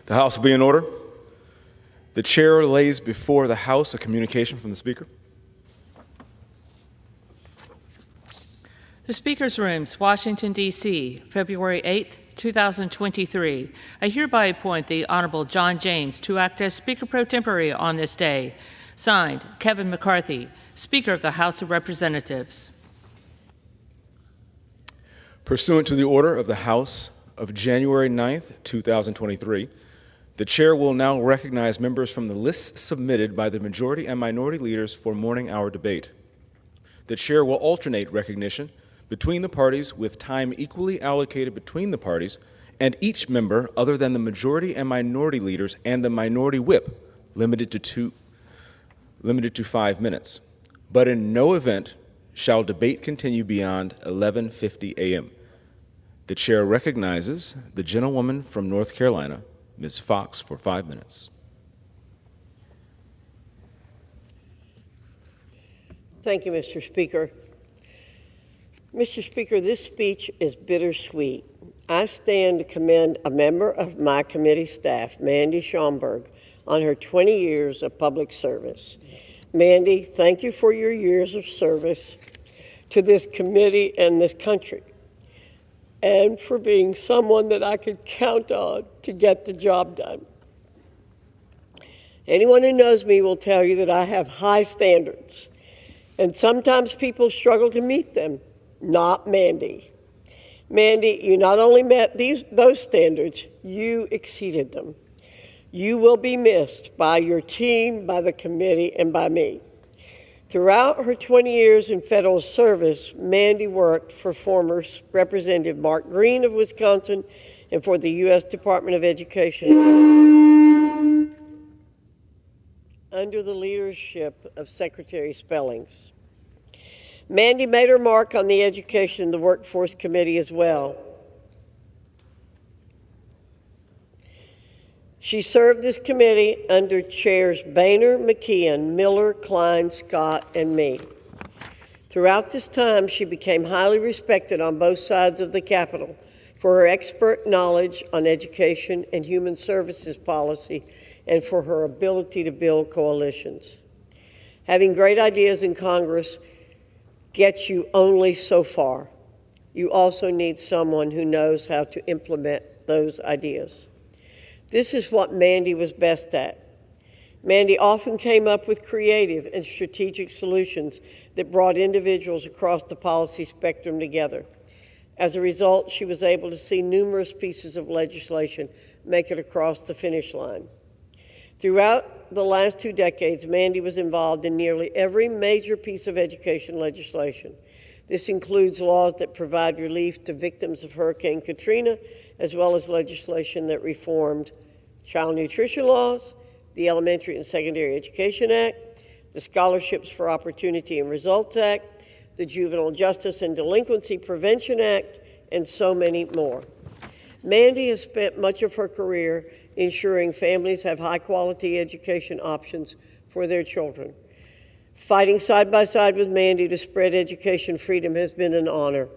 The House will be in order. The chair lays before the House a communication from the Speaker. The Speaker's Rooms, Washington, D.C., February 8, 2023. I hereby appoint the Honorable John James to act as Speaker pro tempore on this day. Signed, Kevin McCarthy, Speaker of the House of Representatives. Pursuant to the order of the House of January 9th, 2023, the chair will now recognize members from the lists submitted by the majority and minority leaders for morning hour debate. The chair will alternate recognition between the parties with time equally allocated between the parties and each member other than the majority and minority leaders and the minority whip, limited to 5 minutes. But in no event shall debate continue beyond 11:50 a.m. The chair recognizes the gentlewoman from North Carolina, Ms. Fox, for 5 minutes. Thank you, Mr. Speaker. Mr. Speaker, this speech is bittersweet. I stand to commend a member of my committee staff, Mandy Schomburg, on her 20 years of public service. Mandy, thank you for your years of service to this committee and this country, and for being someone that I could count on to get the job done. Anyone who knows me will tell you that I have high standards, and sometimes people struggle to meet them. Not Mandy. Mandy, you not only met those standards, you exceeded them. You will be missed by your team, by the committee, and by me. Throughout her 20 years in federal service, Mandy worked for former Representative Mark Green of Wisconsin and for the U.S. Department of Education under the leadership of Secretary Spellings. Mandy made her mark on the Education and the Workforce Committee as well. She served this committee under Chairs Boehner, McKeon, Miller, Klein, Scott, and me. Throughout this time, she became highly respected on both sides of the Capitol for her expert knowledge on education and human services policy and for her ability to build coalitions. Having great ideas in Congress gets you only so far. You also need someone who knows how to implement those ideas. This is what Mandy was best at. Mandy often came up with creative and strategic solutions that brought individuals across the policy spectrum together. As a result, she was able to see numerous pieces of legislation make it across the finish line. Throughout the last 2 decades, Mandy was involved in nearly every major piece of education legislation. This includes laws that provide relief to victims of Hurricane Katrina, as well as legislation that reformed child nutrition laws, the Elementary and Secondary Education Act, the Scholarships for Opportunity and Results Act, the Juvenile Justice and Delinquency Prevention Act, and so many more. Mandy has spent much of her career ensuring families have high-quality education options for their children. Fighting side by side with Mandy to spread education freedom has been an honor.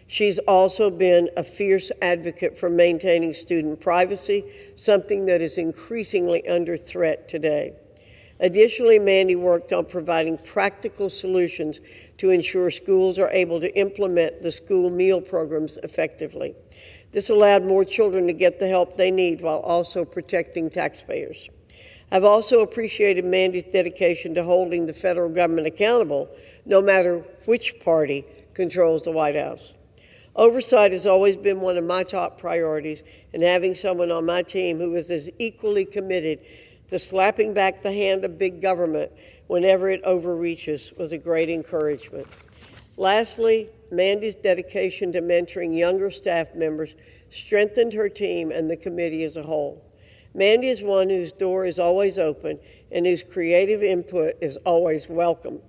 She's also been a fierce advocate for maintaining student privacy, something that is increasingly under threat today. Additionally, Mandy worked on providing practical solutions to ensure schools are able to implement the school meal programs effectively. This allowed more children to get the help they need while also protecting taxpayers. I've also appreciated Mandy's dedication to holding the federal government accountable, no matter which party controls the White House. Oversight has always been one of my top priorities, and having someone on my team who is as equally committed to slapping back the hand of big government whenever it overreaches was a great encouragement. Lastly, Mandy's dedication to mentoring younger staff members strengthened her team and the committee as a whole. Mandy is one whose door is always open and whose creative input is always welcome.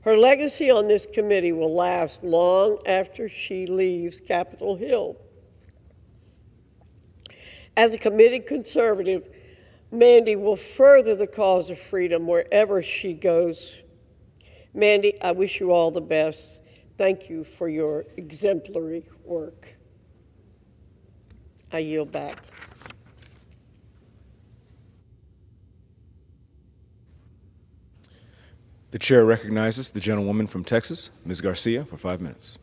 Her legacy on this committee will last long after she leaves Capitol Hill. As a committed conservative, Mandy will further the cause of freedom wherever she goes. Mandy, I wish you all the best. Thank you for your exemplary work. I yield back. The chair recognizes the gentlewoman from Texas, Ms. Garcia, for 5 minutes.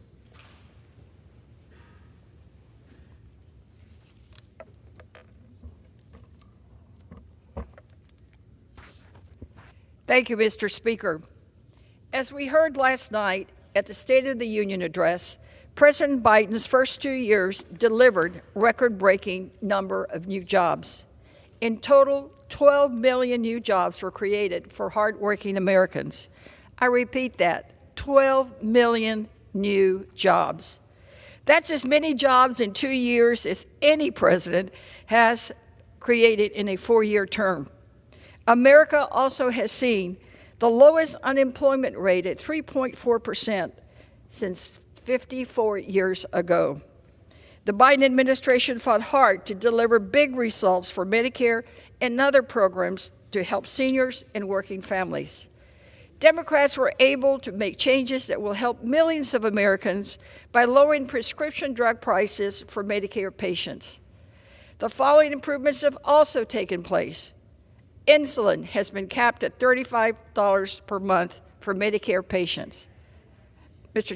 Thank you, Mr. Speaker. As we heard last night at the State of the Union address, President Biden's first 2 years delivered record-breaking number of new jobs. In total, 12 million new jobs were created for hardworking Americans. I repeat that, 12 million new jobs. That's as many jobs in 2 years as any president has created in a 4-year term. America also has seen the lowest unemployment rate at 3.4% since 54 years ago. The Biden administration fought hard to deliver big results for Medicare and other programs to help seniors and working families. Democrats were able to make changes that will help millions of Americans by lowering prescription drug prices for Medicare patients. The following improvements have also taken place. Insulin has been capped at $35 per month for Medicare patients. Mr.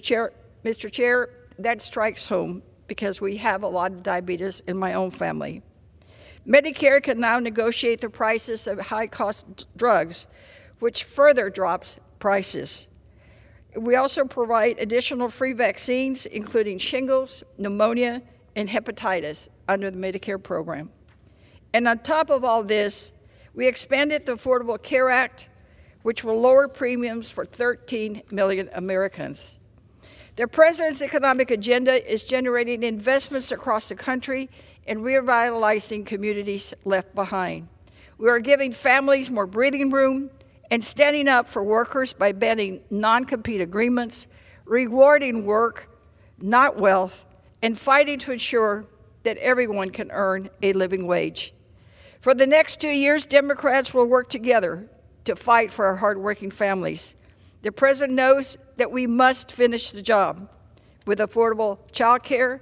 Chair, that strikes home because we have a lot of diabetes in my own family. Medicare can now negotiate the prices of high-cost drugs, which further drops prices. We also provide additional free vaccines, including shingles, pneumonia, and hepatitis under the Medicare program. And on top of all this, we expanded the Affordable Care Act, which will lower premiums for 13 million Americans. The President's economic agenda is generating investments across the country and revitalizing communities left behind. We are giving families more breathing room and standing up for workers by banning non-compete agreements, rewarding work, not wealth, and fighting to ensure that everyone can earn a living wage. For the next 2 years, Democrats will work together to fight for our hardworking families. The President knows that we must finish the job with affordable child care,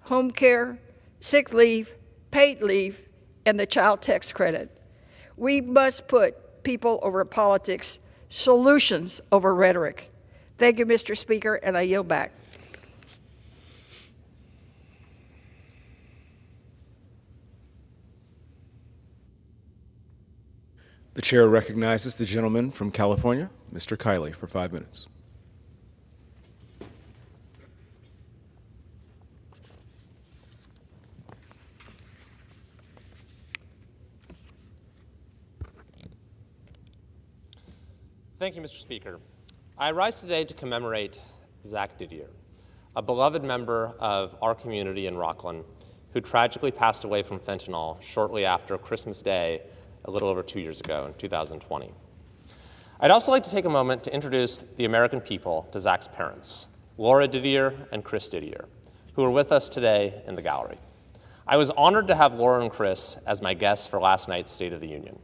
home care, sick leave, paid leave, and the child tax credit. We must put people over politics, solutions over rhetoric. Thank you, Mr. Speaker, and I yield back. The chair recognizes the gentleman from California, Mr. Kiley, for 5 minutes. Thank you, Mr. Speaker. I rise today to commemorate Zach Didier, a beloved member of our community in Rockland who tragically passed away from fentanyl shortly after Christmas Day a little over 2 years ago in 2020. I'd also like to take a moment to introduce the American people to Zach's parents, Laura Didier and Chris Didier, who are with us today in the gallery. I was honored to have Laura and Chris as my guests for last night's State of the Union.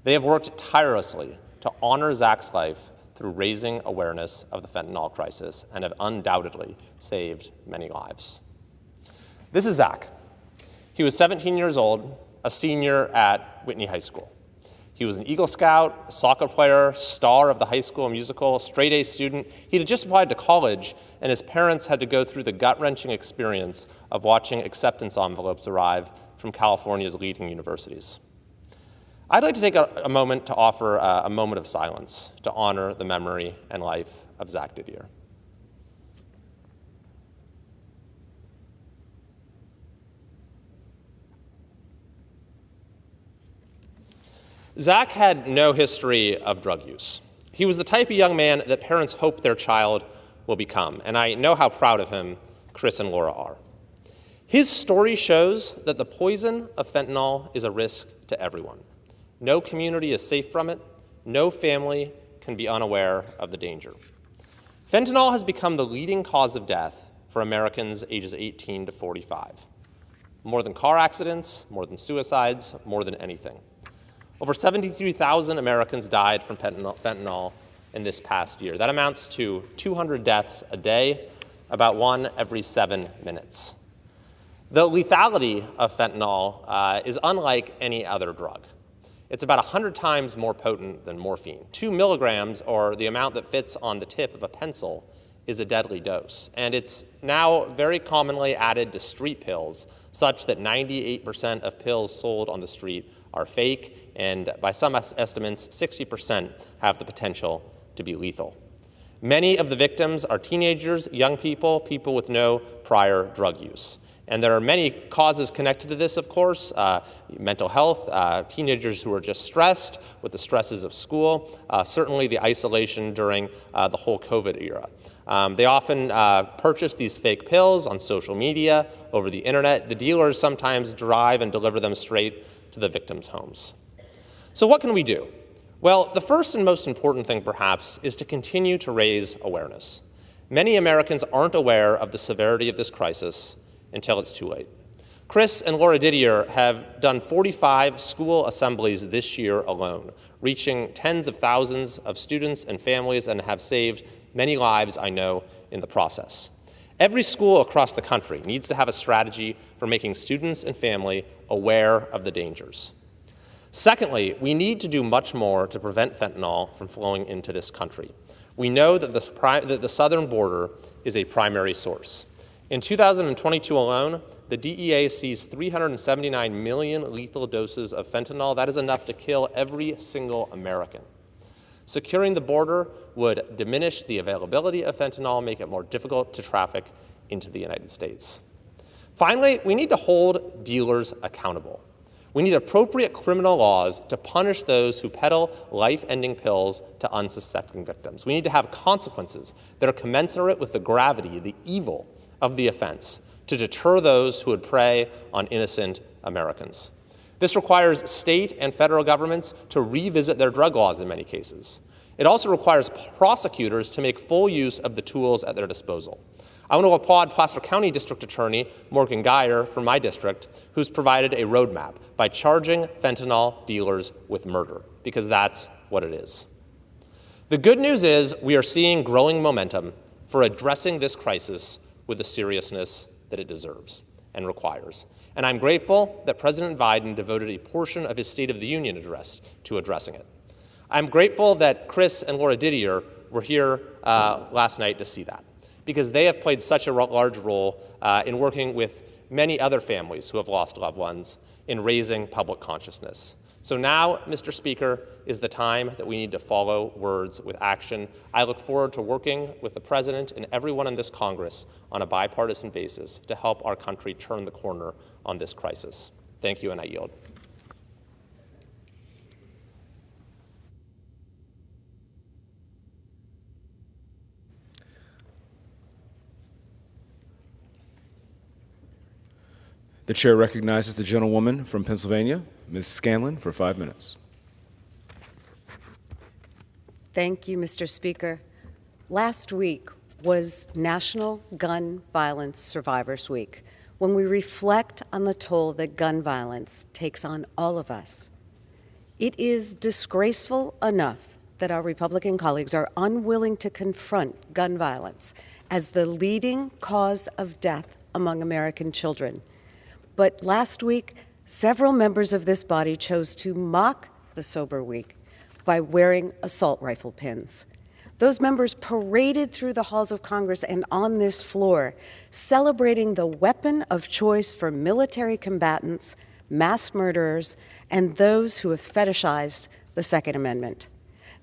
They have worked tirelessly to honor Zach's life through raising awareness of the fentanyl crisis and have undoubtedly saved many lives. This is Zach. He was 17 years old, a senior at Whitney High School. He was an Eagle Scout, a soccer player, star of the high school musical, straight-A student. He had just applied to college, and his parents had to go through the gut-wrenching experience of watching acceptance envelopes arrive from California's leading universities. I'd like to take a moment to offer a moment of silence to honor the memory and life of Zach Didier. Zach had no history of drug use. He was the type of young man that parents hope their child will become, and I know how proud of him Chris and Laura are. His story shows that the poison of fentanyl is a risk to everyone. No community is safe from it. No family can be unaware of the danger. Fentanyl has become the leading cause of death for Americans ages 18 to 45. More than car accidents, more than suicides, more than anything. Over 73,000 Americans died from fentanyl in this past year. That amounts to 200 deaths a day, about 1 every 7 minutes. The lethality of fentanyl is unlike any other drug. It's about 100 times more potent than morphine. 2 milligrams, or the amount that fits on the tip of a pencil, is a deadly dose. And it's now very commonly added to street pills, such that 98% of pills sold on the street are fake, and by some estimates, 60% have the potential to be lethal. Many of the victims are teenagers, young people, people with no prior drug use. And there are many causes connected to this, of course. Mental health, teenagers who are just stressed with the stresses of school, certainly the isolation during the whole COVID era. They often purchase these fake pills on social media, over the internet. The dealers sometimes drive and deliver them straight to the victims' homes. So what can we do? Well, the first and most important thing, perhaps, is to continue to raise awareness. Many Americans aren't aware of the severity of this crisis until it's too late. Chris and Laura Didier have done 45 school assemblies this year alone, reaching tens of thousands of students and families, and have saved many lives, I know, in the process. Every school across the country needs to have a strategy for making students and family aware of the dangers. Secondly, we need to do much more to prevent fentanyl from flowing into this country. We know that the southern border is a primary source. In 2022 alone, the DEA seized 379 million lethal doses of fentanyl. That is enough to kill every single American. Securing the border would diminish the availability of fentanyl, make it more difficult to traffic into the United States. Finally, we need to hold dealers accountable. We need appropriate criminal laws to punish those who peddle life-ending pills to unsuspecting victims. We need to have consequences that are commensurate with the gravity, the evil of the offense, to deter those who would prey on innocent Americans. This requires state and federal governments to revisit their drug laws in many cases. It also requires prosecutors to make full use of the tools at their disposal. I want to applaud Placer County District Attorney Morgan Geyer from my district, who's provided a roadmap by charging fentanyl dealers with murder, because that's what it is. The good news is we are seeing growing momentum for addressing this crisis with the seriousness that it deserves and requires. And I'm grateful that President Biden devoted a portion of his State of the Union address to addressing it. I'm grateful that Chris and Laura Didier were here last night to see that, because they have played such a large role in working with many other families who have lost loved ones in raising public consciousness. So now, Mr. Speaker, is the time that we need to follow words with action. I look forward to working with the President and everyone in this Congress on a bipartisan basis to help our country turn the corner on this crisis. Thank you, and I yield. The chair recognizes the gentlewoman from Pennsylvania, Ms. Scanlon, for 5 minutes. Thank you, Mr. Speaker. Last week was National Gun Violence Survivors Week, when we reflect on the toll that gun violence takes on all of us. It is disgraceful enough that our Republican colleagues are unwilling to confront gun violence as the leading cause of death among American children. But last week, several members of this body chose to mock the sober week by wearing assault rifle pins. Those members paraded through the halls of Congress and on this floor, celebrating the weapon of choice for military combatants, mass murderers, and those who have fetishized the Second Amendment.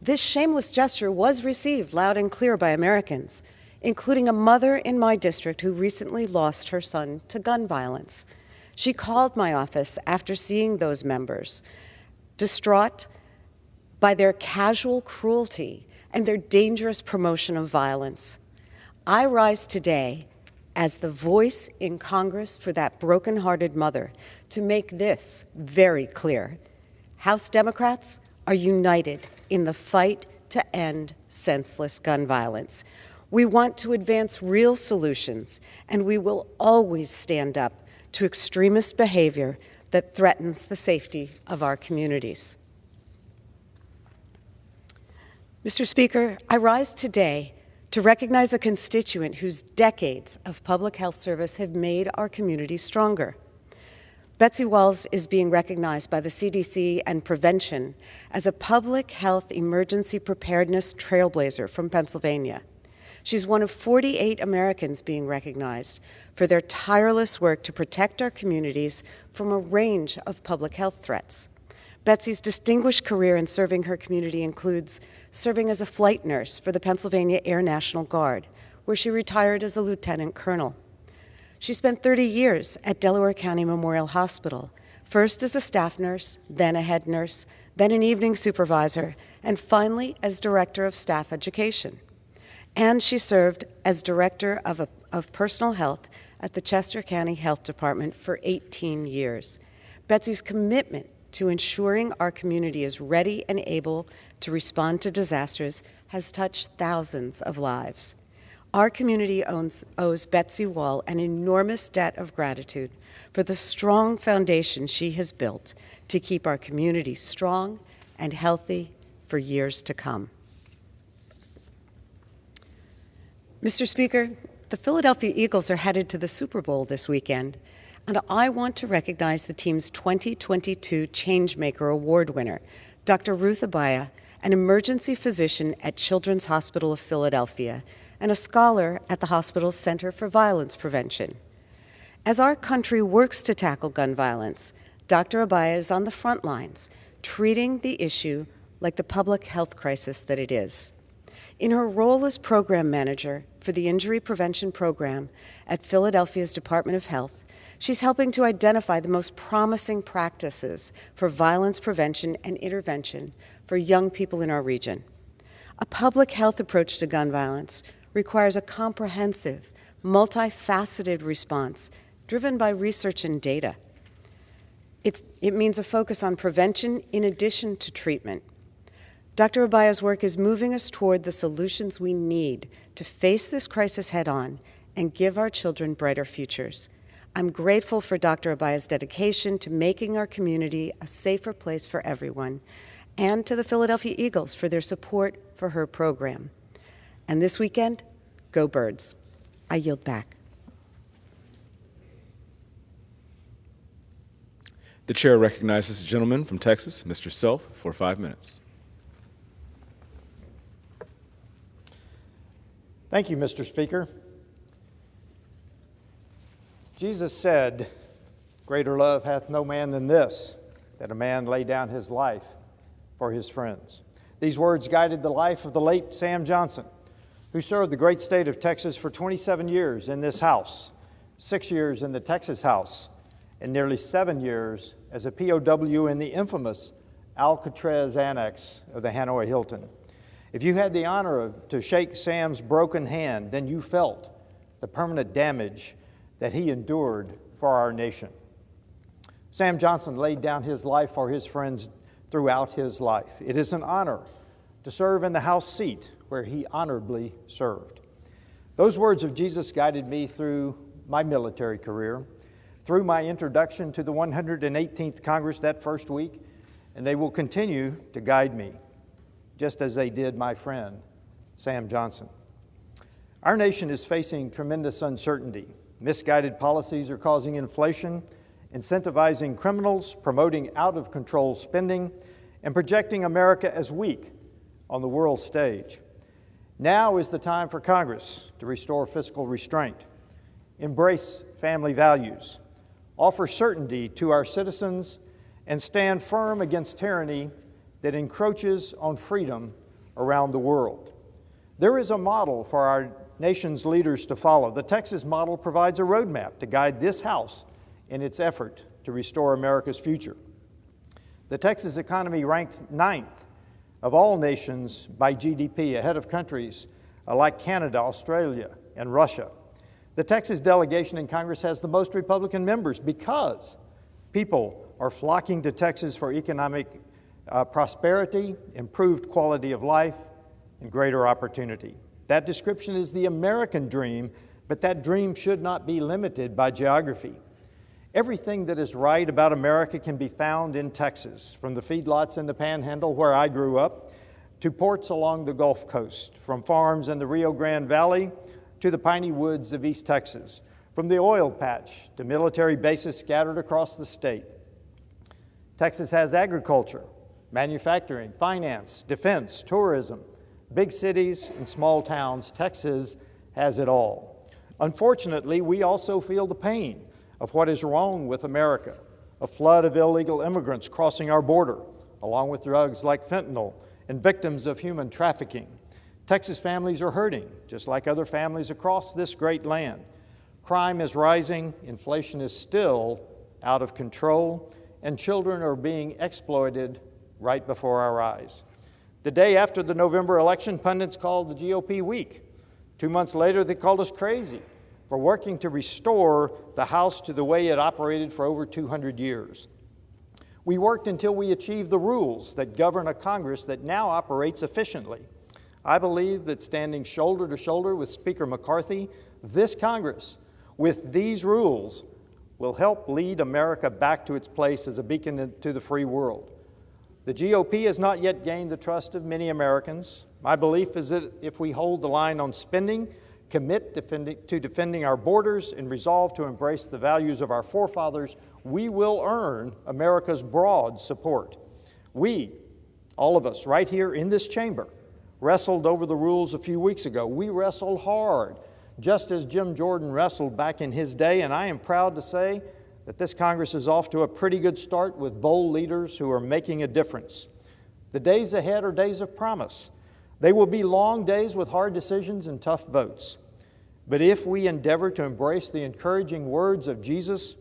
This shameless gesture was received loud and clear by Americans, including a mother in my district who recently lost her son to gun violence. She called my office after seeing those members, distraught by their casual cruelty and their dangerous promotion of violence. I rise today as the voice in Congress for that broken-hearted mother to make this very clear. House Democrats are united in the fight to end senseless gun violence. We want to advance real solutions, and we will always stand up to extremist behavior that threatens the safety of our communities. Mr. Speaker, I rise today to recognize a constituent whose decades of public health service have made our community stronger. Betsy Walls is being recognized by the CDC and Prevention as a public health emergency preparedness trailblazer from Pennsylvania. She's one of 48 Americans being recognized for their tireless work to protect our communities from a range of public health threats. Betsy's distinguished career in serving her community includes serving as a flight nurse for the Pennsylvania Air National Guard, where she retired as a lieutenant colonel. She spent 30 years at Delaware County Memorial Hospital, first as a staff nurse, then a head nurse, then an evening supervisor, and finally as director of staff education. And she served as director of personal health at the Chester County Health Department for 18 years. Betsy's commitment to ensuring our community is ready and able to respond to disasters has touched thousands of lives. Our community owes Betsy Wall an enormous debt of gratitude for the strong foundation she has built to keep our community strong and healthy for years to come. Mr. Speaker, the Philadelphia Eagles are headed to the Super Bowl this weekend, and I want to recognize the team's 2022 Changemaker Award winner, Dr. Ruth Abaya, an emergency physician at Children's Hospital of Philadelphia and a scholar at the hospital's Center for Violence Prevention. As our country works to tackle gun violence, Dr. Abaya is on the front lines, treating the issue like the public health crisis that it is. In her role as program manager for the Injury Prevention Program at Philadelphia's Department of Health, she's helping to identify the most promising practices for violence prevention and intervention for young people in our region. A public health approach to gun violence requires a comprehensive, multifaceted response driven by research and data. It means a focus on prevention in addition to treatment. Dr. Abaya's work is moving us toward the solutions we need to face this crisis head-on and give our children brighter futures. I'm grateful for Dr. Abaya's dedication to making our community a safer place for everyone, and to the Philadelphia Eagles for their support for her program. And this weekend, go Birds. I yield back. The chair recognizes the gentleman from Texas, Mr. Self, for 5 minutes. Thank you, Mr. Speaker. Jesus said, "Greater love hath no man than this, that a man lay down his life for his friends." These words guided the life of the late Sam Johnson, who served the great state of Texas for 27 years in this House, 6 years in the Texas House, and nearly 7 years as a POW in the infamous Alcatraz Annex of the Hanoi Hilton. If you had the honor to shake Sam's broken hand, then you felt the permanent damage that he endured for our nation. Sam Johnson laid down his life for his friends throughout his life. It is an honor to serve in the House seat where he honorably served. Those words of Jesus guided me through my military career, through my introduction to the 118th Congress that first week, and they will continue to guide me, just as they did my friend, Sam Johnson. Our nation is facing tremendous uncertainty. Misguided policies are causing inflation, incentivizing criminals, promoting out-of-control spending, and projecting America as weak on the world stage. Now is the time for Congress to restore fiscal restraint, embrace family values, offer certainty to our citizens, and stand firm against tyranny that encroaches on freedom around the world. There is a model for our nation's leaders to follow. The Texas model provides a roadmap to guide this House in its effort to restore America's future. The Texas economy ranked 9th of all nations by GDP, ahead of countries like Canada, Australia, and Russia. The Texas delegation in Congress has the most Republican members because people are flocking to Texas for economic prosperity, improved quality of life, and greater opportunity. That description is the American dream, but that dream should not be limited by geography. Everything that is right about America can be found in Texas, from the feedlots in the Panhandle, where I grew up, to ports along the Gulf Coast, from farms in the Rio Grande Valley to the piney woods of East Texas, from the oil patch to military bases scattered across the state. Texas has agriculture, manufacturing, finance, defense, tourism, big cities and small towns. Texas has it all. Unfortunately, we also feel the pain of what is wrong with America, a flood of illegal immigrants crossing our border, along with drugs like fentanyl and victims of human trafficking. Texas families are hurting, just like other families across this great land. Crime is rising, inflation is still out of control, and children are being exploited right before our eyes. The day after the November election, pundits called the GOP weak. 2 months later, they called us crazy for working to restore the House to the way it operated for over 200 years. We worked until we achieved the rules that govern a Congress that now operates efficiently. I believe that standing shoulder to shoulder with Speaker McCarthy, this Congress, with these rules, will help lead America back to its place as a beacon to the free world. The GOP has not yet gained the trust of many Americans. My belief is that if we hold the line on spending, commit to defending our borders, and resolve to embrace the values of our forefathers, we will earn America's broad support. We, all of us right here in this chamber, wrestled over the rules a few weeks ago. We wrestled hard, just as Jim Jordan wrestled back in his day, and I am proud to say that this Congress is off to a pretty good start with bold leaders who are making a difference. The days ahead are days of promise. They will be long days with hard decisions and tough votes. But if we endeavor to embrace the encouraging words of Jesus,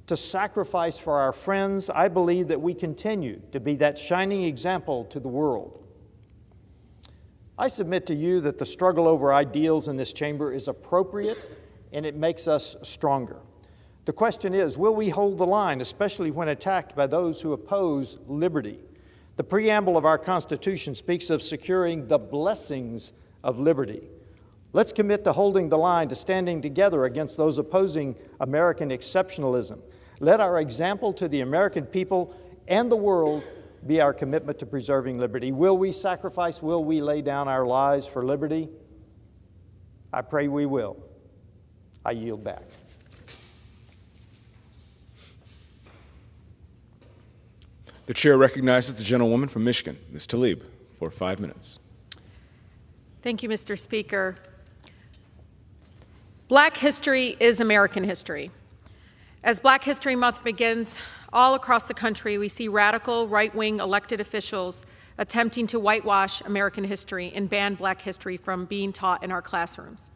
to sacrifice for our friends, I believe that we continue to be that shining example to the world. I submit to you that the struggle over ideals in this chamber is appropriate and it makes us stronger. The question is, will we hold the line, especially when attacked by those who oppose liberty? The preamble of our Constitution speaks of securing the blessings of liberty. Let's commit to holding the line, to standing together against those opposing American exceptionalism. Let our example to the American people and the world be our commitment to preserving liberty. Will we sacrifice? Will we lay down our lives for liberty? I pray we will. I yield back. The chair recognizes the gentlewoman from Michigan, Ms. Tlaib, for 5 minutes. Thank you, Mr. Speaker. Black history is American history. As Black History Month begins, all across the country, we see radical right-wing elected officials attempting to whitewash American history and ban Black history from being taught in our classrooms.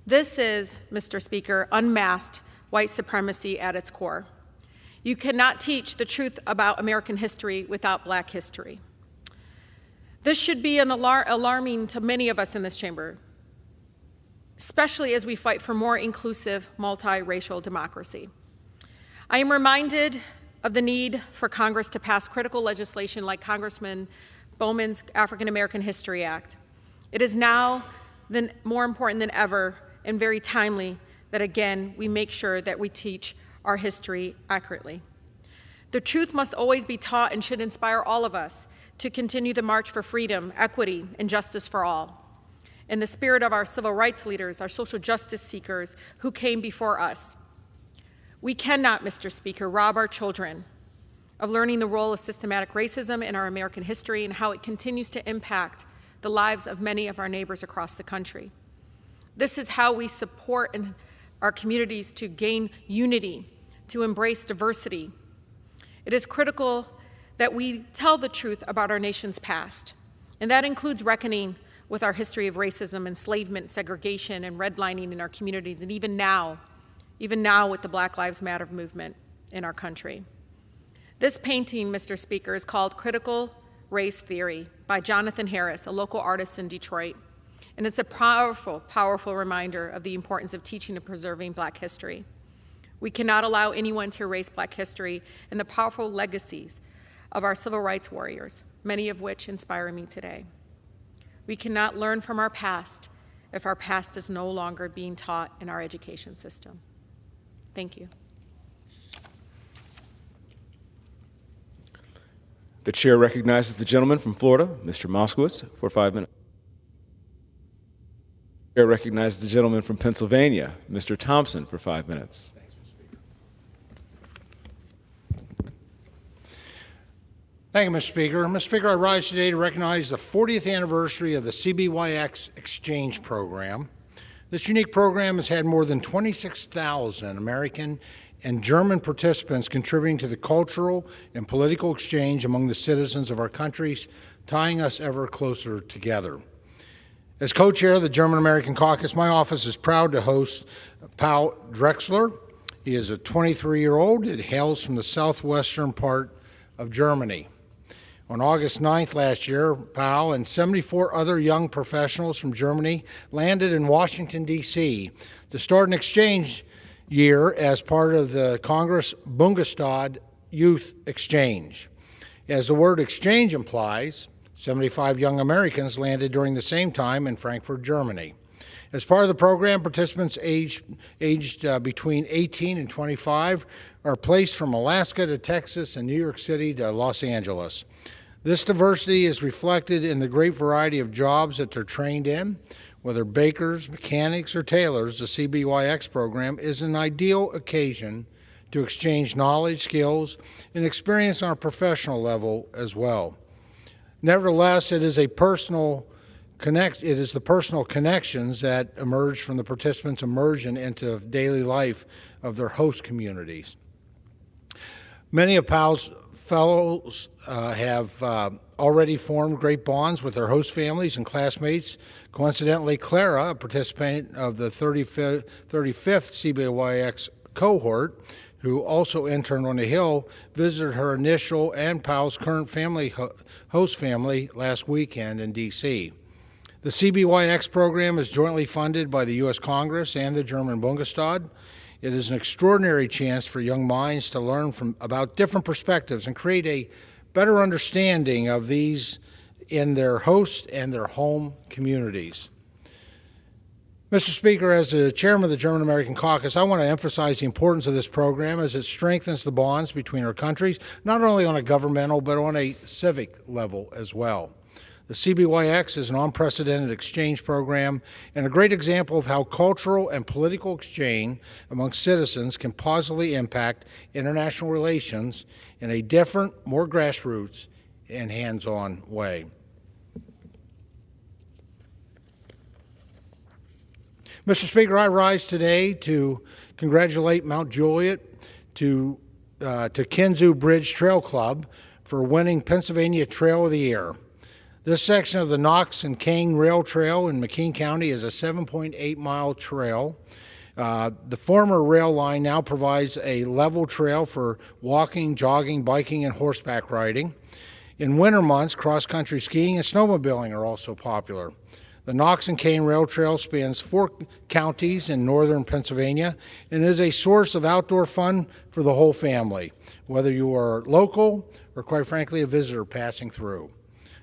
This is, Mr. Speaker, unmasked white supremacy at its core. You cannot teach the truth about American history without Black history. This should be alarming to many of us in this chamber, especially as we fight for more inclusive, multiracial democracy. I am reminded of the need for Congress to pass critical legislation like Congressman Bowman's African American History Act. It is now more important than ever and very timely that, again, we make sure that we teach our history accurately. The truth must always be taught and should inspire all of us to continue the march for freedom, equity, and justice for all. In the spirit of our civil rights leaders, our social justice seekers who came before us. We cannot, Mr. Speaker, rob our children of learning the role of systematic racism in our American history and how it continues to impact the lives of many of our neighbors across the country. This is how we support our communities to gain unity, to embrace diversity. It is critical that we tell the truth about our nation's past, and that includes reckoning with our history of racism, enslavement, segregation, and redlining in our communities, and even now with the Black Lives Matter movement in our country. This painting, Mr. Speaker, is called Critical Race Theory by Jonathan Harris, a local artist in Detroit. And it's a powerful, powerful reminder of the importance of teaching and preserving Black history. We cannot allow anyone to erase Black history and the powerful legacies of our civil rights warriors, many of which inspire me today. We cannot learn from our past if our past is no longer being taught in our education system. Thank you. The chair recognizes the gentleman from Florida, Mr. Moskowitz, for 5 minutes. Chair recognizes the gentleman from Pennsylvania, Mr. Thompson, for 5 minutes. Thank you, Mr. Speaker. Mr. Speaker, I rise today to recognize the 40th anniversary of the CBYX Exchange Program. This unique program has had more than 26,000 American and German participants contributing to the cultural and political exchange among the citizens of our countries, tying us ever closer together. As co-chair of the German-American Caucus, my office is proud to host Paul Drexler. He is a 23-year-old that hails from the southwestern part of Germany. On August 9th last year, Paul and 74 other young professionals from Germany landed in Washington, D.C. to start an exchange year as part of the Congress Bundesstaat Youth Exchange. As the word exchange implies, 75 young Americans landed during the same time in Frankfurt, Germany. As part of the program, participants aged between 18 and 25 are placed from Alaska to Texas and New York City to Los Angeles. This diversity is reflected in the great variety of jobs that they're trained in. Whether bakers, mechanics, or tailors, the CBYX program is an ideal occasion to exchange knowledge, skills, and experience on a professional level as well. Nevertheless, it is the personal connections that emerge from the participants' immersion into daily life of their host communities. Many of PAL's fellows have already formed great bonds with their host families and classmates. Coincidentally, Clara, a participant of the 35th CBYX cohort, who also interned on the Hill, visited her initial and PAL's current host family last weekend in D.C. The CBYX program is jointly funded by the U.S. Congress and the German Bundestag. It is an extraordinary chance for young minds to learn about different perspectives and create a better understanding of these in their host and their home communities. Mr. Speaker, as the chairman of the German-American Caucus, I want to emphasize the importance of this program as it strengthens the bonds between our countries, not only on a governmental but on a civic level as well. The CBYX is an unprecedented exchange program and a great example of how cultural and political exchange among citizens can positively impact international relations in a different, more grassroots and hands-on way. Mr. Speaker, I rise today to congratulate Mount Juliet to Kinzua Bridge Trail Club for winning Pennsylvania Trail of the Year. This section of the Knox and Kane Rail Trail in McKean County is a 7.8-mile trail. The former rail line now provides a level trail for walking, jogging, biking, and horseback riding. In winter months, cross-country skiing and snowmobiling are also popular. The Knox and Kane Rail Trail spans 4 counties in northern Pennsylvania and is a source of outdoor fun for the whole family, whether you are local or, quite frankly, a visitor passing through.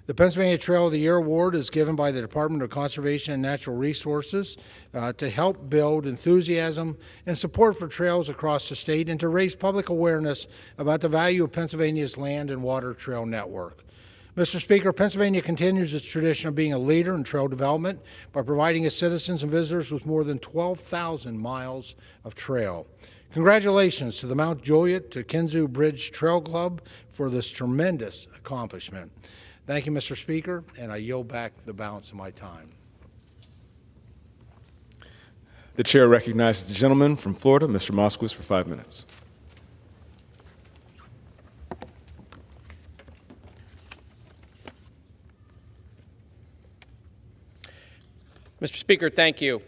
The Pennsylvania Trail of the Year Award is given by the Department of Conservation and Natural Resources to help build enthusiasm and support for trails across the state and to raise public awareness about the value of Pennsylvania's land and water trail network. Mr. Speaker, Pennsylvania continues its tradition of being a leader in trail development by providing its citizens and visitors with more than 12,000 miles of trail. Congratulations to the Mount Juliet to Kinzua Bridge Trail Club for this tremendous accomplishment. Thank you, Mr. Speaker, and I yield back the balance of my time. The chair recognizes the gentleman from Florida, Mr. Moskowitz, for 5 minutes. Mr. Speaker, thank you.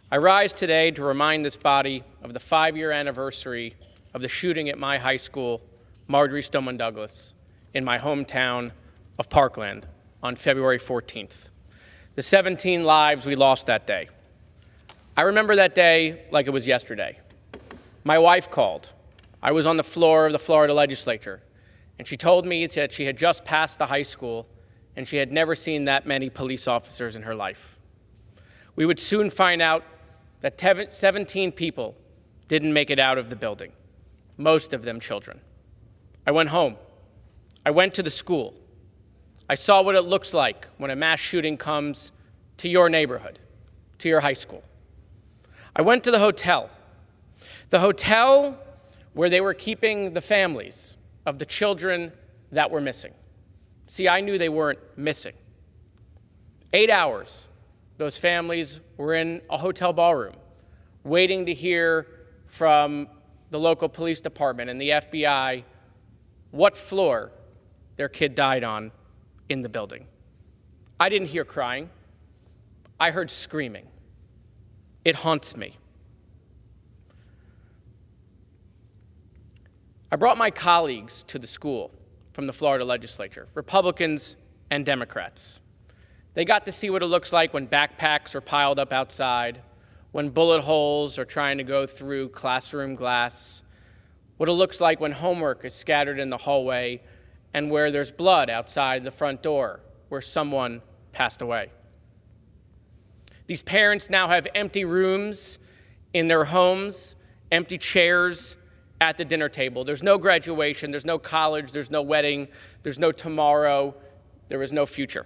I rise today to remind this body of the 5-year anniversary of the shooting at my high school, Marjory Stoneman Douglas, in my hometown of Parkland on February 14th. The 17 lives we lost that day. I remember that day like it was yesterday. My wife called. I was on the floor of the Florida legislature, and she told me that she had just passed the high school and she had never seen that many police officers in her life. We would soon find out that 17 people didn't make it out of the building, most of them children. I went home. I went to the school. I saw what it looks like when a mass shooting comes to your neighborhood. to your high school. I went to the hotel where they were keeping the families of the children that were missing. See, I knew they weren't missing. 8 hours, those families were in a hotel ballroom waiting to hear from the local police department and the FBI what floor their kid died on in the building. I didn't hear crying. I heard screaming. It haunts me. I brought my colleagues to the school from the Florida legislature, Republicans and Democrats. They got to see what it looks like when backpacks are piled up outside, when bullet holes are trying to go through classroom glass, what it looks like when homework is scattered in the hallway, and where there's blood outside the front door where someone passed away. These parents now have empty rooms in their homes, empty chairs at the dinner table. There's no graduation, there's no college, there's no wedding, there's no tomorrow, there is no future.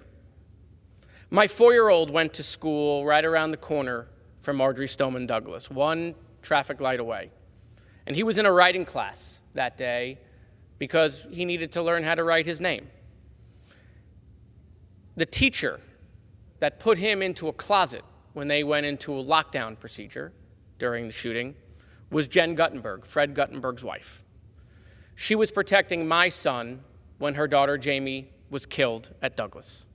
My 4-year-old went to school right around the corner from Marjory Stoneman Douglas, one traffic light away. And he was in a writing class that day because he needed to learn how to write his name. The teacher that put him into a closet when they went into a lockdown procedure during the shooting was Jen Guttenberg, Fred Guttenberg's wife. She was protecting my son when her daughter Jamie was killed at Douglas.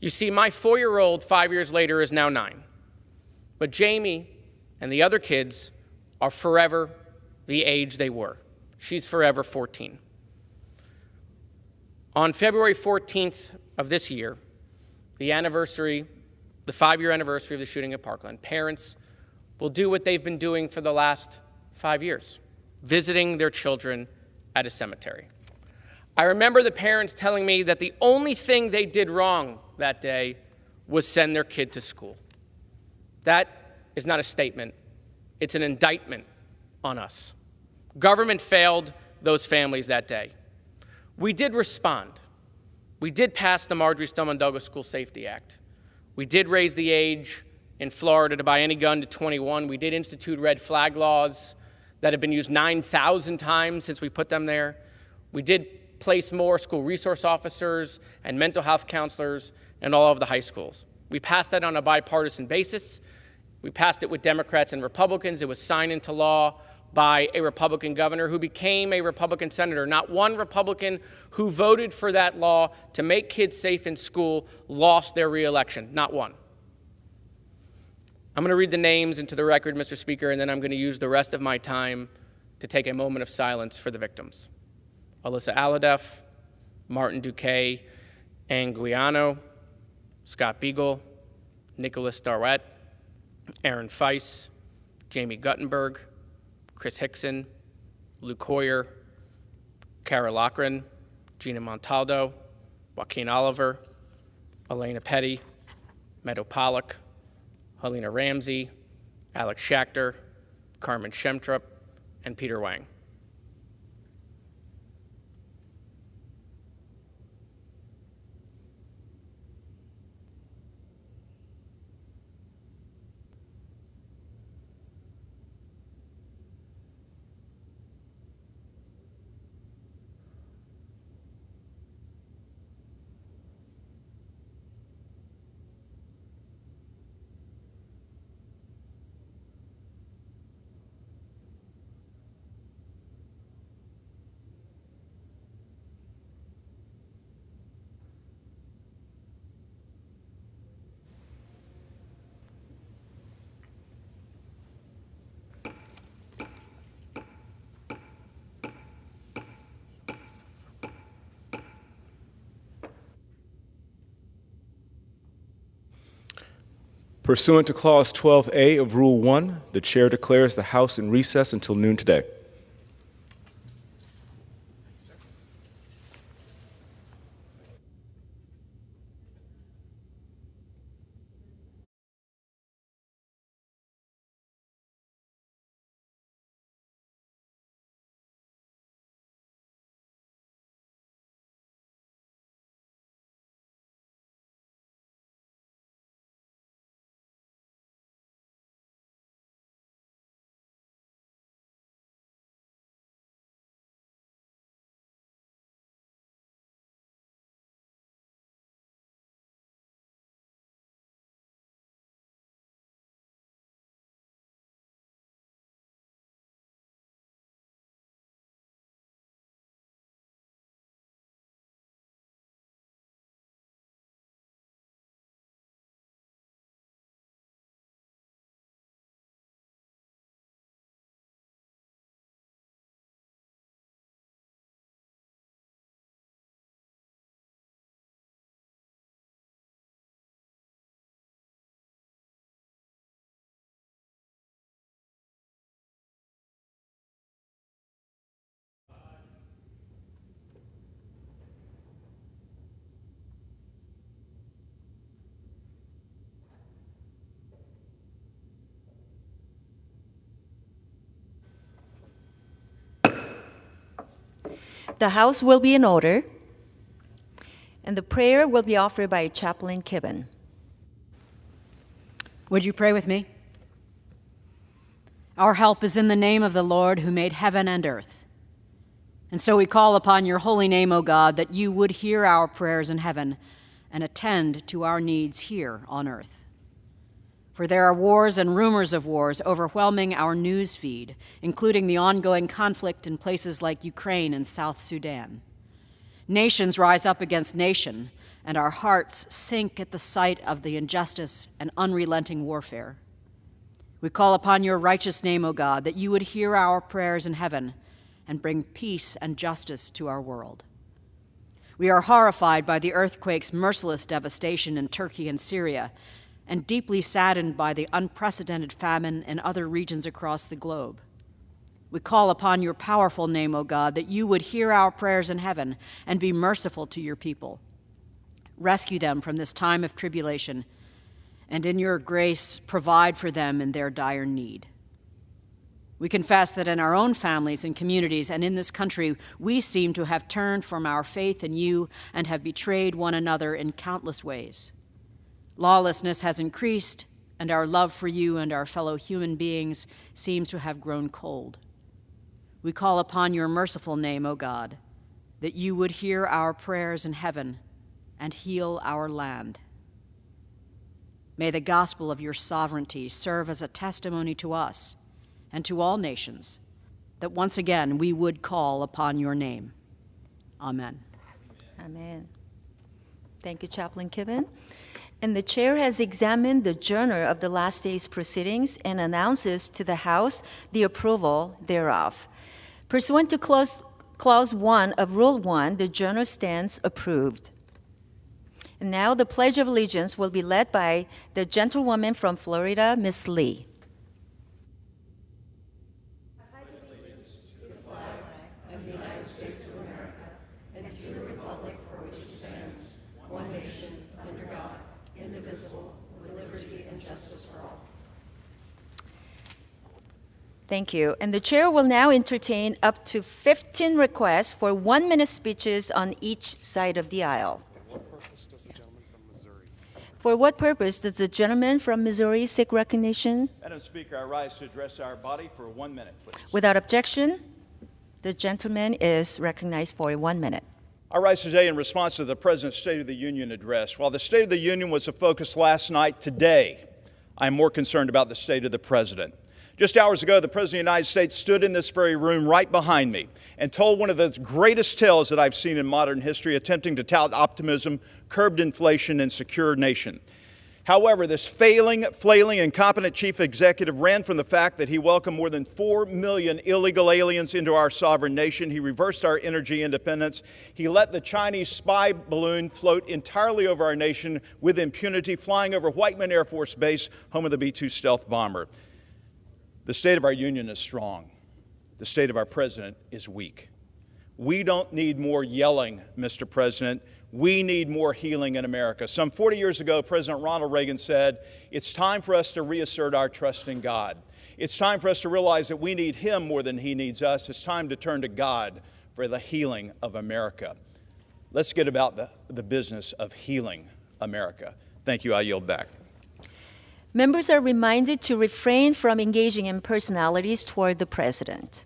You see, my 4-year-old 5 years later is now 9. But Jamie and the other kids are forever the age they were. She's forever 14. On February 14th of this year, the 5-year anniversary of the shooting at Parkland, parents will do what they've been doing for the last 5 years, visiting their children at a cemetery. I remember the parents telling me that the only thing they did wrong that day was send their kid to school. That is not a statement. It's an indictment on us. Government failed those families that day. We did respond. We did pass the Marjory Stoneman Douglas School Safety Act. We did raise the age in Florida to buy any gun to 21. We did institute red flag laws that have been used 9,000 times since we put them there. We did place more school resource officers and mental health counselors in all of the high schools. We passed that on a bipartisan basis. We passed it with Democrats and Republicans. It was signed into law by a Republican governor who became a Republican senator. Not one Republican who voted for that law to make kids safe in school lost their reelection. Not one. I'm going to read the names into the record, Mr. Speaker, and then I'm going to use the rest of my time to take a moment of silence for the victims. Alyssa Alhadeff, Martin Duque, Ann Guiano, Scott Beagle, Nicholas Darwet, Aaron Feiss, Jamie Guttenberg, Chris Hickson, Luke Hoyer, Kara Loughran, Gina Montaldo, Joaquin Oliver, Elena Petty, Meadow Pollock, Helena Ramsey, Alex Schachter, Carmen Shemtrup, and Peter Wang. Pursuant to Clause 12A of Rule 1, the Chair declares the House in recess until noon today. The House will be in order, and the prayer will be offered by Chaplain Kibben. Would you pray with me? Our help is in the name of the Lord who made heaven and earth. And so we call upon your holy name, O God, that you would hear our prayers in heaven and attend to our needs here on earth. For there are wars and rumors of wars overwhelming our news feed, including the ongoing conflict in places like Ukraine and South Sudan. Nations rise up against nation, and our hearts sink at the sight of the injustice and unrelenting warfare. We call upon your righteous name, O God, that you would hear our prayers in heaven and bring peace and justice to our world. We are horrified by the earthquake's merciless devastation in Turkey and Syria, and deeply saddened by the unprecedented famine in other regions across the globe. We call upon your powerful name, O God, that you would hear our prayers in heaven and be merciful to your people. Rescue them from this time of tribulation, and in your grace provide for them in their dire need. We confess that in our own families and communities and in this country, we seem to have turned from our faith in you and have betrayed one another in countless ways. Lawlessness has increased, and our love for you and our fellow human beings seems to have grown cold. We call upon your merciful name, O God, that you would hear our prayers in heaven and heal our land. May the gospel of your sovereignty serve as a testimony to us and to all nations, that once again we would call upon your name. Amen. Amen. Thank you, Chaplain Kibben. And the chair has examined the journal of the last day's proceedings and announces to the House the approval thereof. Pursuant to Clause 1 of Rule 1, the journal stands approved. And now the Pledge of Allegiance will be led by the gentlewoman from Florida, Ms. Lee. Thank you. And the chair will now entertain up to 15 requests for 1-minute speeches on each side of the aisle. For what purpose does the gentleman from Missouri seek recognition? Madam Speaker, I rise to address our body for 1 minute, please. Without objection, the gentleman is recognized for 1 minute. I rise today in response to the President's State of the Union address. While the State of the Union was a focus last night, today I'm more concerned about the state of the President. Just hours ago, the President of the United States stood in this very room right behind me and told one of the greatest tales that I've seen in modern history, attempting to tout optimism, curbed inflation, and secure nation. However, this flailing, incompetent chief executive ran from the fact that he welcomed more than 4 million illegal aliens into our sovereign nation. He reversed our energy independence. He let the Chinese spy balloon float entirely over our nation with impunity, flying over Whiteman Air Force Base, home of the B-2 stealth bomber. The state of our union is strong. The state of our president is weak. We don't need more yelling, Mr. President. We need more healing in America. Some 40 years ago, President Ronald Reagan said, it's time for us to reassert our trust in God. It's time for us to realize that we need Him more than He needs us. It's time to turn to God for the healing of America. Let's get about the business of healing America. Thank you. I yield back. Members are reminded to refrain from engaging in personalities toward the president.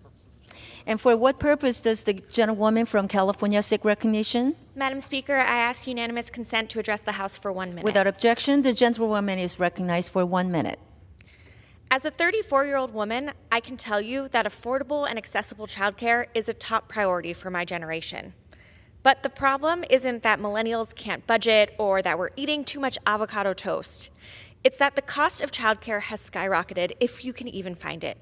And for what purpose does the gentlewoman from California seek recognition? Madam Speaker, I ask unanimous consent to address the House for 1 minute. Without objection, the gentlewoman is recognized for 1 minute. As a 34-year-old woman, I can tell you that affordable and accessible childcare is a top priority for my generation. But the problem isn't that millennials can't budget or that we're eating too much avocado toast. It's that the cost of childcare has skyrocketed, if you can even find it.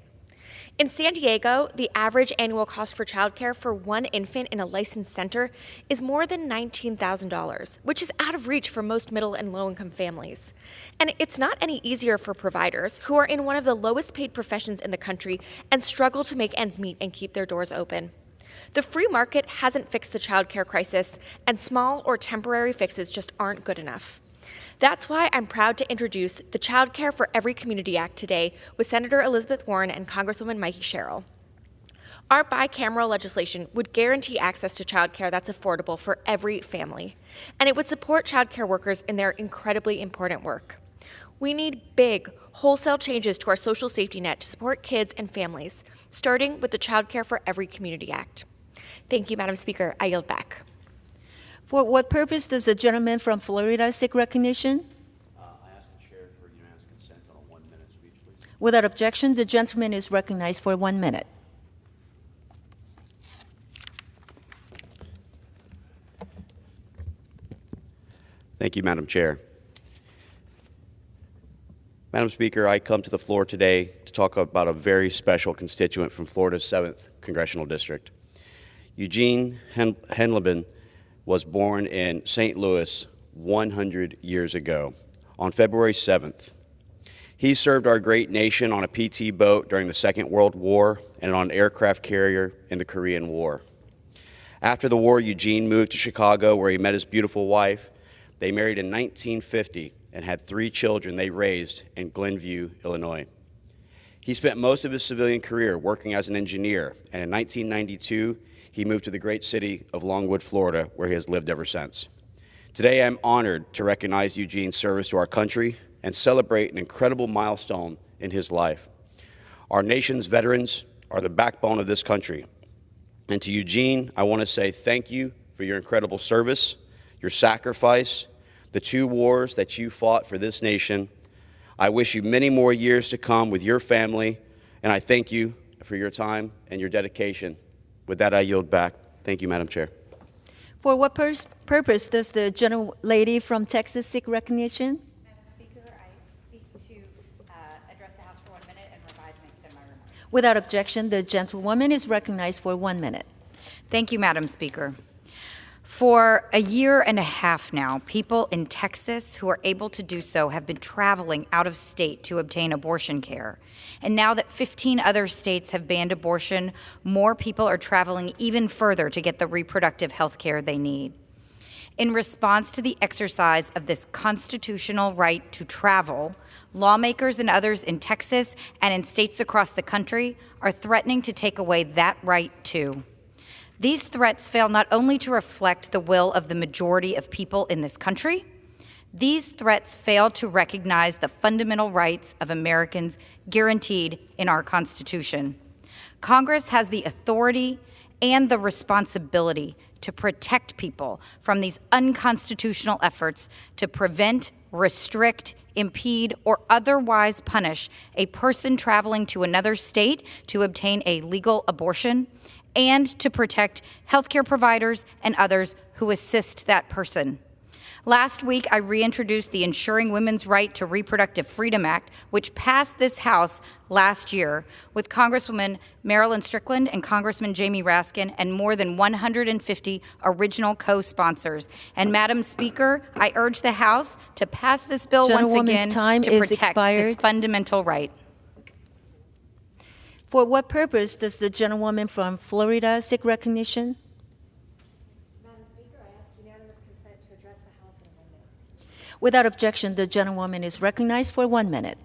In San Diego, the average annual cost for childcare for one infant in a licensed center is more than $19,000, which is out of reach for most middle and low-income families. And it's not any easier for providers who are in one of the lowest paid professions in the country and struggle to make ends meet and keep their doors open. The free market hasn't fixed the childcare crisis, and small or temporary fixes just aren't good enough. That's why I'm proud to introduce the Child Care for Every Community Act today with Senator Elizabeth Warren and Congresswoman Mikey Sherrill. Our bicameral legislation would guarantee access to childcare that's affordable for every family, and it would support childcare workers in their incredibly important work. We need big, wholesale changes to our social safety net to support kids and families, starting with the Child Care for Every Community Act. Thank you, Madam Speaker. I yield back. For what purpose does the gentleman from Florida seek recognition? I ask the chair for unanimous consent on a 1-minute speech, please. Without objection, the gentleman is recognized for 1 minute. Thank you, Madam Chair. Madam Speaker, I come to the floor today to talk about a very special constituent from Florida's 7th Congressional District. Eugene Henleben was born in St. Louis 100 years ago on February 7th. He served our great nation on a PT boat during the Second World War and on an aircraft carrier in the Korean War. After the war, Eugene moved to Chicago, where he met his beautiful wife. They married in 1950 and had 3 children they raised in Glenview, Illinois. He spent most of his civilian career working as an engineer, and in 1992, he moved to the great city of Longwood, Florida, where he has lived ever since. Today, I'm honored to recognize Eugene's service to our country and celebrate an incredible milestone in his life. Our nation's veterans are the backbone of this country. And to Eugene, I want to say thank you for your incredible service, your sacrifice, the 2 wars that you fought for this nation. I wish you many more years to come with your family, and I thank you for your time and your dedication. With that, I yield back. Thank you, Madam Chair. For what purpose does the gentlelady from Texas seek recognition? Madam Speaker, I seek to address the House for 1 minute and revise and extend my remarks. Without objection, the gentlewoman is recognized for 1 minute. Thank you, Madam Speaker. For a year and a half now, people in Texas who are able to do so have been traveling out of state to obtain abortion care. And now that 15 other states have banned abortion, more people are traveling even further to get the reproductive health care they need. In response to the exercise of this constitutional right to travel, lawmakers and others in Texas and in states across the country are threatening to take away that right too. These threats fail not only to reflect the will of the majority of people in this country, these threats fail to recognize the fundamental rights of Americans guaranteed in our Constitution. Congress has the authority and the responsibility to protect people from these unconstitutional efforts to prevent, restrict, impede, or otherwise punish a person traveling to another state to obtain a legal abortion, and to protect healthcare providers and others who assist that person. Last week, I reintroduced the Ensuring Women's Right to Reproductive Freedom Act, which passed this House last year, with Congresswoman Marilyn Strickland and Congressman Jamie Raskin and more than 150 original co-sponsors. And Madam Speaker, I urge the House to pass this bill once again to protect this fundamental right. For what purpose does the gentlewoman from Florida seek recognition? Madam Speaker, I ask unanimous consent to address the House in 1 minute. Without objection, the gentlewoman is recognized for 1 minute.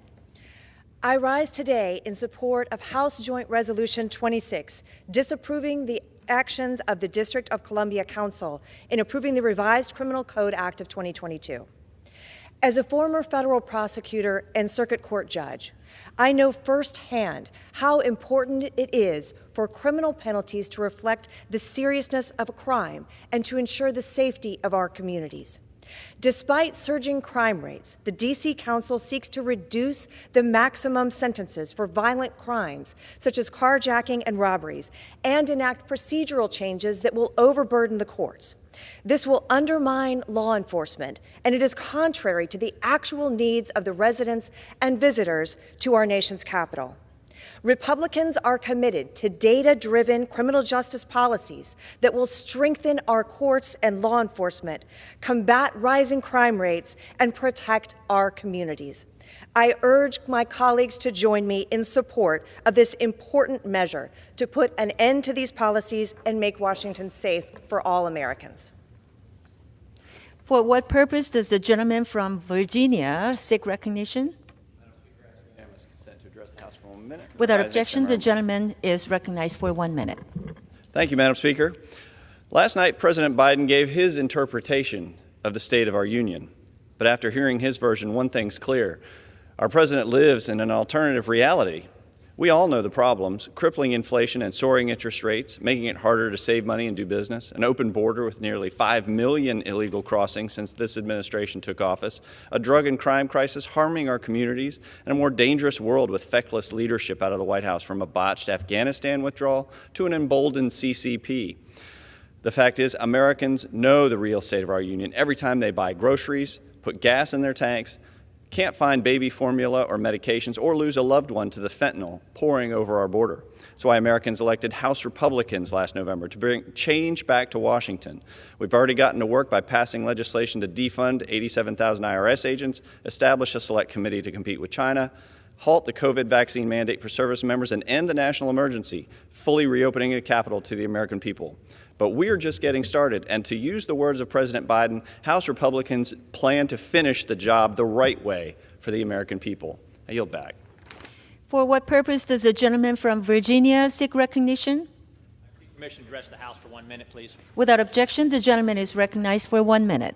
I rise today in support of House Joint Resolution 26, disapproving the actions of the District of Columbia Council in approving the Revised Criminal Code Act of 2022. As a former federal prosecutor and circuit court judge, I know firsthand how important it is for criminal penalties to reflect the seriousness of a crime and to ensure the safety of our communities. Despite surging crime rates, the D.C. Council seeks to reduce the maximum sentences for violent crimes, such as carjacking and robberies, and enact procedural changes that will overburden the courts. This will undermine law enforcement, and it is contrary to the actual needs of the residents and visitors to our nation's capital. Republicans are committed to data-driven criminal justice policies that will strengthen our courts and law enforcement, combat rising crime rates, and protect our communities. I urge my colleagues to join me in support of this important measure to put an end to these policies and make Washington safe for all Americans. For what purpose does the gentleman from Virginia seek recognition? address the House for 1 minute. Without Rise, objection, the Senator. gentleman is recognized for 1 minute. Thank you, Madam Speaker. Last night, President Biden gave his interpretation of the state of our union. But after hearing his version, one thing's clear. Our president lives in an alternative reality. We all know the problems: crippling inflation and soaring interest rates, making it harder to save money and do business, an open border with nearly 5 million illegal crossings since this administration took office, a drug and crime crisis harming our communities, and a more dangerous world with feckless leadership out of the White House, from a botched Afghanistan withdrawal to an emboldened CCP. The fact is, Americans know the real state of our union every time they buy groceries, put gas in their tanks, can't find baby formula or medications, or lose a loved one to the fentanyl pouring over our border. That's why Americans elected House Republicans last November to bring change back to Washington. We've already gotten to work by passing legislation to defund 87,000 IRS agents, establish a select committee to compete with China, halt the COVID vaccine mandate for service members, and end the national emergency, fully reopening the Capitol to the American people. But we're just getting started, and to use the words of President Biden, House Republicans plan to finish the job the right way for the American people. I yield back. For what purpose does the gentleman from Virginia seek recognition? Permission to address the House for 1 minute, please. Without objection, the gentleman is recognized for 1 minute.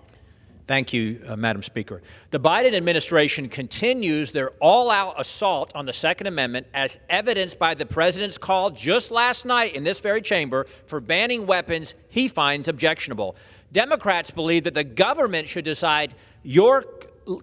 Thank you, Madam Speaker. The Biden administration continues their all-out assault on the Second Amendment, as evidenced by the president's call just last night in this very chamber for banning weapons he finds objectionable. Democrats believe that the government should decide your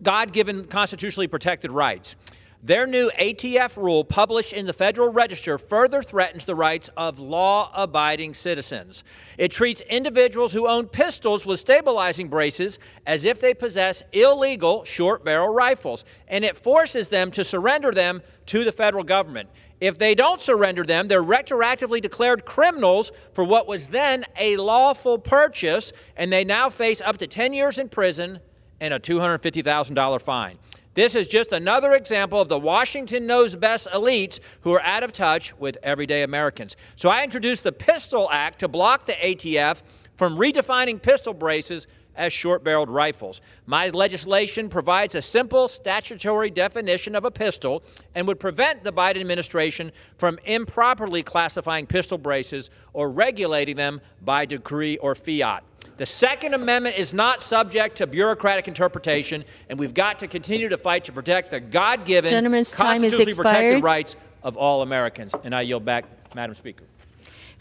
God-given constitutionally protected rights. Their new ATF rule, published in the Federal Register, further threatens the rights of law-abiding citizens. It treats individuals who own pistols with stabilizing braces as if they possess illegal short-barrel rifles, and it forces them to surrender them to the federal government. If they don't surrender them, they're retroactively declared criminals for what was then a lawful purchase, and they now face up to 10 years in prison and a $250,000 fine. This is just another example of the Washington knows best elites who are out of touch with everyday Americans. So I introduced the Pistol Act to block the ATF from redefining pistol braces as short-barreled rifles. My legislation provides a simple statutory definition of a pistol and would prevent the Biden administration from improperly classifying pistol braces or regulating them by decree or fiat. The Second Amendment is not subject to bureaucratic interpretation, and we've got to continue to fight to protect the God-given, constitutionally protected rights of all Americans. And I yield back, Madam Speaker.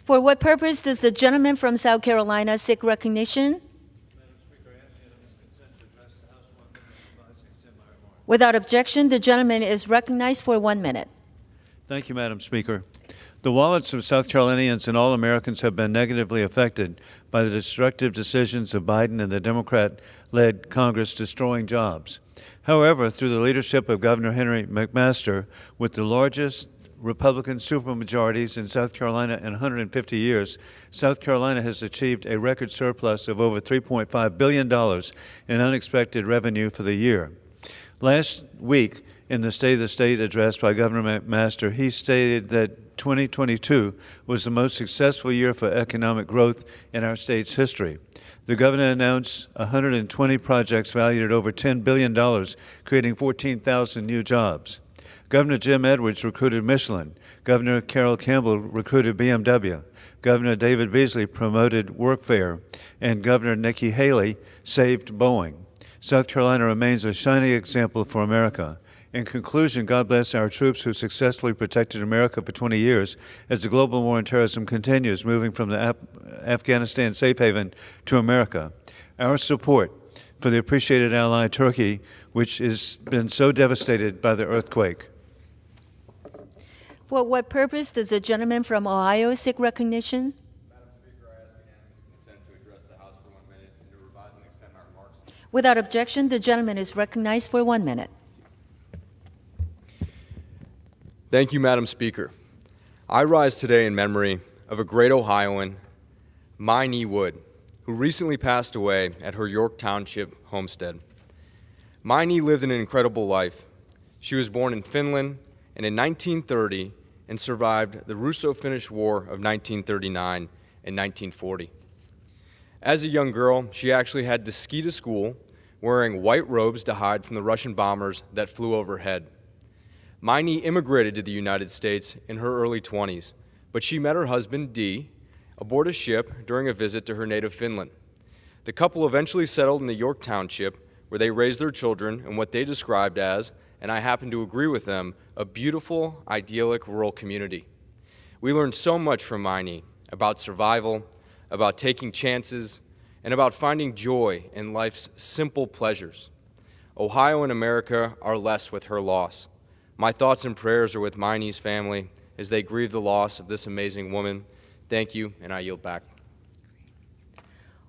For what purpose does the gentleman from South Carolina seek recognition? Without objection, the gentleman is recognized for 1 minute. Thank you, Madam Speaker. The wallets of South Carolinians and all Americans have been negatively affected by the destructive decisions of Biden and the Democrat-led Congress destroying jobs. However, through the leadership of Governor Henry McMaster, with the largest Republican supermajorities in South Carolina in 150 years, South Carolina has achieved a record surplus of over $3.5 billion in unexpected revenue for the year. Last week, in the State of the State address by Governor McMaster, he stated that 2022 was the most successful year for economic growth in our state's history. The governor announced 120 projects valued at over $10 billion, creating 14,000 new jobs. Governor Jim Edwards recruited Michelin. Governor Carol Campbell recruited BMW. Governor David Beasley promoted Workfare. And Governor Nikki Haley saved Boeing. South Carolina remains a shining example for America. In conclusion, God bless our troops who successfully protected America for 20 years as the global war on terrorism continues, moving from the Afghanistan safe haven to America. Our support for the appreciated ally Turkey, which has been so devastated by the earthquake. For what purpose does the gentleman from Ohio seek recognition? Madam Speaker, I ask unanimous consent to address the House for 1 minute and to revise and extend my remarks. Without objection, the gentleman is recognized for 1 minute. Thank you, Madam Speaker. I rise today in memory of a great Ohioan, Minnie Wood, who recently passed away at her York Township homestead. Minnie lived an incredible life. She was born in Finland and in 1930 and survived the Russo-Finnish War of 1939 and 1940. As a young girl, she actually had to ski to school wearing white robes to hide from the Russian bombers that flew overhead. Miney immigrated to the United States in her early 20s, but she met her husband, Dee, aboard a ship during a visit to her native Finland. The couple eventually settled in the York Township, where they raised their children in what they described as, and I happen to agree with them, a beautiful, idyllic rural community. We learned so much from Miney about survival, about taking chances, and about finding joy in life's simple pleasures. Ohio and America are less with her loss. My thoughts and prayers are with Miney's family as they grieve the loss of this amazing woman. Thank you, and I yield back.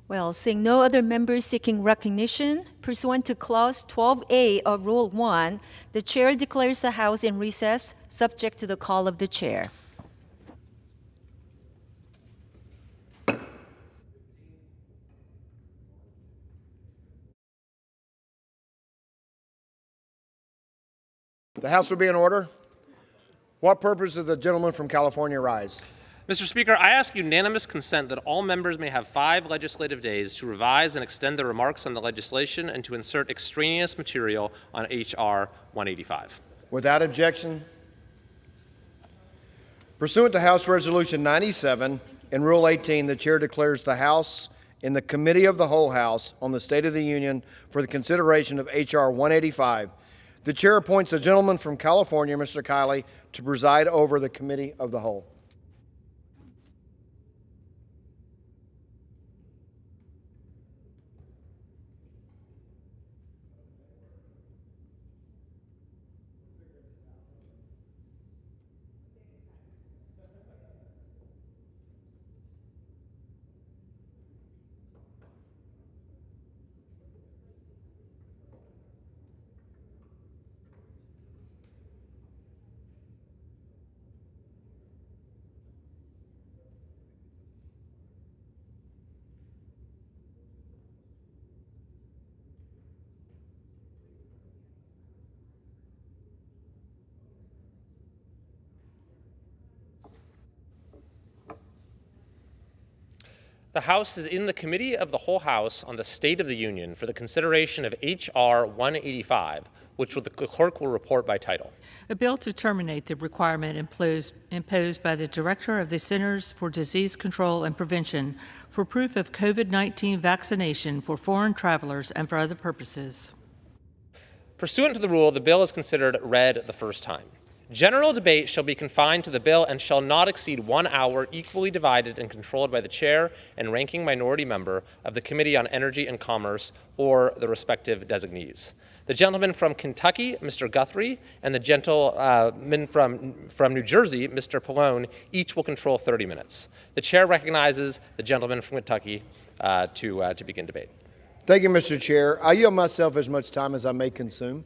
Well, seeing no other members seeking recognition, pursuant to Clause 12A of Rule 1, the Chair declares the House in recess, subject to the call of the Chair. The House will be in order. What purpose does the gentleman from California rise? Mr. Speaker, I ask unanimous consent that all members may have 5 legislative days to revise and extend their remarks on the legislation and to insert extraneous material on H.R. 185. Without objection. Pursuant to House Resolution 97 and Rule 18, the Chair declares the House in the Committee of the Whole House on the State of the Union for the consideration of H.R. 185. The Chair appoints a gentleman from California, Mr. Kiley, to preside over the Committee of the Whole. The House is in the Committee of the Whole House on the State of the Union for the consideration of H.R. 185, which the clerk will report by title. A bill to terminate the requirement imposed by the Director of the Centers for Disease Control and Prevention for proof of COVID-19 vaccination for foreign travelers and for other purposes. Pursuant to the rule, the bill is considered read the first time. General debate shall be confined to the bill and shall not exceed 1 hour, equally divided and controlled by the chair and ranking minority member of the Committee on Energy and Commerce or the respective designees. The gentleman from Kentucky, Mr. Guthrie, and the gentleman from New Jersey, Mr. Pallone, each will control 30 minutes. The chair recognizes the gentleman from Kentucky to begin debate. Thank you, Mr. Chair. I yield myself as much time as I may consume.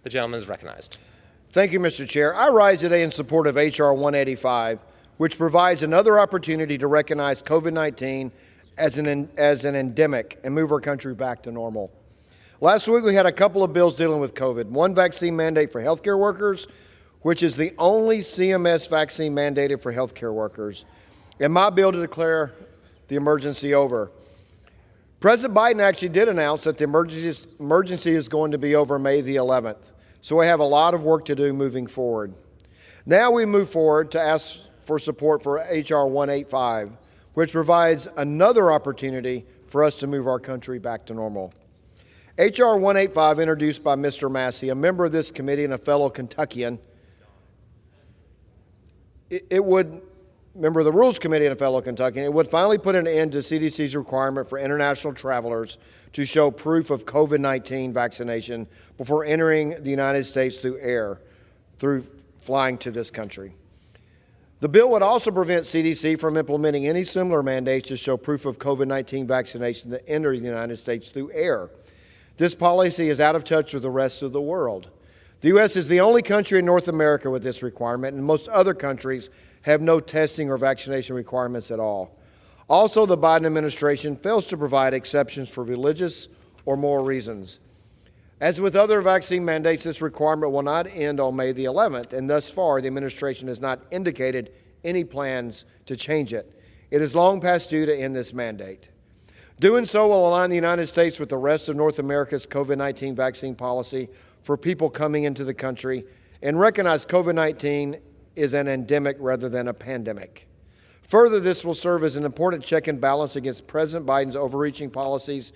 The gentleman is recognized. Thank you, Mr. Chair. I rise today in support of H.R. 185, which provides another opportunity to recognize COVID-19 as an endemic and move our country back to normal. Last week, we had a couple of bills dealing with COVID. One vaccine mandate for healthcare workers, which is the only CMS vaccine mandated for healthcare workers, and my bill to declare the emergency over. President Biden actually did announce that the emergency is going to be over May the 11th. So we have a lot of work to do moving forward. Now we move forward to ask for support for H.R. 185, which provides another opportunity for us to move our country back to normal. H.R. 185, introduced by Mr. Massey, a member of this committee and a fellow Kentuckian, member of the Rules Committee and a fellow Kentuckian, it would finally put an end to CDC's requirement for international travelers to show proof of COVID-19 vaccination before entering the United States through flying to this country. The bill would also prevent CDC from implementing any similar mandates to show proof of COVID-19 vaccination to enter the United States through air. This policy is out of touch with the rest of the world. The U.S. is the only country in North America with this requirement, and most other countries have no testing or vaccination requirements at all. Also, the Biden administration fails to provide exceptions for religious or moral reasons. As with other vaccine mandates, this requirement will not end on May the 11th, and thus far, the administration has not indicated any plans to change it. It is long past due to end this mandate. Doing so will align the United States with the rest of North America's COVID-19 vaccine policy for people coming into the country and recognize COVID-19 is an endemic rather than a pandemic. Further, this will serve as an important check and balance against President Biden's overreaching policies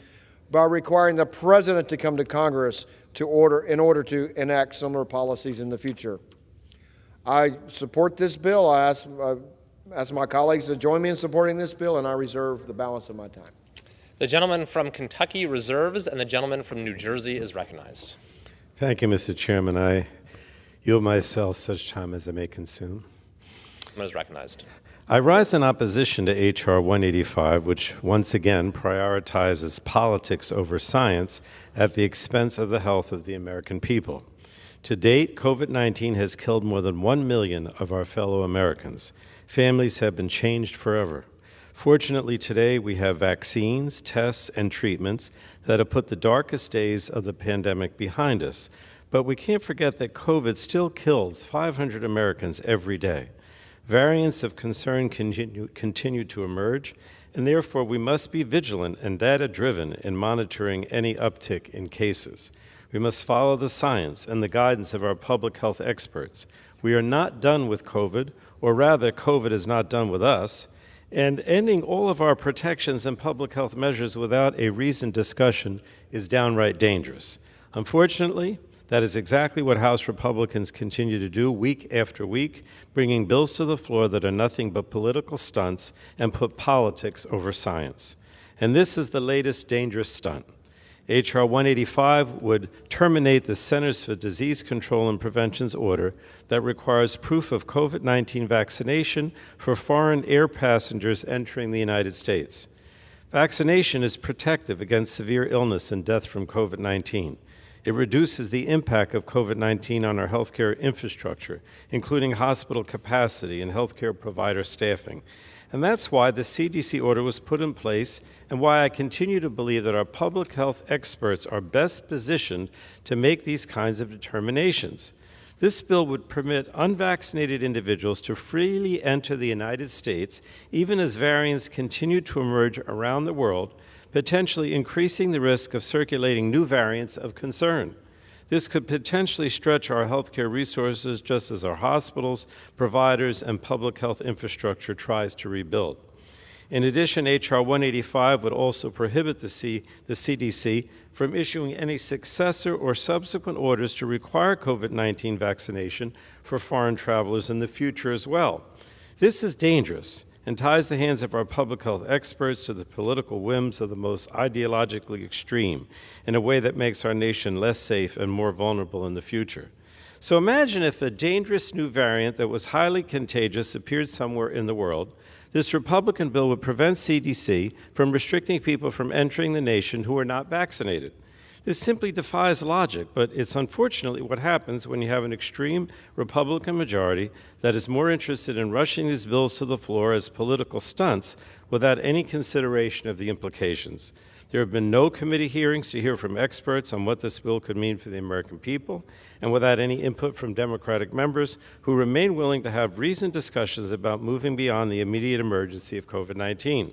by requiring the President to come to Congress in order to enact similar policies in the future. I support this bill. I ask my colleagues to join me in supporting this bill, and I reserve the balance of my time. The gentleman from Kentucky reserves, and the gentleman from New Jersey is recognized. Thank you, Mr. Chairman. I yield myself such time as I may consume. Is recognized. I rise in opposition to H.R. 185, which once again prioritizes politics over science at the expense of the health of the American people. To date, COVID-19 has killed more than 1 million of our fellow Americans. Families have been changed forever. Fortunately, today we have vaccines, tests, and treatments that have put the darkest days of the pandemic behind us. But we can't forget that COVID still kills 500 Americans every day. Variants of concern continue to emerge, and therefore we must be vigilant and data-driven in monitoring any uptick in cases. We must follow the science and the guidance of our public health experts. We are not done with COVID, or rather, COVID is not done with us, and ending all of our protections and public health measures without a reasoned discussion is downright dangerous. Unfortunately, that is exactly what House Republicans continue to do week after week, bringing bills to the floor that are nothing but political stunts and put politics over science. And this is the latest dangerous stunt. H.R. 185 would terminate the Centers for Disease Control and Prevention's order that requires proof of COVID-19 vaccination for foreign air passengers entering the United States. Vaccination is protective against severe illness and death from COVID-19. It reduces the impact of COVID-19 on our healthcare infrastructure, including hospital capacity and healthcare provider staffing. And that's why the CDC order was put in place and why I continue to believe that our public health experts are best positioned to make these kinds of determinations. This bill would permit unvaccinated individuals to freely enter the United States, even as variants continue to emerge around the world, potentially increasing the risk of circulating new variants of concern. This could potentially stretch our healthcare resources just as our hospitals, providers, and public health infrastructure tries to rebuild. In addition, H.R. 185 would also prohibit the CDC from issuing any successor or subsequent orders to require COVID-19 vaccination for foreign travelers in the future as well. This is dangerous and ties the hands of our public health experts to the political whims of the most ideologically extreme in a way that makes our nation less safe and more vulnerable in the future. So imagine if a dangerous new variant that was highly contagious appeared somewhere in the world. This Republican bill would prevent CDC from restricting people from entering the nation who are not vaccinated. This simply defies logic, but it's unfortunately what happens when you have an extreme Republican majority that is more interested in rushing these bills to the floor as political stunts without any consideration of the implications. There have been no committee hearings to hear from experts on what this bill could mean for the American people, and without any input from Democratic members who remain willing to have reasoned discussions about moving beyond the immediate emergency of COVID-19.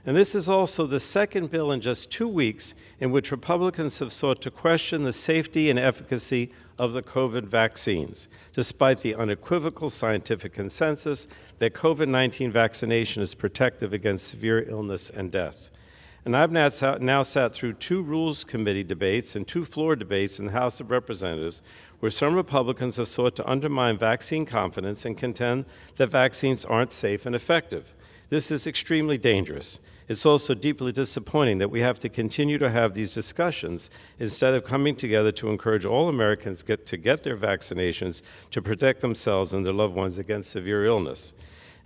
And this is also the second bill in just 2 weeks in which Republicans have sought to question the safety and efficacy of the COVID vaccines, despite the unequivocal scientific consensus that COVID-19 vaccination is protective against severe illness and death. And I've now sat through 2 Rules Committee debates and 2 floor debates in the House of Representatives where some Republicans have sought to undermine vaccine confidence and contend that vaccines aren't safe and effective. This is extremely dangerous. It's also deeply disappointing that we have to continue to have these discussions instead of coming together to encourage all Americans to get their vaccinations to protect themselves and their loved ones against severe illness.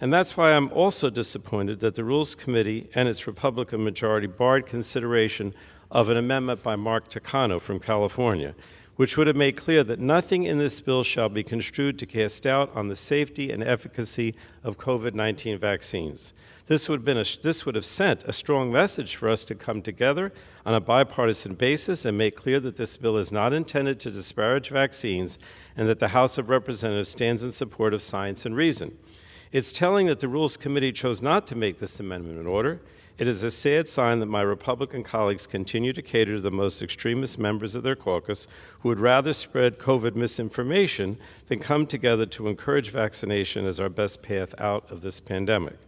And that's why I'm also disappointed that the Rules Committee and its Republican majority barred consideration of an amendment by Mark Takano from California, which would have made clear that nothing in this bill shall be construed to cast doubt on the safety and efficacy of COVID-19 vaccines. This would have sent a strong message for us to come together on a bipartisan basis and make clear that this bill is not intended to disparage vaccines and that the House of Representatives stands in support of science and reason. It's telling that the Rules Committee chose not to make this amendment in order. It is a sad sign that my Republican colleagues continue to cater to the most extremist members of their caucus who would rather spread COVID misinformation than come together to encourage vaccination as our best path out of this pandemic.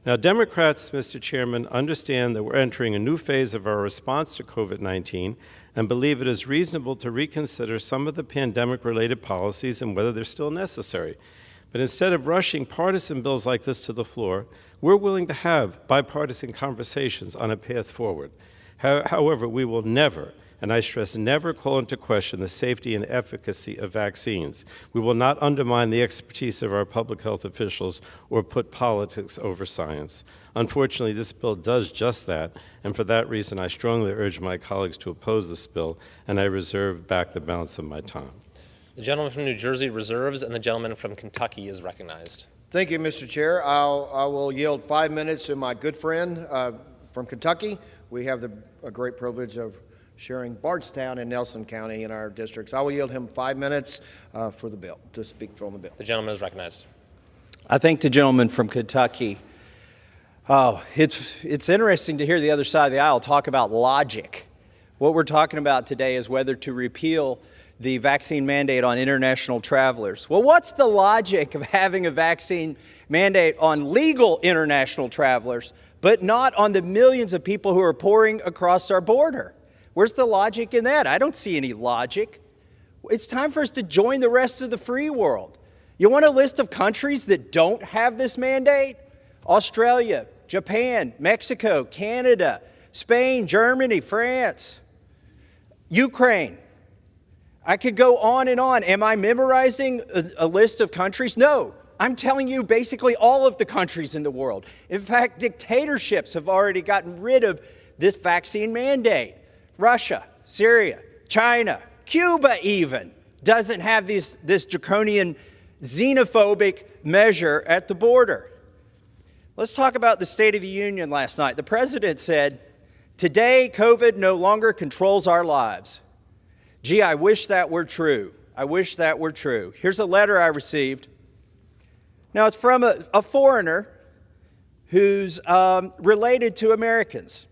Now, Democrats, Mr. Chairman, understand that we're entering a new phase of our response to COVID-19 and believe it is reasonable to reconsider some of the pandemic-related policies and whether they're still necessary. But instead of rushing partisan bills like this to the floor, we're willing to have bipartisan conversations on a path forward. However, we will never, and I stress never, call into question the safety and efficacy of vaccines. We will not undermine the expertise of our public health officials or put politics over science. Unfortunately, this bill does just that, and for that reason, I strongly urge my colleagues to oppose this bill, and I reserve back the balance of my time. The gentleman from New Jersey reserves, and the gentleman from Kentucky is recognized. Thank you, Mr. Chair. I will yield 5 minutes to my good friend from Kentucky. We have a great privilege of sharing Bardstown and Nelson County in our districts. I will yield him 5 minutes for the bill, to speak on the bill. The gentleman is recognized. I thank the gentleman from Kentucky. Oh, it's interesting to hear the other side of the aisle talk about logic. What we're talking about today is whether to repeal the vaccine mandate on international travelers. Well, what's the logic of having a vaccine mandate on legal international travelers, but not on the millions of people who are pouring across our border? Where's the logic in that? I don't see any logic. It's time for us to join the rest of the free world. You want a list of countries that don't have this mandate? Australia, Japan, Mexico, Canada, Spain, Germany, France, Ukraine. I could go on and on. Am I memorizing a list of countries? No. I'm telling you basically all of the countries in the world. In fact, dictatorships have already gotten rid of this vaccine mandate. Russia, Syria, China, Cuba even doesn't have this draconian xenophobic measure at the border. Let's talk about the State of the Union last night. The president said, "Today, COVID no longer controls our lives." Gee, I wish that were true. I wish that were true. Here's a letter I received. Now, it's from a foreigner who's related to Americans.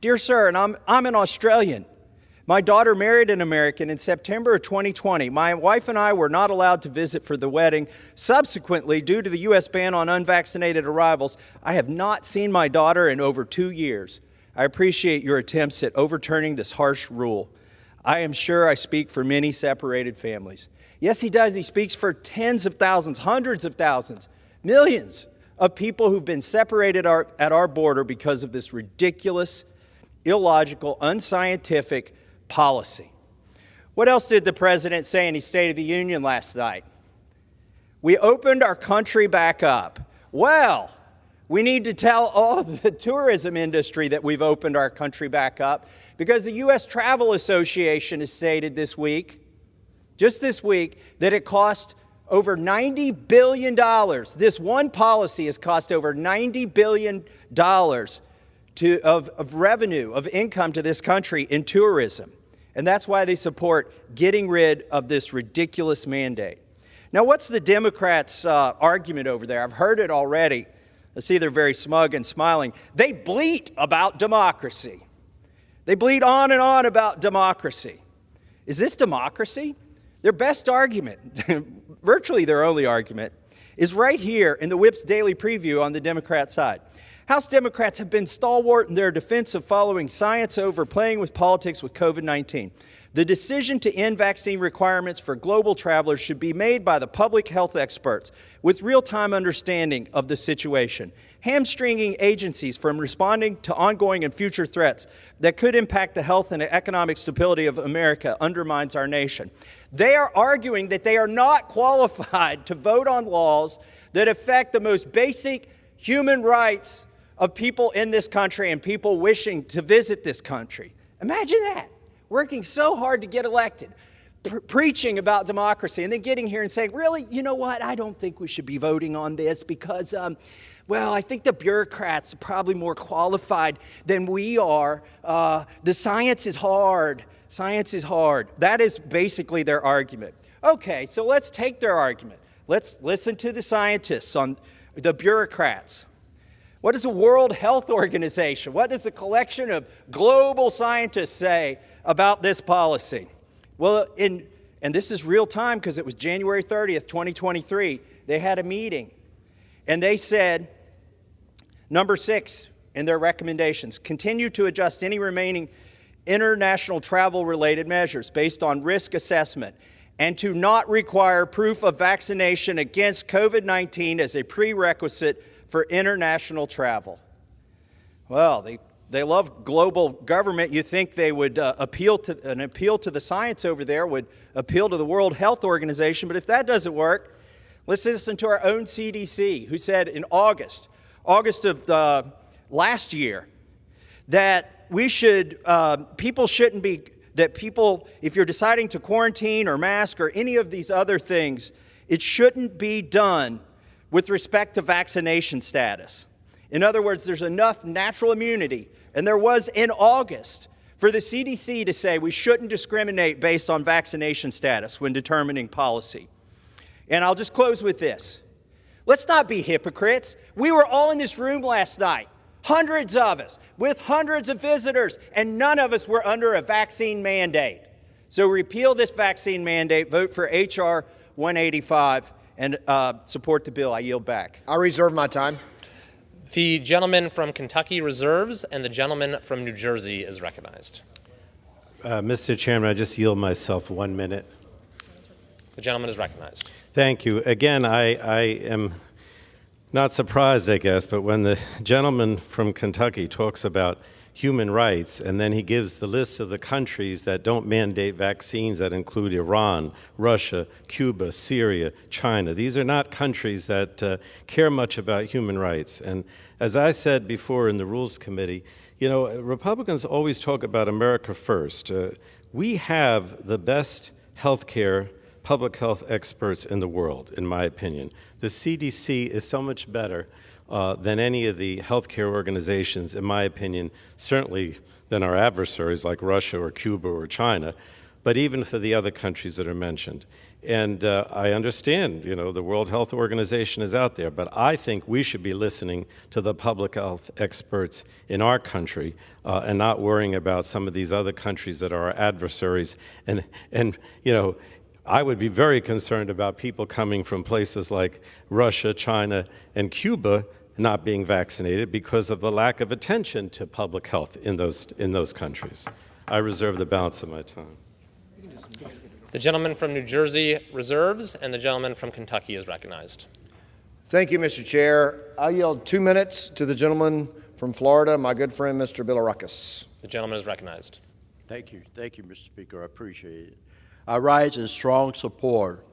Dear sir, and I'm an Australian. My daughter married an American in September of 2020. My wife and I were not allowed to visit for the wedding. Subsequently, due to the U.S. ban on unvaccinated arrivals, I have not seen my daughter in over 2 years. I appreciate your attempts at overturning this harsh rule. I am sure I speak for many separated families. Yes, he does. He speaks for tens of thousands, hundreds of thousands, millions of people who've been separated at our border because of this ridiculous, illogical, unscientific policy. What else did the president say in his State of the Union last night? We opened our country back up. Well, we need to tell all the tourism industry that we've opened our country back up, because the U.S. Travel Association has stated this week, just this week, that it cost over $90 billion. This one policy has cost over $90 billion of revenue, of income to this country in tourism. And that's why they support getting rid of this ridiculous mandate. Now, what's the Democrats' argument over there? I've heard it already. I see they're very smug and smiling. They bleat about democracy. They bleat on and on about democracy. Is this democracy? Their best argument, virtually their only argument, is right here in the Whip's Daily Preview on the Democrat side. House Democrats have been stalwart in their defense of following science over playing with politics with COVID-19. The decision to end vaccine requirements for global travelers should be made by the public health experts with real-time understanding of the situation. Hamstringing agencies from responding to ongoing and future threats that could impact the health and economic stability of America undermines our nation. They are arguing that they are not qualified to vote on laws that affect the most basic human rights of people in this country and people wishing to visit this country. Imagine that. Working so hard to get elected, preaching about democracy, and then getting here and saying, really, you know what, I don't think we should be voting on this because, well, I think the bureaucrats are probably more qualified than we are. The science is hard. Science is hard. That is basically their argument. Okay, so let's take their argument. Let's listen to the scientists, on the bureaucrats. What does the World Health Organization, what does the collection of global scientists say about this policy? Well, and this is real time because it was January 30th, 2023. They had a meeting, and they said, number 6 in their recommendations, continue to adjust any remaining international travel-related measures based on risk assessment and to not require proof of vaccination against COVID-19 as a prerequisite for international travel. Well, they love global government. You think they would appeal to the science over there, would appeal to the World Health Organization, but if that doesn't work, let's listen to our own CDC, who said in August of last year, that we should, people shouldn't be, that people, if you're deciding to quarantine or mask or any of these other things, it shouldn't be done with respect to vaccination status. In other words, there's enough natural immunity, and there was in August, for the CDC to say we shouldn't discriminate based on vaccination status when determining policy. And I'll just close with this. Let's not be hypocrites. We were all in this room last night, hundreds of us, with hundreds of visitors, and none of us were under a vaccine mandate. So repeal this vaccine mandate, vote for H.R. 185, and support the bill. I yield back. I reserve my time. The gentleman from Kentucky reserves, and the gentleman from New Jersey is recognized. Mr. Chairman, I just yield myself 1 minute. The gentleman is recognized. Thank you. Again, I am not surprised, I guess, but when the gentleman from Kentucky talks about human rights, and then he gives the list of the countries that don't mandate vaccines that include Iran, Russia, Cuba, Syria, China. These are not countries that care much about human rights. And as I said before in the Rules Committee, you know, Republicans always talk about America first. We have the best health care, public health experts in the world, in my opinion. The CDC is so much better than any of the healthcare organizations, in my opinion, certainly than our adversaries like Russia or Cuba or China, but even for the other countries that are mentioned. And I understand, you know, the World Health Organization is out there, but I think we should be listening to the public health experts in our country and not worrying about some of these other countries that are our adversaries. And you know, I would be very concerned about people coming from places like Russia, China, and Cuba not being vaccinated because of the lack of attention to public health in those countries. I reserve the balance of my time. The gentleman from New Jersey reserves, and the gentleman from Kentucky is recognized. Thank you, Mr. Chair. I yield 2 minutes to the gentleman from Florida, my good friend, Mr. Bilirakis. The gentleman is recognized. Thank you, Mr. Speaker. I appreciate it. I rise in strong support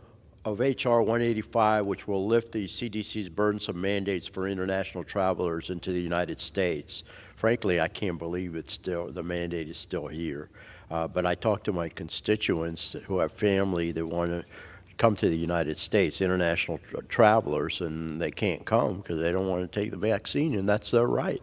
of H.R. 185, which will lift the CDC's burdensome mandates for international travelers into the United States. Frankly, I can't believe the mandate is still here. But I talk to my constituents who have family that want to come to the United States, international travelers, and they can't come because they don't want to take the vaccine, and that's their right.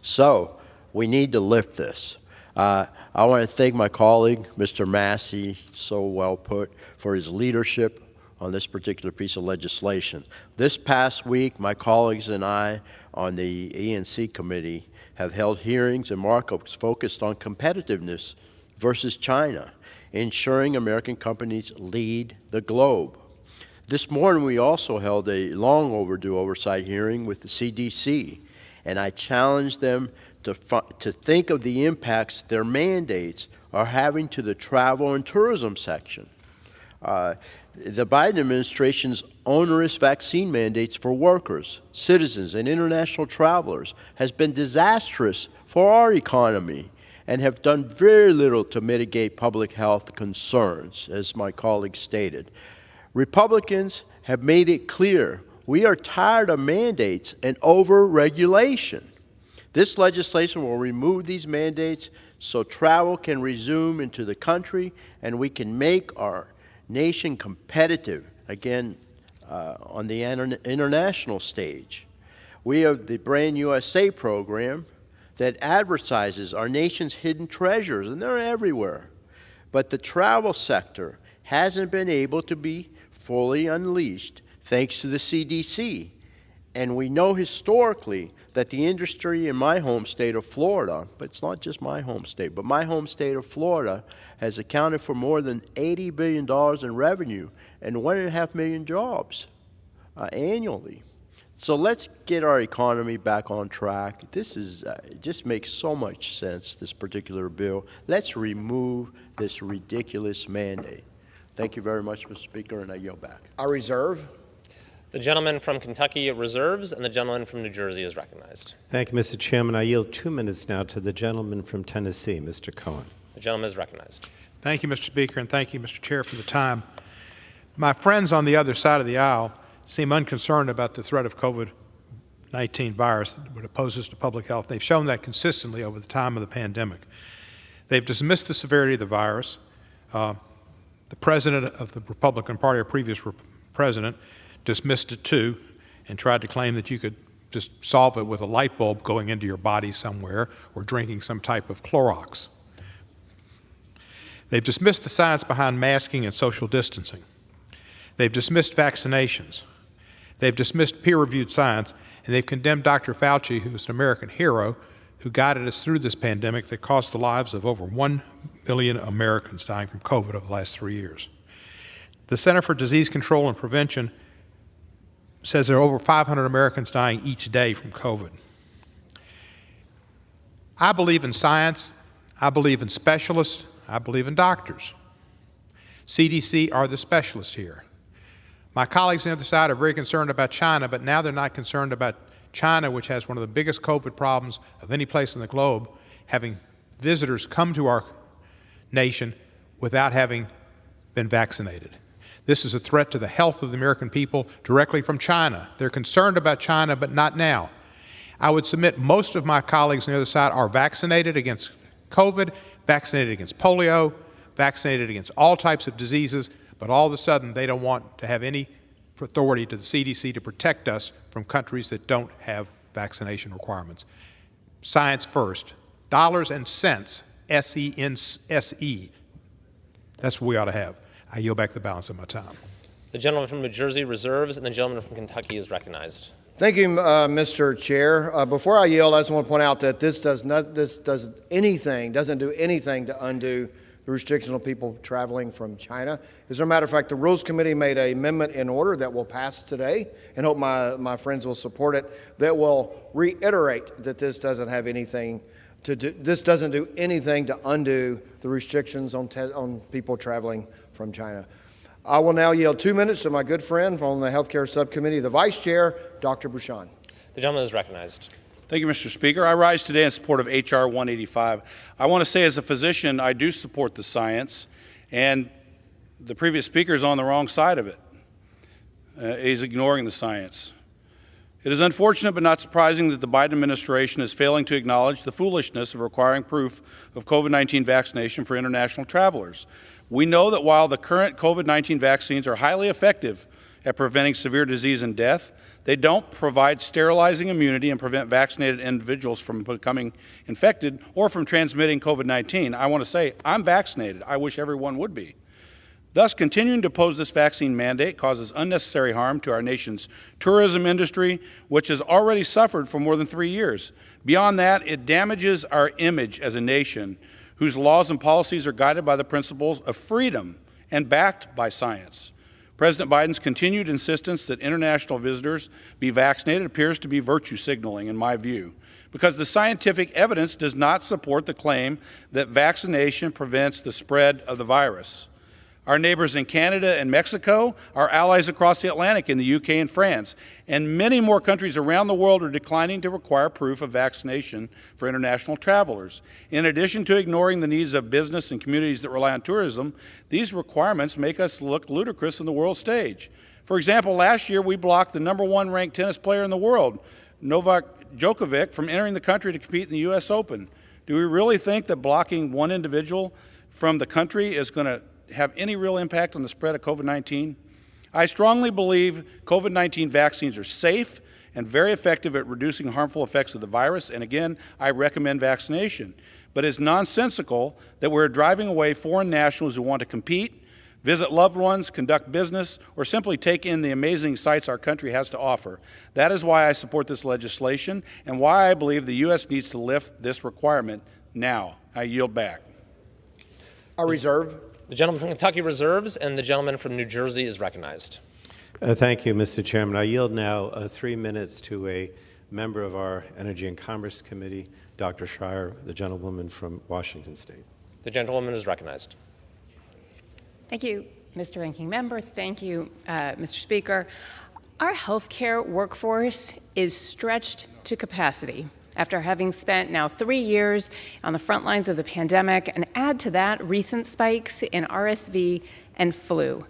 So we need to lift this. I want to thank my colleague, Mr. Massey, so well put, for his leadership on this particular piece of legislation. This past week, my colleagues and I on the ENC committee have held hearings and markups focused on competitiveness versus China, ensuring American companies lead the globe. This morning, we also held a long overdue oversight hearing with the CDC, and I challenged them to think of the impacts their mandates are having to the travel and tourism section. The Biden administration's onerous vaccine mandates for workers, citizens, and international travelers has been disastrous for our economy and have done very little to mitigate public health concerns, as my colleague stated. Republicans have made it clear we are tired of mandates and over-regulation. This legislation will remove these mandates so travel can resume into the country and we can make our nation competitive again on the international stage. We have the Brand USA program that advertises our nation's hidden treasures, and they're everywhere. But the travel sector hasn't been able to be fully unleashed thanks to the CDC And we know historically that the industry in my home state of Florida, but it's not just my home state, but my home state of Florida has accounted for more than $80 billion in revenue and 1.5 million jobs annually. So let's get our economy back on track. This is it just makes so much sense, this particular bill. Let's remove this ridiculous mandate. Thank you very much, Mr. Speaker, and I yield back. I reserve. The gentleman from Kentucky reserves, and the gentleman from New Jersey is recognized. Thank you, Mr. Chairman. I yield 2 minutes now to the gentleman from Tennessee, Mr. Cohen. The gentleman is recognized. Thank you, Mr. Speaker, and thank you, Mr. Chair, for the time. My friends on the other side of the aisle seem unconcerned about the threat of COVID-19 virus that it poses to public health. They've shown that consistently over the time of the pandemic. They've dismissed the severity of the virus. The president of the Republican Party, our previous president, dismissed it too and tried to claim that you could just solve it with a light bulb going into your body somewhere or drinking some type of Clorox. They've dismissed the science behind masking and social distancing. They've dismissed vaccinations. They've dismissed peer-reviewed science, and they've condemned Dr. Fauci, who is an American hero, who guided us through this pandemic that cost the lives of over 1 million Americans dying from COVID over the last 3 years. The Center for Disease Control and Prevention says there are over 500 Americans dying each day from COVID. I believe in science. I believe in specialists. I believe in doctors. CDC are the specialists here. My colleagues on the other side are very concerned about China, but now they're not concerned about China, which has one of the biggest COVID problems of any place in the globe, having visitors come to our nation without having been vaccinated. This is a threat to the health of the American people directly from China. They're concerned about China, but not now. I would submit most of my colleagues on the other side are vaccinated against COVID, vaccinated against polio, vaccinated against all types of diseases, but all of a sudden they don't want to have any authority to the CDC to protect us from countries that don't have vaccination requirements. Science first. Dollars and cents, S-E-N-S-E. That's what we ought to have. I yield back the balance of my time. The gentleman from New Jersey reserves, and the gentleman from Kentucky is recognized. Thank you, Mr. Chair. Before I yield, I just want to point out that this doesn't do anything to undo the restriction on people traveling from China. As a matter of fact, the Rules Committee made an amendment in order that will pass today, and hope my friends will support it, that will reiterate that this doesn't have anything to do, this doesn't do anything to undo the restrictions on people traveling from China. I will now yield 2 minutes to my good friend from the Healthcare Subcommittee, the Vice Chair, Dr. Bucshon. The gentleman is recognized. Thank you, Mr. Speaker. I rise today in support of H.R. 185. I want to say as a physician, I do support the science, and the previous speaker is on the wrong side of it. He's ignoring the science. It is unfortunate but not surprising that the Biden administration is failing to acknowledge the foolishness of requiring proof of COVID-19 vaccination for international travelers. We know that while the current COVID-19 vaccines are highly effective at preventing severe disease and death, they don't provide sterilizing immunity and prevent vaccinated individuals from becoming infected or from transmitting COVID-19. I want to say, I'm vaccinated. I wish everyone would be. Thus, continuing to oppose this vaccine mandate causes unnecessary harm to our nation's tourism industry, which has already suffered for more than 3 years. Beyond that, it damages our image as a nation whose laws and policies are guided by the principles of freedom and backed by science. President Biden's continued insistence that international visitors be vaccinated appears to be virtue signaling, in my view, because the scientific evidence does not support the claim that vaccination prevents the spread of the virus. Our neighbors in Canada and Mexico, our allies across the Atlantic in the UK and France, and many more countries around the world are declining to require proof of vaccination for international travelers. In addition to ignoring the needs of business and communities that rely on tourism, these requirements make us look ludicrous on the world stage. For example, last year we blocked the #1 ranked tennis player in the world, Novak Djokovic, from entering the country to compete in the U.S. Open. Do we really think that blocking one individual from the country is going to have any real impact on the spread of COVID-19? I strongly believe COVID-19 vaccines are safe and very effective at reducing harmful effects of the virus, and again, I recommend vaccination. But it's nonsensical that we're driving away foreign nationals who want to compete, visit loved ones, conduct business, or simply take in the amazing sights our country has to offer. That is why I support this legislation and why I believe the U.S. needs to lift this requirement now. I yield back. I reserve. The gentleman from Kentucky reserves, and the gentleman from New Jersey is recognized. Thank you, Mr. Chairman. I yield now 3 minutes to a member of our Energy and Commerce Committee, Dr. Schreier, the gentlewoman from Washington State. The gentlewoman is recognized. Thank you, Mr. Ranking Member. Thank you, Mr. Speaker. Our healthcare workforce is stretched to capacity after having spent now 3 years on the front lines of the pandemic, and add to that recent spikes in RSV and flu.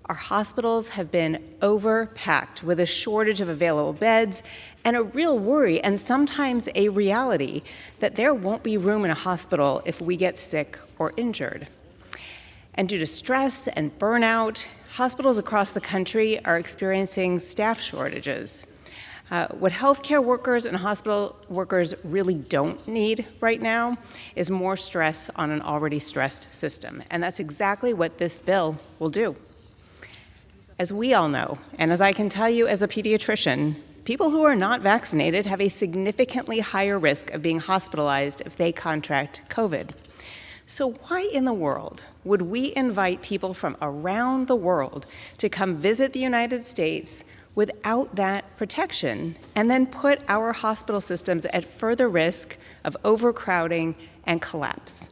Our hospitals have been overpacked with a shortage of available beds and a real worry, and sometimes a reality, that there won't be room in a hospital if we get sick or injured. And due to stress and burnout, hospitals across the country are experiencing staff shortages. What healthcare workers and hospital workers really don't need right now is more stress on an already stressed system. And that's exactly what this bill will do. As we all know, and as I can tell you as a pediatrician, people who are not vaccinated have a significantly higher risk of being hospitalized if they contract COVID. So why in the world would we invite people from around the world to come visit the United States without that protection, and then put our hospital systems at further risk of overcrowding and collapse?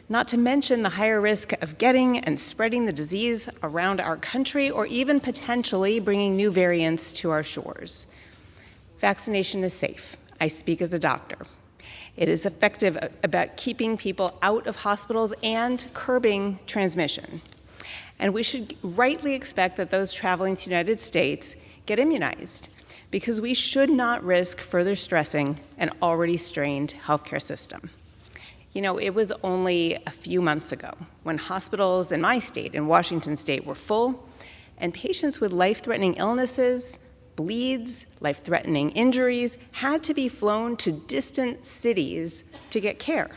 Not to mention the higher risk of getting and spreading the disease around our country, or even potentially bringing new variants to our shores. Vaccination is safe. I speak as a doctor. It is effective about keeping people out of hospitals and curbing transmission. And we should rightly expect that those traveling to the United States get immunized, because we should not risk further stressing an already strained healthcare system. You know, it was only a few months ago when hospitals in my state, in Washington State, were full, and patients with life-threatening illnesses, bleeds, life-threatening injuries had to be flown to distant cities to get care.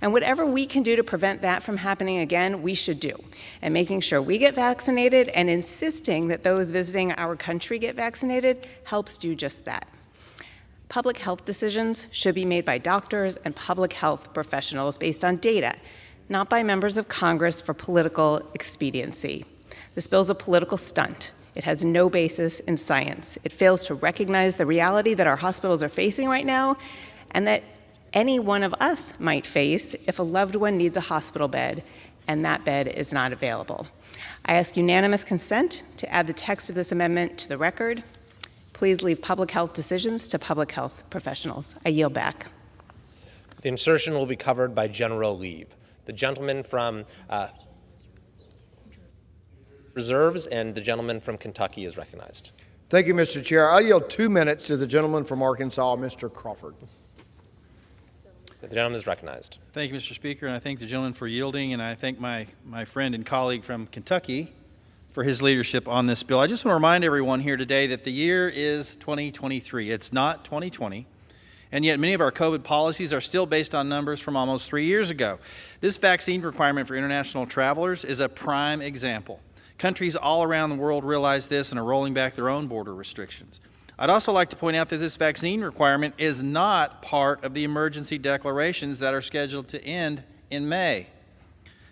And whatever we can do to prevent that from happening again, we should do. And making sure we get vaccinated and insisting that those visiting our country get vaccinated helps do just that. Public health decisions should be made by doctors and public health professionals based on data, not by members of Congress for political expediency. This bill is a political stunt. It has no basis in science. It fails to recognize the reality that our hospitals are facing right now, and that any one of us might face if a loved one needs a hospital bed and that bed is not available. I ask unanimous consent to add the text of this amendment to the record. Please leave public health decisions to public health professionals. I yield back. The insertion will be covered by general leave. The gentleman from reserves, and the gentleman from Kentucky is recognized. Thank you, Mr. Chair. I yield 2 minutes to the gentleman from Arkansas, Mr. Crawford. The gentleman is recognized. Thank you, Mr. Speaker, and I thank the gentleman for yielding, and I thank my friend and colleague from Kentucky for his leadership on this bill. I just want to remind everyone here today that the year is 2023. It's not 2020, and yet many of our COVID policies are still based on numbers from almost 3 years ago. This vaccine requirement for international travelers is a prime example. Countries all around the world realize this and are rolling back their own border restrictions. I'd also like to point out that this vaccine requirement is not part of the emergency declarations that are scheduled to end in May.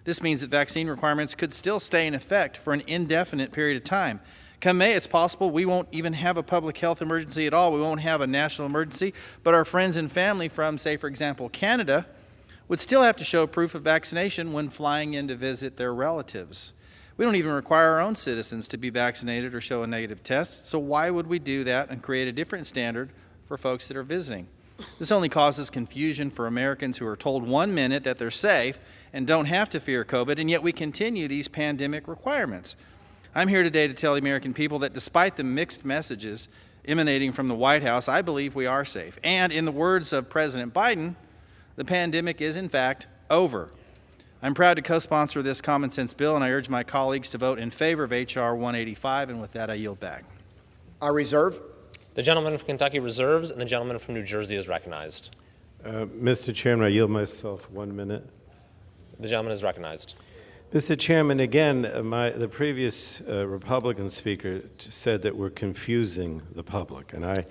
This means that vaccine requirements could still stay in effect for an indefinite period of time. Come May, it's possible we won't even have a public health emergency at all. We won't have a national emergency, but our friends and family from, say, for example, Canada, would still have to show proof of vaccination when flying in to visit their relatives. We don't even require our own citizens to be vaccinated or show a negative test, so why would we do that and create a different standard for folks that are visiting? This only causes confusion for Americans who are told 1 minute that they're safe and don't have to fear COVID, and yet we continue these pandemic requirements. I'm here today to tell the American people that despite the mixed messages emanating from the White House, I believe we are safe. And in the words of President Biden, the pandemic is in fact over. I'm proud to co-sponsor this common sense bill, and I urge my colleagues to vote in favor of H.R. 185, and with that I yield back. I reserve. The gentleman from Kentucky reserves, and the gentleman from New Jersey is recognized. Mr. Chairman, I yield myself 1 minute. The gentleman is recognized. Mr. Chairman, again, the previous Republican speaker said that we're confusing the public, and I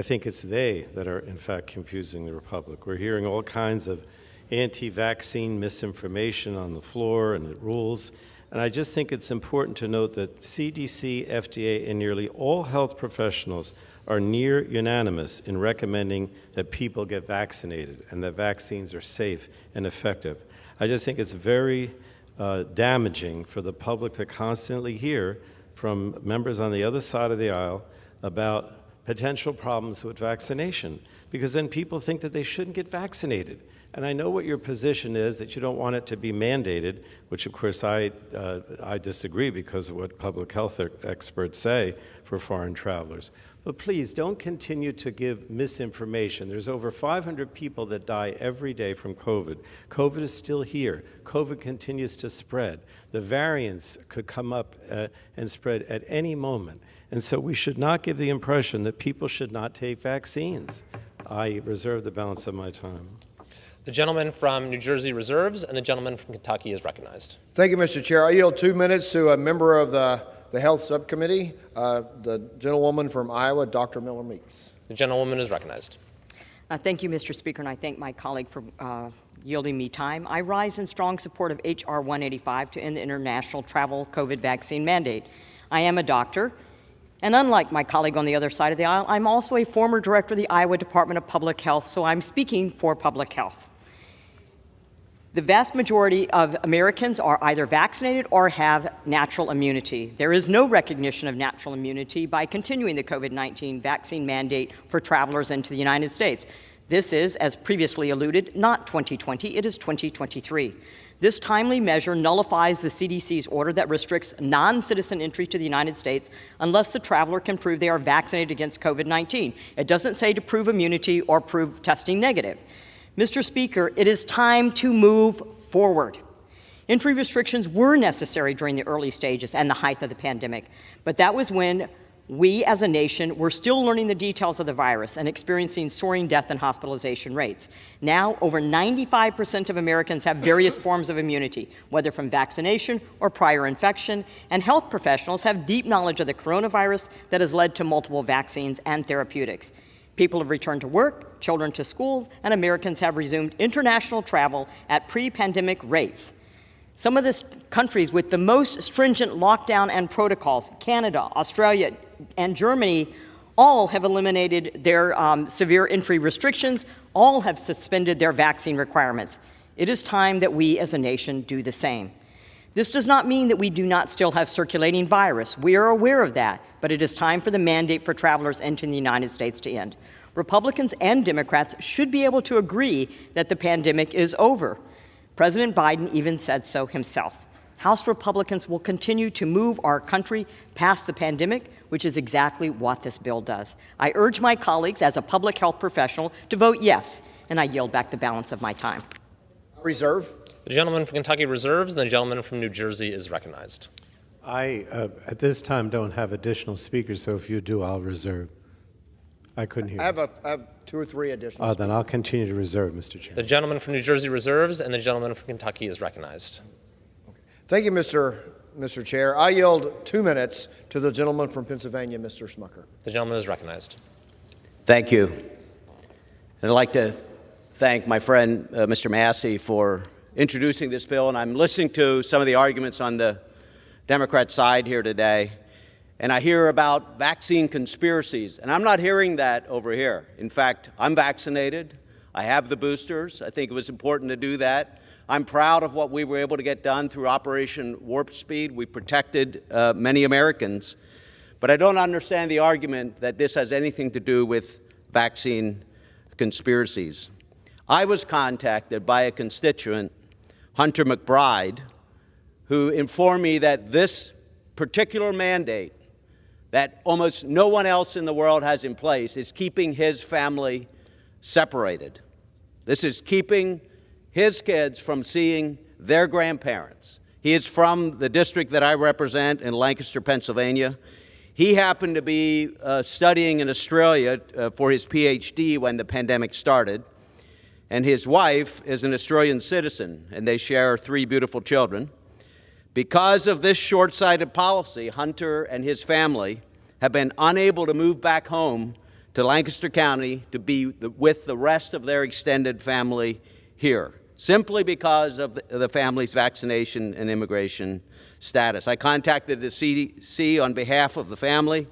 think it's they that are, in fact, confusing the public. We're hearing all kinds of anti-vaccine misinformation on the floor and the rules, and I just think it's important to note that CDC, FDA, and nearly all health professionals are near unanimous in recommending that people get vaccinated and that vaccines are safe and effective. I just think it's very damaging for the public to constantly hear from members on the other side of the aisle about potential problems with vaccination, because then people think that they shouldn't get vaccinated. And I know what your position is, that you don't want it to be mandated, which of course I disagree because of what public health experts say for foreign travelers. But please don't continue to give misinformation. There's over 500 people that die every day from COVID. COVID is still here. COVID continues to spread. The variants could come up and spread at any moment. And so we should not give the impression that people should not take vaccines. I reserve the balance of my time. The gentleman from New Jersey reserves, and the gentleman from Kentucky is recognized. Thank you, Mr. Chair. I yield 2 minutes to a member of the Health Subcommittee, the gentlewoman from Iowa, Dr. Miller Meeks. The gentlewoman is recognized. Thank you, Mr. Speaker, and I thank my colleague for yielding me time. I rise in strong support of H.R. 185 to end the international travel COVID vaccine mandate. I am a doctor, and unlike my colleague on the other side of the aisle, I'm also a former director of the Iowa Department of Public Health, so I'm speaking for public health. The vast majority of Americans are either vaccinated or have natural immunity. There is no recognition of natural immunity by continuing the COVID-19 vaccine mandate for travelers into the United States. This is, as previously alluded, not 2020, it is 2023. This timely measure nullifies the CDC's order that restricts non-citizen entry to the United States unless the traveler can prove they are vaccinated against COVID-19. It doesn't say to prove immunity or prove testing negative. Mr. Speaker, it is time to move forward. Entry restrictions were necessary during the early stages and the height of the pandemic, but that was when we as a nation were still learning the details of the virus and experiencing soaring death and hospitalization rates. Now, over 95% of Americans have various forms of immunity, whether from vaccination or prior infection, and health professionals have deep knowledge of the coronavirus that has led to multiple vaccines and therapeutics. People have returned to work, children to schools, and Americans have resumed international travel at pre-pandemic rates. Some of the countries with the most stringent lockdown and protocols, Canada, Australia, and Germany, all have eliminated their severe entry restrictions, all have suspended their vaccine requirements. It is time that we as a nation do the same. This does not mean that we do not still have circulating virus. We are aware of that, but it is time for the mandate for travelers entering the United States to end. Republicans and Democrats should be able to agree that the pandemic is over. President Biden even said so himself. House Republicans will continue to move our country past the pandemic, which is exactly what this bill does. I urge my colleagues as a public health professional to vote yes, and I yield back the balance of my time. Reserve. The gentleman from Kentucky reserves, and the gentleman from New Jersey is recognized. I, at this time, don't have additional speakers, so if you do, I'll reserve. I couldn't hear. I have 2 or 3 additional. Then I'll continue to reserve, Mr. Chairman. The gentleman from New Jersey reserves, and the gentleman from Kentucky is recognized. Thank you, Mr. Chair. I yield 2 minutes to the gentleman from Pennsylvania, Mr. Smucker. The gentleman is recognized. Thank you. And I'd like to thank my friend, Mr. Massey, for introducing this bill, and I'm listening to some of the arguments on the Democrat side here today, and I hear about vaccine conspiracies, and I'm not hearing that over here. In fact, I'm vaccinated. I have the boosters. I think it was important to do that. I'm proud of what we were able to get done through Operation Warp Speed. We protected many Americans, but I don't understand the argument that this has anything to do with vaccine conspiracies. I was contacted by a constituent, Hunter McBride, who informed me that this particular mandate that almost no one else in the world has in place is keeping his family separated. This is keeping his kids from seeing their grandparents. He is from the district that I represent in Lancaster, Pennsylvania. He happened to be studying in Australia for his PhD when the pandemic started. And his wife is an Australian citizen, and they share 3 beautiful children. Because of this short-sighted policy, Hunter and his family have been unable to move back home to Lancaster County to be with the rest of their extended family here, simply because of the family's vaccination and immigration status. I contacted the CDC on behalf of the family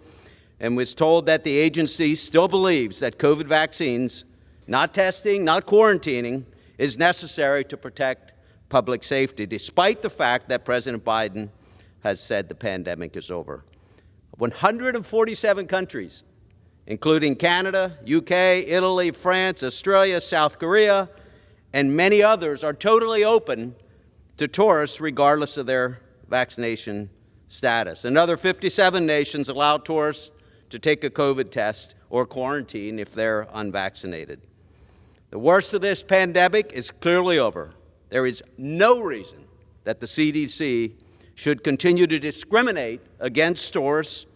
and was told that the agency still believes that COVID vaccines, not testing, not quarantining, is necessary to protect public safety, despite the fact that President Biden has said the pandemic is over. 147 countries, including Canada, UK, Italy, France, Australia, South Korea, and many others, are totally open to tourists regardless of their vaccination status. Another 57 nations allow tourists to take a COVID test or quarantine if they're unvaccinated. The worst of this pandemic is clearly over. There is no reason that the CDC should continue to discriminate against tourists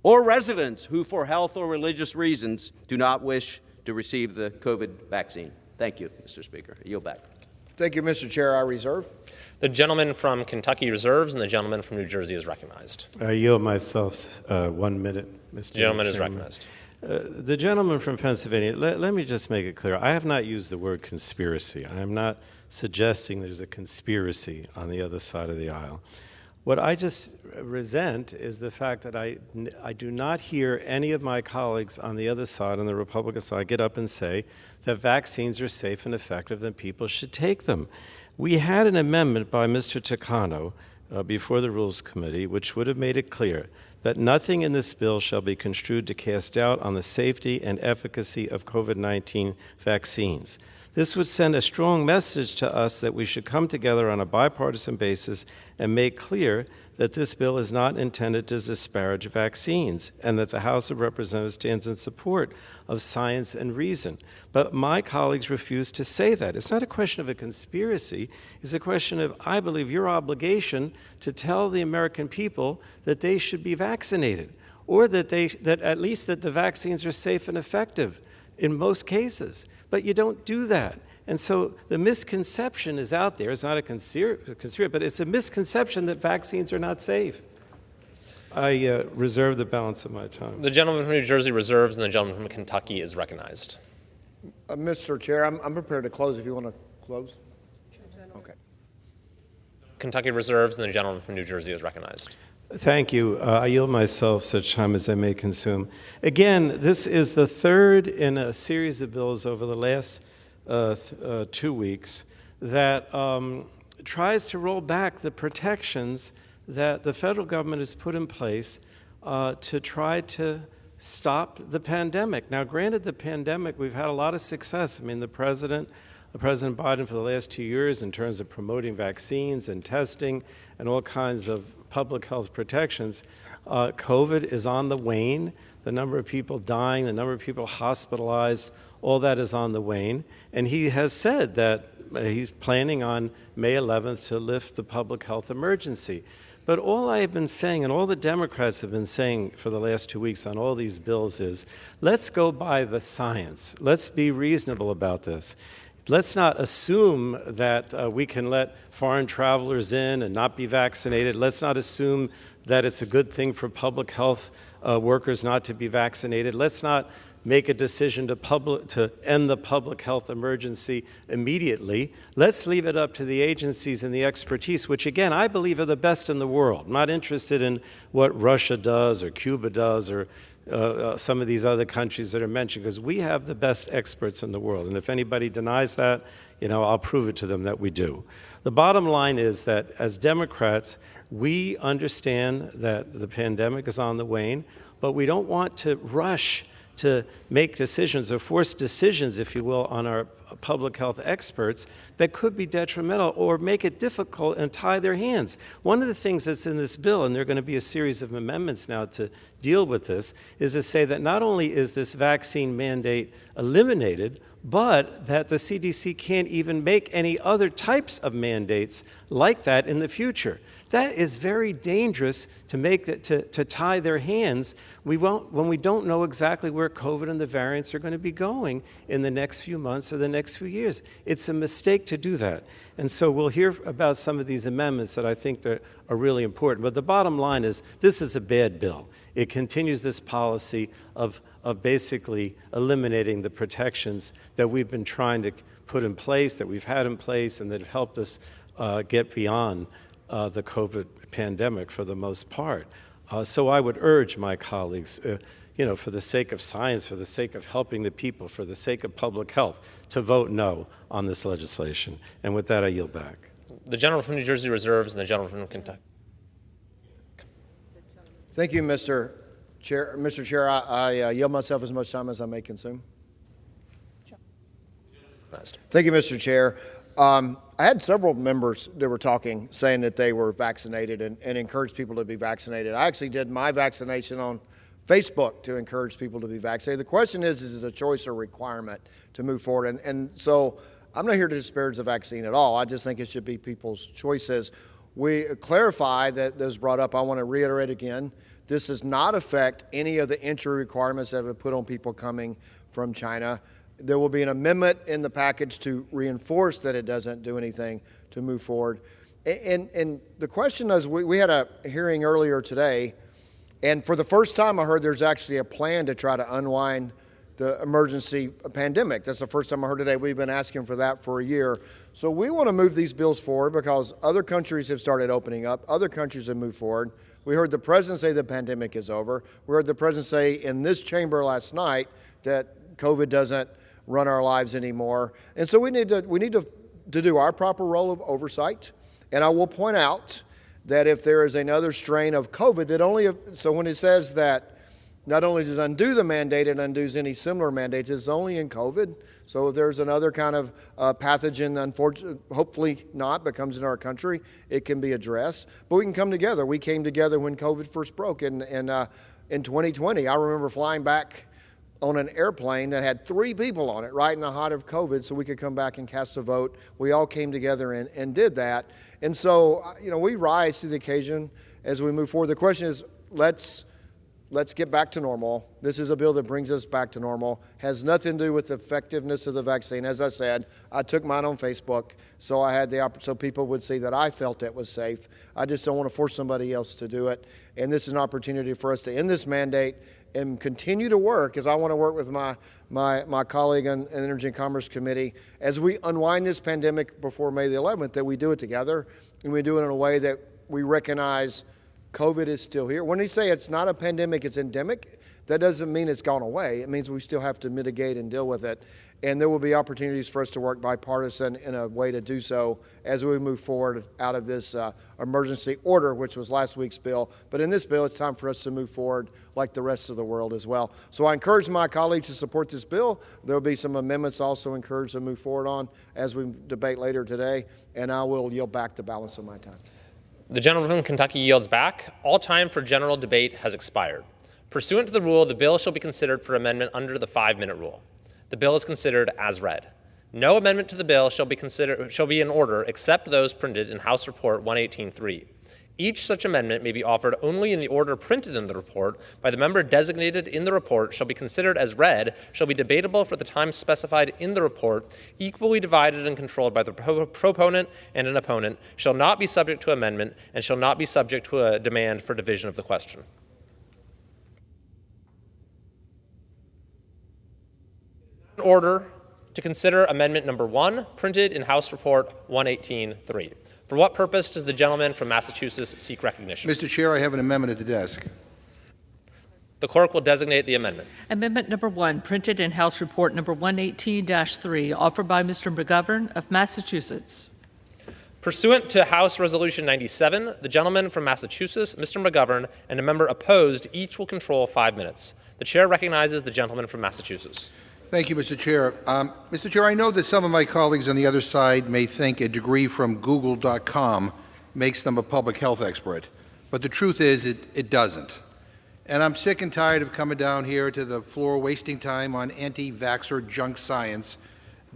or residents who, for health or religious reasons, do not wish to receive the COVID vaccine. Thank you, Mr. Speaker. I yield back. Thank you, Mr. Chair. I reserve. The gentleman from Kentucky reserves, and the gentleman from New Jersey is recognized. I yield myself 1 minute, Mr. The gentleman is Chairman. recognized. The gentleman from Pennsylvania, let me just make it clear. I have not used the word conspiracy. I am not suggesting there's a conspiracy on the other side of the aisle. What I just resent is the fact that I do not hear any of my colleagues on the other side, on the Republican side, get up and say that vaccines are safe and effective and people should take them. We had an amendment by Mr. Takano before the Rules Committee, which would have made it clear that nothing in this bill shall be construed to cast doubt on the safety and efficacy of COVID-19 vaccines. This would send a strong message to us that we should come together on a bipartisan basis and make clear that this bill is not intended to disparage vaccines and that the House of Representatives stands in support of science and reason. But my colleagues refuse to say that. It's not a question of a conspiracy. It's a question of, I believe, your obligation to tell the American people that they should be vaccinated, or that at least that the vaccines are safe and effective in most cases. But you don't do that. And so the misconception is out there. It's not a conspiracy, but it's a misconception that vaccines are not safe. I reserve the balance of my time. The gentleman from New Jersey reserves, and the gentleman from Kentucky is recognized. Mr. Chair, I'm prepared to close if you want to close. Okay. Kentucky reserves, and the gentleman from New Jersey is recognized. Thank you. I yield myself such time as I may consume. Again, this is the third in a series of bills over the last 2 weeks that tries to roll back the protections that the federal government has put in place to try to stop the pandemic. Now, granted, the pandemic, we've had a lot of success. I mean, President Biden for the last 2 years in terms of promoting vaccines and testing and all kinds of public health protections. COVID is on the wane. The number of people dying, the number of people hospitalized, all that is on the wane. And he has said that he's planning on May 11th to lift the public health emergency. But all I have been saying, and all the Democrats have been saying for the last 2 weeks on all these bills is, let's go by the science. Let's be reasonable about this. Let's not assume that we can let foreign travelers in and not be vaccinated. Let's not assume that it's a good thing for public health workers not to be vaccinated. Let's not make a decision to end the public health emergency immediately. Let's leave it up to the agencies and the expertise, which, again, I believe are the best in the world. I'm not interested in what Russia does or Cuba does or some of these other countries that are mentioned, because we have the best experts in the world. And if anybody denies that, I'll prove it to them that we do. The bottom line is that as Democrats, we understand that the pandemic is on the wane, but we don't want to rush to make decisions or force decisions, if you will, on our public health experts that could be detrimental or make it difficult and tie their hands. One of the things that's in this bill, and there are going to be a series of amendments now to deal with this, is to say that not only is this vaccine mandate eliminated, but that the CDC can't even make any other types of mandates like that in the future. That is very dangerous to make that, to tie their hands. When we don't know exactly where COVID and the variants are going to be going in the next few months or the next few years. It's a mistake to do that. And so we'll hear about some of these amendments that I think that are really important. But the bottom line is this is a bad bill. It continues this policy of basically eliminating the protections that we've been trying to put in place, that we've had in place, and that have helped us get beyond the COVID pandemic for the most part. So I would urge my colleagues, for the sake of science, for the sake of helping the people, for the sake of public health, to vote no on this legislation. And with that, I yield back. The gentleman from New Jersey reserves and the gentleman from Kentucky. Thank you, Mr. Chair. Mr. Chair, I yield myself as much time as I may consume. Thank you, Mr. Chair. I had several members that were talking, saying that they were vaccinated and encouraged people to be vaccinated. I actually did my vaccination on Facebook to encourage people to be vaccinated. The question is it a choice or requirement to move forward? And so I'm not here to disparage the vaccine at all. I just think it should be people's choices. We clarify that was brought up. I want to reiterate again. This does not affect any of the entry requirements that have been put on people coming from China. There will be an amendment in the package to reinforce that it doesn't do anything to move forward. And the question is, we had a hearing earlier today, and for the first time I heard there's actually a plan to try to unwind the emergency pandemic. That's the first time I heard today. We've been asking for that for a year. So we want to move these bills forward because other countries have started opening up. Other countries have moved forward. We heard the president say the pandemic is over. We heard the president say in this chamber last night that COVID doesn't run our lives anymore. And so we need to do our proper role of oversight. And I will point out that if there is another strain of COVID so when it says that not only does it undo the mandate, it undoes any similar mandates, it's only in COVID. So if there's another kind of pathogen, unfortunately, hopefully not, but comes into our country, it can be addressed. But we can come together. We came together when COVID first broke in 2020. I remember flying back on an airplane that had 3 people on it right in the height of COVID so we could come back and cast a vote. We all came together and did that. And so, we rise to the occasion as we move forward. The question is, let's get back to normal. This is a bill that brings us back to normal. Has nothing to do with the effectiveness of the vaccine. As I said, I took mine on Facebook, so I had so people would see that I felt it was safe. I just don't want to force somebody else to do it. And this is an opportunity for us to end this mandate and continue to work, as I want to work with my colleague on the Energy and Commerce Committee, as we unwind this pandemic before May the 11th, that we do it together, and we do it in a way that we recognize COVID is still here. When they say it's not a pandemic, it's endemic, that doesn't mean it's gone away. It means we still have to mitigate and deal with it. And there will be opportunities for us to work bipartisan in a way to do so as we move forward out of this emergency order, which was last week's bill. But in this bill, it's time for us to move forward like the rest of the world as well. So I encourage my colleagues to support this bill. There will be some amendments also encouraged to move forward on as we debate later today. And I will yield back the balance of my time. The gentleman from Kentucky yields back. All time for general debate has expired. Pursuant to the rule, the bill shall be considered for amendment under the 5-minute rule. The bill is considered as read. No amendment to the bill shall be in order except those printed in House Report 118.3. Each such amendment may be offered only in the order printed in the report by the member designated in the report, shall be considered as read, shall be debatable for the time specified in the report, equally divided and controlled by the proponent and an opponent, shall not be subject to amendment, and shall not be subject to a demand for division of the question. In order to consider amendment number 1, printed in House Report 118.3. For what purpose does the gentleman from Massachusetts seek recognition? Mr. Chair, I have an amendment at the desk. The clerk will designate the amendment. Amendment number 1, printed in House Report number 118-3, offered by Mr. McGovern of Massachusetts. Pursuant to House Resolution 97, the gentleman from Massachusetts, Mr. McGovern, and a member opposed each will control 5 minutes. The chair recognizes the gentleman from Massachusetts. Thank you, Mr. Chair. Mr. Chair, I know that some of my colleagues on the other side may think a degree from Google.com makes them a public health expert, but the truth is it doesn't. And I'm sick and tired of coming down here to the floor wasting time on anti-vaxxer junk science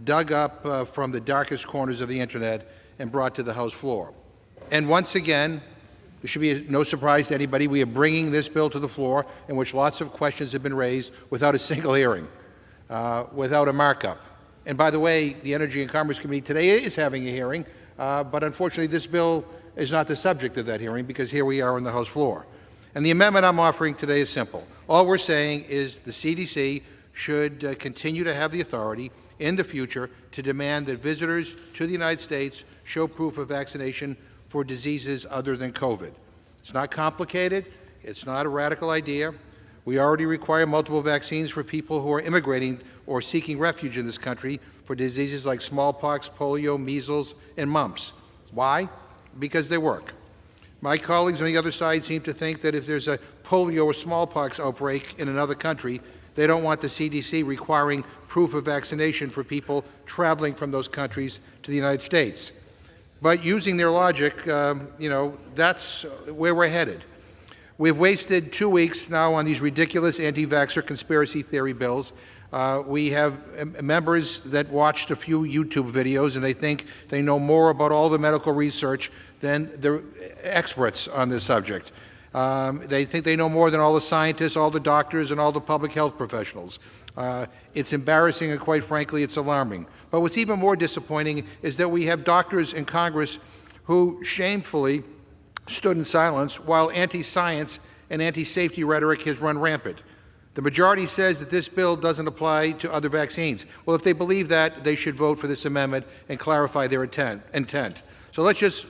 dug up from the darkest corners of the internet and brought to the House floor. And once again, There should be no surprise to anybody. We are bringing this bill to the floor in which lots of questions have been raised without a single hearing, without a markup. And by the way, the Energy and Commerce Committee today is having a hearing, but unfortunately this bill is not the subject of that hearing because here we are on the House floor. And the amendment I'm offering today is simple. All we're saying is the CDC should continue to have the authority in the future to demand that visitors to the United States show proof of vaccination for diseases other than COVID. It's not complicated. It's not a radical idea. We already require multiple vaccines for people who are immigrating or seeking refuge in this country for diseases like smallpox, polio, measles, and mumps. Why? Because they work. My colleagues on the other side seem to think that if there's a polio or smallpox outbreak in another country, they don't want the CDC requiring proof of vaccination for people traveling from those countries to the United States. But using their logic, that's where we're headed. We've wasted 2 weeks now on these ridiculous anti-vaxxer conspiracy theory bills. We have members that watched a few YouTube videos and they think they know more about all the medical research than the experts on this subject. They think they know more than all the scientists, all the doctors, and all the public health professionals. It's embarrassing and quite frankly, it's alarming. But what's even more disappointing is that we have doctors in Congress who shamefully stood in silence while anti-science and anti-safety rhetoric has run rampant. The majority says that this bill doesn't apply to other vaccines. Well, if they believe that, they should vote for this amendment and clarify their intent. So let's just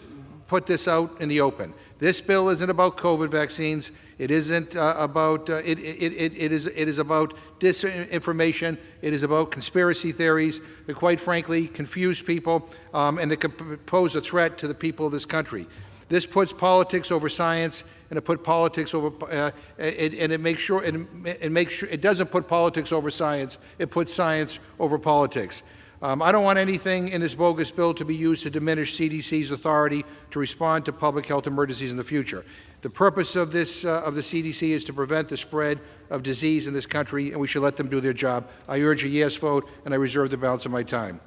put this out in the open. This bill isn't about COVID vaccines. It isn't about, it is about disinformation. It is about conspiracy theories that, quite frankly, confuse people and that could pose a threat to the people of this country. This puts politics over science, and it put politics over, and it makes sure it doesn't put politics over science. It puts science over politics. I don't want anything in this bogus bill to be used to diminish CDC's authority to respond to public health emergencies in the future. The purpose of this of the CDC is to prevent the spread of disease in this country, and we should let them do their job. I urge a yes vote, and I reserve the balance of my time.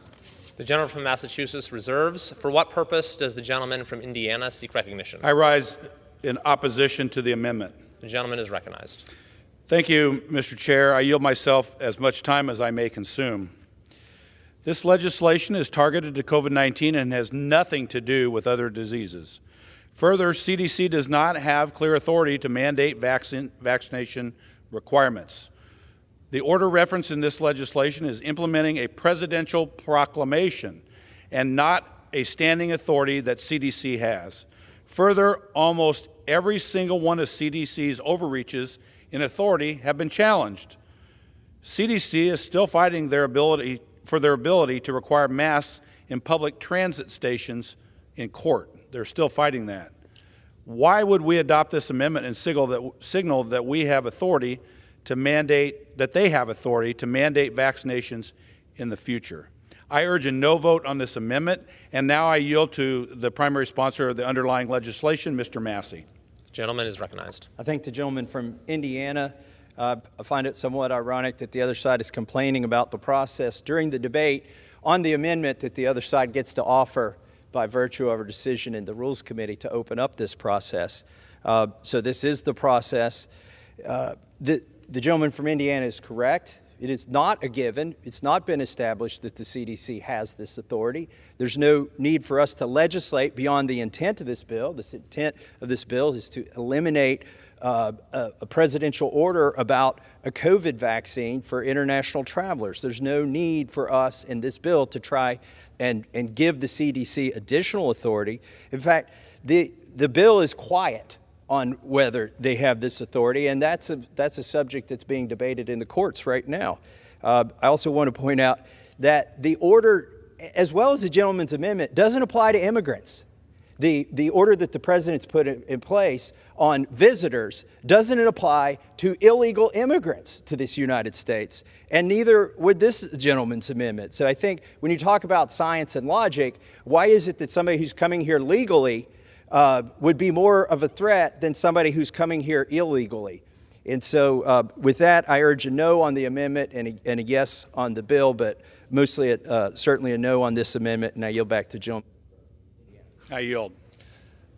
The gentleman from Massachusetts reserves. For what purpose does the gentleman from Indiana seek recognition? I rise in opposition to the amendment. The gentleman is recognized. Thank you, Mr. Chair. I yield myself as much time as I may consume. This legislation is targeted to COVID-19 and has nothing to do with other diseases. Further, CDC does not have clear authority to mandate vaccination requirements. The order referenced in this legislation is implementing a presidential proclamation and not a standing authority that CDC has. Further, almost every single one of CDC's overreaches in authority have been challenged. CDC is still fighting their ability to require masks in public transit stations in court. They're still fighting that. Why would we adopt this amendment and signal that we have authority to mandate, that they have authority to mandate vaccinations in the future? I urge a no vote on this amendment, and now I yield to the primary sponsor of the underlying legislation, Mr. Massey. The gentleman is recognized. I thank the gentleman from Indiana. I find it somewhat ironic that the other side is complaining about the process during the debate on the amendment that the other side gets to offer by virtue of our decision in the Rules Committee to open up this process. So this is the process. The gentleman from Indiana is correct. It is not a given. It's not been established that the CDC has this authority. There's no need for us to legislate beyond the intent of this bill. The intent of this bill is to eliminate a presidential order about a COVID vaccine for international travelers. There's no need for us in this bill to try and give the CDC additional authority. In fact, the bill is quiet on whether they have this authority, and that's a subject that's being debated in the courts right now. I also want to point out that the order, as well as the gentleman's amendment, doesn't apply to immigrants. The order that the president's put in place on visitors doesn't apply to illegal immigrants to this United States, and neither would this gentleman's amendment. So I think when you talk about science and logic, why is it that somebody who's coming here legally would be more of a threat than somebody who's coming here illegally? And so with that, I urge a no on the amendment and a yes on the bill, but mostly certainly a no on this amendment, and I yield back to Joe. I yield.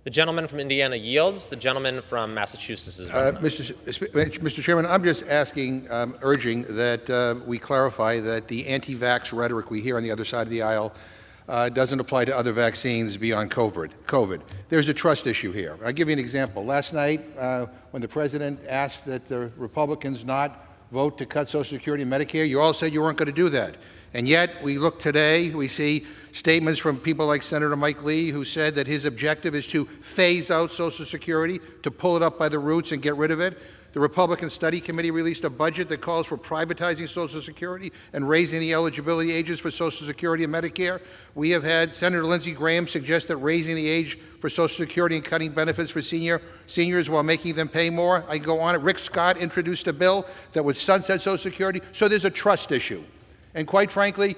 The gentleman from Indiana yields. The gentleman from Massachusetts is recognized. Mr. Chairman, I'm just asking, urging that we clarify that the anti-vax rhetoric we hear on the other side of the aisle doesn't apply to other vaccines beyond COVID. There's a trust issue here. I'll give you an example. Last night, when the President asked that the Republicans not vote to cut Social Security and Medicare, you all said you weren't going to do that. And yet, we look today, we see statements from people like Senator Mike Lee, who said that his objective is to phase out Social Security, to pull it up by the roots and get rid of it. The Republican Study Committee released a budget that calls for privatizing Social Security and raising the eligibility ages for Social Security and Medicare. We have had Senator Lindsey Graham suggest that raising the age for Social Security and cutting benefits for seniors while making them pay more. I go on. Rick Scott introduced a bill that would sunset Social Security. So there's a trust issue. And quite frankly,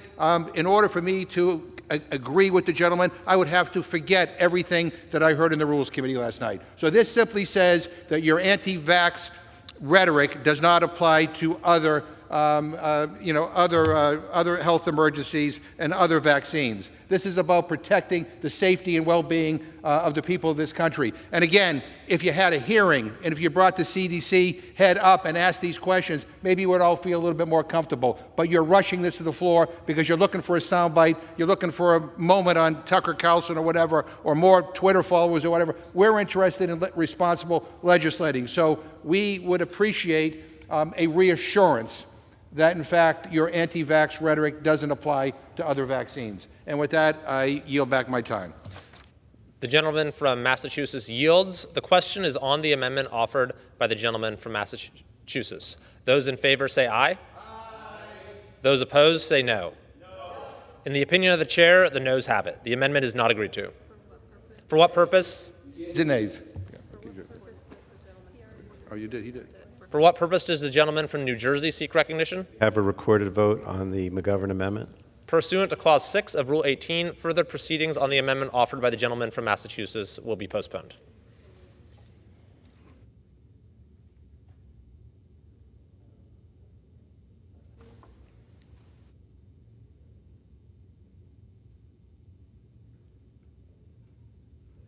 in order for me to agree with the gentleman, I would have to forget everything that I heard in the Rules Committee last night. So this simply says that your anti-vax rhetoric does not apply to other, other health emergencies and other vaccines. This is about protecting the safety and well-being of the people of this country. And again, if you had a hearing and if you brought the CDC head up and asked these questions, maybe you would all feel a little bit more comfortable. But you're rushing this to the floor because you're looking for a soundbite, you're looking for a moment on Tucker Carlson or whatever, or more Twitter followers or whatever. We're interested in responsible legislating. So we would appreciate a reassurance that, in fact, your anti-vax rhetoric doesn't apply to other vaccines. And with that, I yield back my time. The gentleman from Massachusetts yields. The question is on the amendment offered by the gentleman from Massachusetts. Those in favor say aye. Aye. Those opposed say no. No. In the opinion of the chair, the noes have it. The amendment is not agreed to. For what purpose? Yeas and nays. Oh, you did. He did. For what purpose does the gentleman from New Jersey seek recognition? Have a recorded vote on the McGovern amendment. Pursuant to Clause 6 of Rule 18, further proceedings on the amendment offered by the gentleman from Massachusetts will be postponed.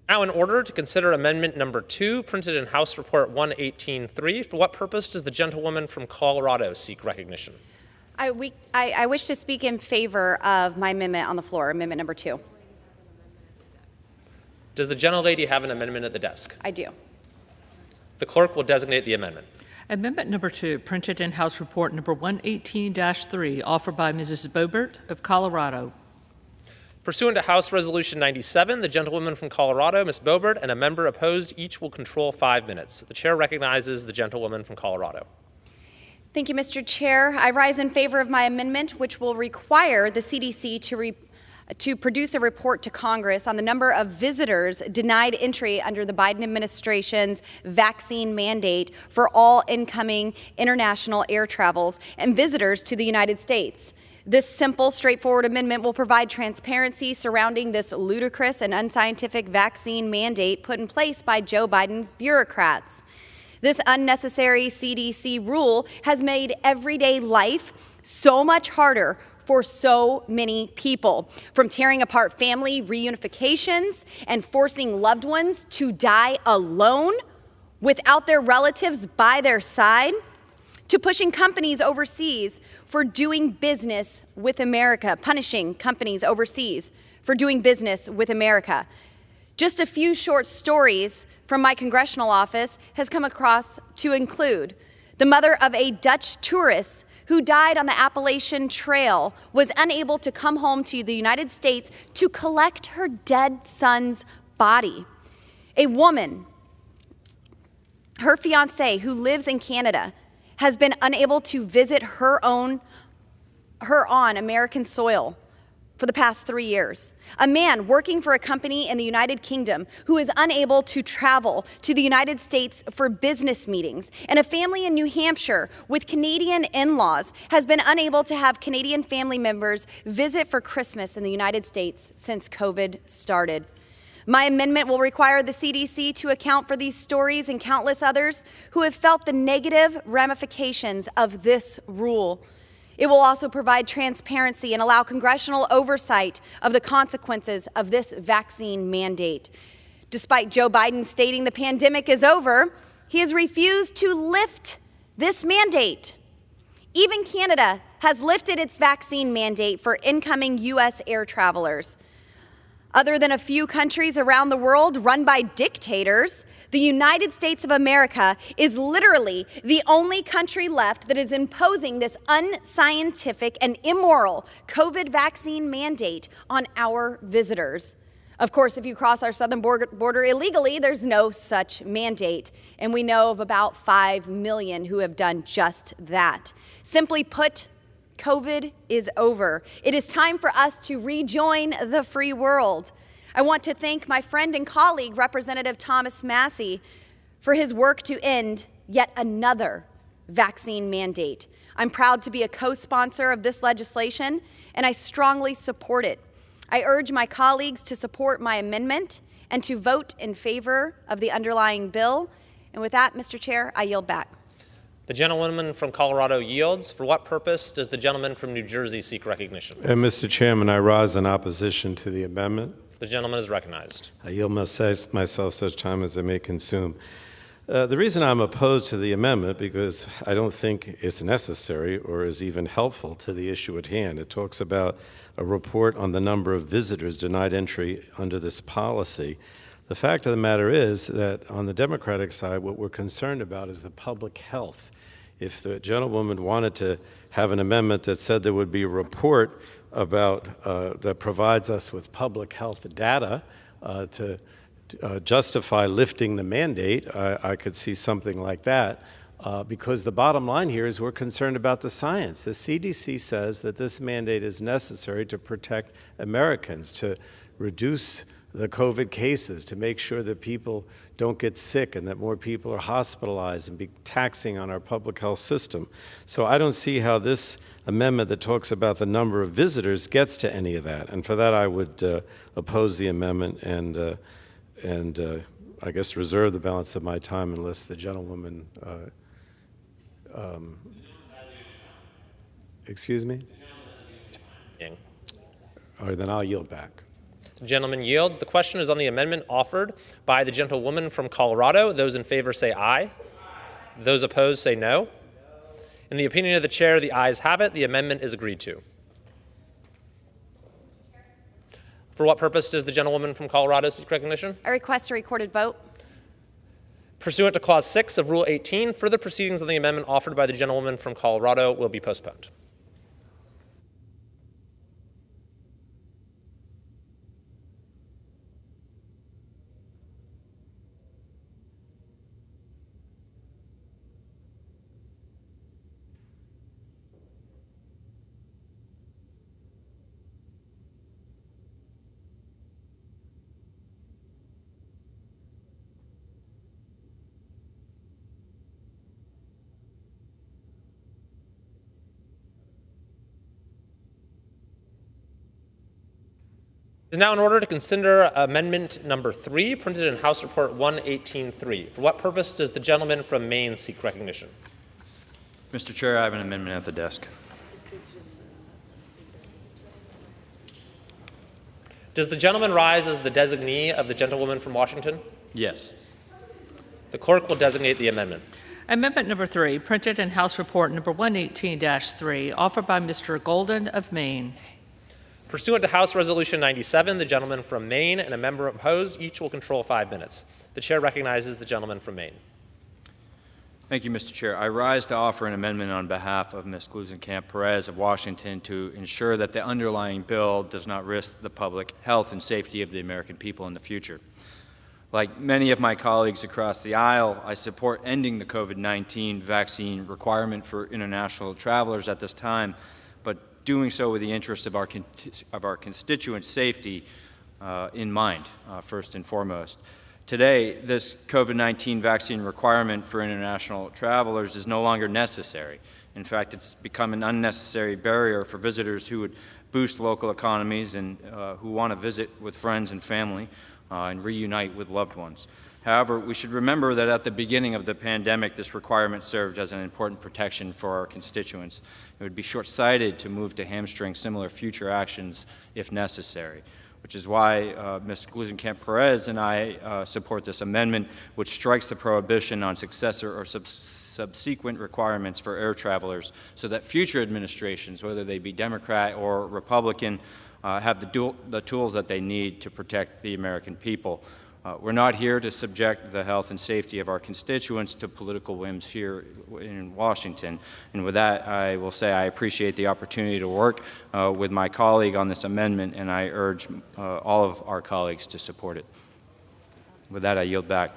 Now, in order to consider amendment number 2, printed in House Report 118.3, for what purpose does the gentlewoman from Colorado seek recognition? I wish to speak in favor of my amendment on the floor, amendment number 2. Does the gentlelady have an amendment at the desk? I do. The clerk will designate the amendment. Amendment number 2, printed in House Report number 118-3, offered by Mrs. Boebert of Colorado. Pursuant to House Resolution 97, the gentlewoman from Colorado, Ms. Boebert, and a member opposed each will control 5 minutes. The chair recognizes the gentlewoman from Colorado. Thank you, Mr. Chair. I rise in favor of my amendment, which will require the CDC to produce a report to Congress on the number of visitors denied entry under the Biden administration's vaccine mandate for all incoming international air travels and visitors to the United States. This simple, straightforward amendment will provide transparency surrounding this ludicrous and unscientific vaccine mandate put in place by Joe Biden's bureaucrats. This unnecessary CDC rule has made everyday life so much harder for so many people, from tearing apart family reunifications and forcing loved ones to die alone without their relatives by their side, to pushing companies overseas for doing business with America, punishing companies overseas for doing business with America. Just a few short stories from my congressional office has come across to include the mother of a Dutch tourist who died on the Appalachian Trail was unable to come home to the United States to collect her dead son's body. A woman, her fiance, who lives in Canada, has been unable to visit her on American soil for the past 3 years. A man working for a company in the United Kingdom who is unable to travel to the United States for business meetings. And a family in New Hampshire with Canadian in-laws has been unable to have Canadian family members visit for Christmas in the United States since COVID started. My amendment will require the CDC to account for these stories and countless others who have felt the negative ramifications of this rule. It will also provide transparency and allow congressional oversight of the consequences of this vaccine mandate. Despite Joe Biden stating the pandemic is over, he has refused to lift this mandate. Even Canada has lifted its vaccine mandate for incoming U.S. air travelers. Other than a few countries around the world run by dictators, the United States of America is literally the only country left that is imposing this unscientific and immoral COVID vaccine mandate on our visitors. Of course, if you cross our southern border illegally, there's no such mandate. And we know of about 5 million who have done just that. Simply put, COVID is over. It is time for us to rejoin the free world. I want to thank my friend and colleague, Representative Thomas Massie, for his work to end yet another vaccine mandate. I'm proud to be a co-sponsor of this legislation, and I strongly support it. I urge my colleagues to support my amendment and to vote in favor of the underlying bill. And with that, Mr. Chair, I yield back. The gentlewoman from Colorado yields. For what purpose does the gentleman from New Jersey seek recognition? Mr. Chairman, I rise in opposition to the amendment. The gentleman is recognized. I yield myself such time as I may consume. The reason I'm opposed to the amendment because I don't think it's necessary or is even helpful to the issue at hand. It talks about a report on the number of visitors denied entry under this policy. The fact of the matter is that on the Democratic side, what we're concerned about is the public health. If the gentlewoman wanted to have an amendment that said there would be a report about that provides us with public health data to justify lifting the mandate, I could see something like that. Because the bottom line here is we're concerned about the science. The CDC says that this mandate is necessary to protect Americans, to reduce the COVID cases, to make sure that people don't get sick and that more people are hospitalized and be taxing on our public health system. So I don't see how this amendment that talks about the number of visitors gets to any of that. And for that, I would oppose the amendment and I guess reserve the balance of my time unless the gentlewoman excuse me? All right, then I'll yield back. The gentleman yields. The question is on the amendment offered by the gentlewoman from Colorado. Those in favor say aye. Aye. Those opposed say no. In the opinion of the chair, the ayes have it. The amendment is agreed to. For what purpose does the gentlewoman from Colorado seek recognition? I request a recorded vote. Pursuant to Clause 6 of Rule 18, further proceedings on the amendment offered by the gentlewoman from Colorado will be postponed. It is now in order to consider amendment number 3, printed in House Report 118.3. For what purpose does the gentleman from Maine seek recognition? Mr. Chair, I have an amendment at the desk. Does the gentleman rise as the designee of the gentlewoman from Washington? Yes. The clerk will designate the amendment. Amendment number 3, printed in House Report number 118-3, offered by Mr. Golden of Maine. Pursuant to House Resolution 97, the gentleman from Maine and a member opposed each will control 5 minutes. The chair recognizes the gentleman from Maine. Thank you, Mr. Chair. I rise to offer an amendment on behalf of Ms. Gluesenkamp-Perez of Washington to ensure that the underlying bill does not risk the public health and safety of the American people in the future. Like many of my colleagues across the aisle, I support ending the COVID-19 vaccine requirement for international travelers at this time, but doing so with the interest of our constituents' safety in mind, first and foremost. Today, this COVID-19 vaccine requirement for international travelers is no longer necessary. In fact, it's become an unnecessary barrier for visitors who would boost local economies and who want to visit with friends and family and reunite with loved ones. However, we should remember that at the beginning of the pandemic, this requirement served as an important protection for our constituents. It would be short-sighted to move to hamstring similar future actions if necessary. which is why Ms. Gluesenkamp-Perez and I support this amendment, which strikes the prohibition on successor or subsequent requirements for air travelers so that future administrations, whether they be Democrat or Republican, have the tools that they need to protect the American people. We're not here to subject the health and safety of our constituents to political whims here in Washington. And with that, I will say I appreciate the opportunity to work with my colleague on this amendment, and I urge all of our colleagues to support it. With that, I yield back.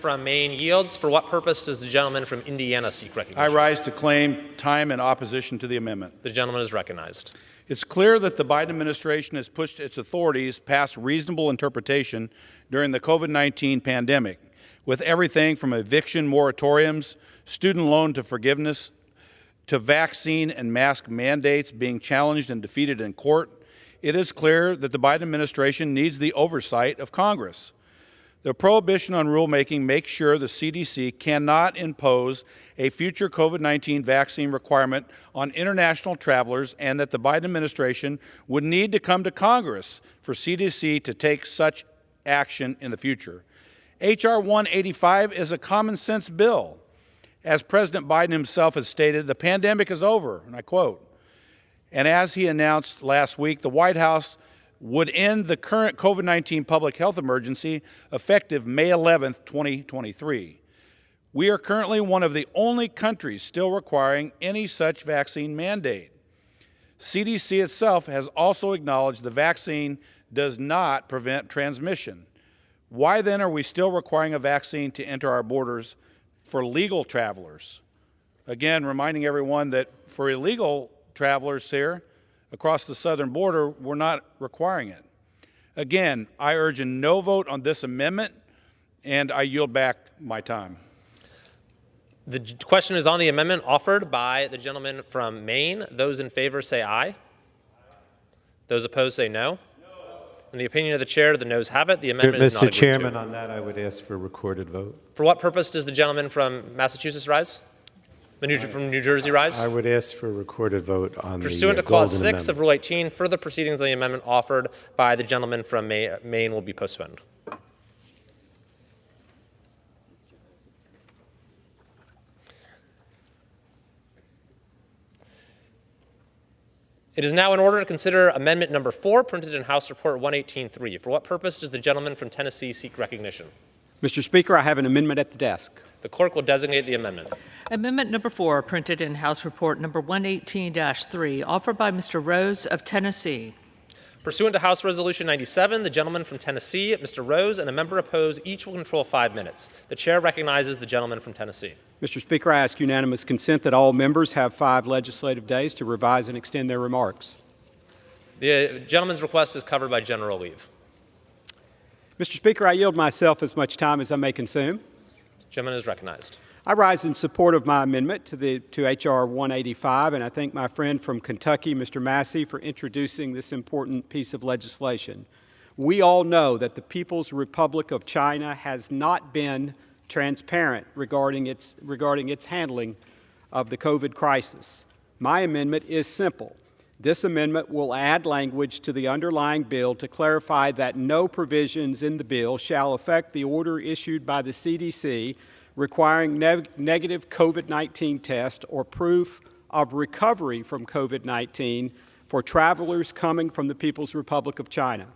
From Maine yields. For what purpose does the gentleman from Indiana seek recognition? I rise to claim time in opposition to the amendment. The gentleman is recognized. It's clear that the Biden administration has pushed its authorities past reasonable interpretation during the COVID-19 pandemic, with everything from eviction moratoriums, student loan to forgiveness, to vaccine and mask mandates being challenged and defeated in court. It is clear that the Biden administration needs the oversight of Congress. The prohibition on rulemaking makes sure the CDC cannot impose a future COVID-19 vaccine requirement on international travelers, and that the Biden administration would need to come to Congress for CDC to take such action in the future. H.R. 185 is a common sense bill. As President Biden himself has stated, the pandemic is over, and I quote. And as he announced last week, the White House would end the current COVID-19 public health emergency effective May 11th, 2023. We are currently one of the only countries still requiring any such vaccine mandate. CDC itself has also acknowledged the vaccine does not prevent transmission. Why then are we still requiring a vaccine to enter our borders for legal travelers? Again, reminding everyone that for illegal travelers here, across the southern border, we're not requiring it. Again, I urge a no vote on this amendment, and I yield back my time. The question is on the amendment offered by the gentleman from Maine. Those in favor say aye. Those opposed say no. In the opinion of the chair, the noes have it. The amendment is not agreed to. Mr. Chairman, on that, I would ask for a recorded vote. For what purpose does the gentleman from Massachusetts rise? From New Jersey rise? I would ask for a recorded vote on Pursuant the to Clause 6 Golden of Rule 18, further proceedings on the amendment offered by the gentleman from Maine will be postponed. It is now in order to consider Amendment Number 4, printed in House Report 118.3. For what purpose does the gentleman from Tennessee seek recognition? Mr. Speaker, I have an amendment at the desk. The clerk will designate the amendment. Amendment number 4, printed in House Report number 118-3, offered by Mr. Rose of Tennessee. Pursuant to House Resolution 97, the gentleman from Tennessee, Mr. Rose, and a member opposed each will control 5 minutes. The chair recognizes the gentleman from Tennessee. Mr. Speaker, I ask unanimous consent that all members have 5 legislative days to revise and extend their remarks. The gentleman's request is covered by general leave. Mr. Speaker, I yield myself as much time as I may consume. The gentleman is recognized. I rise in support of my amendment to H.R. 185, and I thank my friend from Kentucky, Mr. Massey, for introducing this important piece of legislation. We all know that the People's Republic of China has not been transparent regarding its handling of the COVID crisis. My amendment is simple. This amendment will add language to the underlying bill to clarify that no provisions in the bill shall affect the order issued by the CDC requiring negative COVID-19 test or proof of recovery from COVID-19 for travelers coming from the People's Republic of China.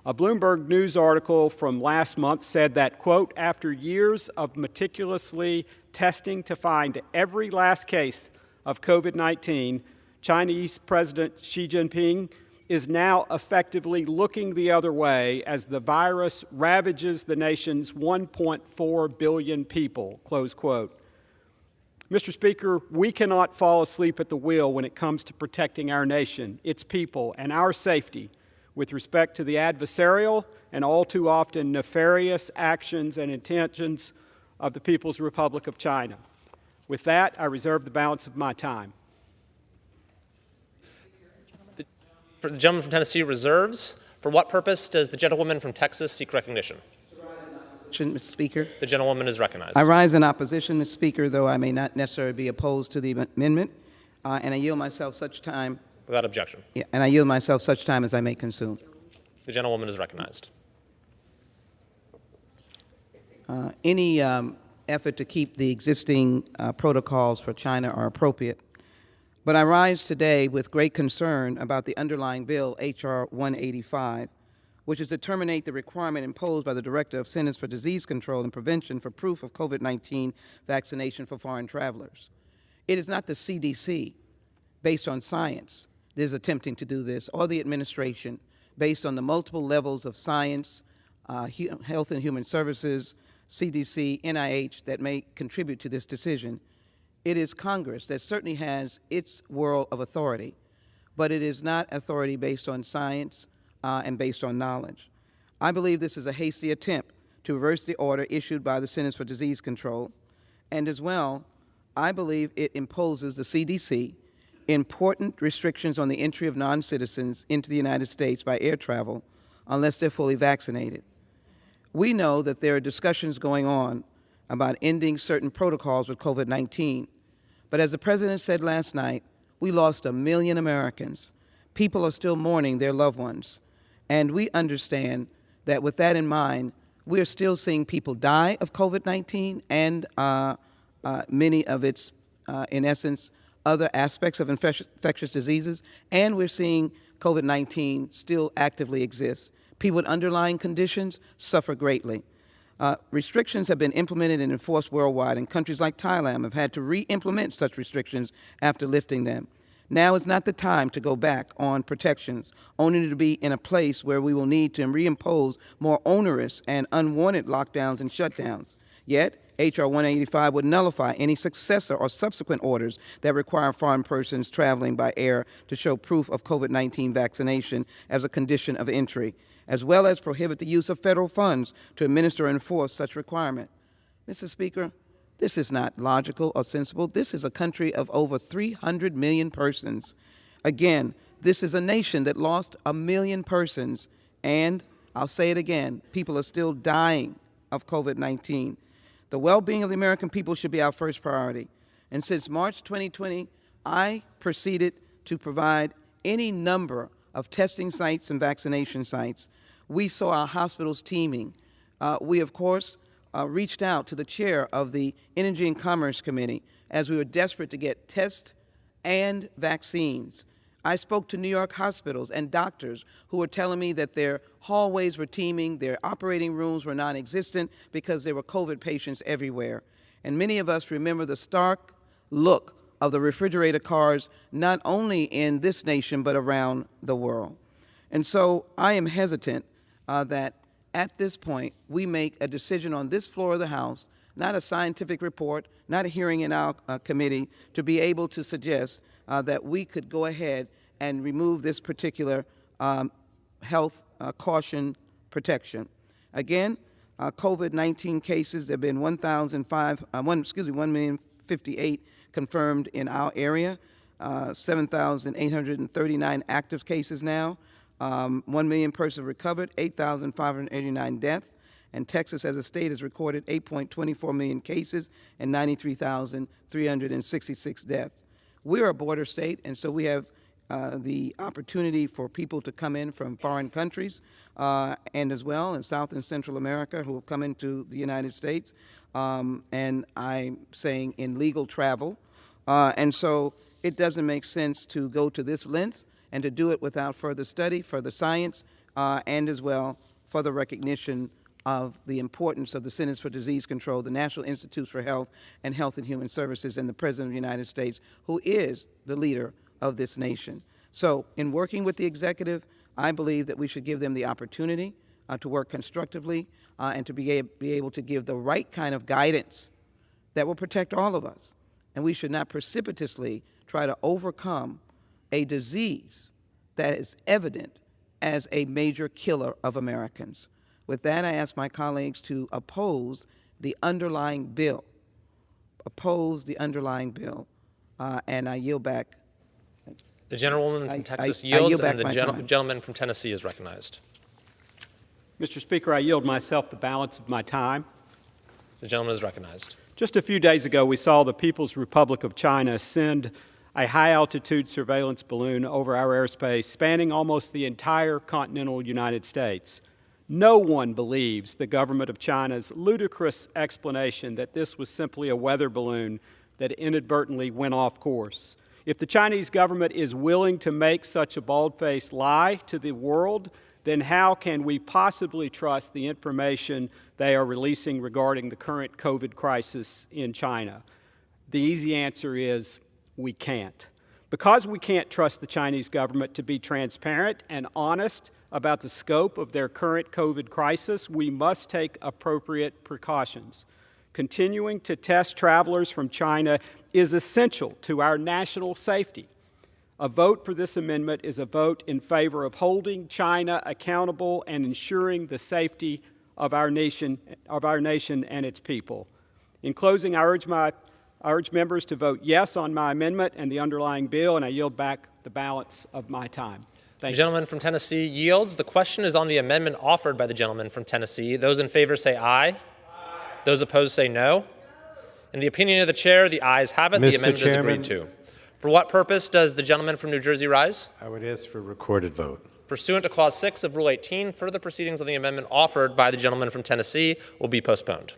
A Bloomberg News article from last month said that, quote, after years of meticulously testing to find every last case of COVID-19, Chinese President Xi Jinping is now effectively looking the other way as the virus ravages the nation's 1.4 billion people, close quote. Mr. Speaker, we cannot fall asleep at the wheel when it comes to protecting our nation, its people, and our safety with respect to the adversarial and all too often nefarious actions and intentions of the People's Republic of China. With that, I reserve the balance of my time. The gentleman from Tennessee reserves. For what purpose does the gentlewoman from Texas seek recognition? Mr. Speaker. The gentlewoman is recognized. I rise in opposition, Mr. Speaker, though I may not necessarily be opposed to the amendment, and I yield myself such time Without objection. Yeah, and I yield myself such time as I may consume. The gentlewoman is recognized. Any effort to keep the existing protocols for China are appropriate, but I rise today with great concern about the underlying bill, H.R. 185, which is to terminate the requirement imposed by the Director of Centers for Disease Control and Prevention for proof of COVID-19 vaccination for foreign travelers. It is not the CDC, based on science, that is attempting to do this, or the administration, based on the multiple levels of science, Health and Human Services, CDC, NIH, that may contribute to this decision. It is Congress that certainly has its world of authority, but it is not authority based on science and based on knowledge. I believe this is a hasty attempt to reverse the order issued by the Centers for Disease Control, and as well, I believe it imposes the CDC important restrictions on the entry of non-citizens into the United States by air travel unless they're fully vaccinated. We know that there are discussions going on about ending certain protocols with COVID-19, but as the President said last night, we lost 1 million Americans. People are still mourning their loved ones, and we understand that with that in mind, we are still seeing people die of COVID-19 and many of its, in essence, other aspects of infectious diseases, and we're seeing COVID-19 still actively exist. People with underlying conditions suffer greatly. Restrictions have been implemented and enforced worldwide, and countries like Thailand have had to re-implement such restrictions after lifting them. Now is not the time to go back on protections, only to be in a place where we will need to reimpose more onerous and unwanted lockdowns and shutdowns. Yet, H.R. 185 would nullify any successor or subsequent orders that require foreign persons traveling by air to show proof of COVID-19 vaccination as a condition of entry, as well as prohibit the use of federal funds to administer and enforce such requirement. Mr. Speaker, this is not logical or sensible. This is a country of over 300 million persons. Again, this is a nation that lost 1 million persons, and I'll say it again, people are still dying of COVID-19. The well-being of the American people should be our first priority. And since March 2020, I proceeded to provide any number of testing sites and vaccination sites. We saw our hospitals teeming. We, of course, reached out to the chair of the Energy and Commerce Committee as we were desperate to get tests and vaccines. I spoke to New York hospitals and doctors who were telling me that their hallways were teeming, their operating rooms were non-existent because there were COVID patients everywhere. And many of us remember the stark look of the refrigerator cars, not only in this nation, but around the world. And so I am hesitant that at this point, we make a decision on this floor of the House, not a scientific report, not a hearing in our committee, to be able to suggest that we could go ahead and remove this particular health caution protection. Again, COVID-19 cases, there have been 1,058 confirmed in our area, 7,839 active cases now, 1 million persons recovered, 8,589 deaths, and Texas as a state has recorded 8.24 million cases and 93,366 deaths. We're a border state, and so we have the opportunity for people to come in from foreign countries and as well in South and Central America who have come into the United States, and I'm saying in legal travel. And so it doesn't make sense to go to this length and to do it without further study, further science, and as well for the recognition of the importance of the Centers for Disease Control, the National Institutes for Health and Health and Human Services, and the President of the United States, who is the leader of this nation. So in working with the executive, I believe that we should give them the opportunity to work constructively and to be able to give the right kind of guidance that will protect all of us. And we should not precipitously try to overcome a disease that is evident as a major killer of Americans. With that, I ask my colleagues to oppose the underlying bill. Oppose the underlying bill. And I yield back. The gentlewoman from Texas yields, and the time. gentleman from Tennessee is recognized. Mr. Speaker, I yield myself the balance of my time. The gentleman is recognized. Just a few days ago, we saw the People's Republic of China send a high-altitude surveillance balloon over our airspace spanning almost the entire continental United States. No one believes the government of China's ludicrous explanation that this was simply a weather balloon that inadvertently went off course. If the Chinese government is willing to make such a bald-faced lie to the world, then how can we possibly trust the information they are releasing regarding the current COVID crisis in China? The easy answer is we can't. Because we can't trust the Chinese government to be transparent and honest about the scope of their current COVID crisis, we must take appropriate precautions. Continuing to test travelers from China is essential to our national safety. A vote for this amendment is a vote in favor of holding China accountable and ensuring the safety of our nation and its people. In closing, I urge members to vote yes on my amendment and the underlying bill, and I yield back the balance of my time. Thank The you. gentleman from Tennessee yields. The question is on the amendment offered by the gentleman from Tennessee. Those in favor say aye. Those opposed say no. In the opinion of the chair, the ayes have it. The amendment is agreed to. For what purpose does the gentleman from New Jersey rise? I would ask for a recorded vote. Pursuant to Clause 6 of Rule 18, further proceedings on the amendment offered by the gentleman from Tennessee will be postponed.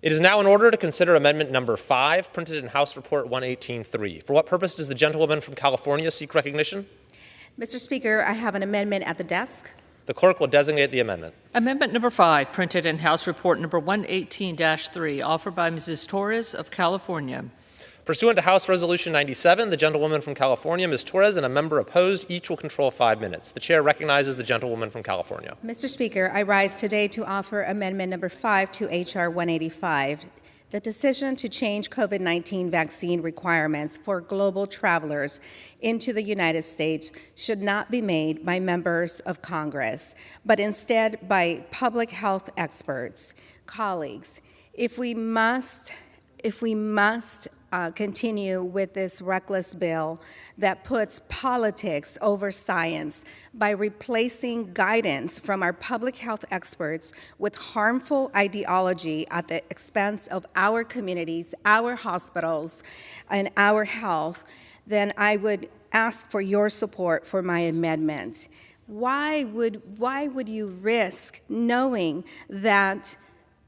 It is now in order to consider amendment number 5, printed in House Report 118.3. For what purpose does the gentlewoman from California seek recognition? Mr. Speaker, I have an amendment at the desk. The clerk will designate the amendment. Amendment number 5, printed in House Report number 118-3, offered by Mrs. Torres of California. Pursuant to House Resolution 97, the gentlewoman from California, Ms. Torres, and a member opposed each will control 5 minutes. The chair recognizes the gentlewoman from California. Mr. Speaker, I rise today to offer amendment number 5 to H.R. 185. The decision to change COVID-19 vaccine requirements for global travelers into the United States should not be made by members of Congress, but instead by public health experts. Colleagues, if we must continue with this reckless bill that puts politics over science by replacing guidance from our public health experts with harmful ideology at the expense of our communities, our hospitals, and our health, then I would ask for your support for my amendment. Why would you risk knowing that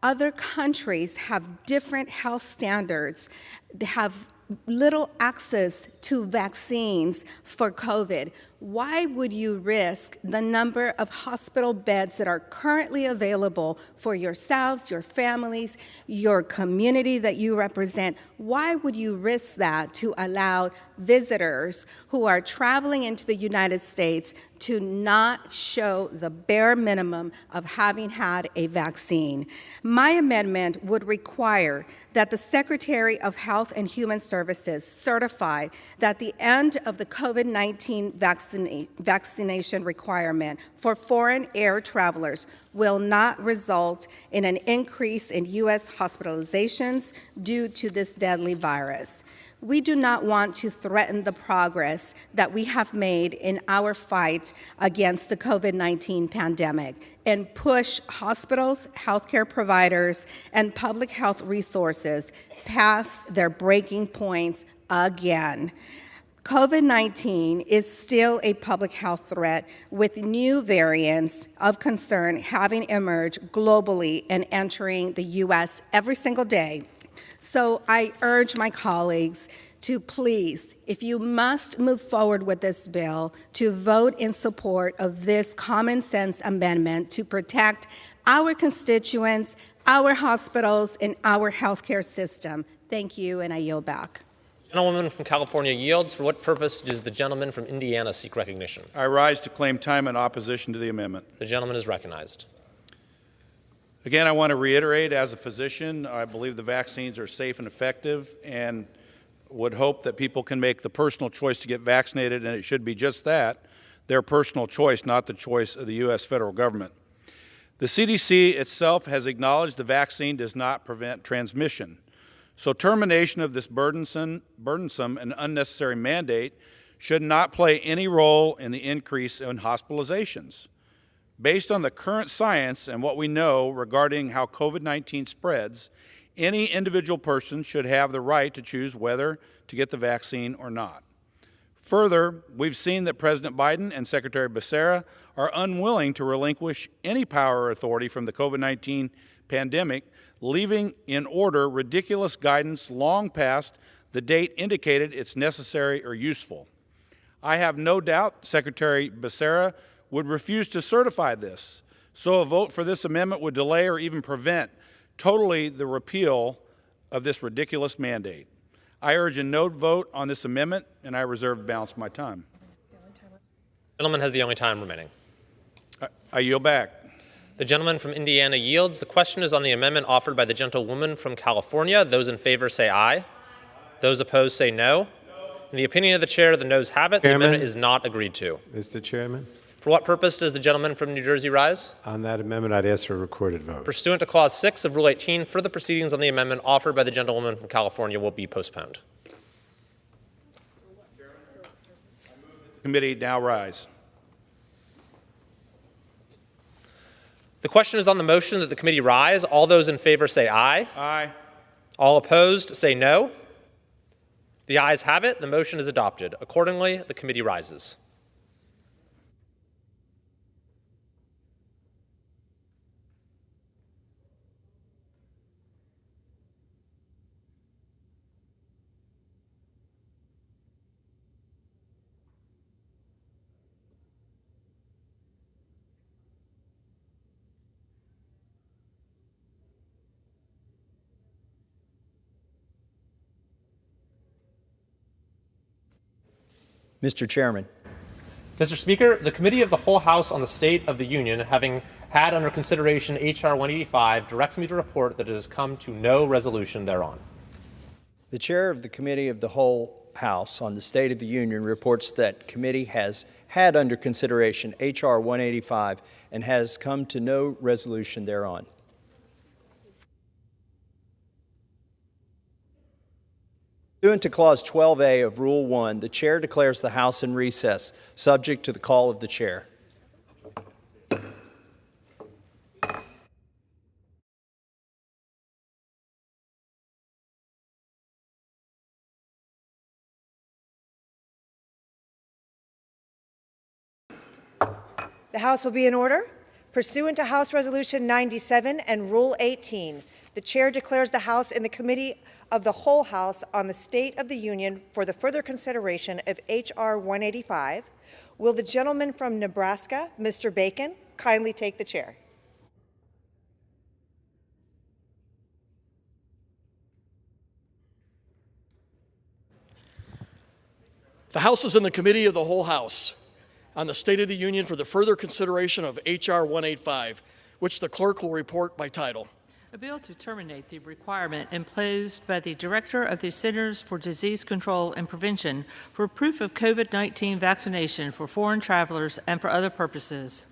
other countries have different health standards, they have little access to vaccines for COVID? Why would you risk the number of hospital beds that are currently available for yourselves, your families, your community that you represent? Why would you risk that to allow visitors who are traveling into the United States to not show the bare minimum of having had a vaccine? My amendment would require that the Secretary of Health and Human Services certify that the end of the COVID-19 vaccination requirement for foreign air travelers will not result in an increase in U.S. hospitalizations due to this deadly virus. We do not want to threaten the progress that we have made in our fight against the COVID-19 pandemic and push hospitals, healthcare providers, and public health resources past their breaking points again. COVID-19 is still a public health threat, with new variants of concern having emerged globally and entering the U.S. every single day. So I urge my colleagues to please, if you must move forward with this bill, to vote in support of this common sense amendment to protect our constituents, our hospitals, and our healthcare system. Thank you, and I yield back. The gentlewoman from California yields. For what purpose does the gentleman from Indiana seek recognition? I rise to claim time in opposition to the amendment. The gentleman is recognized. Again, I want to reiterate, as a physician, I believe the vaccines are safe and effective, and would hope that people can make the personal choice to get vaccinated, and it should be just that, their personal choice, not the choice of the U.S. federal government. The CDC itself has acknowledged the vaccine does not prevent transmission. So termination of this burdensome and unnecessary mandate should not play any role in the increase in hospitalizations. Based on the current science and what we know regarding how COVID-19 spreads, any individual person should have the right to choose whether to get the vaccine or not. Further, we've seen that President Biden and Secretary Becerra are unwilling to relinquish any power or authority from the COVID-19 pandemic, leaving in order ridiculous guidance long past the date indicated it's necessary or useful. I have no doubt Secretary Becerra would refuse to certify this, so a vote for this amendment would delay or even prevent totally the repeal of this ridiculous mandate. I urge a no vote on this amendment, and I reserve the balance of my time. The gentleman has the only time remaining. I yield back. The gentleman from Indiana yields. The question is on the amendment offered by the gentlewoman from California. Those in favor say aye. Those opposed say no. In the opinion of the chair, the noes have it. The amendment is not agreed to. Mr. Chairman? For what purpose does the gentleman from New Jersey rise? On that amendment, I'd ask for a recorded vote. Pursuant to Clause 6 of Rule 18, further proceedings on the amendment offered by the gentlewoman from California will be postponed. Committee now rise. The question is on the motion that the committee rise. All those in favor say aye. Aye. All opposed say no. The ayes have it. The motion is adopted. Accordingly, the committee rises. Mr. Chairman. Mr. Speaker, the Committee of the Whole House on the State of the Union, having had under consideration H.R. 185, directs me to report that it has come to no resolution thereon. The chair of the Committee of the Whole House on the State of the Union reports that committee has had under consideration H.R. 185 and has come to no resolution thereon. Pursuant to Clause 12A of Rule 1, the chair declares the House in recess, subject to the call of the chair. The House will be in order. Pursuant to House Resolution 97 and Rule 18, the chair declares the House in the Committee of the Whole House on the State of the Union for the further consideration of H.R. 185. Will the gentleman from Nebraska, Mr. Bacon, kindly take the chair? The House is in the Committee of the Whole House on the State of the Union for the further consideration of H.R. 185, which the clerk will report by title. A bill to terminate the requirement imposed by the Director of the Centers for Disease Control and Prevention for proof of COVID-19 vaccination for foreign travelers and for other purposes.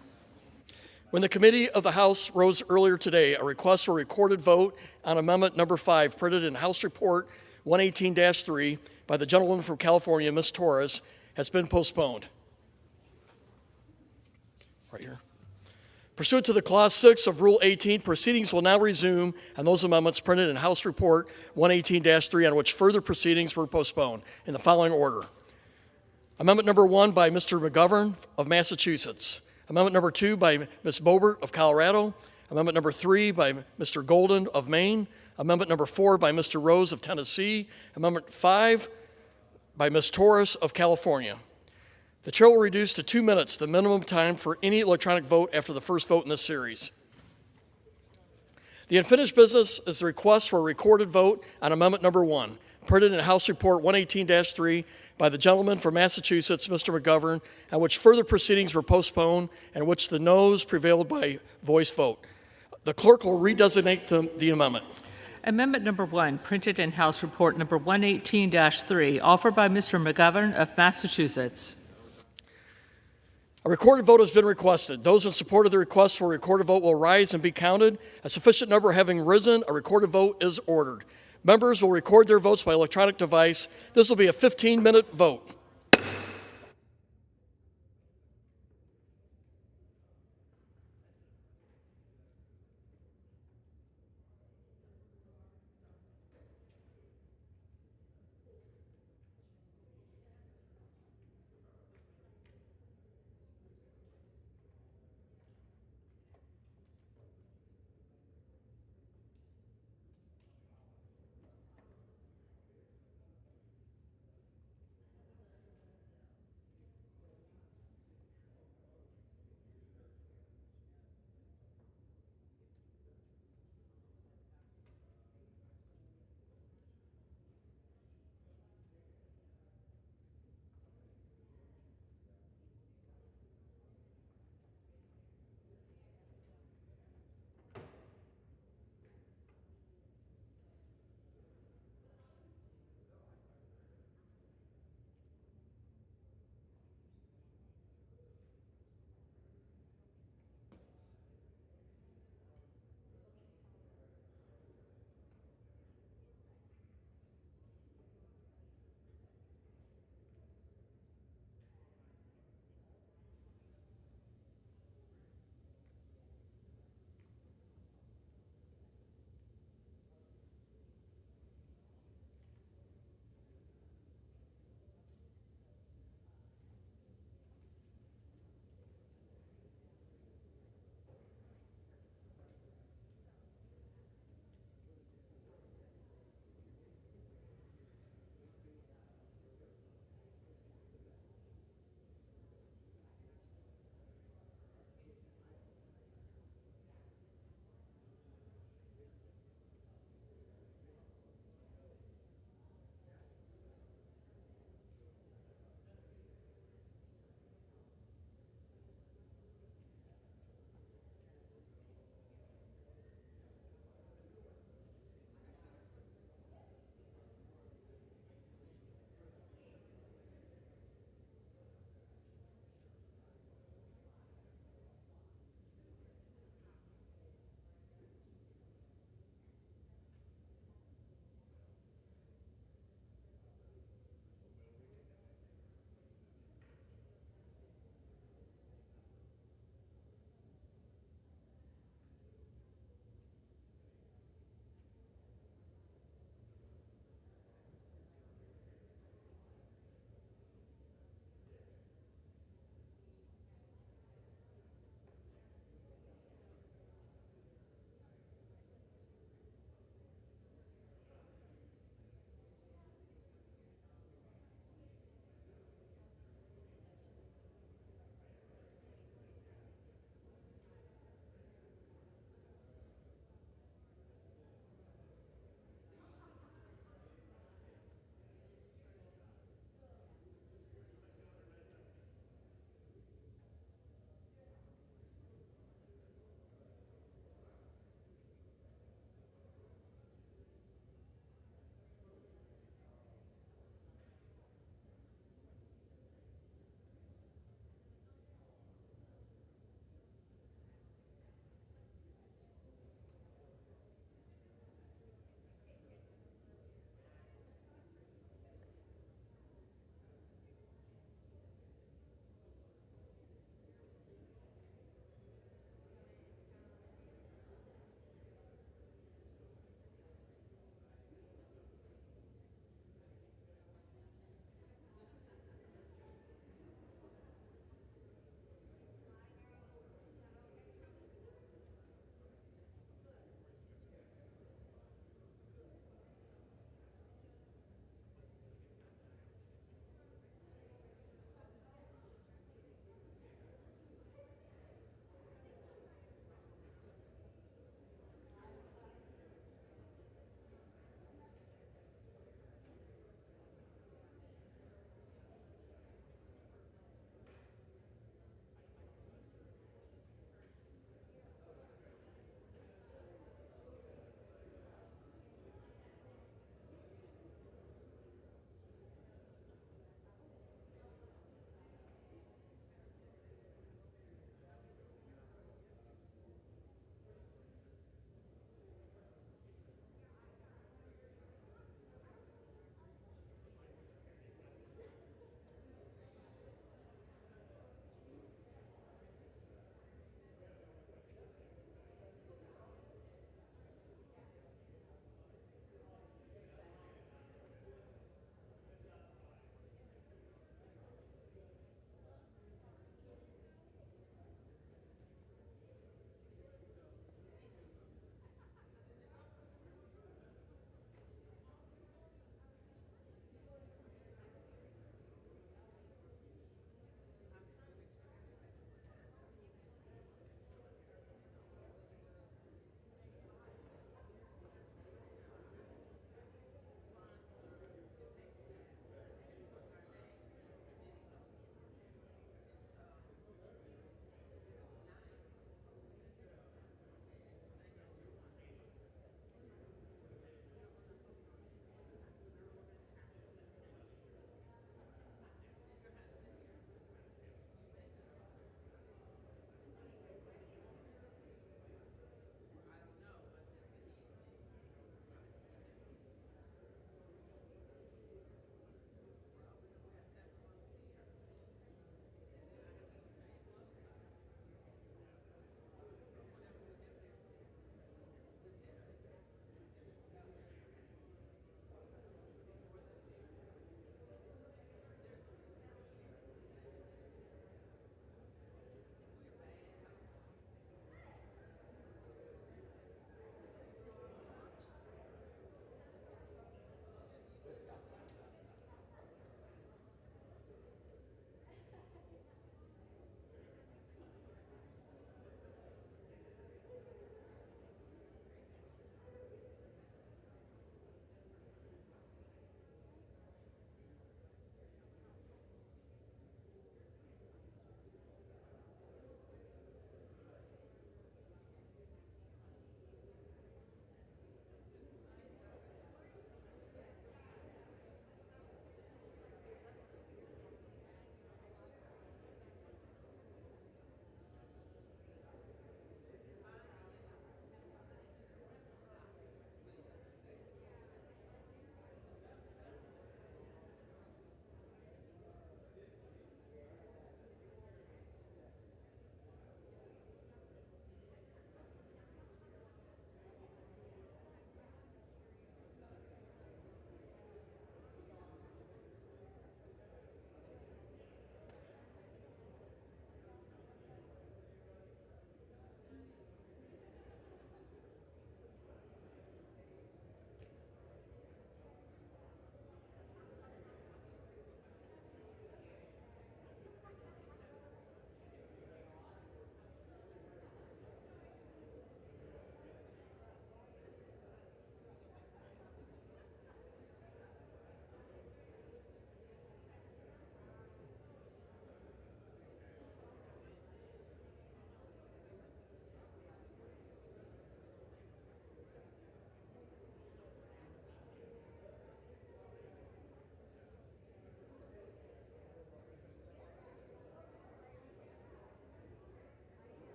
When the Committee of the House rose earlier today, a request for recorded vote on Amendment Number 5, printed in House Report 118-3 by the gentlewoman from California, Ms. Torres, has been postponed. Right here. Pursuant to the Clause 6 of Rule 18, proceedings will now resume on those amendments printed in House Report 118-3 on which further proceedings were postponed in the following order. Amendment Number 1 by Mr. McGovern of Massachusetts. Amendment Number 2 by Ms. Boebert of Colorado. Amendment Number 3 by Mr. Golden of Maine. Amendment Number 4 by Mr. Rose of Tennessee. Amendment 5 by Ms. Torres of California. The chair will reduce to 2 minutes the minimum time for any electronic vote after the first vote in this series. The unfinished business is the request for a recorded vote on Amendment Number 1, printed in House Report 118-3 by the gentleman from Massachusetts, Mr. McGovern, on which further proceedings were postponed and which the noes prevailed by voice vote. The clerk will redesignate the amendment. Amendment Number 1, printed in House Report Number 118-3, offered by Mr. McGovern of Massachusetts. A recorded vote has been requested. Those in support of the request for a recorded vote will rise and be counted. A sufficient number having risen, a recorded vote is ordered. Members will record their votes by electronic device. This will be a 15-minute vote.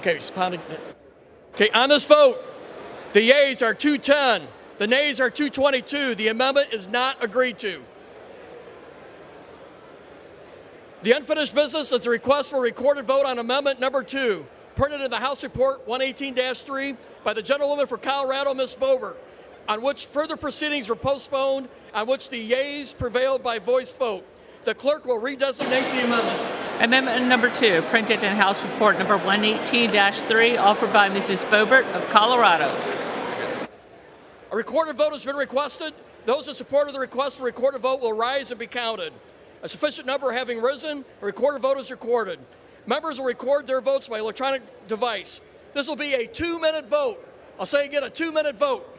Okay, he's pounding. Okay, on this vote, the yeas are 210. The nays are 222. The amendment is not agreed to. The unfinished business is a request for a recorded vote on amendment number 2, printed in the House Report 118-3 by the gentlewoman for Colorado, Ms. Boebert, on which further proceedings were postponed, on which the yeas prevailed by voice vote. The clerk will redesignate the amendment. Amendment number 2, printed in House Report number 118-3, offered by Mrs. Boebert of Colorado. A recorded vote has been requested. Those in support of the request for recorded vote will rise and be counted. A sufficient number having risen, a recorded vote is recorded. Members will record their votes by electronic device. This will be a 2-minute vote. I'll say again, a 2-minute vote.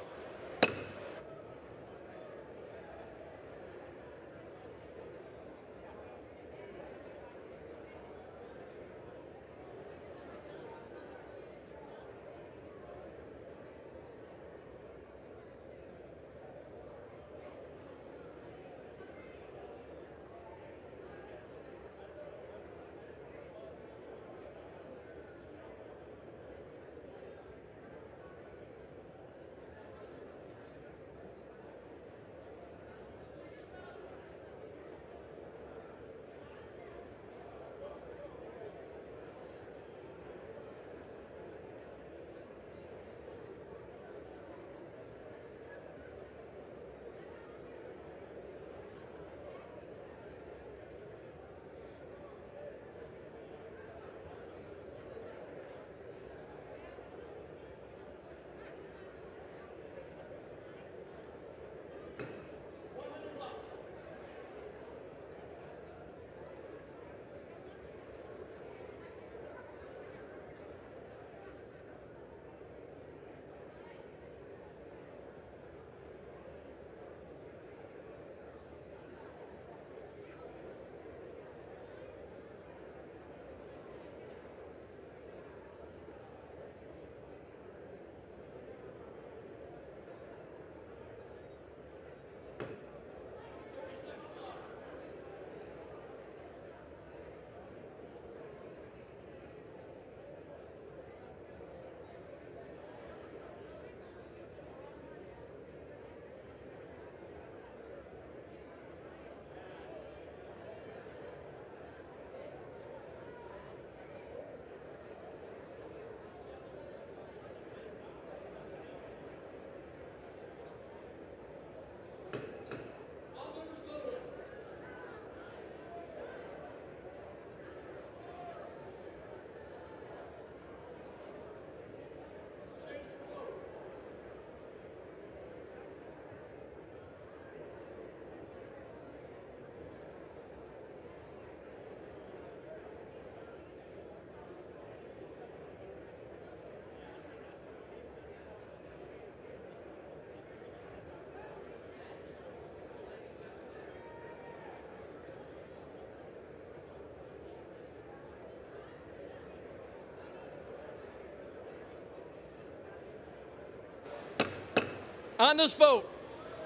On this vote,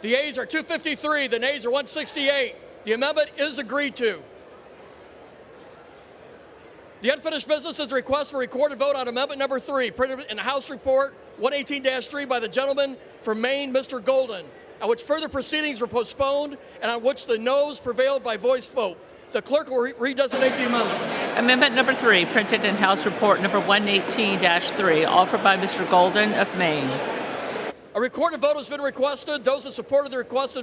the yeas are 253, the nays are 168. The amendment is agreed to. The unfinished business is a request for a recorded vote on amendment number 3, printed in the House Report 118-3 by the gentleman from Maine, Mr. Golden, on which further proceedings were postponed and on which the noes prevailed by voice vote. The clerk will redesignate the amendment. Amendment number 3, printed in House Report number 118-3, offered by Mr. Golden of Maine. A recorded vote has been requested. Those in support of the request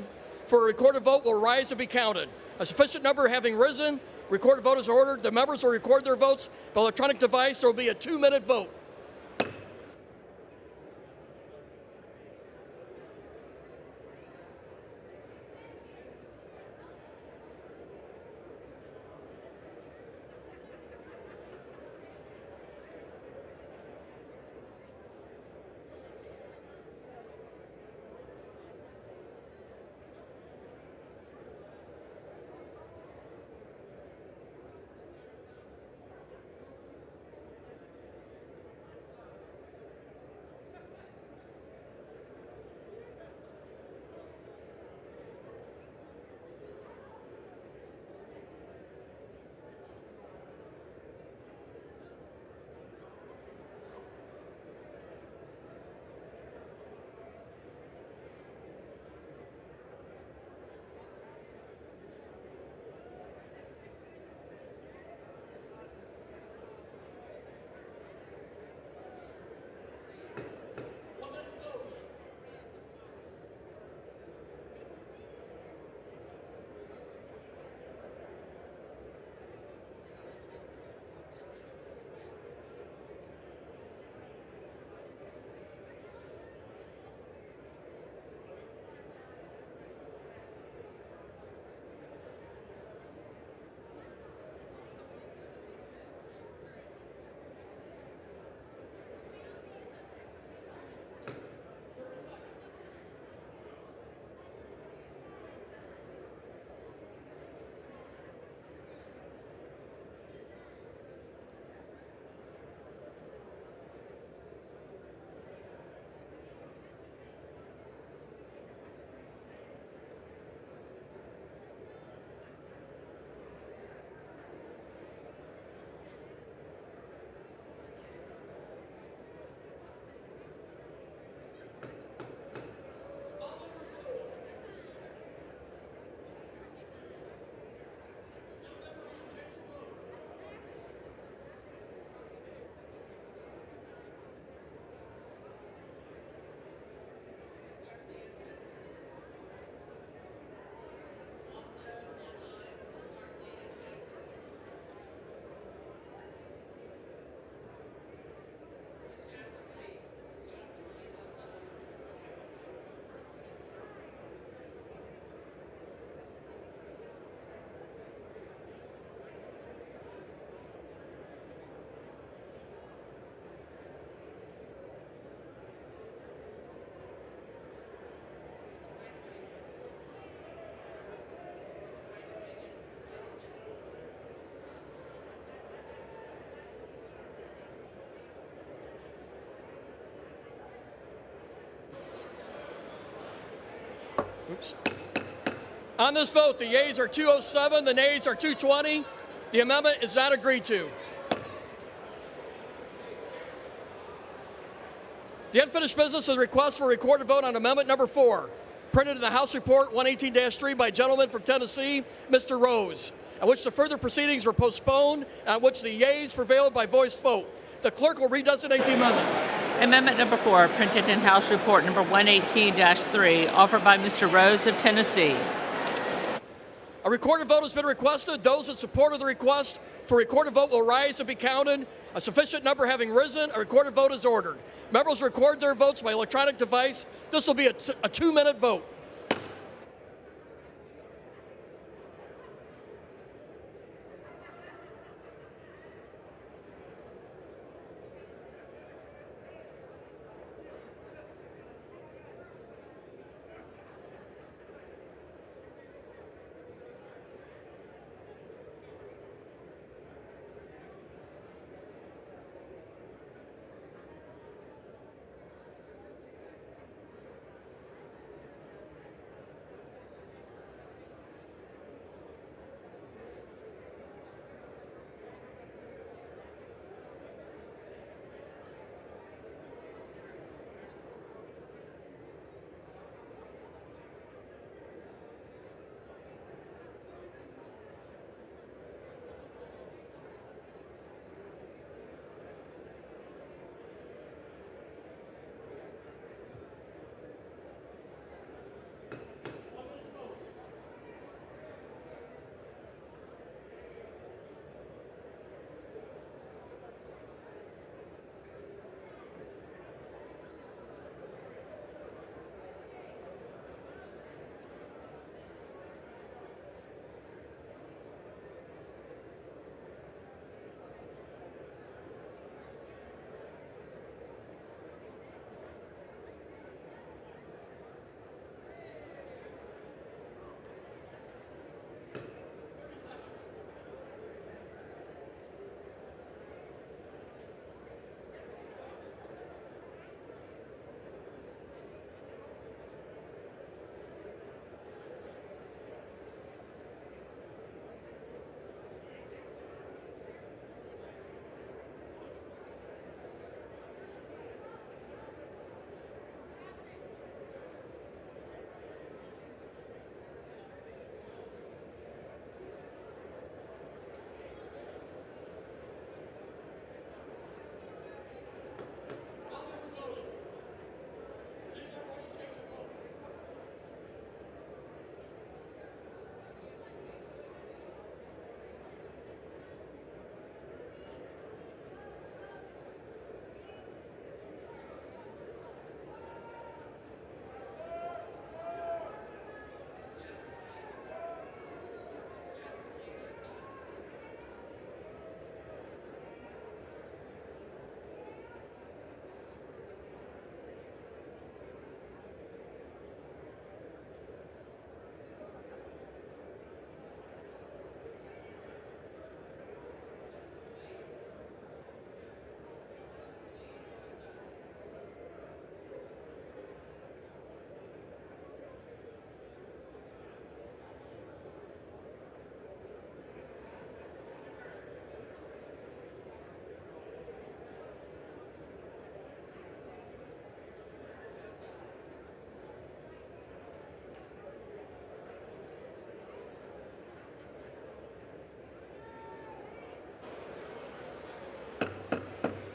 for a recorded vote will rise and be counted. A sufficient number having risen, recorded vote is ordered. The members will record their votes by electronic device. There will be a 2-minute vote. Oops. On this vote, the yeas are 207, the nays are 220. The amendment is not agreed to. The unfinished business is a request for a recorded vote on amendment number 4, printed in the House Report 118-3 by gentleman from Tennessee, Mr. Rose, on which the further proceedings were postponed, and on which the yeas prevailed by voice vote. The clerk will redesignate the amendment. Amendment number 4, printed in House Report number 118-3, offered by Mr. Rose of Tennessee. A recorded vote has been requested. Those in support of the request for a recorded vote will rise and be counted. A sufficient number having risen, a recorded vote is ordered. Members record their votes by electronic device. This will be a 2-minute vote.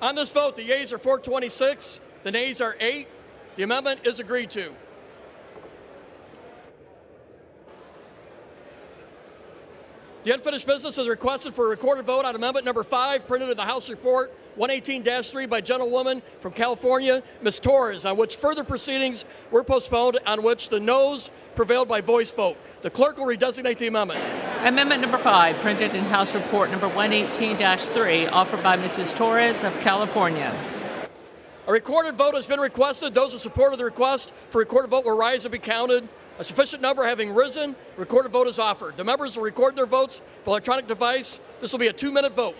On this vote, the yeas are 426, the nays are 8. The amendment is agreed to. The unfinished business is requested for a recorded vote on amendment number 5, printed in the House Report 118-3 by gentlewoman from California, Ms. Torres, on which further proceedings were postponed, on which the noes prevailed by voice vote. The clerk will redesignate the amendment. Amendment number 5, printed in House Report number 118-3, offered by Mrs. Torres of California. A recorded vote has been requested. Those in support of the request for a recorded vote will rise and be counted. A sufficient number having risen, a recorded vote is offered. The members will record their votes by electronic device. This will be a 2-minute vote.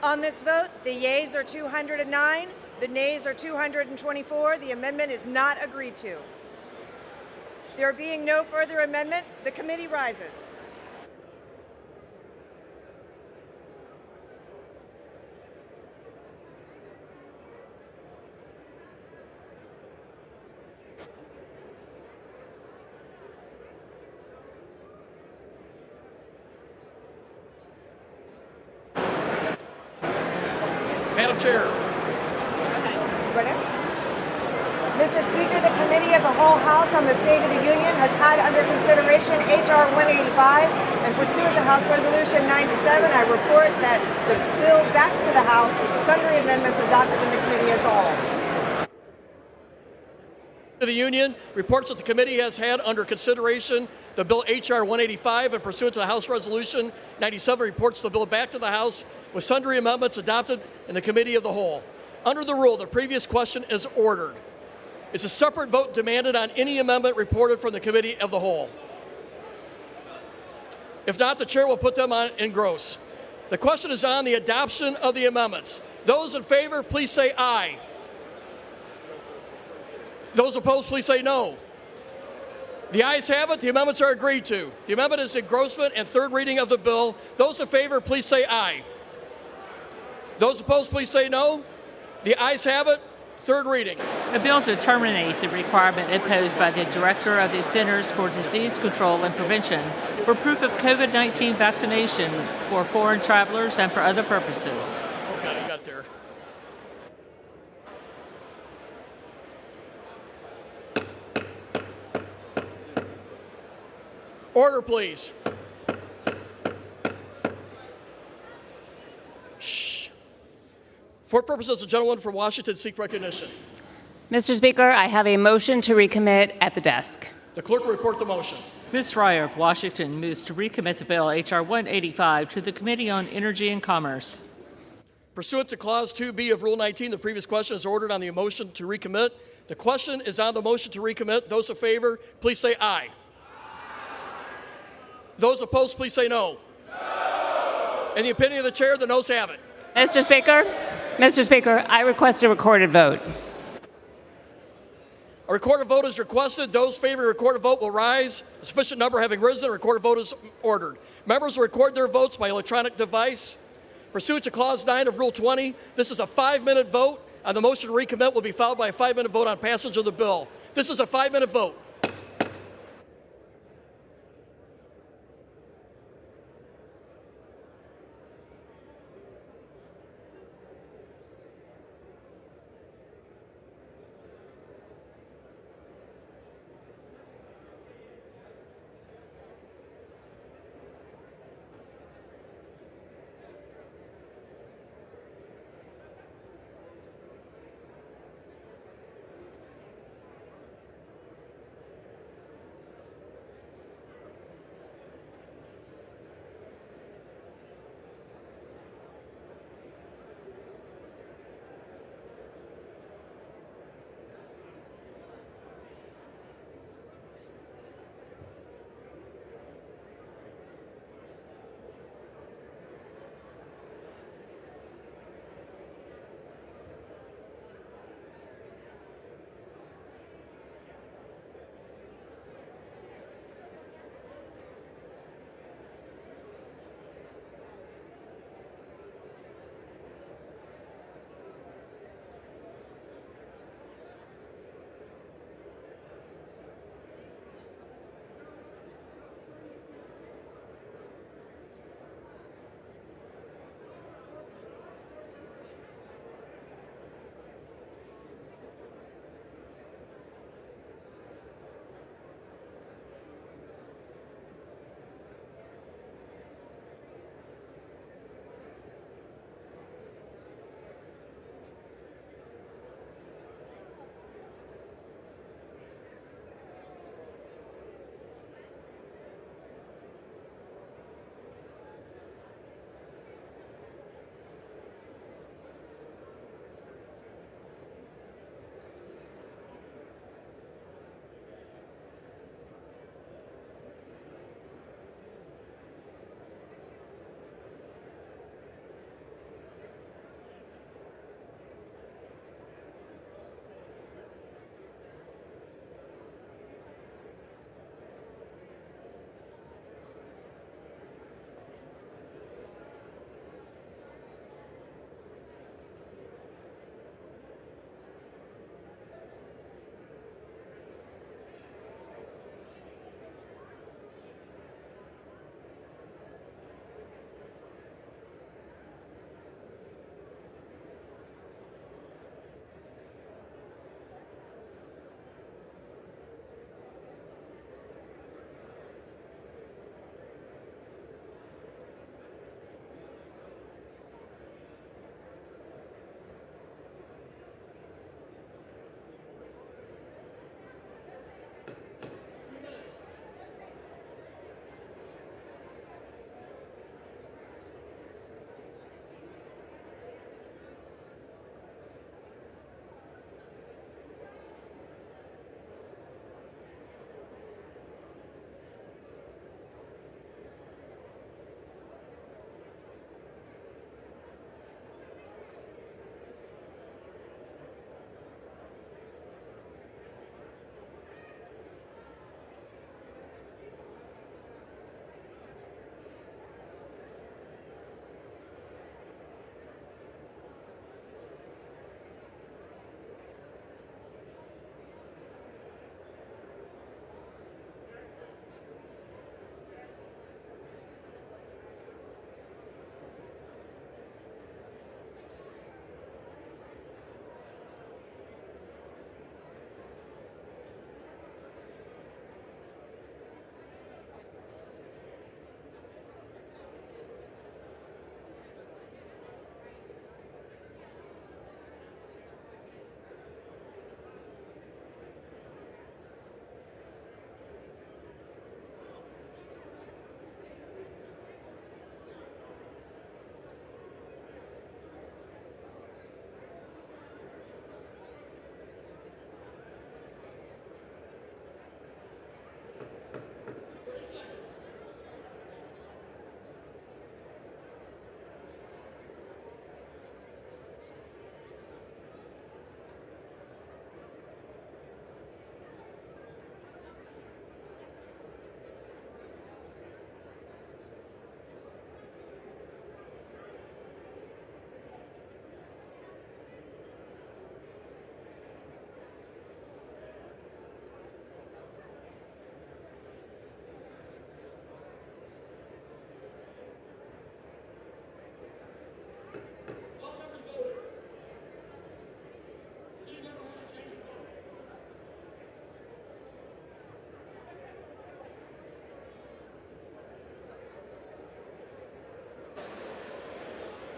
On this vote, the yeas are 209, the nays are 224. The amendment is not agreed to. There being no further amendment, the committee rises. Madam Chair. Mr. Speaker, the Committee of the Whole House on the State of the Union has had under consideration H.R. 185, and pursuant to House Resolution 97, I report that the bill back to the House with sundry amendments adopted in the committee as a whole. The Union reports that the committee has had under consideration the bill H.R. 185, and pursuant to the House Resolution 97, reports the bill back to the House with sundry amendments adopted in the Committee of the Whole. Under the rule, the previous question is ordered. Is a separate vote demanded on any amendment reported from the Committee of the Whole? If not, the chair will put them on in gross. The question is on the adoption of the amendments. Those in favor, please say aye. Those opposed, please say no. The ayes have it. The amendments are agreed to. The amendment is engrossment and third reading of the bill. Those in favor, please say aye. Those opposed, please say no. The ayes have it. Third reading. A bill to terminate the requirement imposed by the Director of the Centers for Disease Control and Prevention for proof of COVID-19 vaccination for foreign travelers and for other purposes. Okay, you got there. Order, please. Shh. For purposes, the gentleman from Washington seek recognition. Mr. Speaker, I have a motion to recommit at the desk. The clerk will report the motion. Ms. Schreier of Washington moves to recommit the bill H.R. 185 to the Committee on Energy and Commerce. Pursuant to Clause 2B of Rule 19, the previous question is ordered on the motion to recommit. The question is on the motion to recommit. Those in favor, please say aye. Those opposed, please say no. In the opinion of the chair, the noes have it. Mr. Speaker, I request a recorded vote. A recorded vote is requested. Those favoring a recorded vote will rise. A sufficient number having risen, a recorded vote is ordered. Members will record their votes by electronic device. Pursuant to Clause 9 of Rule 20, this is a 5-minute vote, and the motion to recommit will be followed by a 5-minute vote on passage of the bill. This is a 5-minute vote.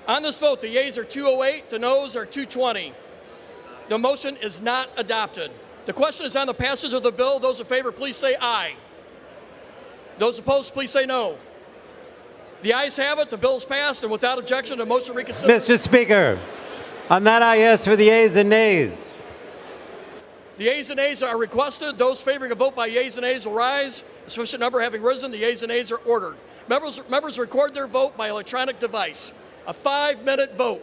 On this vote, the yeas are 208, the noes are 220. The motion is not adopted. The question is on the passage of the bill. Those in favor, please say aye. Those opposed, please say no. The ayes have it. The bill is passed, and without objection, the motion reconsidered. Mr. Speaker, on that I ask for the yeas and nays. The yeas and nays are requested. Those favoring a vote by yeas and nays will rise. A sufficient number having risen, the yeas and nays are ordered. Members record their vote by electronic device. A 5-minute vote.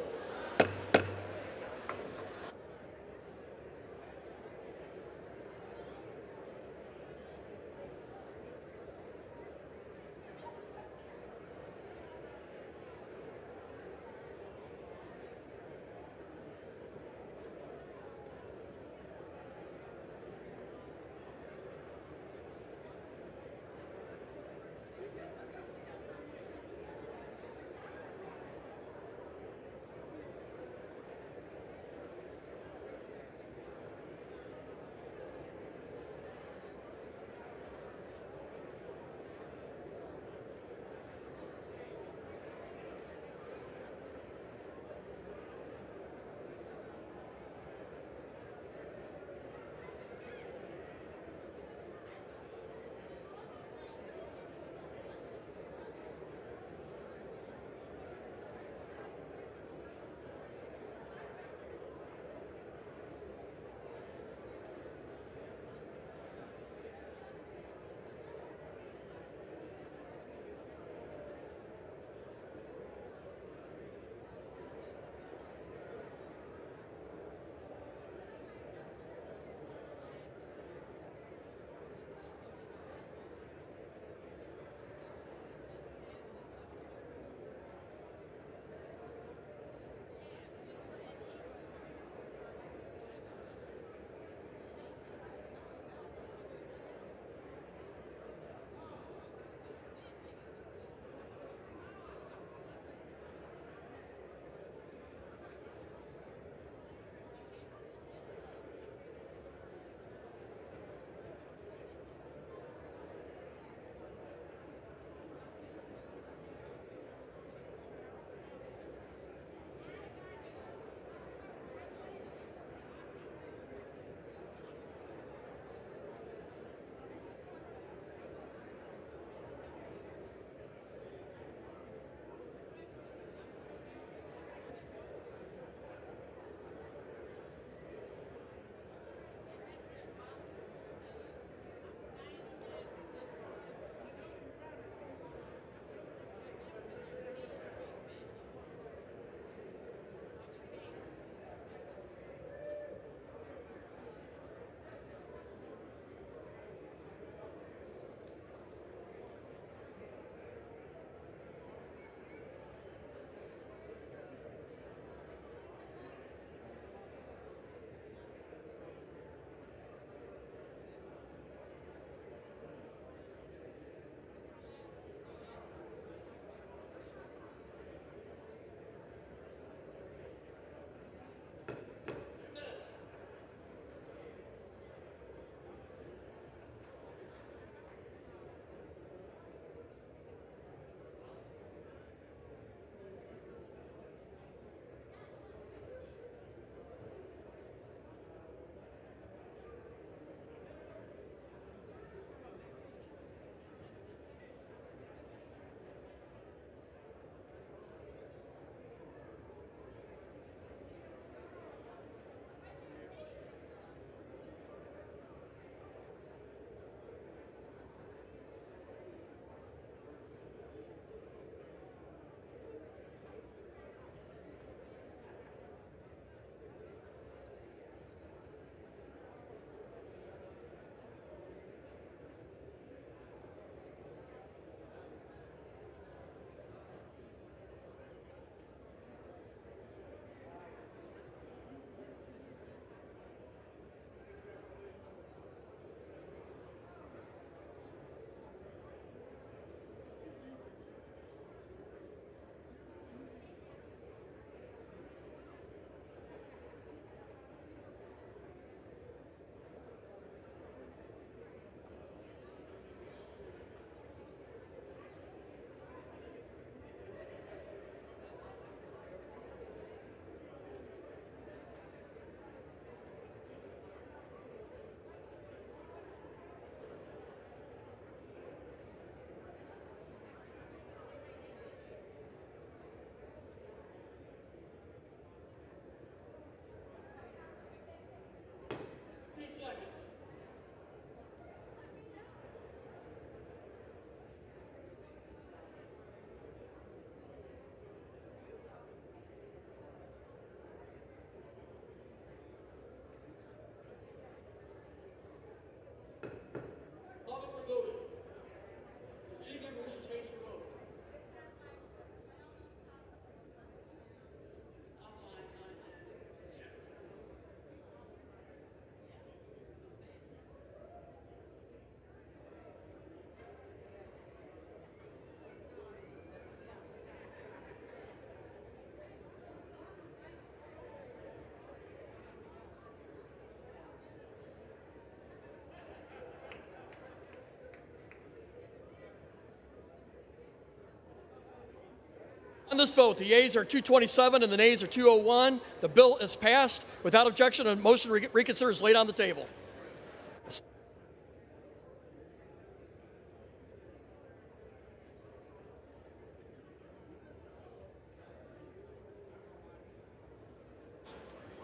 On this vote, the yeas are 227 and the nays are 201. The bill is passed. Without objection, a motion to reconsider is laid on the table.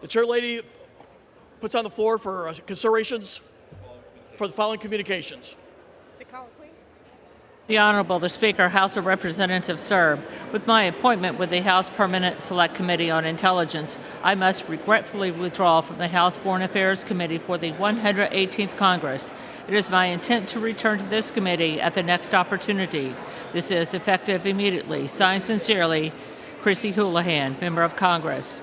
The chair lady puts on the floor for considerations for the following communications. The Honorable, the Speaker, House of Representatives, sir. With my appointment with the House Permanent Select Committee on Intelligence, I must regretfully withdraw from the House Foreign Affairs Committee for the 118th Congress. It is my intent to return to this committee at the next opportunity. This is effective immediately. Signed sincerely, Chrissy Houlihan, Member of Congress.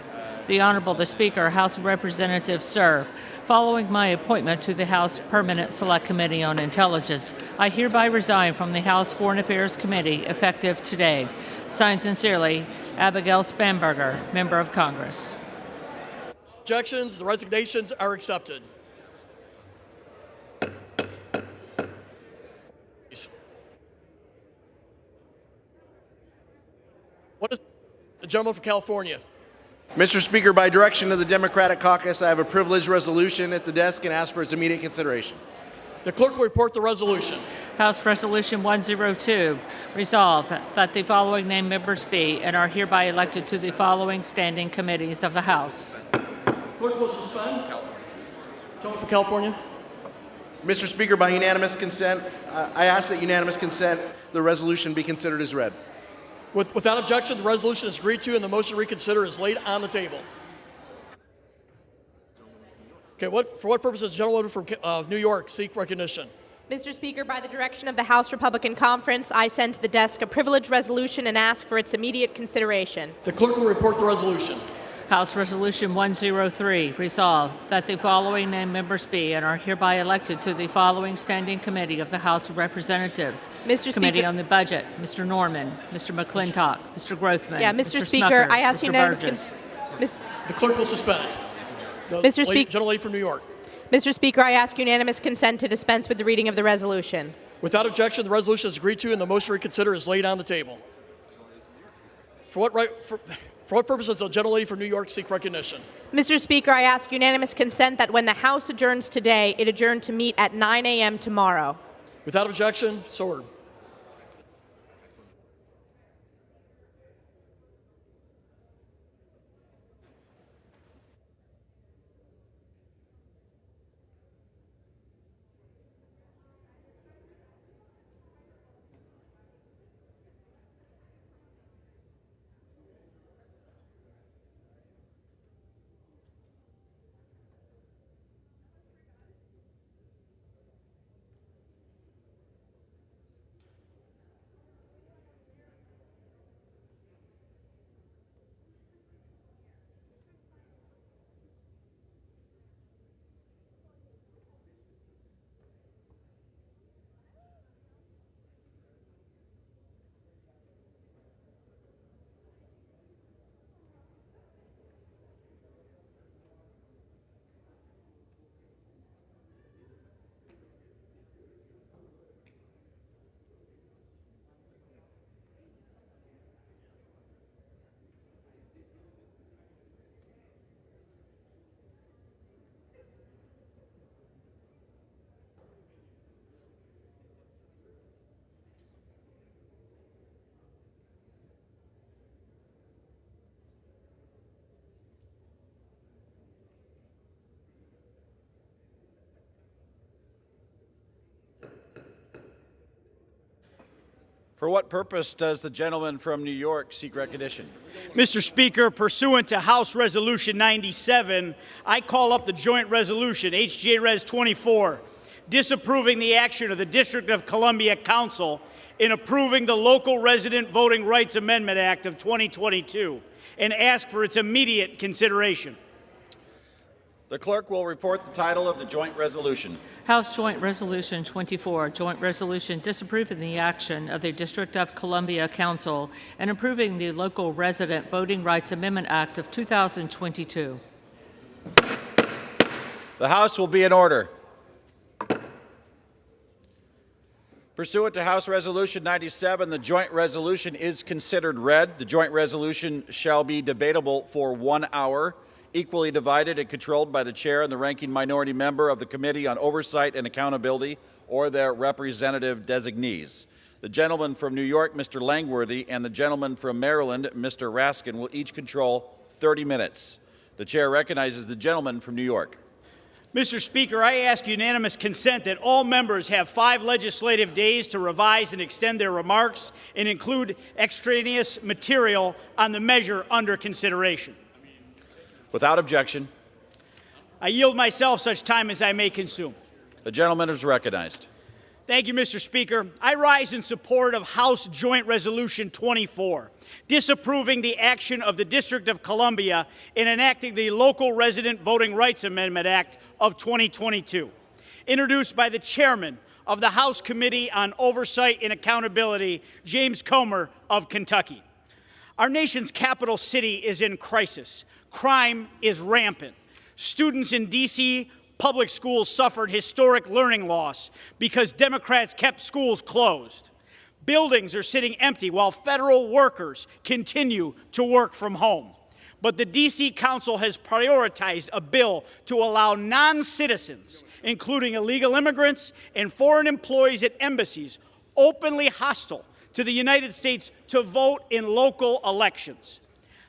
The Honorable, the Speaker, House of Representatives, sir. Following my appointment to the House Permanent Select Committee on Intelligence, I hereby resign from the House Foreign Affairs Committee effective today. Signed sincerely, Abigail Spanberger, Member of Congress. Objections, the resignations are accepted. What is the gentleman from California? Mr. Speaker, by direction of the Democratic Caucus, I have a privileged resolution at the desk and ask for its immediate consideration. The clerk will report the resolution. House Resolution 102, resolved that the following named members be and are hereby elected to the following standing committees of the House. Clerk will suspend. Gentleman from California. Mr. Speaker, by unanimous consent, I ask that unanimous consent the resolution be considered as read. Without objection, the resolution is agreed to and the motion to reconsider is laid on the table. Okay, for what purpose does the gentleman from New York seek recognition? Mr. Speaker, by the direction of the House Republican Conference, I send to the desk a privileged resolution and ask for its immediate consideration. The clerk will report the resolution. House Resolution 103, resolved that the following named members be and are hereby elected to the following standing committee of the House of Representatives. Mr. Committee Speaker, on the Budget, Mr. Norman, Mr. McClintock, Mr. Grothman. Yeah, Mr. Mr. Speaker, Smucker, I ask Mr. unanimous Burgess. The clerk will suspend. Mr. Speaker, Gentlelady from New York. Mr. Speaker, I ask unanimous consent to dispense with the reading of the resolution. Without objection, the resolution is agreed to and the motion to reconsider is laid on the table. For what purpose does the gentlelady from New York seek recognition? Mr. Speaker, I ask unanimous consent that when the House adjourns today, it adjourn to meet at 9 a.m. tomorrow. Without objection, so ordered. For what purpose does the gentleman from New York seek recognition? Mr. Speaker, pursuant to House Resolution 97, I call up the joint resolution, HJ Res 24, disapproving the action of the District of Columbia Council in approving the Local Resident Voting Rights Amendment Act of 2022 and ask for its immediate consideration. The clerk will report the title of the joint resolution. House Joint Resolution 24, joint resolution disapproving the action of the District of Columbia Council and approving the Local Resident Voting Rights Amendment Act of 2022. The House will be in order. Pursuant to House Resolution 97, the joint resolution is considered read. The joint resolution shall be debatable for 1 hour, equally divided and controlled by the chair and the ranking minority member of the Committee on Oversight and Accountability or their representative designees. The gentleman from New York, Mr. Langworthy, and the gentleman from Maryland, Mr. Raskin, will each control 30 minutes. The chair recognizes the gentleman from New York. Mr. Speaker, I ask unanimous consent that all members have 5 legislative days to revise and extend their remarks and include extraneous material on the measure under consideration. Without objection. I yield myself such time as I may consume. The gentleman is recognized. Thank you, Mr. Speaker. I rise in support of House Joint Resolution 24, disapproving the action of the District of Columbia in enacting the Local Resident Voting Rights Amendment Act of 2022, introduced by the chairman of the House Committee on Oversight and Accountability, James Comer of Kentucky. Our nation's capital city is in crisis. Crime is rampant. Students in D.C. public schools suffered historic learning loss because Democrats kept schools closed. Buildings are sitting empty while federal workers continue to work from home. But the D.C. Council has prioritized a bill to allow non-citizens, including illegal immigrants and foreign employees at embassies, openly hostile to the United States, to vote in local elections.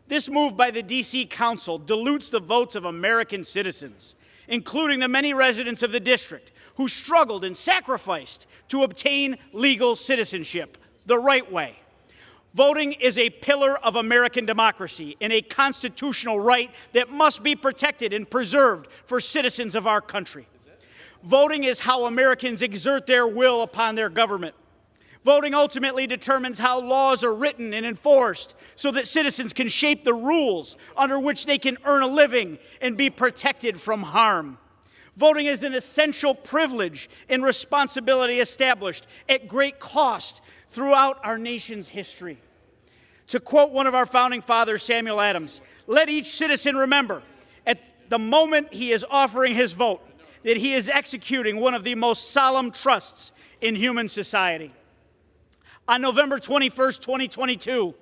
This move by the D.C. Council dilutes the votes of American citizens, including the many residents of the district who struggled and sacrificed to obtain legal citizenship the right way. Voting is a pillar of American democracy and a constitutional right that must be protected and preserved for citizens of our country. Voting is how Americans exert their will upon their government. Voting ultimately determines how laws are written and enforced so that citizens can shape the rules under which they can earn a living and be protected from harm. Voting is an essential privilege and responsibility established at great cost throughout our nation's history. To quote one of our founding fathers, Samuel Adams, let each citizen remember at the moment he is offering his vote that he is executing one of the most solemn trusts in human society. On November 21st, 2022,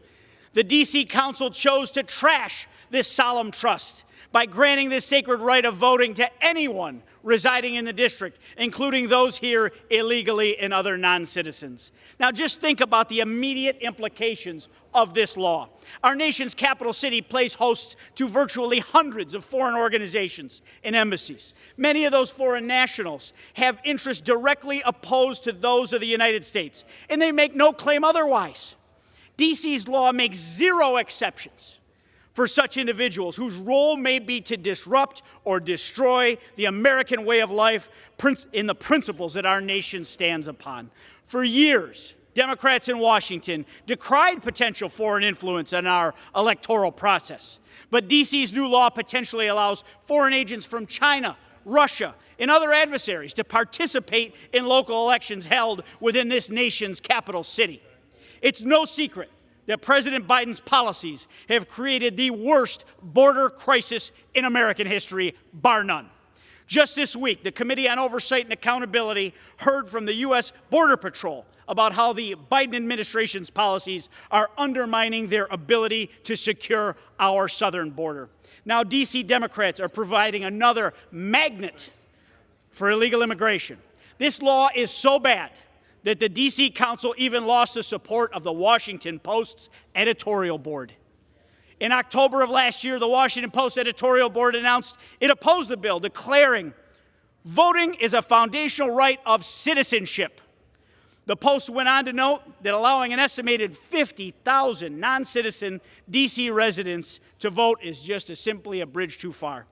the D.C. Council chose to trash this solemn trust by granting this sacred right of voting to anyone residing in the district, including those here illegally and other non-citizens. Now just think about the immediate implications of this law. Our nation's capital city plays host to virtually hundreds of foreign organizations and embassies. Many of those foreign nationals have interests directly opposed to those of the United States, and they make no claim otherwise. D.C.'s law makes zero exceptions for such individuals whose role may be to disrupt or destroy the American way of life in the principles that our nation stands upon. For years, Democrats in Washington decried potential foreign influence in our electoral process. But D.C.'s new law potentially allows foreign agents from China, Russia, and other adversaries to participate in local elections held within this nation's capital city. It's no secret that President Biden's policies have created the worst border crisis in American history, bar none. Just this week, the Committee on Oversight and Accountability heard from the U.S. Border Patrol about how the Biden administration's policies are undermining their ability to secure our southern border. Now, D.C. Democrats are providing another magnet for illegal immigration. This law is so bad that the D.C. Council even lost the support of the Washington Post's editorial board. In October of last year, the Washington Post editorial board announced it opposed the bill, declaring voting is a foundational right of citizenship. The Post went on to note that allowing an estimated 50,000 non-citizen D.C. residents to vote is just simply a bridge too far.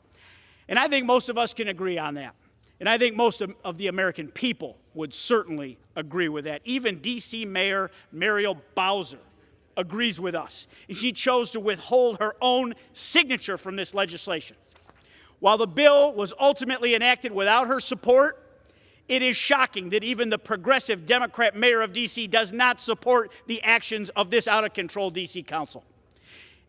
And I think most of us can agree on that. And I think most of the American people would certainly agree with that. Even D.C. Mayor Muriel Bowser agrees with us, and she chose to withhold her own signature from this legislation. While the bill was ultimately enacted without her support, it is shocking that even the progressive Democrat mayor of D.C. does not support the actions of this out-of-control D.C. council.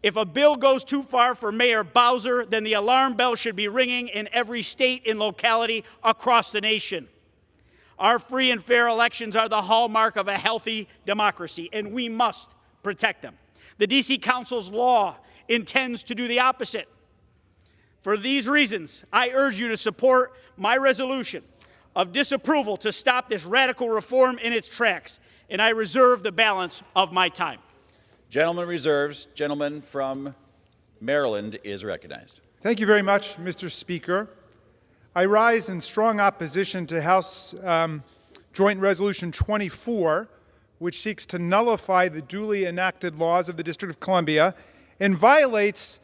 If a bill goes too far for Mayor Bowser, then the alarm bell should be ringing in every state and locality across the nation. Our free and fair elections are the hallmark of a healthy democracy, and we must protect them. The D.C. Council's law intends to do the opposite. For these reasons, I urge you to support my resolution of disapproval to stop this radical reform in its tracks, and I reserve the balance of my time. Gentleman reserves. Gentleman from Maryland is recognized. Thank you very much, Mr. Speaker. I rise in strong opposition to House Joint Resolution 24, which seeks to nullify the duly enacted laws of the District of Columbia and violates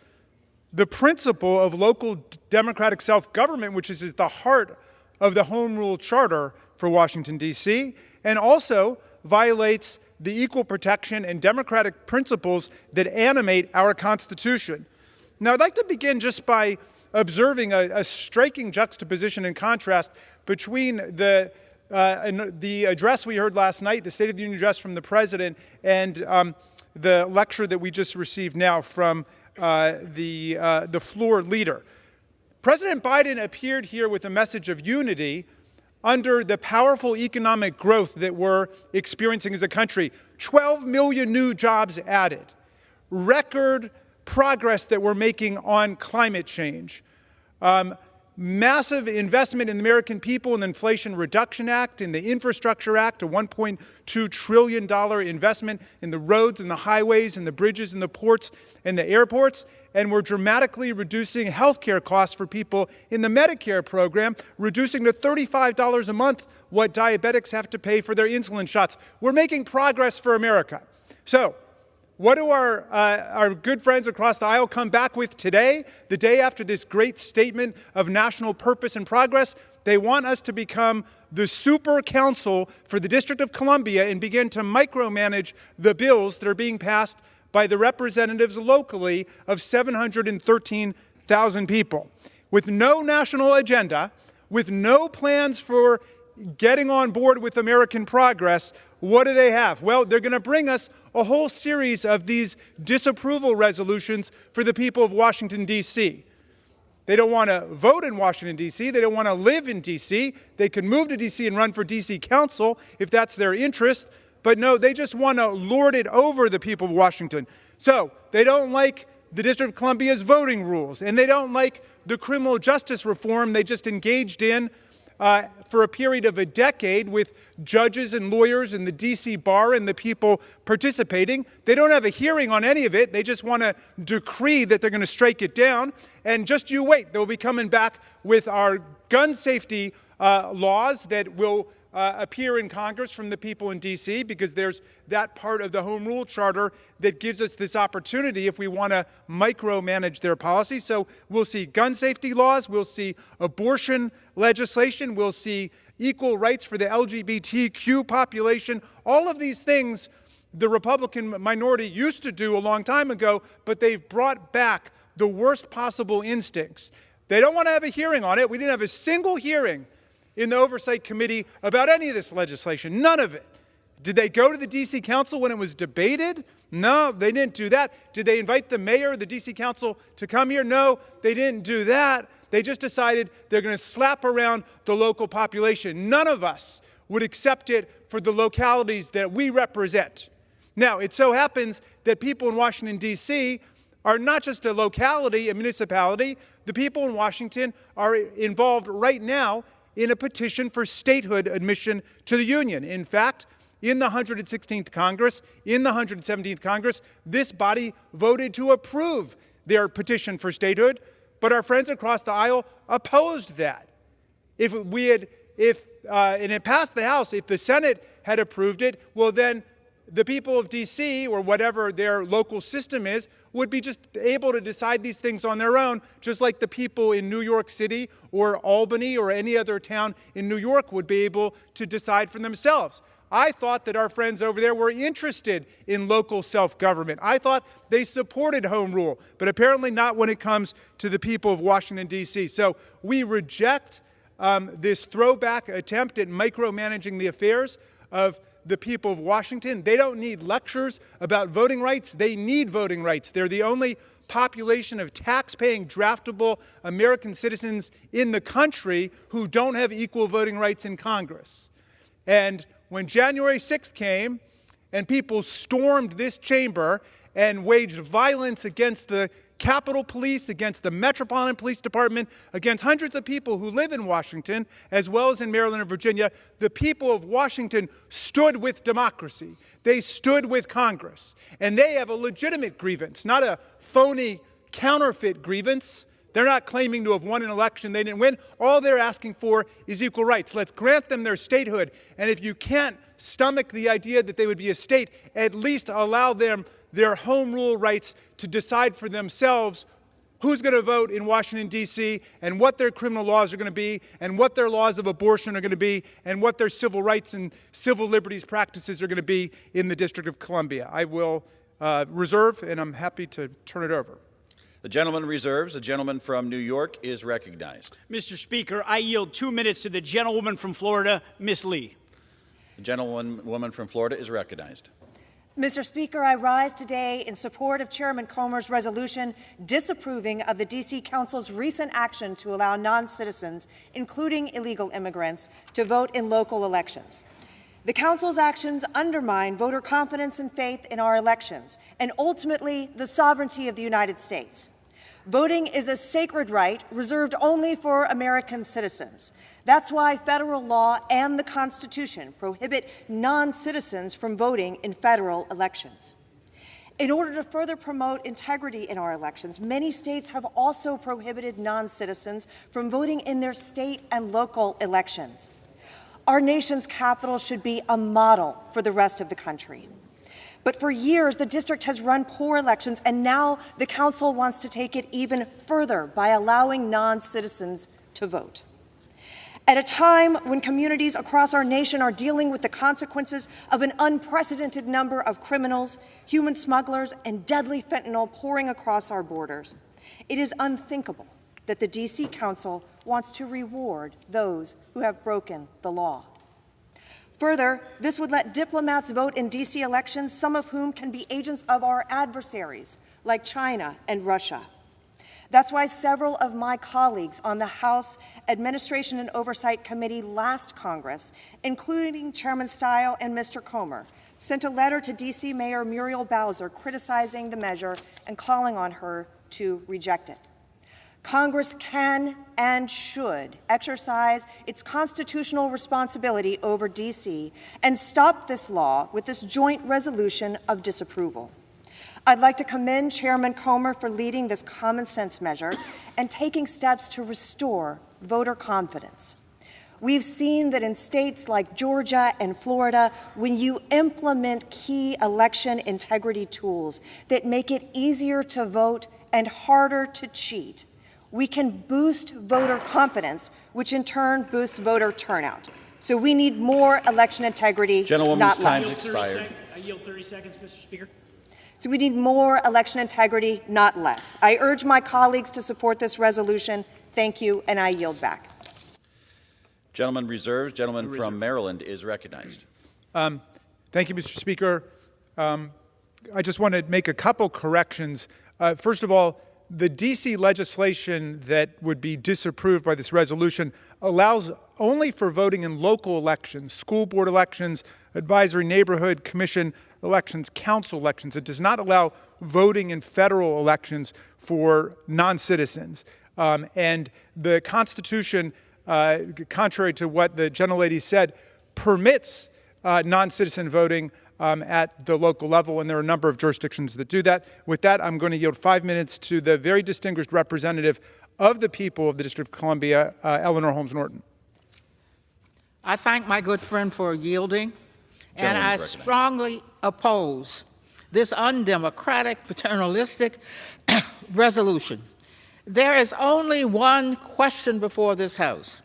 the principle of local democratic self-government, which is at the heart of the Home Rule Charter for Washington, D.C., and also violates the equal protection and democratic principles that animate our Constitution. Now, I'd like to begin just by observing a striking juxtaposition and contrast between the address we heard last night, the State of the Union address from the President, and the lecture that we just received now from the floor leader. President Biden appeared here with a message of unity under the powerful economic growth that we're experiencing as a country. 12 million new jobs added, record progress that we're making on climate change, massive investment in the American people in the Inflation Reduction Act, in the Infrastructure Act, a $1.2 trillion investment in the roads and the highways and the bridges and the ports and the airports. And we're dramatically reducing health care costs for people in the Medicare program, reducing to $35 a month what diabetics have to pay for their insulin shots. We're making progress for America. So, what do our good friends across the aisle come back with today, the day after this great statement of national purpose and progress? They want us to become the super council for the District of Columbia and begin to micromanage the bills that are being passed by the representatives locally of 713,000 people. With no national agenda, with no plans for getting on board with American progress, what do they have? Well, they're going to bring us a whole series of these disapproval resolutions for the people of Washington, D.C. They don't want to vote in Washington, D.C. They don't want to live in D.C. They can move to D.C. and run for D.C. Council if that's their interest. But no, they just want to lord it over the people of Washington. So they don't like the District of Columbia's voting rules, and they don't like the criminal justice reform they just engaged in for a period of a decade with judges and lawyers and the D.C. bar and the people participating. They don't have a hearing on any of it. They just want to decree that they're going to strike it down. And just you wait. They'll be coming back with our gun safety laws that will appear in Congress from the people in D.C. because there's that part of the Home Rule Charter that gives us this opportunity if we want to micromanage their policy. So we'll see gun safety laws, we'll see abortion legislation, we'll see equal rights for the LGBTQ population. All of these things the Republican minority used to do a long time ago, but they've brought back the worst possible instincts. They don't want to have a hearing on it. We didn't have a single hearing in the Oversight Committee about any of this legislation, none of it. Did they go to the D.C. Council when it was debated? No, they didn't do that. Did they invite the mayor of the D.C. Council to come here? No, they didn't do that. They just decided they're going to slap around the local population. None of us would accept it for the localities that we represent. Now, it so happens that people in Washington, D.C. are not just a locality, a municipality. The people in Washington are involved right now in a petition for statehood admission to the Union. In fact, in the 116th Congress, in the 117th Congress, this body voted to approve their petition for statehood, but our friends across the aisle opposed that. If it passed the House, if the Senate had approved it, well then the people of D.C. or whatever their local system is would be just able to decide these things on their own, just like the people in New York City or Albany or any other town in New York would be able to decide for themselves. I thought that our friends over there were interested in local self-government. I thought they supported home rule, but apparently not when it comes to the people of Washington, D.C. So we reject this throwback attempt at micromanaging the affairs of the people of Washington. They don't need lectures about voting rights. They need voting rights. They're the only population of tax-paying, draftable American citizens in the country who don't have equal voting rights in Congress. And when January 6th came and people stormed this chamber and waged violence against the Capitol Police, against the Metropolitan Police Department, against hundreds of people who live in Washington, as well as in Maryland and Virginia, the people of Washington stood with democracy. They stood with Congress. And they have a legitimate grievance, not a phony counterfeit grievance. They're not claiming to have won an election they didn't win. All they're asking for is equal rights. Let's grant them their statehood. And if you can't stomach the idea that they would be a state, at least allow them their home rule rights to decide for themselves who's going to vote in Washington, D.C., and what their criminal laws are going to be, and what their laws of abortion are going to be, and what their civil rights and civil liberties practices are going to be in the District of Columbia. I will reserve, and I'm happy to turn it over. The gentleman reserves. The gentleman from New York is recognized. Mr. Speaker, I yield 2 minutes to the gentlewoman from Florida, Ms. Lee. The gentlewoman from Florida is recognized. Mr. Speaker, I rise today in support of Chairman Comer's resolution disapproving of the D.C. Council's recent action to allow non-citizens, including illegal immigrants, to vote in local elections. The Council's actions undermine voter confidence and faith in our elections, and ultimately the sovereignty of the United States. Voting is a sacred right reserved only for American citizens. That's why federal law and the Constitution prohibit non-citizens from voting in federal elections. In order to further promote integrity in our elections, many states have also prohibited non-citizens from voting in their state and local elections. Our nation's capital should be a model for the rest of the country. But for years, the district has run poor elections, and now the council wants to take it even further by allowing non-citizens to vote. At a time when communities across our nation are dealing with the consequences of an unprecedented number of criminals, human smugglers, and deadly fentanyl pouring across our borders, it is unthinkable that the D.C. Council wants to reward those who have broken the law. Further, this would let diplomats vote in D.C. elections, some of whom can be agents of our adversaries, like China and Russia. That's why several of my colleagues on the House Administration and Oversight Committee last Congress, including Chairman Steil and Mr. Comer, sent a letter to D.C. Mayor Muriel Bowser criticizing the measure and calling on her to reject it. Congress can and should exercise its constitutional responsibility over D.C. and stop this law with this joint resolution of disapproval. I'd like to commend Chairman Comer for leading this common sense measure and taking steps to restore voter confidence. We've seen that in states like Georgia and Florida, when you implement key election integrity tools that make it easier to vote and harder to cheat, we can boost voter confidence, which in turn boosts voter turnout. So we need more election integrity, not less. Expired. I yield 30 seconds, Mr. Speaker. So we need more election integrity, not less. I urge my colleagues to support this resolution. Thank you, and I yield back. Gentleman reserves. Gentleman from Maryland is recognized. Thank you, Mr. Speaker. I just want to make a couple corrections. First of all, the D.C. legislation that would be disapproved by this resolution allows only for voting in local elections, school board elections, advisory neighborhood commission elections, council elections. It does not allow voting in federal elections for non-citizens. And the Constitution, contrary to what the gentlelady said, permits non-citizen voting at the local level, and there are a number of jurisdictions that do that. With that, I'm going to yield 5 minutes to the very distinguished representative of the people of the District of Columbia, Eleanor Holmes Norton. I thank my good friend for yielding, And I strongly oppose this undemocratic, paternalistic resolution. There is only one question before this House.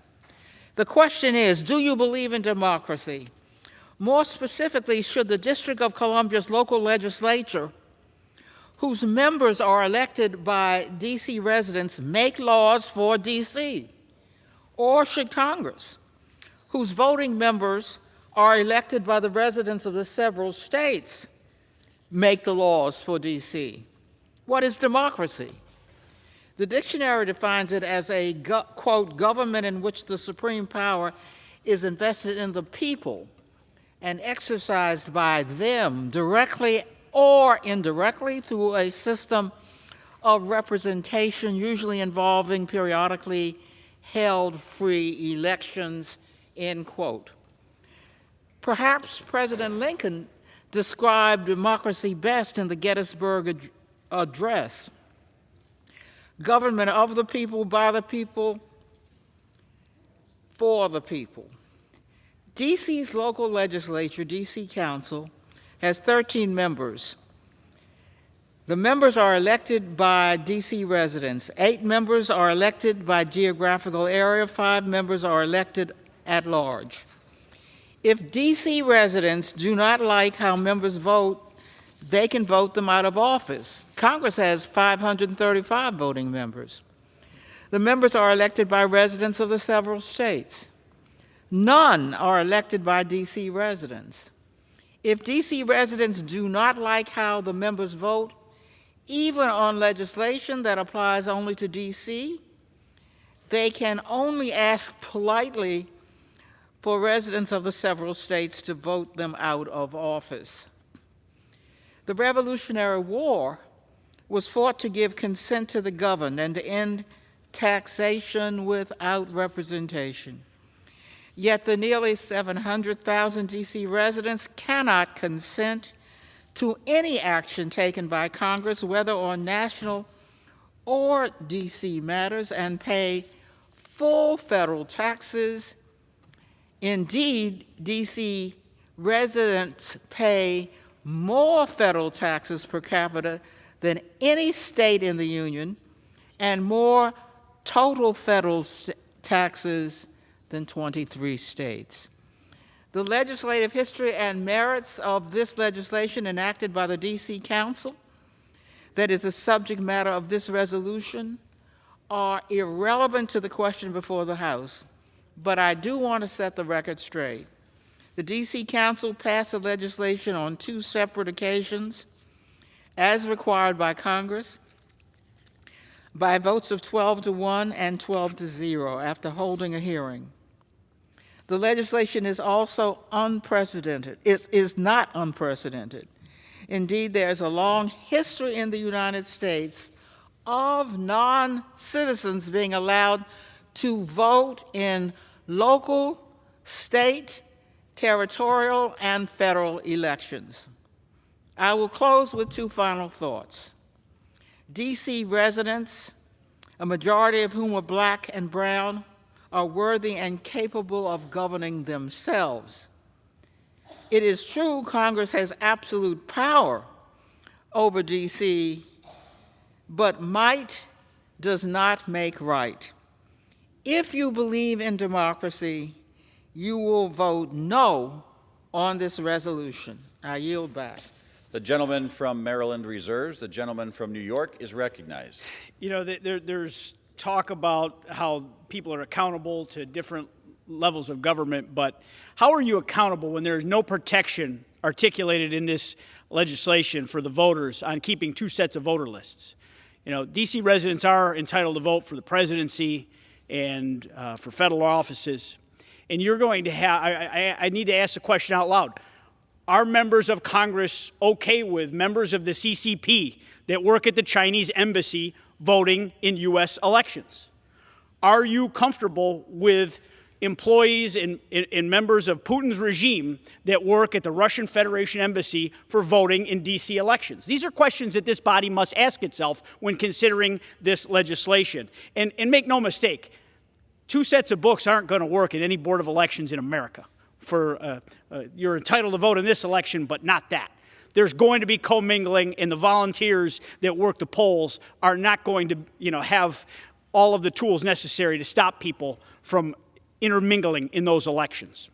The question is, do you believe in democracy? More specifically, should the District of Columbia's local legislature, whose members are elected by D.C. residents, make laws for D.C.? Or should Congress, whose voting members are elected by the residents of the several states, make the laws for D.C.? What is democracy? The dictionary defines it as a, quote, government in which the supreme power is invested in the people and exercised by them directly or indirectly through a system of representation, usually involving periodically held free elections, end quote. Perhaps President Lincoln described democracy best in the Gettysburg Address. Government of the people, by the people, for the people. D.C.'s local legislature, D.C. Council, has 13 members. The members are elected by D.C. residents. 8 members are elected by geographical area. 5 members are elected at large. If D.C. residents do not like how members vote, they can vote them out of office. Congress has 535 voting members. The members are elected by residents of the several states. None are elected by D.C. residents. If D.C. residents do not like how the members vote, even on legislation that applies only to D.C., they can only ask politely for residents of the several states to vote them out of office. The Revolutionary War was fought to give consent to the governed and to end taxation without representation. Yet the nearly 700,000 D.C. residents cannot consent to any action taken by Congress, whether on national or D.C. matters, and pay full federal taxes. Indeed, D.C. residents pay more federal taxes per capita than any state in the Union, and more total federal taxes than 23 states. The legislative history and merits of this legislation enacted by the D.C. Council, that is the subject matter of this resolution, are irrelevant to the question before the House, but I do want to set the record straight. The D.C. Council passed the legislation on 2 separate occasions, as required by Congress, by votes of 12-1 and 12-0 after holding a hearing. The legislation is also unprecedented. It is not unprecedented. Indeed, there is a long history in the United States of non-citizens being allowed to vote in local, state, territorial, and federal elections. I will close with 2 final thoughts. D.C. residents, a majority of whom are black and brown, are worthy and capable of governing themselves. It is true Congress has absolute power over D.C., but might does not make right. If you believe in democracy, you will vote no on this resolution. I yield back. The gentleman from Maryland reserves. The gentleman from New York is recognized. You know, there's talk about how people are accountable to different levels of government, but how are you accountable when there's no protection articulated in this legislation for the voters on keeping 2 sets of voter lists? You know, D.C. residents are entitled to vote for the presidency and for federal offices. And you're going to have, I need to ask the question out loud. Are members of Congress okay with members of the CCP that work at the Chinese embassy voting in U.S. elections? Are you comfortable with employees and members of Putin's regime that work at the Russian Federation embassy for voting in D.C. elections? These are questions that this body must ask itself when considering this legislation. And make no mistake, 2 sets of books aren't going to work at any board of elections in America. you're entitled to vote in this election, but not that. There's going to be commingling, and the volunteers that work the polls are not going to, have all of the tools necessary to stop people from intermingling in those elections.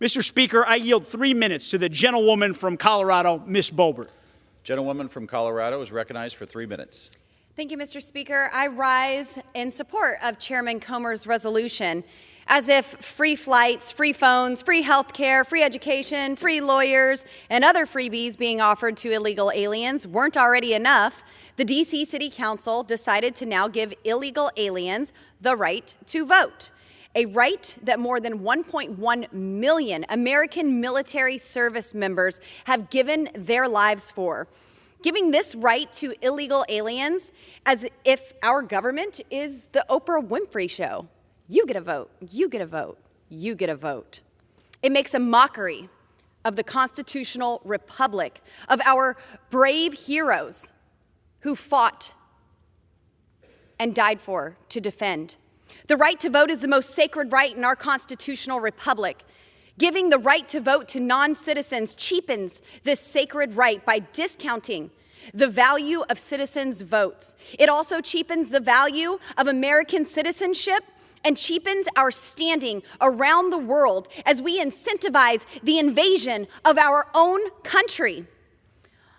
Mr. Speaker, I yield 3 minutes to the gentlewoman from Colorado, Ms. Boebert. Gentlewoman from Colorado is recognized for 3 minutes. Thank you, Mr. Speaker. I rise in support of Chairman Comer's resolution. As if free flights, free phones, free health care, free education, free lawyers, and other freebies being offered to illegal aliens weren't already enough, the D.C. City Council decided to now give illegal aliens the right to vote, a right that more than 1.1 million American military service members have given their lives for. Giving this right to illegal aliens as if our government is the Oprah Winfrey Show. You get a vote, you get a vote, you get a vote. It makes a mockery of the constitutional republic, of our brave heroes who fought and died for to defend. The right to vote is the most sacred right in our constitutional republic. Giving the right to vote to non-citizens cheapens this sacred right by discounting the value of citizens' votes. It also cheapens the value of American citizenship and cheapens our standing around the world as we incentivize the invasion of our own country.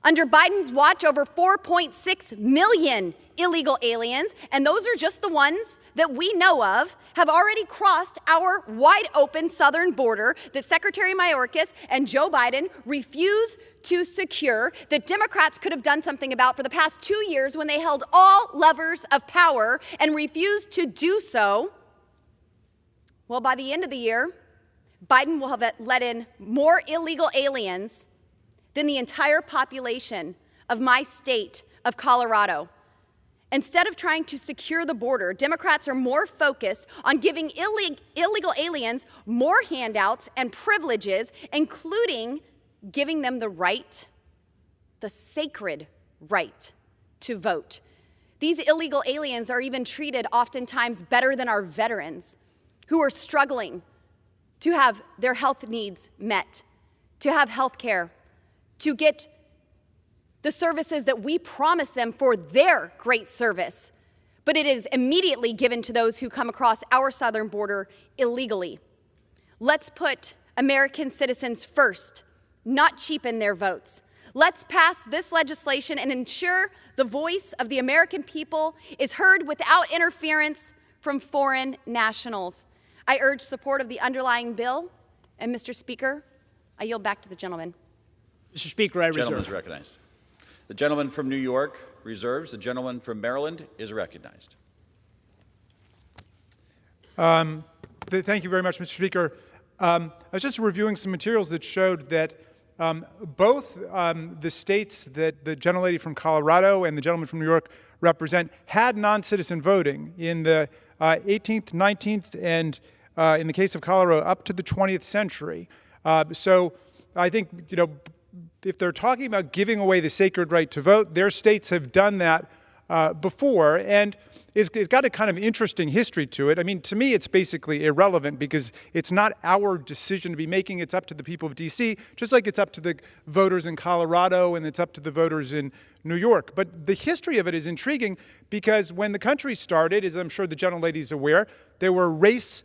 Under Biden's watch, over 4.6 million illegal aliens, and those are just the ones that we know of, have already crossed our wide open southern border that Secretary Mayorkas and Joe Biden refuse to secure, that Democrats could have done something about for the past 2 years when they held all levers of power and refused to do so. Well, by the end of the year, Biden will have let in more illegal aliens than the entire population of my state of Colorado. Instead of trying to secure the border, Democrats are more focused on giving illegal aliens more handouts and privileges, including giving them the right, the sacred right, to vote. These illegal aliens are even treated oftentimes better than our veterans, who are struggling to have their health needs met, to have health care, to get the services that we promise them for their great service. But it is immediately given to those who come across our southern border illegally. Let's put American citizens first, not cheapen their votes. Let's pass this legislation and ensure the voice of the American people is heard without interference from foreign nationals. I urge support of the underlying bill, and Mr. Speaker, I yield back to the gentleman. Mr. Speaker, I reserve. The gentleman is recognized. The gentleman from New York reserves. The gentleman from Maryland is recognized. Thank you very much, Mr. Speaker. I was just reviewing some materials that showed that both the states that the gentlelady from Colorado and the gentleman from New York represent had non-citizen voting in the 18th, 19th, and in the case of Colorado, up to the 20th century. So I think, if they're talking about giving away the sacred right to vote, their states have done that before, and it's got a kind of interesting history to it. I mean, to me, it's basically irrelevant because it's not our decision to be making. It's up to the people of D.C., just like it's up to the voters in Colorado and it's up to the voters in New York. But the history of it is intriguing because when the country started, as I'm sure the gentlelady's aware, there were race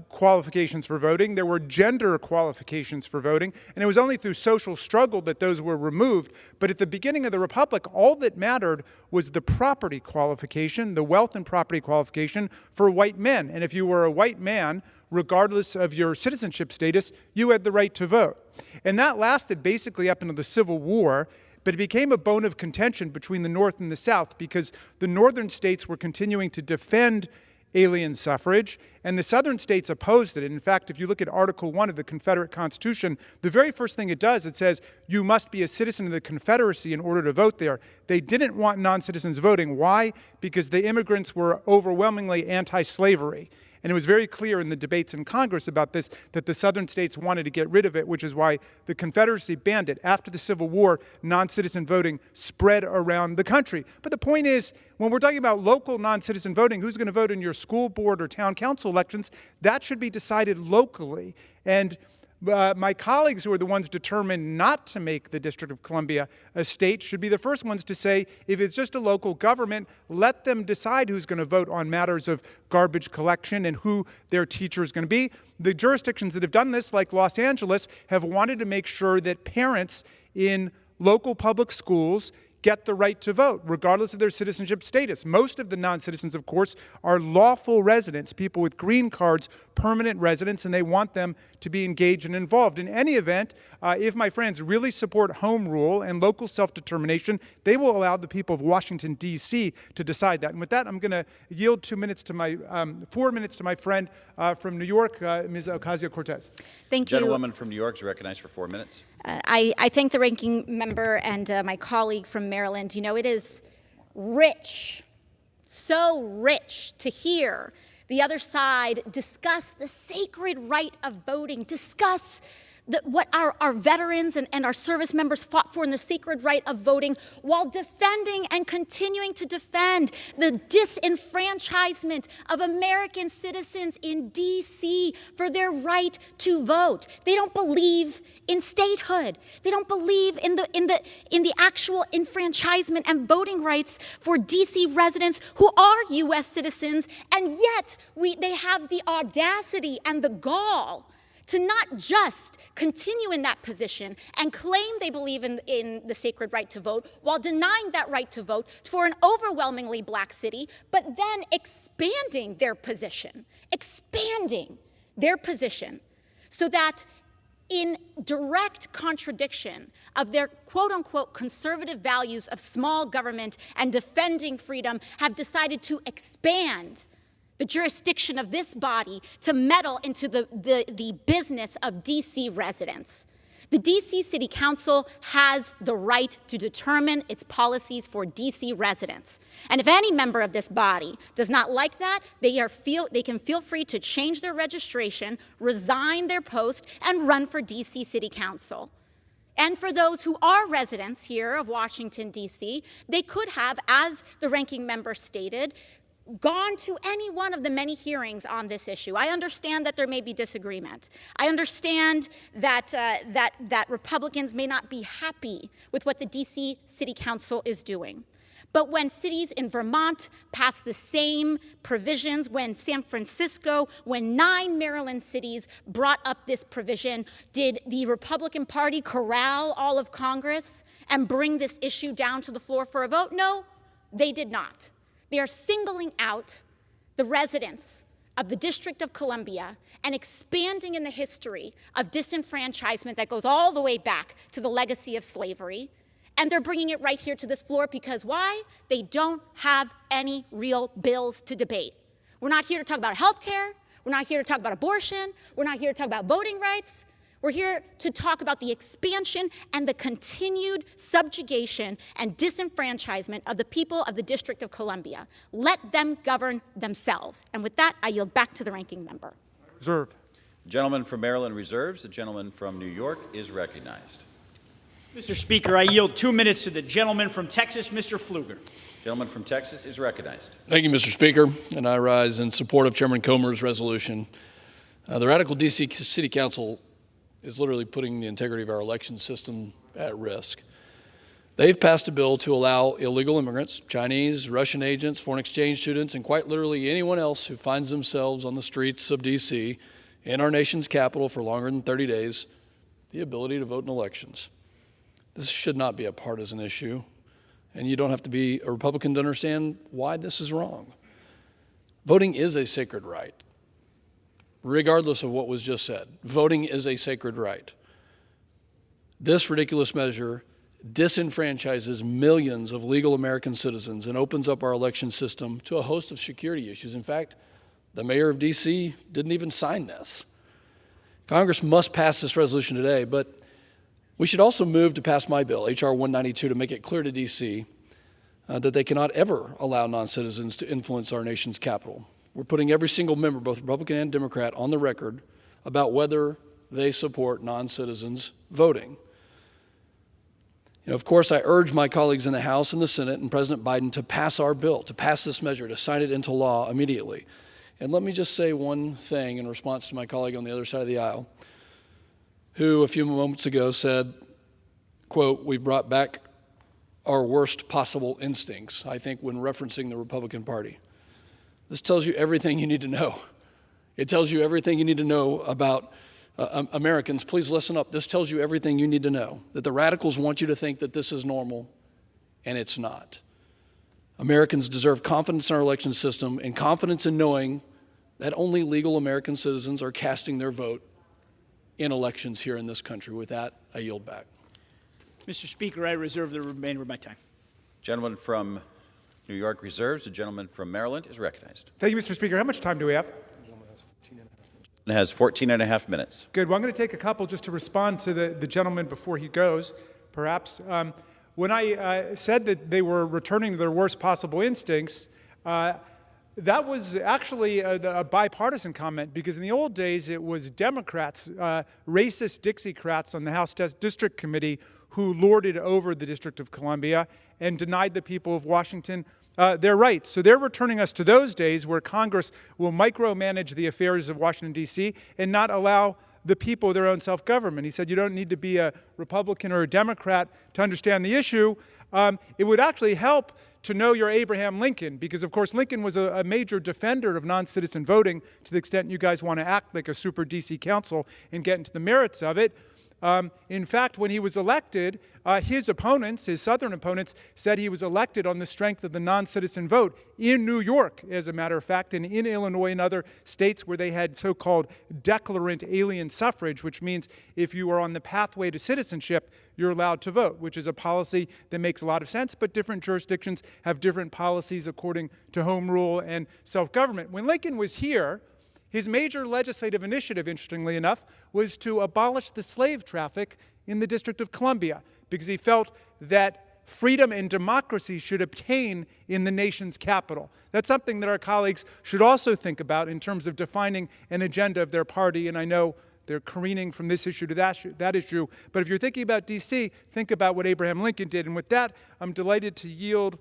qualifications for voting, there were gender qualifications for voting, and it was only through social struggle that those were removed. But at the beginning of the Republic, all that mattered was the property qualification, the wealth and property qualification for white men. And if you were a white man, regardless of your citizenship status, you had the right to vote. And that lasted basically up into the Civil War, but it became a bone of contention between the North and the South because the northern states were continuing to defend alien suffrage, and the southern states opposed it. And in fact, if you look at Article 1 of the Confederate Constitution, the very first thing it does, it says you must be a citizen of the Confederacy in order to vote there. They didn't want non-citizens voting. Why? Because the immigrants were overwhelmingly anti-slavery. And it was very clear in the debates in Congress about this that the southern states wanted to get rid of it, which is why the Confederacy banned it. After the Civil War, non-citizen voting spread around the country. But the point is, when we're talking about local non-citizen voting, who's going to vote in your school board or town council elections, that should be decided locally. And my colleagues who are the ones determined not to make the District of Columbia a state should be the first ones to say, if it's just a local government, let them decide who's going to vote on matters of garbage collection and who their teacher is going to be. The jurisdictions that have done this, like Los Angeles, have wanted to make sure that parents in local public schools get the right to vote, regardless of their citizenship status. Most of the non-citizens, of course, are lawful residents, people with green cards, permanent residents, and they want them to be engaged and involved. In any event, if my friends really support home rule and local self-determination, they will allow the people of Washington, D.C. to decide that. And with that, I'm going to yield 4 minutes to my friend from New York, Ms. Ocasio-Cortez. Thank you. Gentlewoman from New York is recognized for 4 minutes. I thank the ranking member and my colleague from Maryland. You know, it is rich, so rich to hear the other side discuss the sacred right of voting, discuss what our veterans and our service members fought for in the sacred right of voting, while defending and continuing to defend the disenfranchisement of American citizens in D.C. for their right to vote. They don't believe in statehood. They don't believe in the actual enfranchisement and voting rights for D.C. residents who are U.S. citizens, and yet they have the audacity and the gall to not just continue in that position and claim they believe in the sacred right to vote while denying that right to vote for an overwhelmingly black city, but then expanding their position so that in direct contradiction of their quote-unquote conservative values of small government and defending freedom, have decided to expand the jurisdiction of this body to meddle into the business of D.C. residents. The D.C. City Council has the right to determine its policies for D.C. residents. And if any member of this body does not like that, they can feel free to change their registration, resign their post, and run for D.C. City Council. And for those who are residents here of Washington, D.C., they could have, as the ranking member stated, gone to any one of the many hearings on this issue. I understand that there may be disagreement. I understand that Republicans may not be happy with what the D.C. City Council is doing. But when cities in Vermont passed the same provisions, when San Francisco, when 9 Maryland cities brought up this provision, did the Republican Party corral all of Congress and bring this issue down to the floor for a vote? No, they did not. They are singling out the residents of the District of Columbia and expanding in the history of disenfranchisement that goes all the way back to the legacy of slavery. And they're bringing it right here to this floor because why? They don't have any real bills to debate. We're not here to talk about health care. We're not here to talk about abortion. We're not here to talk about voting rights. We're here to talk about the expansion and the continued subjugation and disenfranchisement of the people of the District of Columbia. Let them govern themselves. And with that, I yield back to the ranking member. Reserve. The gentleman from Maryland reserves. The gentleman from New York is recognized. Mr. Speaker, I yield 2 minutes to the gentleman from Texas, Mr. Pfluger. Gentleman from Texas is recognized. Thank you, Mr. Speaker, and I rise in support of Chairman Comer's resolution. The radical D.C. City Council is literally putting the integrity of our election system at risk. They've passed a bill to allow illegal immigrants, Chinese, Russian agents, foreign exchange students, and quite literally anyone else who finds themselves on the streets of D.C. in our nation's capital for longer than 30 days, the ability to vote in elections. This should not be a partisan issue, and you don't have to be a Republican to understand why this is wrong. Voting is a sacred right. Regardless of what was just said, voting is a sacred right. This ridiculous measure disenfranchises millions of legal American citizens and opens up our election system to a host of security issues. In fact, the mayor of D.C. didn't even sign this. Congress must pass this resolution today, but we should also move to pass my bill, H.R. 192, to make it clear to D.C. That they cannot ever allow non-citizens to influence our nation's capital. we're putting every single member, both Republican and Democrat, on the record about whether they support non-citizens voting. Of course, I urge my colleagues in the House and the Senate and President Biden to pass our bill, to pass this measure, to sign it into law immediately. And let me just say one thing in response to my colleague on the other side of the aisle, who a few moments ago said, quote, "We brought back our worst possible instincts," I think when referencing the Republican Party. This tells you everything you need to know. It tells you everything you need to know about Americans. Please listen up. This tells you everything you need to know, that the radicals want you to think that this is normal, and it's not. Americans deserve confidence in our election system and confidence in knowing that only legal American citizens are casting their vote in elections here in this country. With that, I yield back. Mr. Speaker, I reserve the remainder of my time. Gentleman from New York reserves. The gentleman from Maryland is recognized. Thank you, Mr. Speaker. How much time do we have? It has 14 and a half minutes. Good. Well, I'm going to take a couple just to respond to the gentleman before he goes, perhaps. When I said that they were returning to their worst possible instincts, that was actually a bipartisan comment, because in the old days it was Democrats, racist Dixiecrats on the House District Committee who lorded over the District of Columbia and denied the people of Washington their rights. So they're returning us to those days where Congress will micromanage the affairs of Washington, D.C. and not allow the people their own self-government. He said you don't need to be a Republican or a Democrat to understand the issue. It would actually help to know your Abraham Lincoln, because, of course, Lincoln was a major defender of non-citizen voting, to the extent you guys want to act like a super D.C. council and get into the merits of it. In fact, when he was elected, his opponents, his Southern opponents, said he was elected on the strength of the non-citizen vote in New York, as a matter of fact, and in Illinois and other states where they had so-called declarant alien suffrage, which means if you are on the pathway to citizenship, you're allowed to vote, which is a policy that makes a lot of sense, but different jurisdictions have different policies according to home rule and self-government. When Lincoln was here, his major legislative initiative, interestingly enough, was to abolish the slave traffic in the District of Columbia, because he felt that freedom and democracy should obtain in the nation's capital. That's something that our colleagues should also think about in terms of defining an agenda of their party, and I know they're careening from this issue to that issue. But if you're thinking about D.C., think about what Abraham Lincoln did. And with that, I'm delighted to yield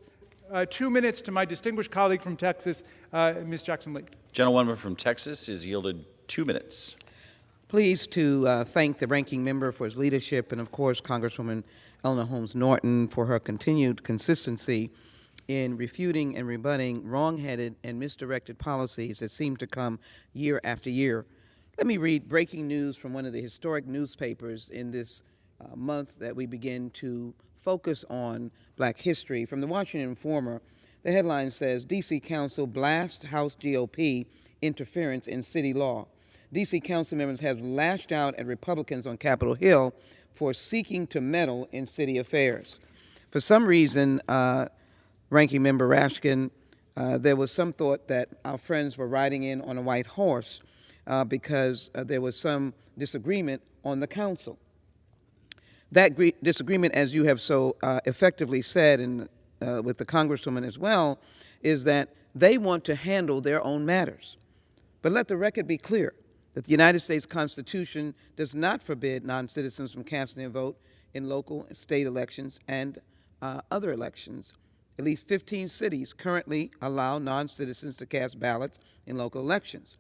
2 minutes to my distinguished colleague from Texas, Ms. Jackson-Lee. Gentlewoman from Texas is yielded 2 minutes. Pleased to thank the ranking member for his leadership, and of course Congresswoman Eleanor Holmes Norton for her continued consistency in refuting and rebutting wrong-headed and misdirected policies that seem to come year after year. Let me read breaking news from one of the historic newspapers in this month that we begin to focus on Black history. From the Washington Informer, the headline says, D.C. Council blasts House GOP interference in city law. D.C. Council members has lashed out at Republicans on Capitol Hill for seeking to meddle in city affairs. For some reason, Ranking Member Rashkin, there was some thought that our friends were riding in on a white horse because there was some disagreement on the council. That disagreement, as you have so effectively said, and with the Congresswoman as well, is that they want to handle their own matters. But let the record be clear that the United States Constitution does not forbid non-citizens from casting their vote in local and state elections and other elections. At least 15 cities currently allow non-citizens to cast ballots in local elections.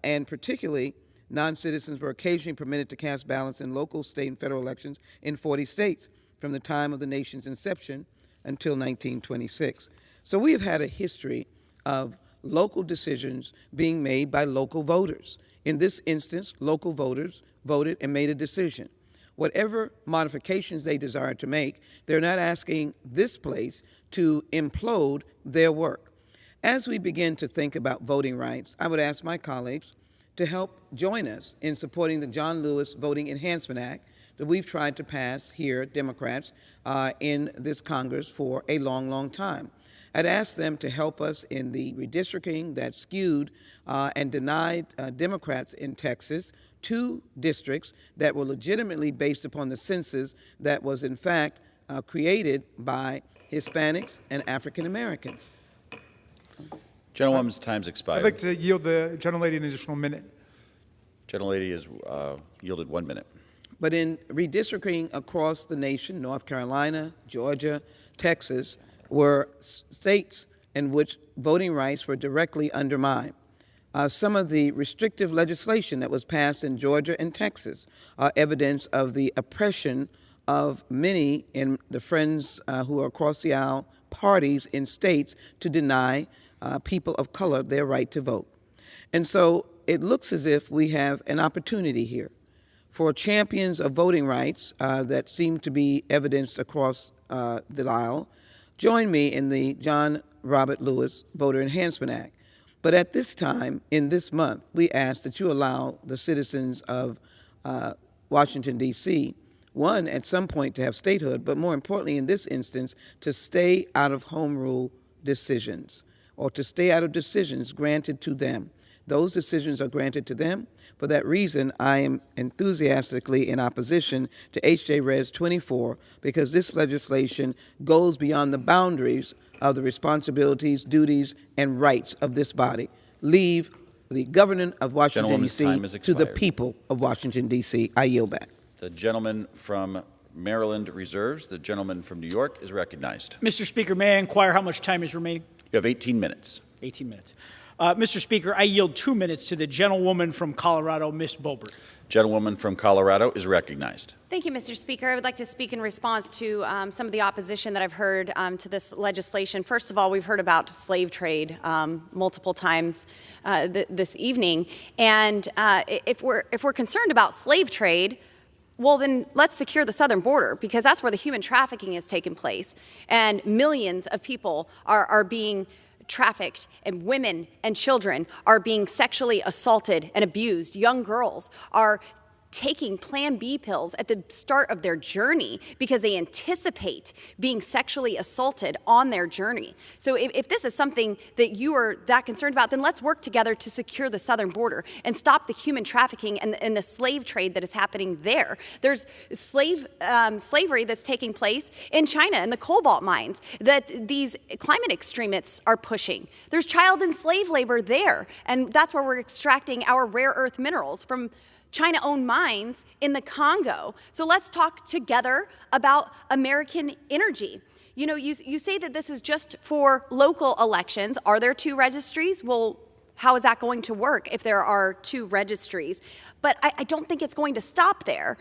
And particularly, non-citizens were occasionally permitted to cast ballots in local, state, and federal elections in 40 states from the time of the nation's inception until 1926. So we have had a history of local decisions being made by local voters. In this instance, local voters voted and made a decision. Whatever modifications they desire to make, they're not asking this place to implode their work. As we begin to think about voting rights, I would ask my colleagues to help join us in supporting the John Lewis Voting Enhancement Act that we've tried to pass here, Democrats, in this Congress for a long, long time. I'd ask them to help us in the redistricting that skewed and denied Democrats in Texas 2 districts that were legitimately based upon the census that was in fact created by Hispanics and African Americans. Gentlewoman's time's I'd expired. like to yield the gentlelady an additional minute. Gentlelady is yielded 1 minute. But in redistricting across the nation, North Carolina, Georgia, Texas, were states in which voting rights were directly undermined. Some of the restrictive legislation that was passed in Georgia and Texas are evidence of the oppression of many in the Friends who are across the aisle parties in states to deny people of color their right to vote. And so it looks as if we have an opportunity here for champions of voting rights that seem to be evidenced across the aisle. Join me in the John Robert Lewis Voter Enhancement Act. But at this time, in this month, we ask that you allow the citizens of Washington, D.C., one, at some point to have statehood, but more importantly in this instance, to stay out of home rule decisions or to stay out of decisions granted to them. Those decisions are granted to them. For that reason, I am enthusiastically in opposition to H.J. Res. 24 because this legislation goes beyond the boundaries of the responsibilities, duties, and rights of this body. Leave the government of Washington, D.C. to the people of Washington, D.C. I yield back. The gentleman from Maryland reserves. The gentleman from New York is recognized. Mr. Speaker, may I inquire how much time is remaining? You have 18 minutes. 18 minutes. Mr. Speaker, I yield 2 minutes to the gentlewoman from Colorado, Ms. Boebert. Gentlewoman from Colorado is recognized. Thank you, Mr. Speaker. I would like to speak in response to some of the opposition that I've heard to this legislation. First of all, we've heard about slave trade multiple times this evening. And if we're concerned about slave trade, well, then let's secure the southern border because that's where the human trafficking is taking place. And millions of people are being trafficked, and women and children are being sexually assaulted and abused. Young girls are taking Plan B pills at the start of their journey because they anticipate being sexually assaulted on their journey. So if this is something that you are that concerned about, then let's work together to secure the southern border and stop the human trafficking and the slave trade that is happening there. There's slavery that's taking place in China in the cobalt mines that these climate extremists are pushing. There's child and slave labor there, and that's where we're extracting our rare earth minerals from China-owned mines in the Congo. So let's talk together about American energy. You know, you say that this is just for local elections. Are there 2 registries? Well, how is that going to work if there are 2 registries? But I don't think it's going to stop there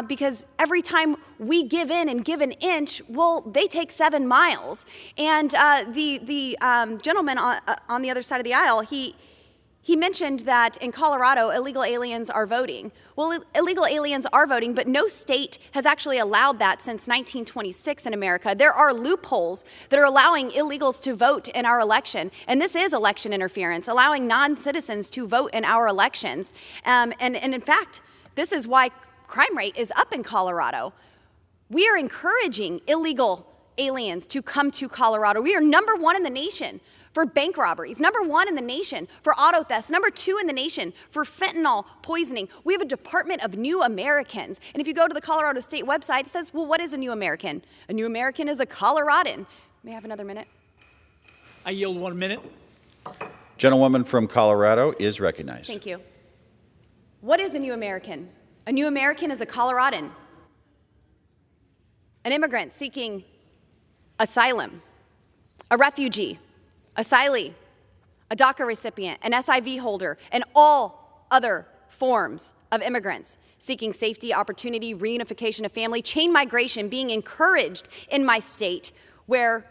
because every time we give in and give an inch, well, they take 7 miles. And the gentleman on the other side of the aisle, he mentioned that in Colorado, illegal aliens are voting. Well, illegal aliens are voting, but no state has actually allowed that since 1926 in America. There are loopholes that are allowing illegals to vote in our election, and this is election interference, allowing non-citizens to vote in our elections. And in fact, this is why crime rate is up in Colorado. We are encouraging illegal aliens to come to Colorado. We are number 1 in the nation for bank robberies, number 1 in the nation for auto thefts, number 2 in the nation for fentanyl poisoning. We have a Department of New Americans. And if you go to the Colorado State website, it says, well, what is a New American? A New American is a Coloradan. May I have another minute? I yield 1 minute. Gentlewoman from Colorado is recognized. Thank you. What is a New American? A New American is a Coloradan, an immigrant seeking asylum, a refugee, asylee, a DACA recipient, an SIV holder, and all other forms of immigrants seeking safety, opportunity, reunification of family, chain migration being encouraged in my state where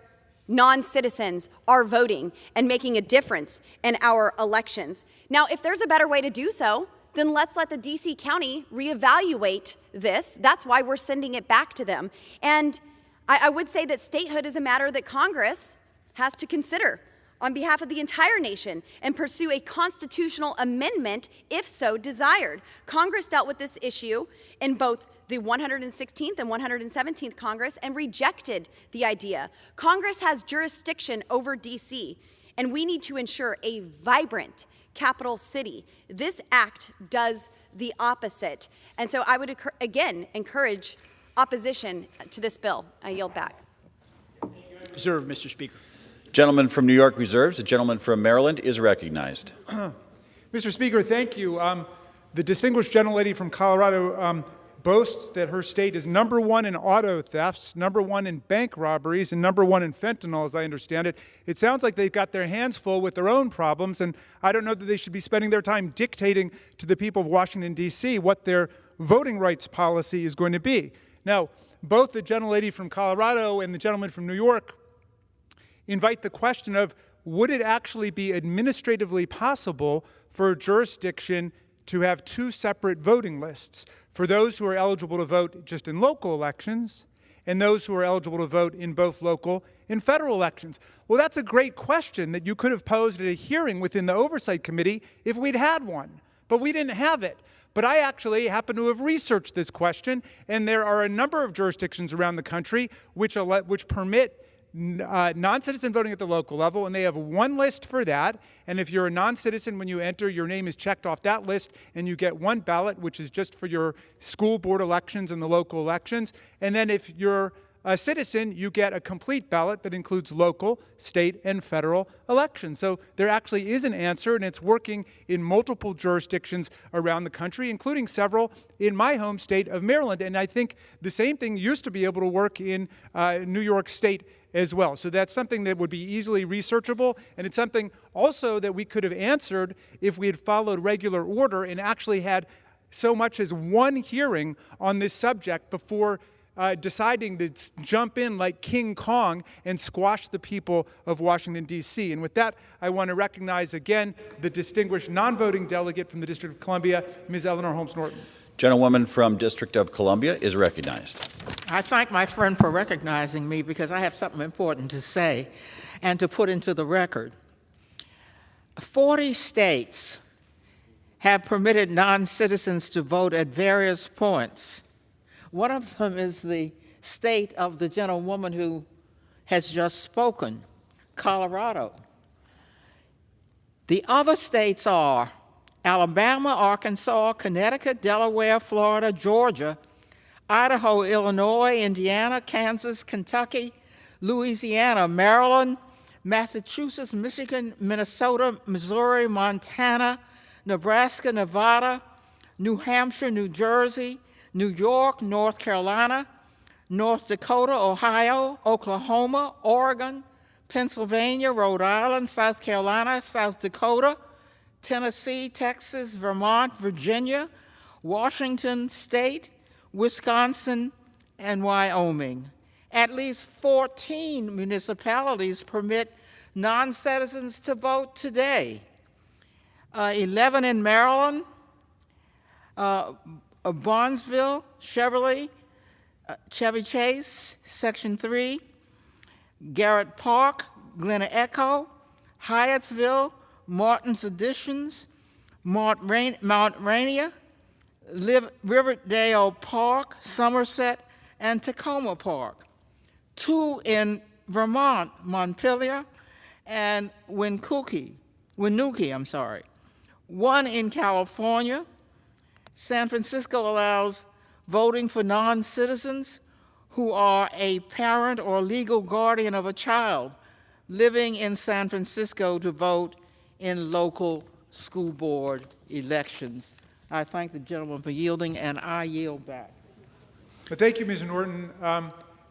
non-citizens are voting and making a difference in our elections. Now, if there's a better way to do so, then let's let the D.C. County reevaluate this. That's why we're sending it back to them. And I would say that statehood is a matter that Congress has to consider on behalf of the entire nation and pursue a constitutional amendment if so desired. Congress dealt with this issue in both the 116th and 117th Congress and rejected the idea. Congress has jurisdiction over D.C., and we need to ensure a vibrant capital city. This act does the opposite. And so I would, again, encourage opposition to this bill. I yield back. Reserve, Mr. Speaker. Gentleman from New York reserves. The gentleman from Maryland is recognized. Mr. Speaker, thank you. The distinguished gentlelady from Colorado boasts that her state is #1 in auto thefts, #1 in bank robberies, and #1 in fentanyl, as I understand it. It sounds like they've got their hands full with their own problems, and I don't know that they should be spending their time dictating to the people of Washington, D.C. what their voting rights policy is going to be. Now, both the gentlelady from Colorado and the gentleman from New York invite the question of, would it actually be administratively possible for a jurisdiction to have two separate voting lists for those who are eligible to vote just in local elections and those who are eligible to vote in both local and federal elections? Well, that's a great question that you could have posed at a hearing within the Oversight Committee if we'd had one, but we didn't have it. But I actually happen to have researched this question, and there are a number of jurisdictions around the country which permit non-citizen voting at the local level, and they have one list for that. And if you're a non-citizen, when you enter, your name is checked off that list, and you get one ballot, which is just for your school board elections and the local elections. And then if you're a citizen, you get a complete ballot that includes local, state, and federal elections. So there actually is an answer, and it's working in multiple jurisdictions around the country, including several in my home state of Maryland. And I think the same thing used to be able to work in New York State as well. So that's something that would be easily researchable, and it's something also that we could have answered if we had followed regular order and actually had so much as one hearing on this subject before deciding to jump in like King Kong and squash the people of Washington, D.C. And with that, I want to recognize again the distinguished non-voting delegate from the District of Columbia, Ms. Eleanor Holmes Norton. Gentlewoman from District of Columbia is recognized. I thank my friend for recognizing me because I have something important to say and to put into the record. 40 states have permitted non-citizens to vote at various points. One of them is the state of the gentlewoman who has just spoken, Colorado. The other states are Alabama, Arkansas, Connecticut, Delaware, Florida, Georgia, Idaho, Illinois, Indiana, Kansas, Kentucky, Louisiana, Maryland, Massachusetts, Michigan, Minnesota, Missouri, Montana, Nebraska, Nevada, New Hampshire, New Jersey, New York, North Carolina, North Dakota, Ohio, Oklahoma, Oregon, Pennsylvania, Rhode Island, South Carolina, South Dakota, Tennessee, Texas, Vermont, Virginia, Washington State, Wisconsin, and Wyoming. At least 14 municipalities permit non-citizens to vote today. 11 in Maryland, Barnesville, Chevy Chase, Section 3, Garrett Park, Glen Echo, Hyattsville, Martin's Additions, Mount Rainier, Riverdale Park, Somerset, and Tacoma Park. 2 in Vermont, Montpelier, and Winooki. 1 in California. San Francisco allows voting for non-citizens who are a parent or legal guardian of a child living in San Francisco to vote in local school board elections. I thank the gentleman for yielding, and I yield back. Well, thank you, Ms. Norton.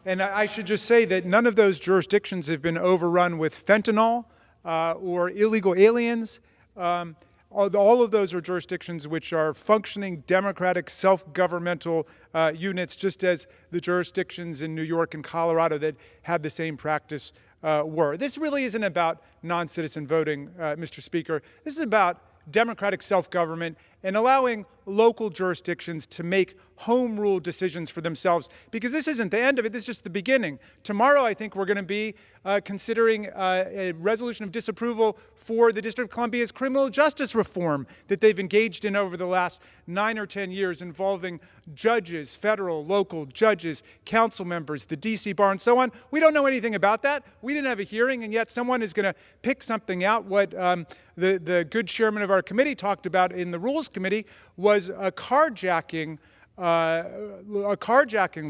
And I should just say that none of those jurisdictions have been overrun with fentanyl or illegal aliens. All of those are jurisdictions which are functioning democratic self-governmental units, just as the jurisdictions in New York and Colorado that had the same practice were. This really isn't about non-citizen voting, Mr. Speaker. This is about democratic self-government and allowing local jurisdictions to make home rule decisions for themselves, because this isn't the end of it, this is just the beginning. Tomorrow, I think we're going to be considering a resolution of disapproval for the District of Columbia's criminal justice reform that they've engaged in over the last 9 or 10 years, involving judges, federal, local judges, council members, the D.C. bar, and so on. We don't know anything about that. We didn't have a hearing, and yet someone is going to pick something out. What the good chairman of our committee talked about in the Rules Committee was a carjacking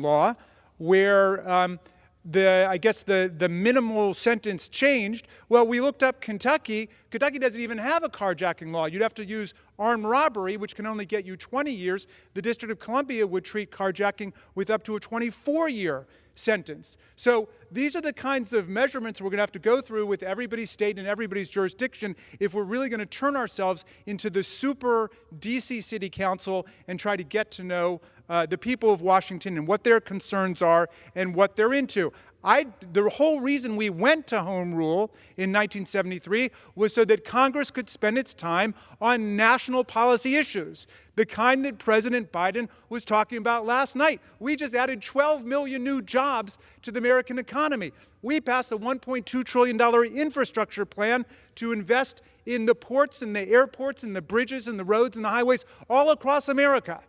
law where the minimal sentence changed. Well, we looked up Kentucky. Kentucky doesn't even have a carjacking law. You'd have to use armed robbery, which can only get you 20 years. The District of Columbia would treat carjacking with up to a 24-year sentence. So these are the kinds of measurements we're going to have to go through with everybody's state and everybody's jurisdiction if we're really going to turn ourselves into the super DC City Council and try to get to know the people of Washington and what their concerns are and what they're into. The whole reason we went to Home Rule in 1973 was so that Congress could spend its time on national policy issues, the kind that President Biden was talking about last night. We just added 12 million new jobs to the American economy. We passed a $1.2 trillion infrastructure plan to invest in the ports and the airports and the bridges and the roads and the highways all across America.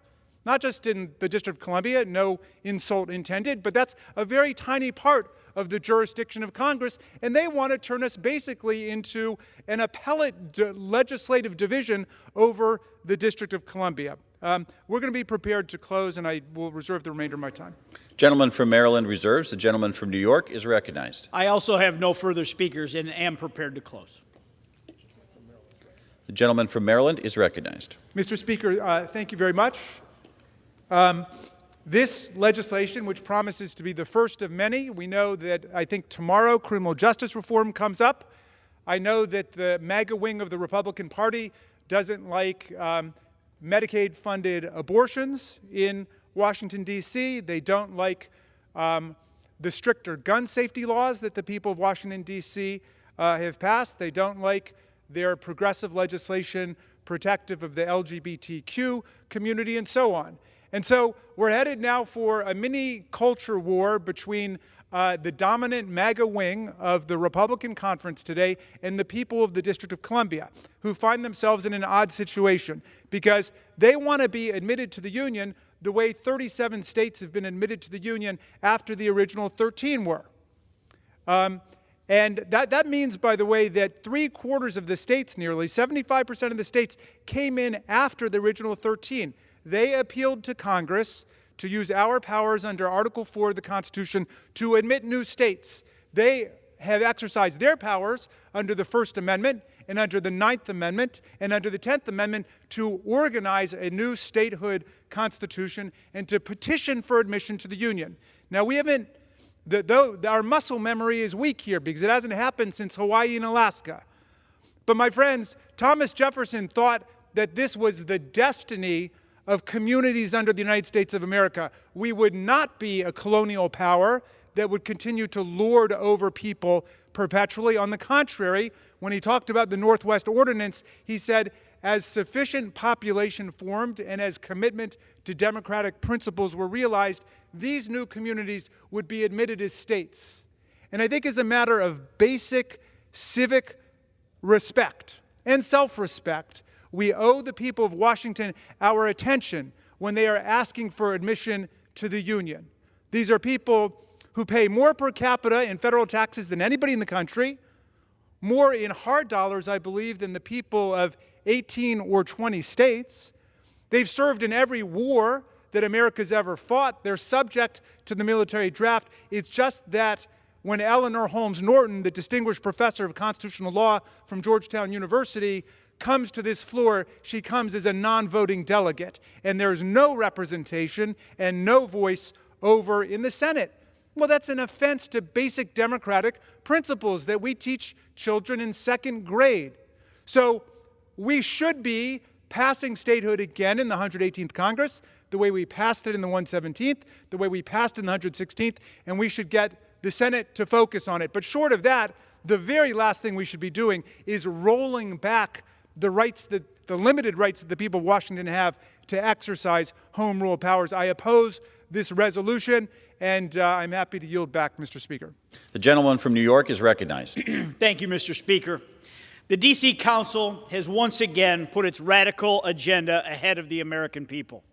Not just in the District of Columbia, no insult intended, but that's a very tiny part of the jurisdiction of Congress, and they want to turn us basically into an appellate legislative division over the District of Columbia. We're going to be prepared to close, and I will reserve the remainder of my time. Gentleman from Maryland reserves. The gentleman from New York is recognized. I also have no further speakers and am prepared to close. The gentleman from Maryland is recognized. Mr. Speaker, thank you very much. This legislation, which promises to be the first of many, we know that I think tomorrow criminal justice reform comes up. I know that the MAGA wing of the Republican Party doesn't like Medicaid-funded abortions in Washington, D.C. They don't like the stricter gun safety laws that the people of Washington, D.C. Have passed. They don't like their progressive legislation protective of the LGBTQ community and so on. And so we're headed now for a mini culture war between the dominant MAGA wing of the Republican conference today and the people of the District of Columbia, who find themselves in an odd situation because they want to be admitted to the Union the way 37 states have been admitted to the Union after the original 13 were. And that means, by the way, that 3/4 of the states, nearly 75% of the states, came in after the original 13. They appealed to Congress to use our powers under Article 4 of the Constitution to admit new states. They have exercised their powers under the First Amendment and under the Ninth Amendment and under the 10th Amendment to organize a new statehood constitution and to petition for admission to the Union. Now, we haven't, our muscle memory is weak here because it hasn't happened since Hawaii and Alaska. But my friends, Thomas Jefferson thought that this was the destiny of communities under the United States of America. We would not be a colonial power that would continue to lord over people perpetually. On the contrary, when he talked about the Northwest Ordinance, he said, as sufficient population formed and as commitment to democratic principles were realized, these new communities would be admitted as states. And I think as a matter of basic civic respect and self-respect, we owe the people of Washington our attention when they are asking for admission to the Union. These are people who pay more per capita in federal taxes than anybody in the country, more in hard dollars, I believe, than the people of 18 or 20 states. They've served in every war that America's ever fought. They're subject to the military draft. It's just that when Eleanor Holmes Norton, the distinguished professor of constitutional law from Georgetown University, comes to this floor, she comes as a non-voting delegate, and there's no representation and no voice over in the Senate. Well, that's an offense to basic democratic principles that we teach children in 2nd grade. So we should be passing statehood again in the 118th Congress, the way we passed it in the 117th, the way we passed it in the 116th, and we should get the Senate to focus on it. But short of that, the very last thing we should be doing is rolling back the limited rights that the people of Washington have to exercise home rule powers. I oppose this resolution, and I'm happy to yield back, Mr. Speaker. The gentleman from New York is recognized. Thank you, Mr. Speaker. The D.C. Council has once again put its radical agenda ahead of the American people.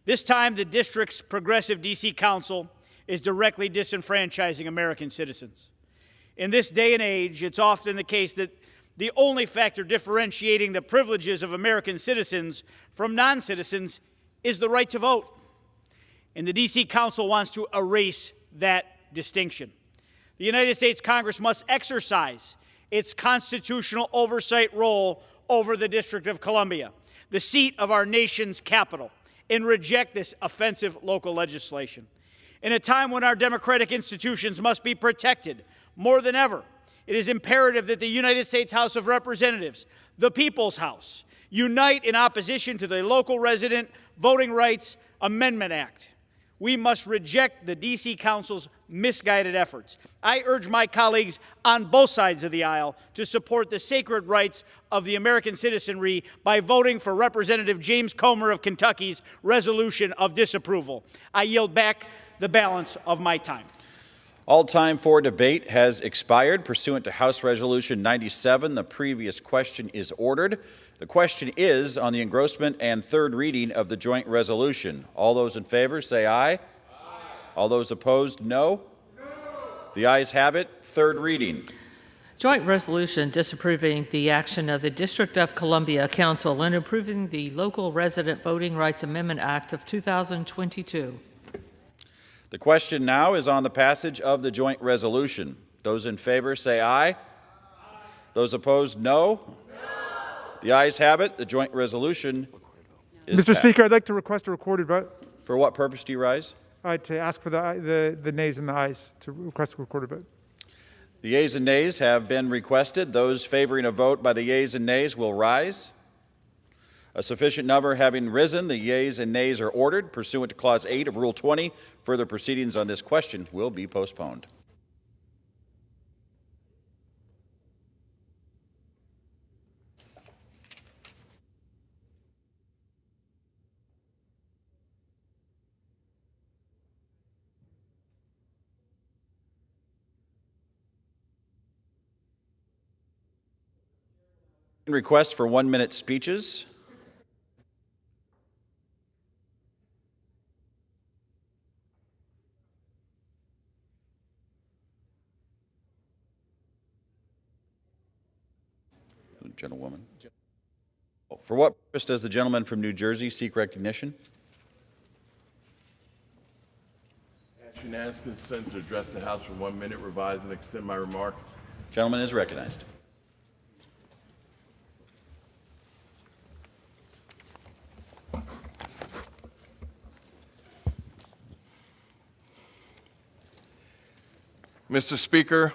This time, the district's progressive D.C. Council is directly disenfranchising American citizens. In this day and age, it's often the case that the only factor differentiating the privileges of American citizens from non-citizens is the right to vote. And the D.C. Council wants to erase that distinction. The United States Congress must exercise its constitutional oversight role over the District of Columbia, the seat of our nation's capital, and reject this offensive local legislation. In a time when our democratic institutions must be protected more than ever, it is imperative that the United States House of Representatives, the People's House, unite in opposition to the Local Resident Voting Rights Amendment Act. We must reject the D.C. Council's misguided efforts. I urge my colleagues on both sides of the aisle to support the sacred rights of the American citizenry by voting for Representative James Comer of Kentucky's resolution of disapproval. I yield back the balance of my time. All time for debate has expired. Pursuant to House Resolution 97, the previous question is ordered. The question is on the engrossment and third reading of the joint resolution. All those in favor say aye. Aye. All those opposed, no. No. The ayes have it. Third reading. Joint resolution disapproving the action of the District of Columbia Council and approving the Local Resident Voting Rights Amendment Act of 2022. The question now is on the passage of the joint resolution. Those in favor say aye. Aye. Those opposed, no. The ayes have it. The joint resolution is Mr. passed. Speaker, I'd like to request a recorded vote. For what purpose do you rise? To ask for the nays and the ayes, to request a recorded vote. The yeas and nays have been requested. Those favoring a vote by the yeas and nays will rise. A sufficient number having risen, the yeas and nays are ordered. Pursuant to Clause 8 of Rule 20, further proceedings on this question will be postponed. Requests for 1-minute speeches. Gentlewoman. For what purpose does the gentleman from New Jersey seek recognition? Ask unanimous consent to address the House for 1 minute, revise and extend my remarks. Gentleman is recognized. Mr. Speaker,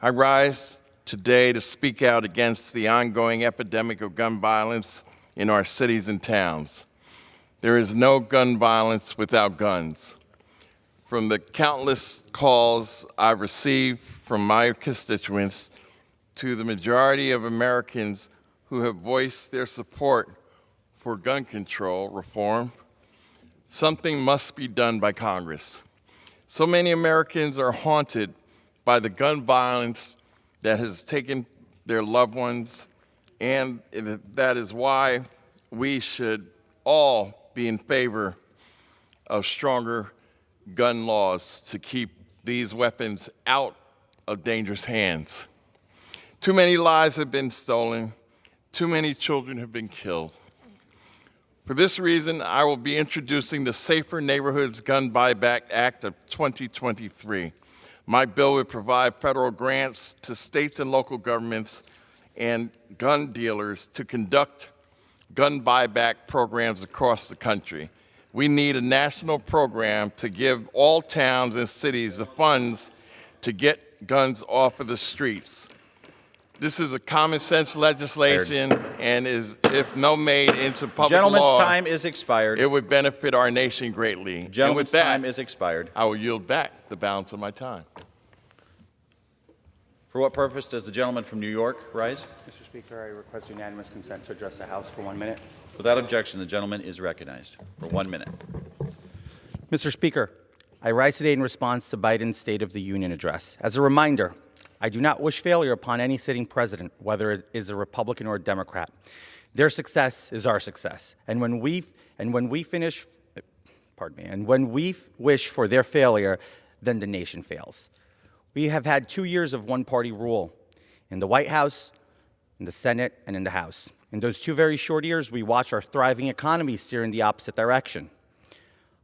I rise today to speak out against the ongoing epidemic of gun violence in our cities and towns. There is no gun violence without guns. From the countless calls I've received from my constituents to the majority of Americans who have voiced their support for gun control reform, something must be done by Congress. So many Americans are haunted by the gun violence that has taken their loved ones, and that is why we should all be in favor of stronger gun laws to keep these weapons out of dangerous hands. Too many lives have been stolen. Too many children have been killed. For this reason, I will be introducing the Safer Neighborhoods Gun Buyback Act of 2023. My bill would provide federal grants to states and local governments and gun dealers to conduct gun buyback programs across the country. We need a national program to give all towns and cities the funds to get guns off of the streets. This is a common sense legislation and is, if no made into public Gentleman's law, time is expired. It would benefit our nation greatly. Gentleman's time is expired. I will yield back the balance of my time. For what purpose does the gentleman from New York rise? Mr. Speaker, I request unanimous consent to address the House for 1 minute. Without objection, the gentleman is recognized for 1 minute. Mr. Speaker, I rise today in response to Biden's State of the Union address. As a reminder, I do not wish failure upon any sitting president, whether it is a Republican or a Democrat. Their success is our success. And when we wish for their failure, then the nation fails. We have had 2 years of one-party rule in the White House, in the Senate, and in the House. In those 2 very short years, we watched our thriving economy steer in the opposite direction.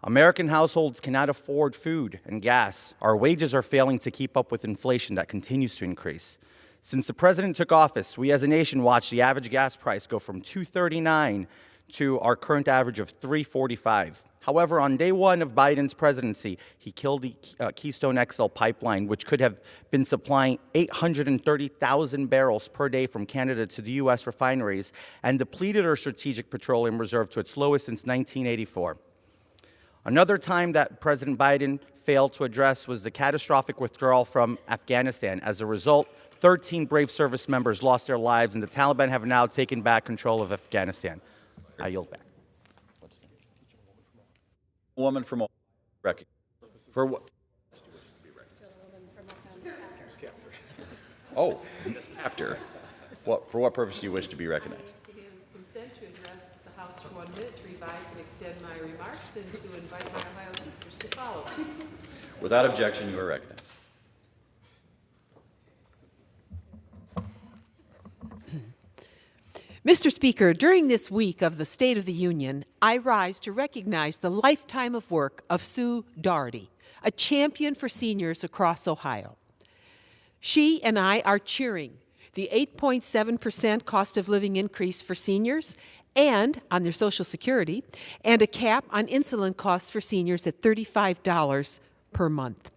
American households cannot afford food and gas. Our wages are failing to keep up with inflation that continues to increase. Since the president took office, we as a nation watched the average gas price go from $2.39 to our current average of $3.45. However, on day one of Biden's presidency, he killed the Keystone XL pipeline, which could have been supplying 830,000 barrels per day from Canada to the U.S. refineries, and depleted our strategic petroleum reserve to its lowest since 1984. Another time that President Biden failed to address was the catastrophic withdrawal from Afghanistan. As a result, 13 brave service members lost their lives, and the Taliban have now taken back control of Afghanistan. I yield back. Woman from for what? Oh, Ms. Captor. For what purpose do you wish to be recognized? Consent to address the House for 1 minute, to revise and extend my remarks, and to invite my Ohio sisters to follow. Without objection, you are recognized. Mr. Speaker, during this week of the State of the Union, I rise to recognize the lifetime of work of Sue Doherty, a champion for seniors across Ohio. She and I are cheering the 8.7% cost of living increase for seniors and on their Social Security, and a cap on insulin costs for seniors at $35 per month.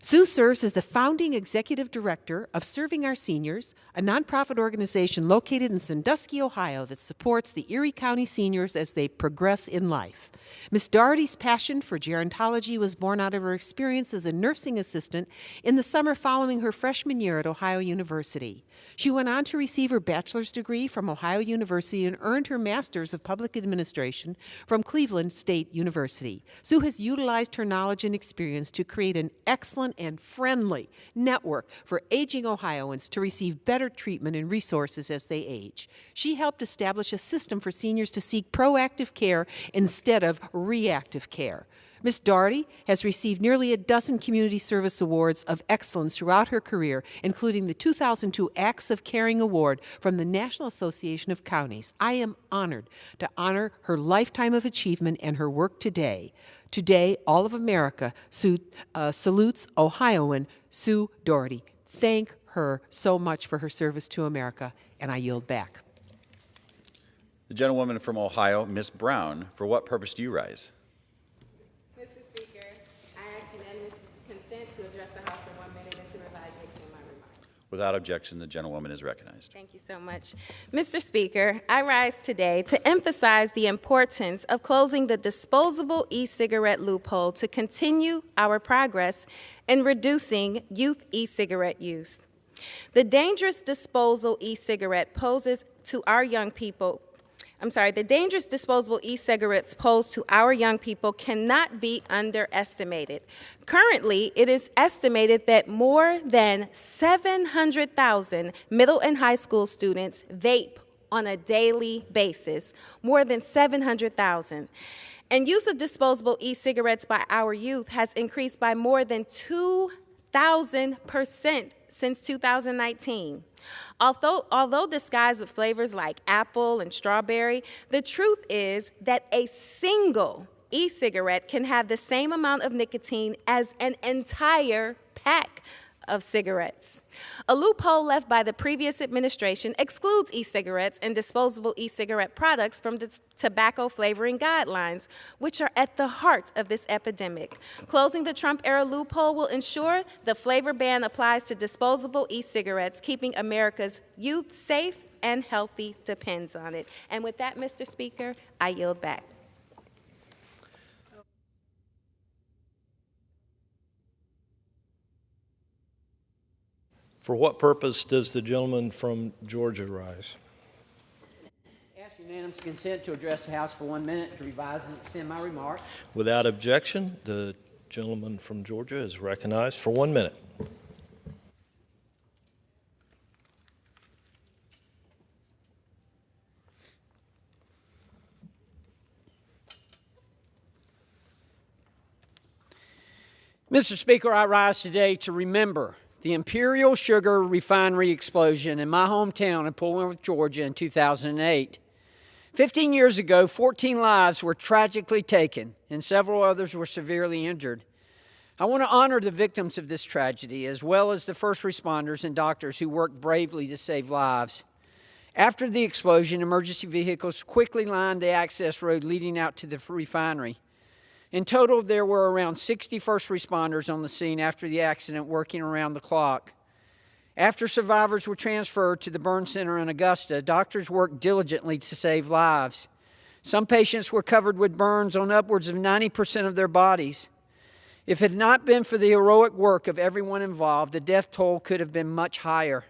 Sue serves as the founding executive director of Serving Our Seniors, a nonprofit organization located in Sandusky, Ohio, that supports the Erie County seniors as they progress in life. Ms. Doherty's passion for gerontology was born out of her experience as a nursing assistant in the summer following her freshman year at Ohio University. She went on to receive her bachelor's degree from Ohio University and earned her master's of public administration from Cleveland State University. Sue has utilized her knowledge and experience to create an excellent and friendly network for aging Ohioans to receive better treatment and resources as they age. She helped establish a system for seniors to seek proactive care instead of reactive care. Ms. Doherty has received nearly a dozen community service awards of excellence throughout her career, including the 2002 Acts of Caring Award from the National Association of Counties. I am honored to honor her lifetime of achievement and her work today. Today, all of America salutes Ohioan Sue Doherty. Thank her so much for her service to America, and I yield back. The gentlewoman from Ohio, Ms. Brown, for what purpose do you rise? Mr. Speaker, I ask unanimous consent to address the House for 1 minute and to revise and extend my remarks. Without objection, the gentlewoman is recognized. Thank you so much. Mr. Speaker, I rise today to emphasize the importance of closing the disposable e-cigarette loophole to continue our progress in reducing youth e-cigarette use. The dangerous disposable e-cigarette poses to our young people the dangerous disposable e-cigarettes posed to our young people cannot be underestimated. Currently, it is estimated that more than 700,000 middle and high school students vape on a daily basis, more than 700,000. And use of disposable e-cigarettes by our youth has increased by more than 2,000% since 2019. Although disguised with flavors like apple and strawberry, the truth is that a single e-cigarette can have the same amount of nicotine as an entire pack of cigarettes. A loophole left by the previous administration excludes e-cigarettes and disposable e-cigarette products from the tobacco flavoring guidelines, which are at the heart of this epidemic. Closing the Trump-era loophole will ensure the flavor ban applies to disposable e-cigarettes, keeping America's youth safe and healthy depends on it. And with that, Mr. Speaker, I yield back. For what purpose does the gentleman from Georgia rise? Ask unanimous consent to address the House for 1 minute, to revise and extend my remarks. Without objection, the gentleman from Georgia is recognized for 1 minute. Mr. Speaker, I rise today to remember the Imperial Sugar Refinery explosion in my hometown of Port Wentworth, Georgia in 2008. 15 years ago, 14 lives were tragically taken, and several others were severely injured. I want to honor the victims of this tragedy, as well as the first responders and doctors who worked bravely to save lives. After the explosion, emergency vehicles quickly lined the access road leading out to the refinery. In total, there were around 60 first responders on the scene after the accident, working around the clock. After survivors were transferred to the burn center in Augusta, doctors worked diligently to save lives. Some patients were covered with burns on upwards of 90% of their bodies. If it had not been for the heroic work of everyone involved, the death toll could have been much higher.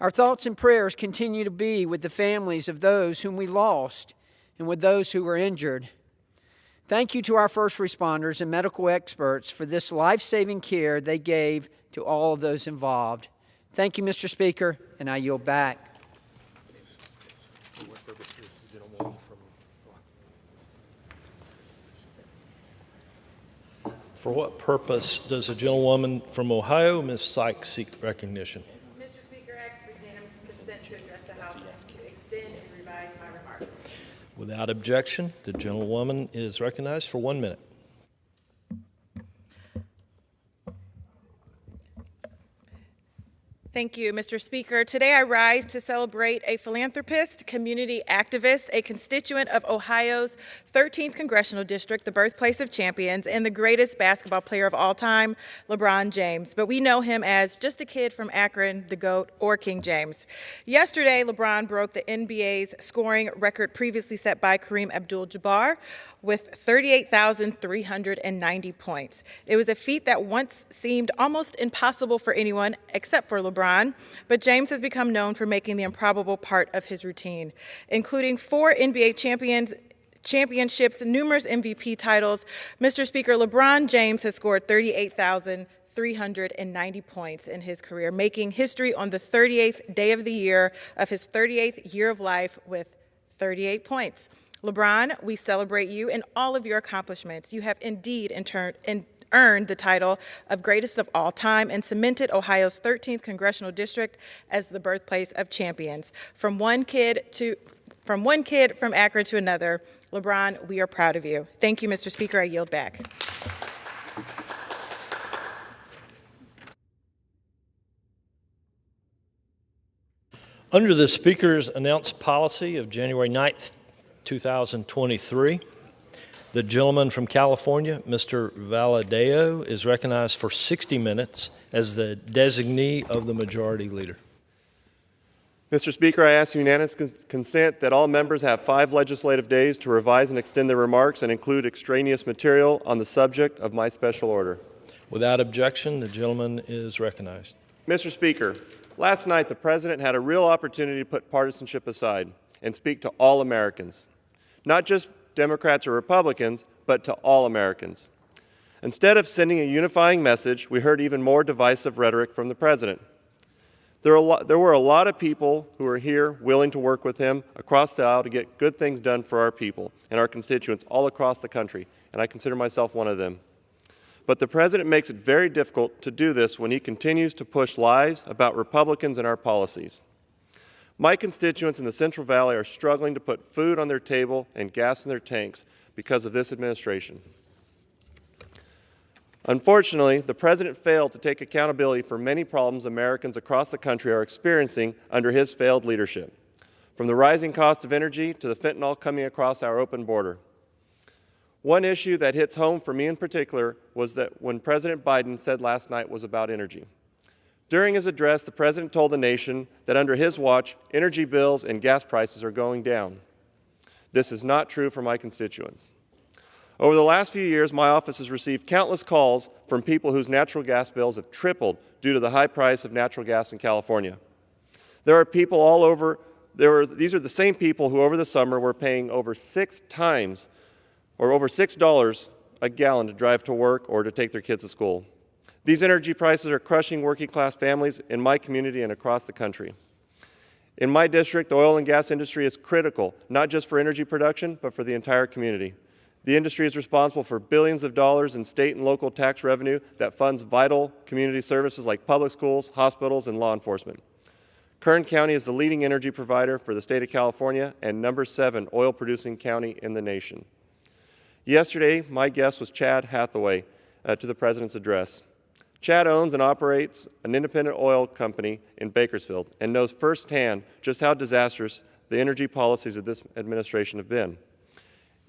Our thoughts and prayers continue to be with the families of those whom we lost and with those who were injured. Thank you to our first responders and medical experts for this life-saving care they gave to all of those involved. Thank you, Mr. Speaker, and I yield back. For what purpose does the gentlewoman from Ohio, Ms. Sykes, seek recognition? Mr. Speaker, I ask for unanimous consent to address the House and to extend and revise my remarks. Without objection, the gentlewoman is recognized for 1 minute. Thank you, Mr. Speaker. Today I rise to celebrate a philanthropist, community activist, a constituent of Ohio's 13th Congressional District, the birthplace of champions, and the greatest basketball player of all time, LeBron James. But we know him as just a kid from Akron, the GOAT, or King James. Yesterday, LeBron broke the NBA's scoring record previously set by Kareem Abdul-Jabbar with 38,390 points. It was a feat that once seemed almost impossible for anyone except for LeBron, but James has become known for making the improbable part of his routine, including 4 NBA championships, numerous MVP titles. Mr. Speaker, LeBron James has scored 38,390 points in his career, making history on the 38th day of the year of his 38th year of life with 38 points. LeBron, we celebrate you and all of your accomplishments. You have indeed earned the title of greatest of all time and cemented Ohio's 13th Congressional District as the birthplace of champions. From one kid from Akron to another, LeBron, we are proud of you. Thank you, Mr. Speaker. I yield back. Under the Speaker's announced policy of January 9th, 2023, the gentleman from California, Mr. Valadao, is recognized for 60 minutes as the designee of the Majority Leader. Mr. Speaker, I ask unanimous consent that all members have 5 legislative days to revise and extend their remarks and include extraneous material on the subject of my special order. Without objection, the gentleman is recognized. Mr. Speaker, last night the President had a real opportunity to put partisanship aside and speak to all Americans. Not just Democrats or Republicans, but to all Americans. Instead of sending a unifying message, we heard even more divisive rhetoric from the President. There were a lot of people who are here willing to work with him across the aisle to get good things done for our people and our constituents all across the country, and I consider myself one of them. But the President makes it very difficult to do this when he continues to push lies about Republicans and our policies. My constituents in the Central Valley are struggling to put food on their table and gas in their tanks because of this administration. Unfortunately, the President failed to take accountability for many problems Americans across the country are experiencing under his failed leadership, from the rising cost of energy to the fentanyl coming across our open border. One issue that hits home for me in particular was that when President Biden said last night was about energy. During his address, the President told the nation that under his watch, energy bills and gas prices are going down. This is not true for my constituents. Over the last few years, my office has received countless calls from people whose natural gas bills have tripled due to the high price of natural gas in California. There are people all over, these are the same people who over the summer were paying over 6 times or over $6 a gallon to drive to work or to take their kids to school. These energy prices are crushing working-class families in my community and across the country. In my district, the oil and gas industry is critical, not just for energy production, but for the entire community. The industry is responsible for billions of dollars in state and local tax revenue that funds vital community services like public schools, hospitals, and law enforcement. Kern County is the leading energy provider for the state of California and number 7 oil-producing county in the nation. Yesterday, my guest was Chad Hathaway to the President's address. Chad owns and operates an independent oil company in Bakersfield and knows firsthand just how disastrous the energy policies of this administration have been.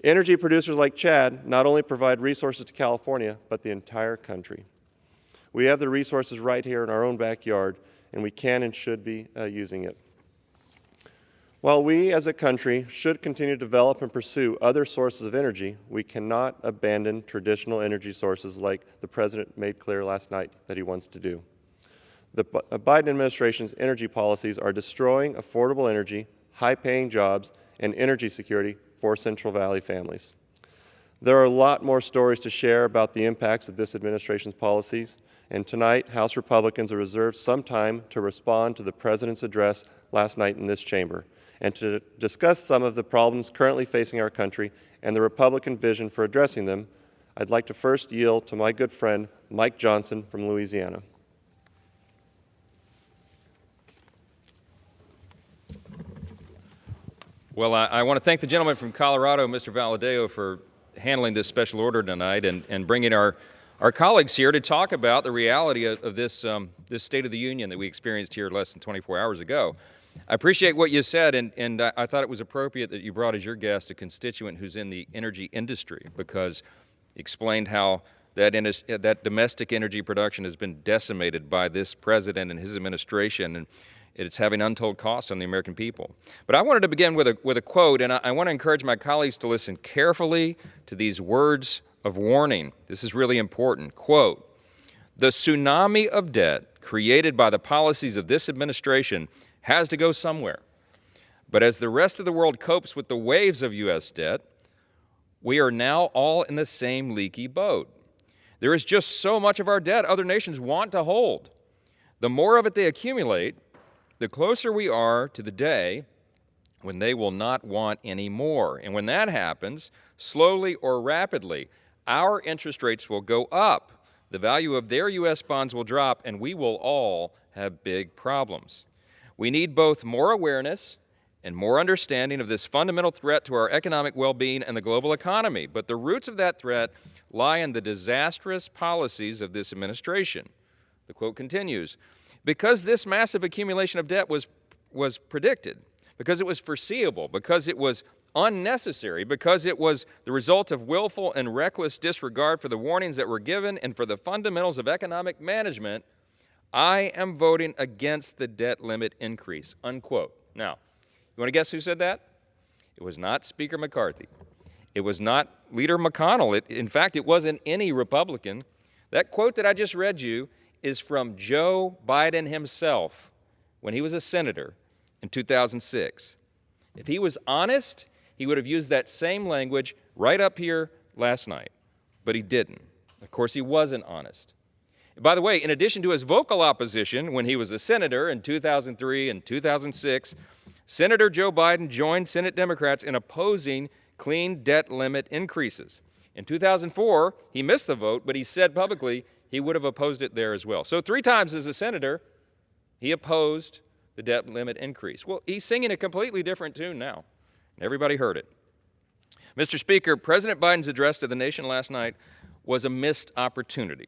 Energy producers like Chad not only provide resources to California, but the entire country. We have the resources right here in our own backyard, and we can and should be using it. While we as a country should continue to develop and pursue other sources of energy, we cannot abandon traditional energy sources like the President made clear last night that he wants to do. The Biden administration's energy policies are destroying affordable energy, high-paying jobs, and energy security for Central Valley families. There are a lot more stories to share about the impacts of this administration's policies, and tonight, House Republicans are reserved some time to respond to the President's address last night in this chamber and to discuss some of the problems currently facing our country and the Republican vision for addressing them. I'd like to first yield to my good friend, Mike Johnson from Louisiana. Well, I want to thank the gentleman from Colorado, Mr. Valadao, for handling this special order tonight and bringing our colleagues here to talk about the reality of this State of the Union that we experienced here less than 24 hours ago. I appreciate what you said, and I thought it was appropriate that you brought as your guest a constituent who's in the energy industry, because he explained how that domestic energy production has been decimated by this president and his administration, and it's having untold costs on the American people. But I wanted to begin with a quote, and I want to encourage my colleagues to listen carefully to these words of warning. This is really important. Quote, "The tsunami of debt created by the policies of this administration has to go somewhere. But as the rest of the world copes with the waves of U.S. debt, we are now all in the same leaky boat. There is just so much of our debt other nations want to hold. The more of it they accumulate, the closer we are to the day when they will not want any more. And when that happens, slowly or rapidly, our interest rates will go up, the value of their U.S. bonds will drop, and we will all have big problems. We need both more awareness and more understanding of this fundamental threat to our economic well-being and the global economy. But the roots of that threat lie in the disastrous policies of this administration." The quote continues, "Because this massive accumulation of debt was predicted, because it was foreseeable, because it was unnecessary, because it was the result of willful and reckless disregard for the warnings that were given and for the fundamentals of economic management, I am voting against the debt limit increase," unquote. Now, you want to guess who said that? It was not Speaker McCarthy. It was not Leader McConnell. In fact, it wasn't any Republican. That quote that I just read you is from Joe Biden himself when he was a senator in 2006. If he was honest, he would have used that same language right up here last night, but he didn't. Of course, he wasn't honest. By the way, in addition to his vocal opposition when he was a senator in 2003 and 2006, Senator Joe Biden joined Senate Democrats in opposing clean debt limit increases. In 2004, he missed the vote, but he said publicly he would have opposed it there as well. So 3 times as a senator, he opposed the debt limit increase. Well, he's singing a completely different tune now. Everybody heard it. Mr. Speaker, President Biden's address to the nation last night was a missed opportunity.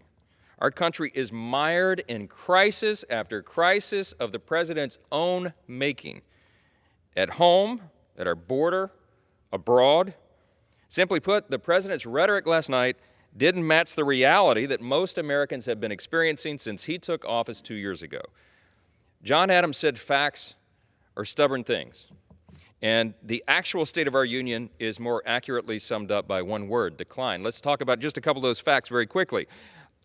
Our country is mired in crisis after crisis of the president's own making. At home, at our border, abroad. Simply put, the president's rhetoric last night didn't match the reality that most Americans have been experiencing since he took office 2 years ago. John Adams said facts are stubborn things. And the actual state of our union is more accurately summed up by one word: decline. Let's talk about just a couple of those facts very quickly.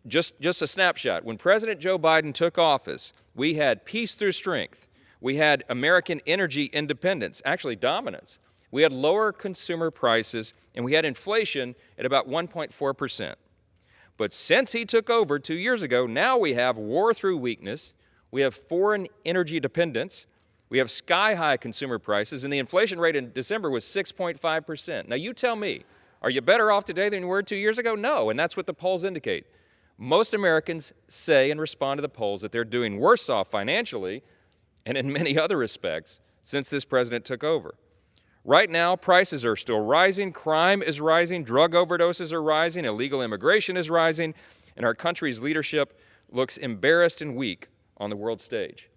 Just a snapshot. When President Joe Biden took office, we had peace through strength. We had American energy independence, actually dominance. We had lower consumer prices, and we had inflation at about 1.4%. But since he took over 2 years ago, now we have war through weakness, we have foreign energy dependence, we have sky-high consumer prices, and the inflation rate in December was 6.5%. Now you tell me, are you better off today than you were 2 years ago? No, and that's what the polls indicate. Most Americans say and respond to the polls that they're doing worse off financially and in many other respects since this president took over. Right now, prices are still rising, crime is rising, drug overdoses are rising, illegal immigration is rising, and our country's leadership looks embarrassed and weak on the world stage.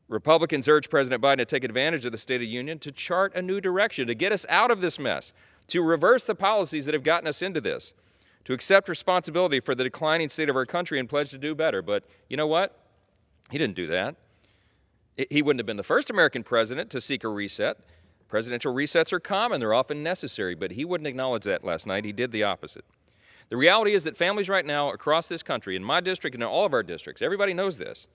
Republicans urge President Biden to take advantage of the State of the Union to chart a new direction, to get us out of this mess, to reverse the policies that have gotten us into this, to accept responsibility for the declining state of our country and pledge to do better. But you know what? He didn't do that. He wouldn't have been the first American president to seek a reset. Presidential resets are common. They're often necessary, but he wouldn't acknowledge that last night. He did the opposite. The reality is that families right now across this country, in my district and in all of our districts, everybody knows this,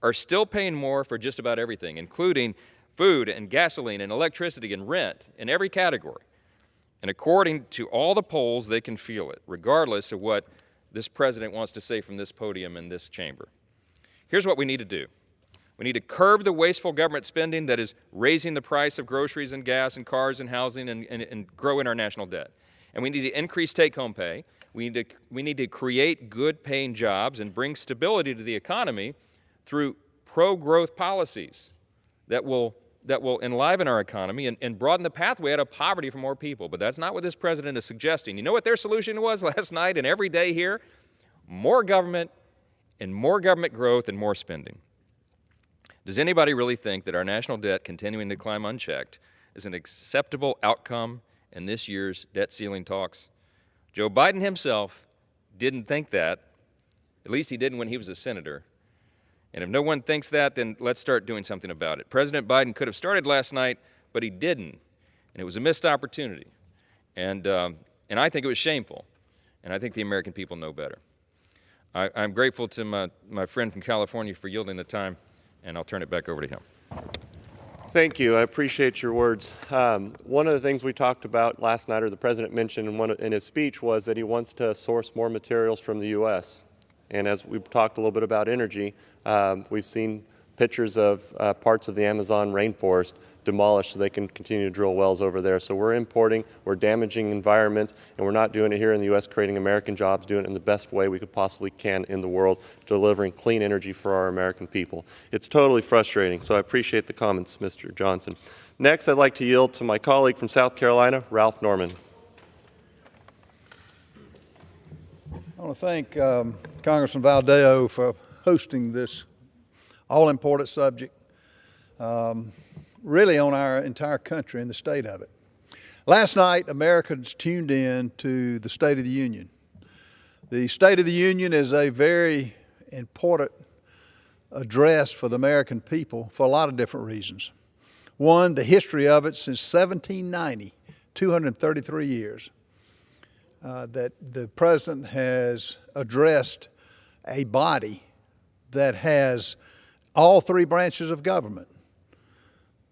are still paying more for just about everything, including food and gasoline and electricity and rent in every category. And according to all the polls, they can feel it, regardless of what this president wants to say from this podium in this chamber. Here's what we need to do. We need to curb the wasteful government spending that is raising the price of groceries and gas and cars and housing and growing our national debt. And we need to increase take-home pay. We need to create good-paying jobs and bring stability to the economy through pro-growth policies that will enliven our economy and broaden the pathway out of poverty for more people. But that's not what this president is suggesting. You know what their solution was last night and every day here? More government and more government growth and more spending. Does anybody really think that our national debt continuing to climb unchecked is an acceptable outcome in this year's debt ceiling talks? Joe Biden himself didn't think that. At least he didn't when he was a senator. And if no one thinks that, then let's start doing something about it. President Biden could have started last night, but he didn't. And it was a missed opportunity. And I think it was shameful. And I think the American people know better. I'm grateful to my friend from California for yielding the time, and I'll turn it back over to him. Thank you. I appreciate your words. One of the things we talked about last night, or the president mentioned in his speech, was that he wants to source more materials from the U.S. And as we've talked a little bit about energy, we've seen pictures of parts of the Amazon rainforest demolished so they can continue to drill wells over there. So we're importing, we're damaging environments, and we're not doing it here in the U.S., creating American jobs, doing it in the best way we could possibly can in the world, delivering clean energy for our American people. It's totally frustrating, so I appreciate the comments, Mr. Johnson. Next, I'd like to yield to my colleague from South Carolina, Ralph Norman. I want to thank Congressman Valadao for hosting this all-important subject, really on our entire country and the state of it. Last night, Americans tuned in to the State of the Union. The State of the Union is a very important address for the American people for a lot of different reasons. One, the history of it since 1790, 233 years, that the President has addressed a body that has all three branches of government: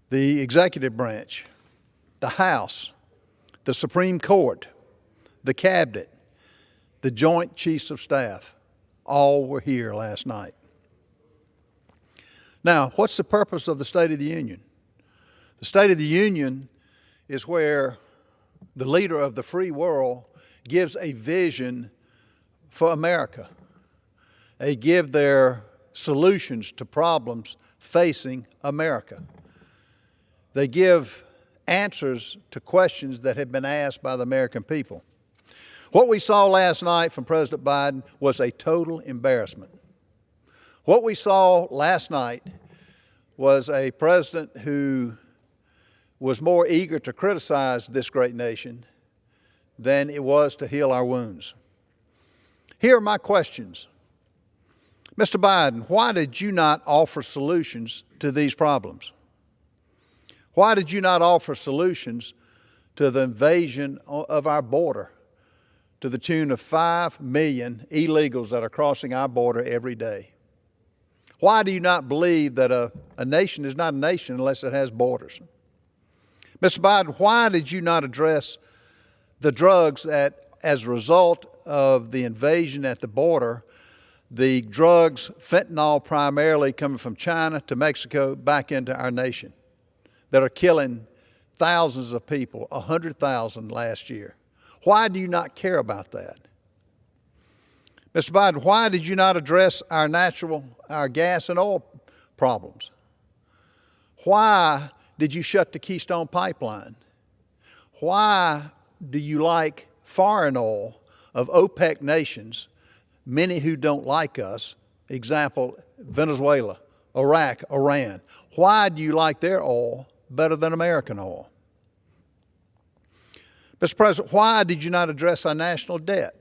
the executive branch, the House, the Supreme Court, the Cabinet, the Joint Chiefs of Staff. All were here last night. Now, what's the purpose of the State of the Union? The State of the Union is where the leader of the free world gives a vision for America. They give their solutions to problems facing America. They give answers to questions that have been asked by the American people. What we saw last night from President Biden was a total embarrassment. What we saw last night was a president who was more eager to criticize this great nation than it was to heal our wounds. Here are my questions. Mr. Biden, why did you not offer solutions to these problems? Why did you not offer solutions to the invasion of our border to the tune of 5 million illegals that are crossing our border every day? Why do you not believe that a nation is not a nation unless it has borders? Mr. Biden, why did you not address the drugs that, as a result of the invasion at the border, the drugs, fentanyl primarily coming from China to Mexico back into our nation, that are killing thousands of people, 100,000 last year? Why do you not care about that? Mr. Biden, why did you not address our gas and oil problems? Why did you shut the Keystone Pipeline? Why do you like foreign oil of OPEC nations, many who don't like us, example, Venezuela, Iraq, Iran? Why do you like their oil better than American oil? Mr. President, why did you not address our national debt?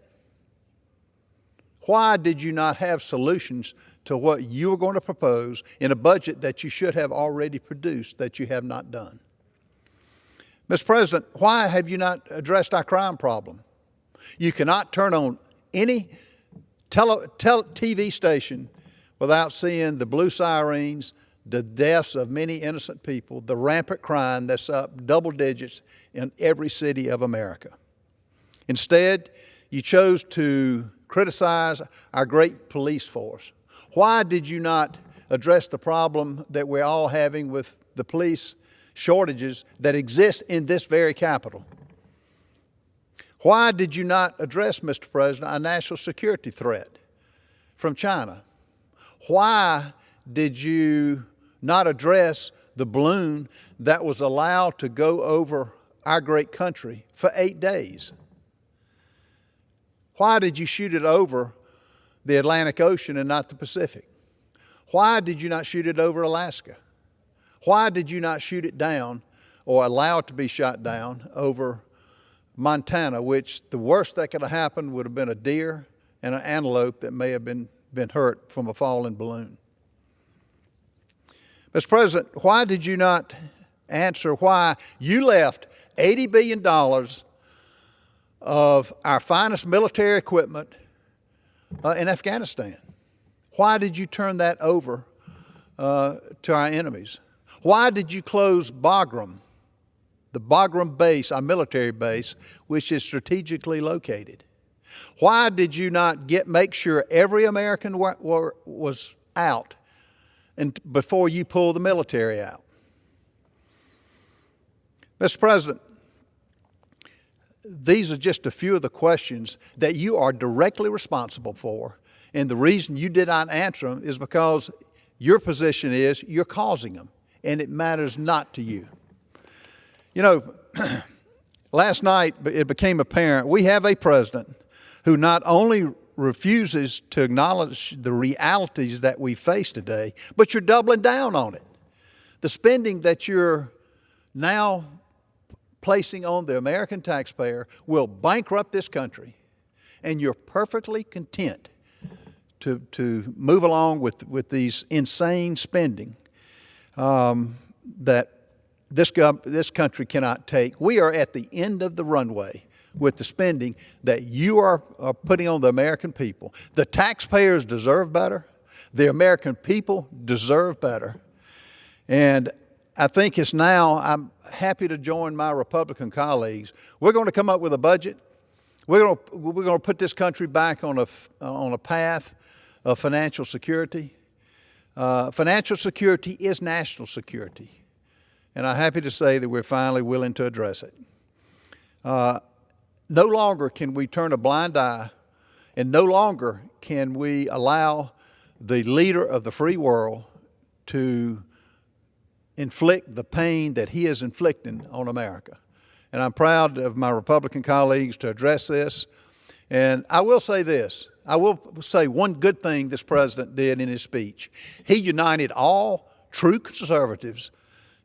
Why did you not have solutions to what you were going to propose in a budget that you should have already produced that you have not done? Mr. President, why have you not addressed our crime problem? You cannot turn on any TV station without seeing the blue sirens, the deaths of many innocent people, the rampant crime that's up double digits in every city of America. Instead, you chose to criticize our great police force. Why did you not address the problem that we're all having with the police shortages that exist in this very Capitol? Why did you not address, Mr. President, our national security threat from China? Why did you not address the balloon that was allowed to go over our great country for 8 days? Why did you shoot it over the Atlantic Ocean and not the Pacific? Why did you not shoot it over Alaska? Why did you not shoot it down or allow it to be shot down over Montana, which the worst that could have happened would have been a deer and an antelope that may have been hurt from a falling balloon? Mr. President, why did you not answer why you left $80 billion of our finest military equipment in Afghanistan? Why did you turn that over to our enemies? Why did you close Bagram, the Bagram base, our military base, which is strategically located? Why did you not make sure every American was out before you pulled the military out? Mr. President, these are just a few of the questions that you are directly responsible for, and the reason you did not answer them is because your position is you're causing them, and it matters not to you. You know, last night it became apparent we have a president who not only refuses to acknowledge the realities that we face today, but you're doubling down on it. The spending that you're now placing on the American taxpayer will bankrupt this country, and you're perfectly content to move along with these insane spending that this country cannot take. We are at the end of the runway with the spending that you are putting on the American people. The taxpayers deserve better. The American people deserve better. And I think it's now, I'm happy to join my Republican colleagues. We're going to come up with a budget. We're going to put this country back on a path of financial security. Financial security is national security. And I'm happy to say that we're finally willing to address it. No longer can we turn a blind eye, and no longer can we allow the leader of the free world to inflict the pain that he is inflicting on America. And I'm proud of my Republican colleagues to address this. And I will say this. I will say one good thing this president did in his speech. He united all true conservatives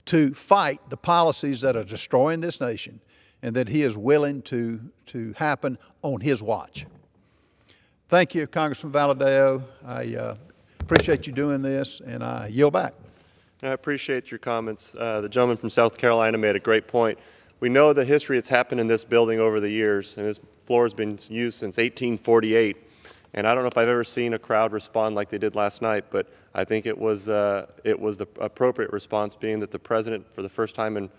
to fight the policies that are destroying this nation, and that he is willing to happen on his watch. Thank you, Congressman Valadao. I appreciate you doing this, and I yield back. I appreciate your comments. The gentleman from South Carolina made a great point. We know the history that's happened in this building over the years, and this floor has been used since 1848. And I don't know if I've ever seen a crowd respond like they did last night, but I think it was the appropriate response, being that the president, for the first time in,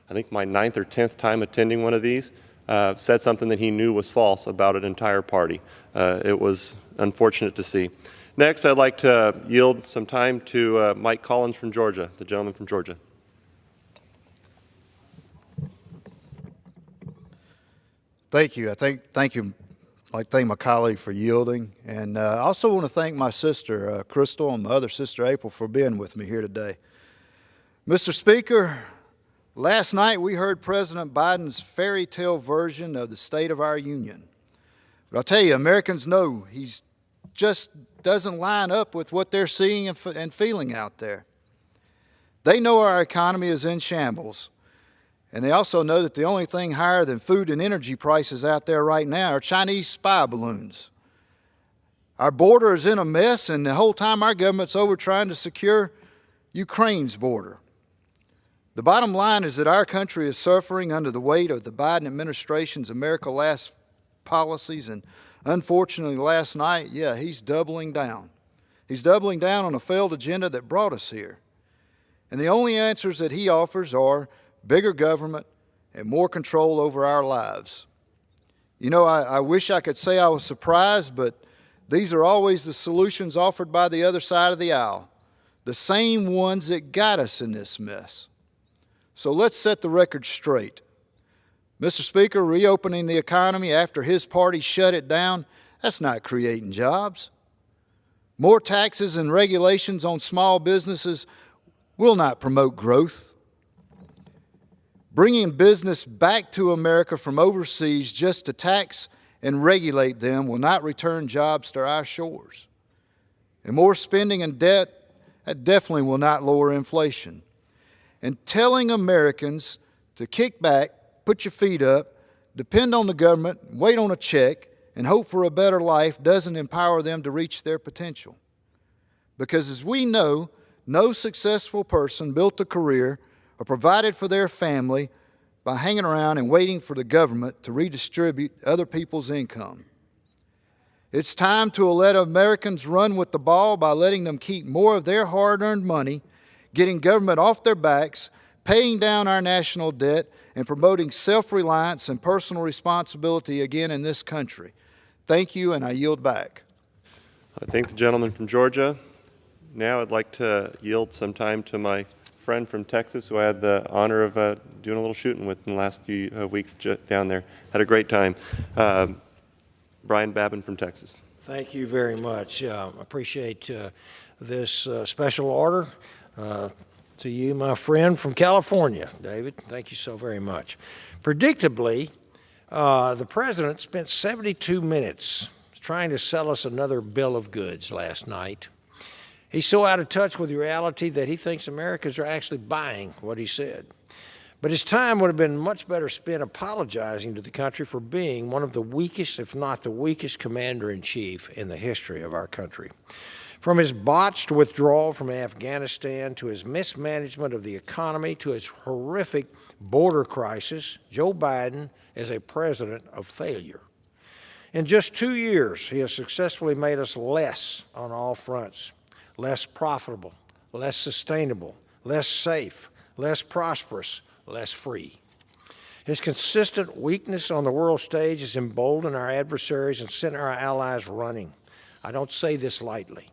I think, my 9th or 10th time attending one of these, said something that he knew was false about an entire party. It was unfortunate to see. Next, I'd like to yield some time to Mike Collins from Georgia, the gentleman from Georgia. Thank you. Thank you. I'd like to thank my colleague for yielding, and I also want to thank my sister, Crystal, and my other sister, April, for being with me here today. Mr. Speaker, last night we heard President Biden's fairy tale version of the State of our Union. But I'll tell you, Americans know he's just doesn't line up with what they're seeing and feeling out there. They know our economy is in shambles, and they also know that the only thing higher than food and energy prices out there right now are Chinese spy balloons. Our border is in a mess, and the whole time our government's over trying to secure Ukraine's border. The bottom line is that our country is suffering under the weight of the Biden administration's America Last policies, and unfortunately last night, he's doubling down. He's doubling down on a failed agenda that brought us here. And the only answers that he offers are bigger government and more control over our lives. You know, I wish I could say I was surprised, but these are always the solutions offered by the other side of the aisle, the same ones that got us in this mess. So let's set the record straight. Mr. Speaker, reopening the economy after his party shut it down, that's not creating jobs. More taxes and regulations on small businesses will not promote growth. Bringing business back to America from overseas just to tax and regulate them will not return jobs to our shores. And more spending and debt, that definitely will not lower inflation. And telling Americans to kick back, put your feet up, depend on the government, wait on a check, and hope for a better life doesn't empower them to reach their potential. Because as we know, no successful person built a career or provided for their family by hanging around and waiting for the government to redistribute other people's income. It's time to let Americans run with the ball by letting them keep more of their hard-earned money, getting government off their backs, paying down our national debt, and promoting self-reliance and personal responsibility again in this country. Thank you, and I yield back. I thank the gentleman from Georgia. Now I'd like to yield some time to my friend from Texas who I had the honor of doing a little shooting with in the last few weeks down there. Had a great time. Brian Babin from Texas. Thank you very much. Appreciate this special order. To you, my friend from California, David, thank you so very much. Predictably, the President spent 72 minutes trying to sell us another bill of goods last night. He's so out of touch with reality that he thinks Americans are actually buying what he said. But his time would have been much better spent apologizing to the country for being one of the weakest, if not the weakest, commander-in-chief in the history of our country. From his botched withdrawal from Afghanistan to his mismanagement of the economy to his horrific border crisis, Joe Biden is a president of failure. In just 2 years, he has successfully made us less on all fronts. Less profitable, less sustainable, less safe, less prosperous, less free. His consistent weakness on the world stage has emboldened our adversaries and sent our allies running. I don't say this lightly.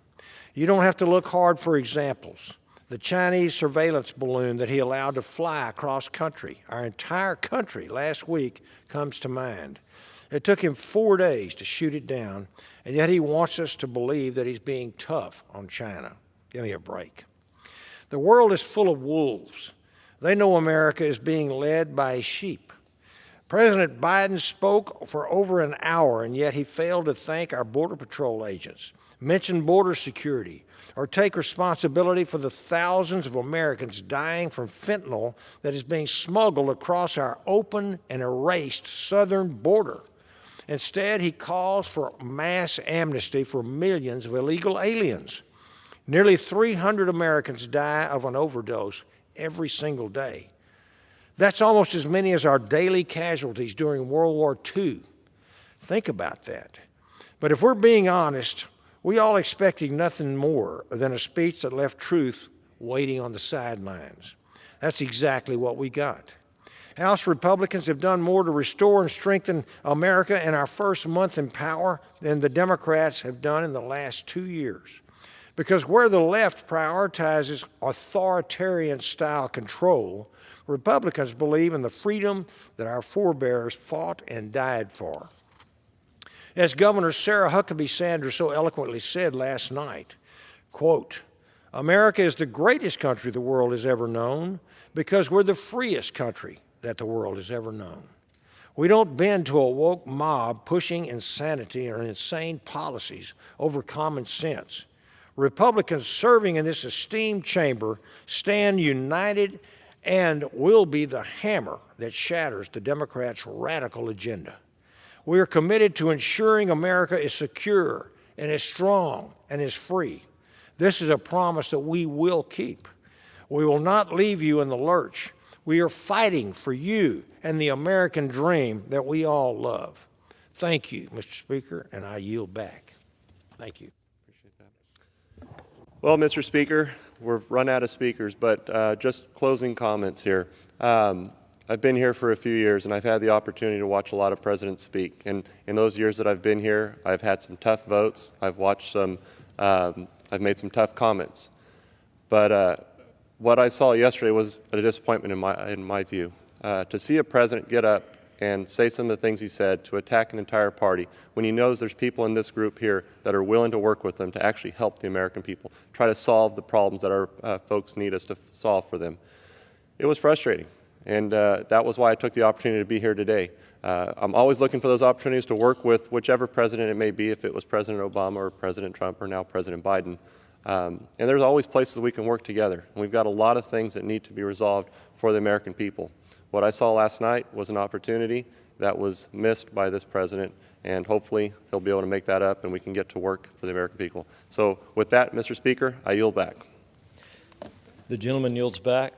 You don't have to look hard for examples. The Chinese surveillance balloon that he allowed to fly across country, our entire country, last week comes to mind. It took him 4 days to shoot it down, and yet he wants us to believe that he's being tough on China. Give me a break. The world is full of wolves. They know America is being led by sheep. President Biden spoke for over an hour, and yet he failed to thank our Border Patrol agents, mention border security, or take responsibility for the thousands of Americans dying from fentanyl that is being smuggled across our open and erased southern border. Instead, he calls for mass amnesty for millions of illegal aliens. Nearly 300 Americans die of an overdose every single day. That's almost as many as our daily casualties during World War II. Think about that. But if we're being honest, we all expected nothing more than a speech that left truth waiting on the sidelines. That's exactly what we got. House Republicans have done more to restore and strengthen America in our first month in power than the Democrats have done in the last 2 years. Because where the left prioritizes authoritarian-style control, Republicans believe in the freedom that our forebears fought and died for. As Governor Sarah Huckabee Sanders so eloquently said last night, quote, America is the greatest country the world has ever known because we're the freest country that the world has ever known. We don't bend to a woke mob pushing insanity or insane policies over common sense. Republicans serving in this esteemed chamber stand united and will be the hammer that shatters the Democrats' radical agenda. We are committed to ensuring America is secure and is strong and is free. This is a promise that we will keep. We will not leave you in the lurch. We are fighting for you and the American dream that we all love. Thank you, Mr. Speaker, and I yield back. Thank you. Appreciate that. Well, Mr. Speaker, we've run out of speakers, but just closing comments here. I've been here for a few years, and I've had the opportunity to watch a lot of presidents speak. And in those years that I've been here, I've had some tough votes. I've watched some, I've made some tough comments. But what I saw yesterday was a disappointment in my view. To see a president get up and say some of the things he said, to attack an entire party, when he knows there's people in this group here that are willing to work with them to actually help the American people, try to solve the problems that our folks need us to solve for them. It was frustrating, and that was why I took the opportunity to be here today. I'm always looking for those opportunities to work with whichever president it may be, if it was President Obama or President Trump or now President Biden. And there's always places we can work together. And we've got a lot of things that need to be resolved for the American people. What I saw last night was an opportunity that was missed by this president, and hopefully he'll be able to make that up and we can get to work for the American people. So with that, Mr. Speaker, I yield back. The gentleman yields back.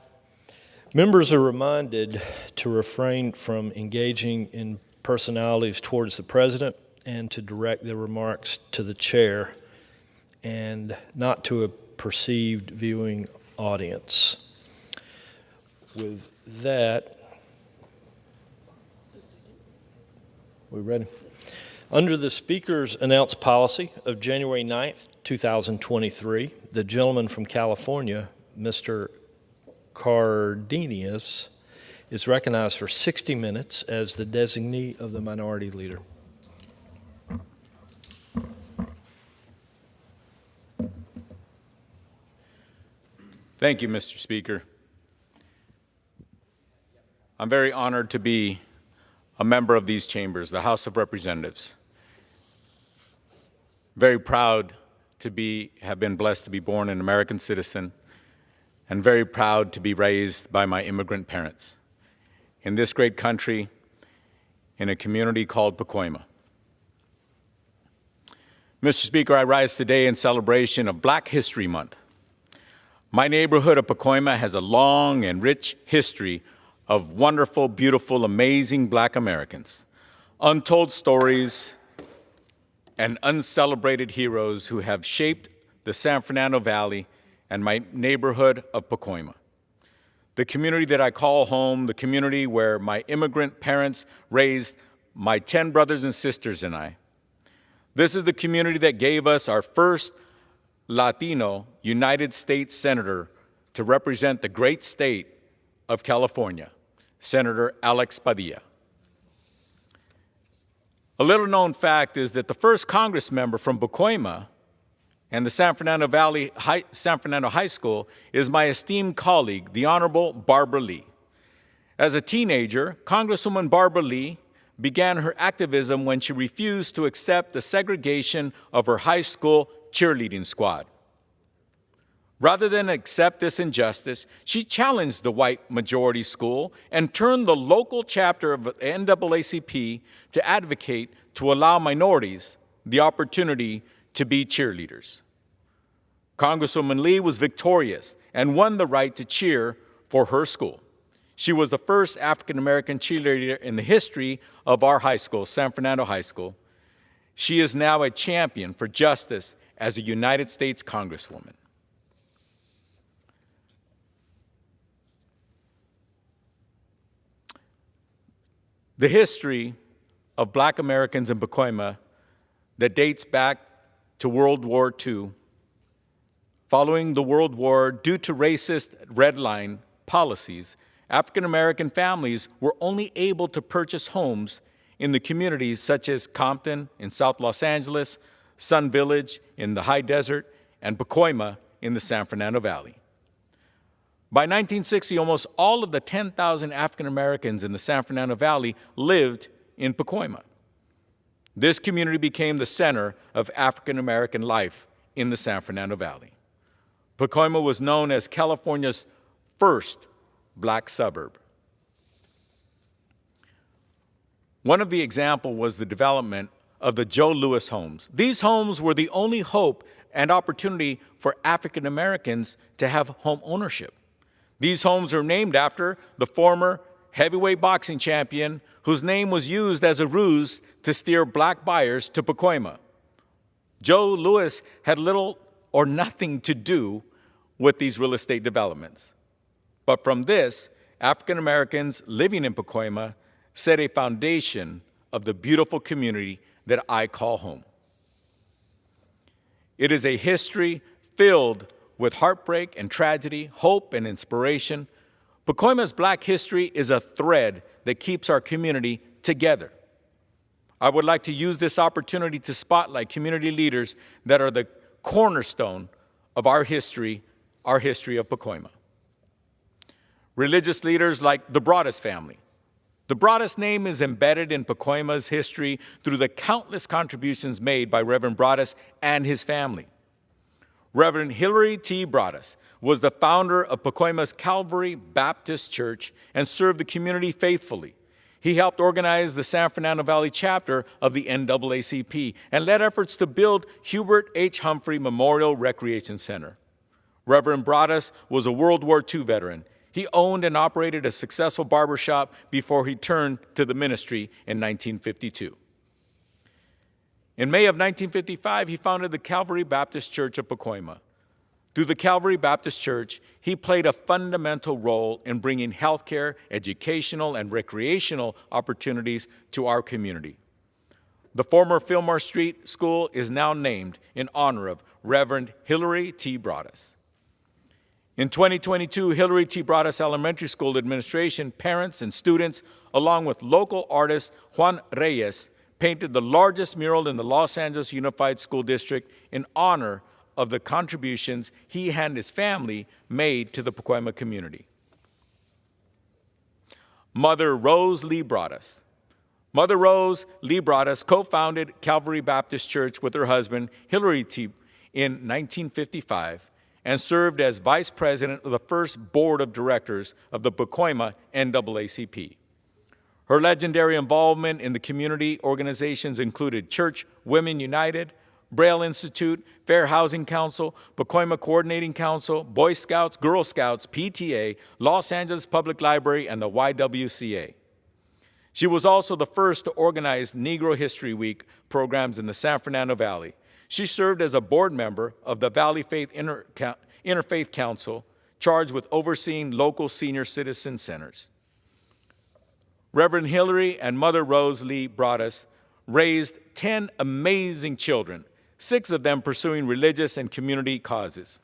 Members are reminded to refrain from engaging in personalities towards the president and to direct their remarks to the chair and not to a perceived viewing audience. With that, we ready? Under the Speaker's announced policy of January 9th, 2023, the gentleman from California, Mr. Cardenas, is recognized for 60 minutes as the designee of the minority leader. Thank you, Mr. Speaker. I'm very honored to be a member of these chambers, the House of Representatives. Very proud to have been blessed to be born an American citizen, and very proud to be raised by my immigrant parents in this great country, in a community called Pacoima. Mr. Speaker, I rise today in celebration of Black History Month. My neighborhood of Pacoima has a long and rich history of wonderful, beautiful, amazing Black Americans, untold stories, and uncelebrated heroes who have shaped the San Fernando Valley and my neighborhood of Pacoima. The community that I call home, the community where my immigrant parents raised my 10 brothers and sisters and I. This is the community that gave us our first Latino United States Senator to represent the great state of California, Senator Alex Padilla. A little known fact is that the first Congress member from Pacoima and the San Fernando High School is my esteemed colleague, the Honorable Barbara Lee. As a teenager, Congresswoman Barbara Lee began her activism when she refused to accept the segregation of her high school cheerleading squad. Rather than accept this injustice, she challenged the white majority school and turned the local chapter of the NAACP to advocate to allow minorities the opportunity to be cheerleaders. Congresswoman Lee was victorious and won the right to cheer for her school. She was the first African-American cheerleader in the history of our high school, San Fernando High School. She is now a champion for justice as a United States Congresswoman. The history of Black Americans in Pacoima that dates back to World War II. Following the World War, due to racist red line policies, African American families were only able to purchase homes in the communities such as Compton in South Los Angeles, Sun Village in the High Desert, and Pacoima in the San Fernando Valley. By 1960, almost all of the 10,000 African Americans in the San Fernando Valley lived in Pacoima. This community became the center of African American life in the San Fernando Valley. Pacoima was known as California's first black suburb. One of the examples was the development of the Joe Louis homes. These homes were the only hope and opportunity for African Americans to have home ownership. These homes are named after the former heavyweight boxing champion whose name was used as a ruse to steer black buyers to Pacoima. Joe Louis had little or nothing to do with these real estate developments. But from this, African Americans living in Pacoima set a foundation of the beautiful community that I call home. It is a history filled with heartbreak and tragedy, hope and inspiration. Pacoima's black history is a thread that keeps our community together. I would like to use this opportunity to spotlight community leaders that are the cornerstone of our history of Pacoima. Religious leaders like the Broaddus family. The Broaddus name is embedded in Pacoima's history through the countless contributions made by Reverend Broaddus and his family. Reverend Hillary T. Broaddus was the founder of Pacoima's Calvary Baptist Church and served the community faithfully. He helped organize the San Fernando Valley chapter of the NAACP and led efforts to build Hubert H. Humphrey Memorial Recreation Center. Reverend Broaddus was a World War II veteran. He owned and operated a successful barbershop before he turned to the ministry in 1952. In May of 1955, he founded the Calvary Baptist Church of Pacoima. Through the Calvary Baptist Church, he played a fundamental role in bringing healthcare, educational, and recreational opportunities to our community. The former Fillmore Street School is now named in honor of Reverend Hillary T. Broaddus. In 2022, Hillary T. Broaddus Elementary School administration, parents, and students, along with local artist Juan Reyes, painted the largest mural in the Los Angeles Unified School District in honor of the contributions he and his family made to the Pacoima community. Mother Rose Lee Broaddus. Mother Rose Lee Broaddus co-founded Calvary Baptist Church with her husband, Hillary T., in 1955 and served as vice president of the first board of directors of the Pacoima NAACP. Her legendary involvement in the community organizations included Church Women United, Braille Institute, Fair Housing Council, Pacoima Coordinating Council, Boy Scouts, Girl Scouts, PTA, Los Angeles Public Library, and the YWCA. She was also the first to organize Negro History Week programs in the San Fernando Valley. She served as a board member of the Valley Faith Interfaith Council, charged with overseeing local senior citizen centers. Reverend Hillary and Mother Rose Lee Broaddus raised 10 amazing children, 6 of them pursuing religious and community causes.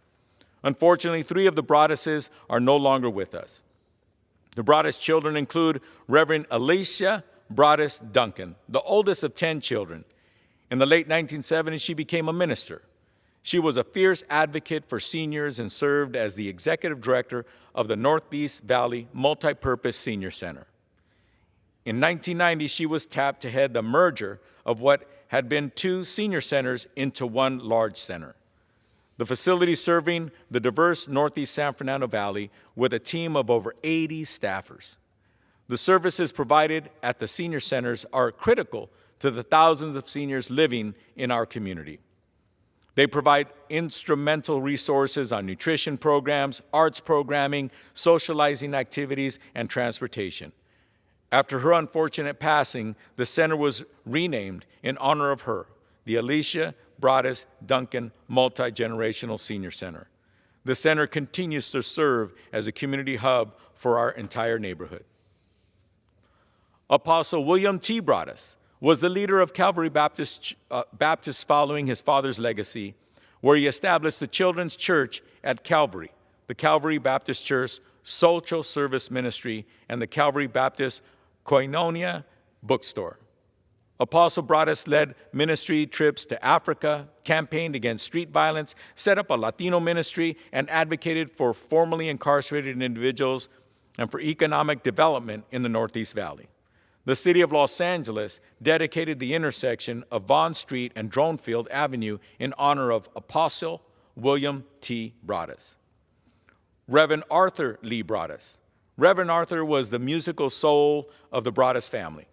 Unfortunately, 3 of the Broadduses are no longer with us. The Broaddus children include Reverend Alicia Broaddus Duncan, the oldest of 10 children. In the late 1970s, she became a minister. She was a fierce advocate for seniors and served as the executive director of the Northeast Valley Multipurpose Senior Center. In 1990, she was tapped to head the merger of what had been 2 senior centers into one large center. The facility serving the diverse Northeast San Fernando Valley with a team of over 80 staffers. The services provided at the senior centers are critical to the thousands of seniors living in our community. They provide instrumental resources on nutrition programs, arts programming, socializing activities, and transportation. After her unfortunate passing, the center was renamed in honor of her, the Alicia Broaddus Duncan Multi-Generational Senior Center. The center continues to serve as a community hub for our entire neighborhood. Apostle William T. Broaddus was the leader of Calvary Baptist following his father's legacy, where he established the Children's Church at Calvary, the Calvary Baptist Church Social Service Ministry, and the Calvary Baptist Koinonia Bookstore. Apostle Broadus led ministry trips to Africa, campaigned against street violence, set up a Latino ministry, and advocated for formerly incarcerated individuals and for economic development in the Northeast Valley. The city of Los Angeles dedicated the intersection of Vaughn Street and Dronefield Avenue in honor of Apostle William T. Broadus. Reverend Arthur Lee Broadus. Reverend Arthur was the musical soul of the Broadus family.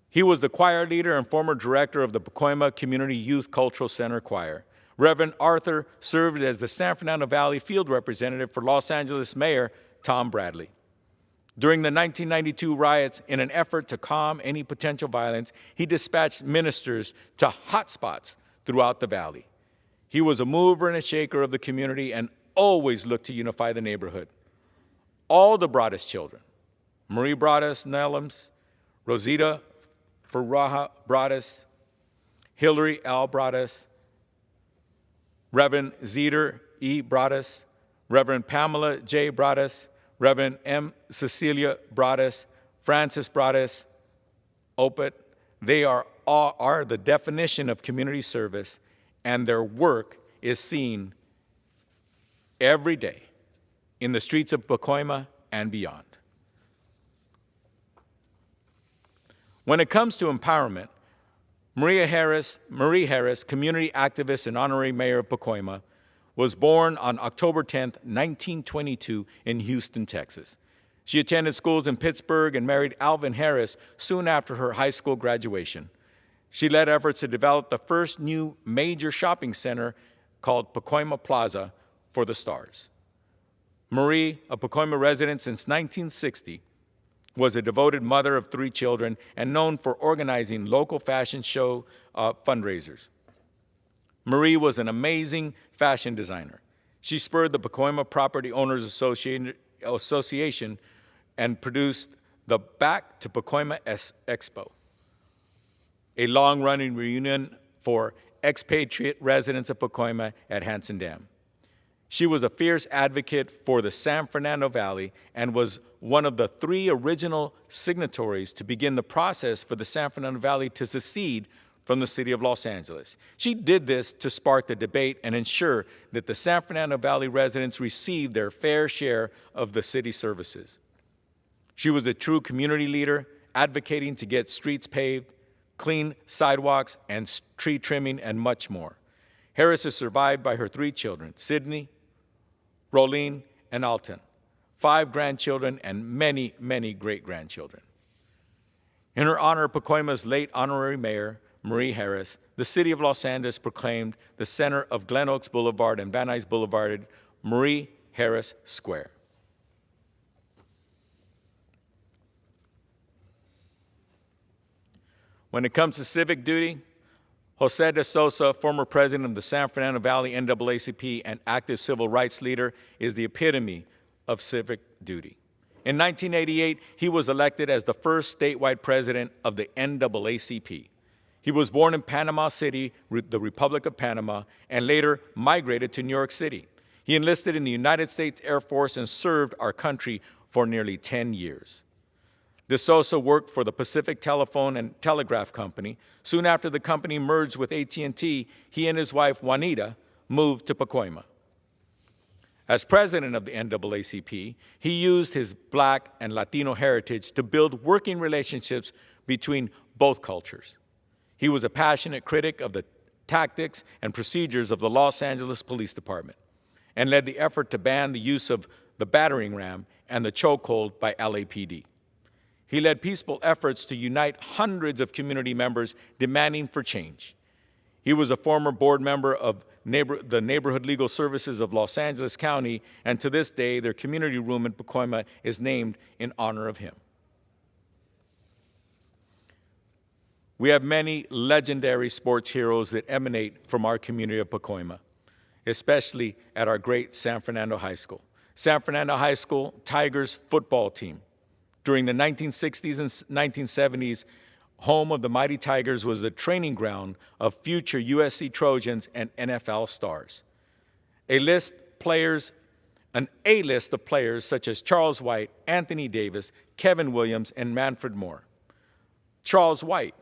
He was the choir leader and former director of the Pacoima Community Youth Cultural Center Choir. Reverend Arthur served as the San Fernando Valley field representative for Los Angeles Mayor Tom Bradley. During the 1992 riots, in an effort to calm any potential violence, he dispatched ministers to hotspots throughout the valley. He was a mover and a shaker of the community and always looked to unify the neighborhood. All the Broadus children, Marie Broadus Nellums, Rosita Faraha Broadus, Hillary L. Broadus, Reverend Zeter E. Broadus, Reverend Pamela J. Broadus, Reverend M. Cecilia Broadus, Francis Broadus, Opit, they are the definition of community service, and their work is seen every day in the streets of Pacoima and beyond. When it comes to empowerment, Marie Harris, community activist and honorary mayor of Pacoima, was born on October 10, 1922 in Houston, Texas. She attended schools in Pittsburgh and married Alvin Harris soon after her high school graduation. She led efforts to develop the first new major shopping center called Pacoima Plaza for the Stars. Marie, a Pacoima resident since 1960, was a devoted mother of 3 children and known for organizing local fashion show fundraisers. Marie was an amazing fashion designer. She spurred the Pacoima Property Owners Association and produced the Back to Pacoima Expo, a long-running reunion for expatriate residents of Pacoima at Hanson Dam. She was a fierce advocate for the San Fernando Valley and was one of the 3 original signatories to begin the process for the San Fernando Valley to secede from the city of Los Angeles. She did this to spark the debate and ensure that the San Fernando Valley residents received their fair share of the city services. She was a true community leader, advocating to get streets paved, clean sidewalks, and tree trimming, and much more. Harris is survived by her 3 children, Sydney, Rolene, and Alton, 5 grandchildren, and many, many great-grandchildren. In her honor, Pacoima's late honorary mayor, Marie Harris, the city of Los Angeles proclaimed the center of Glen Oaks Boulevard and Van Nuys Boulevard Marie Harris Square. When it comes to civic duty, Jose de Sosa, former president of the San Fernando Valley NAACP and active civil rights leader, is the epitome of civic duty. In 1988, he was elected as the first statewide president of the NAACP. He was born in Panama City, the Republic of Panama, and later migrated to New York City. He enlisted in the United States Air Force and served our country for nearly 10 years. De Sosa worked for the Pacific Telephone and Telegraph Company. Soon after the company merged with AT&T, he and his wife, Juanita, moved to Pacoima. As president of the NAACP, he used his Black and Latino heritage to build working relationships between both cultures. He was a passionate critic of the tactics and procedures of the Los Angeles Police Department and led the effort to ban the use of the battering ram and the chokehold by LAPD. He led peaceful efforts to unite hundreds of community members demanding for change. He was a former board member of the Neighborhood Legal Services of Los Angeles County, and to this day, their community room in Pacoima is named in honor of him. We have many legendary sports heroes that emanate from our community of Pacoima, especially at our great San Fernando High School. San Fernando High School Tigers football team. During the 1960s and 1970s, home of the Mighty Tigers was the training ground of future USC Trojans and NFL stars. An A-list of players such as Charles White, Anthony Davis, Kevin Williams, and Manfred Moore. Charles White,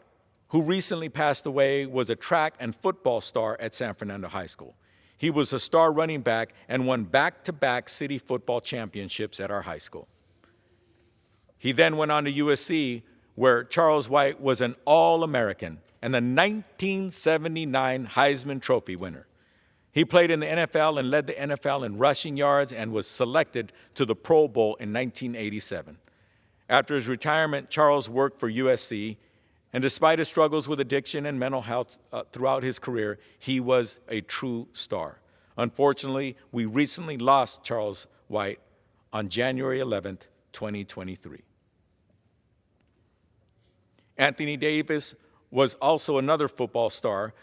who recently passed away, was a track and football star at San Fernando High School. He was a star running back and won back-to-back city football championships at our high school. He then went on to USC, where Charles White was an All-American and the 1979 Heisman Trophy winner. He played in the NFL and led the NFL in rushing yards and was selected to the Pro Bowl in 1987. After his retirement, Charles worked for USC, and despite his struggles with addiction and mental health throughout his career, he was a true star. Unfortunately, we recently lost Charles White on January 11th, 2023. Anthony Davis was also another football star.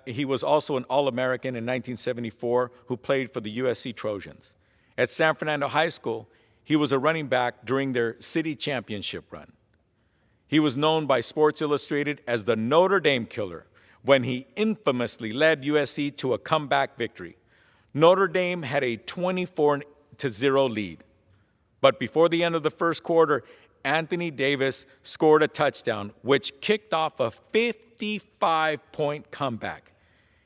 He was also an All-American in 1974 who played for the USC Trojans. At San Fernando High School, he was a running back during their city championship run. He was known by Sports Illustrated as the Notre Dame Killer when he infamously led USC to a comeback victory. Notre Dame had a 24-0 lead. But before the end of the first quarter, Anthony Davis scored a touchdown, which kicked off a 55-point comeback.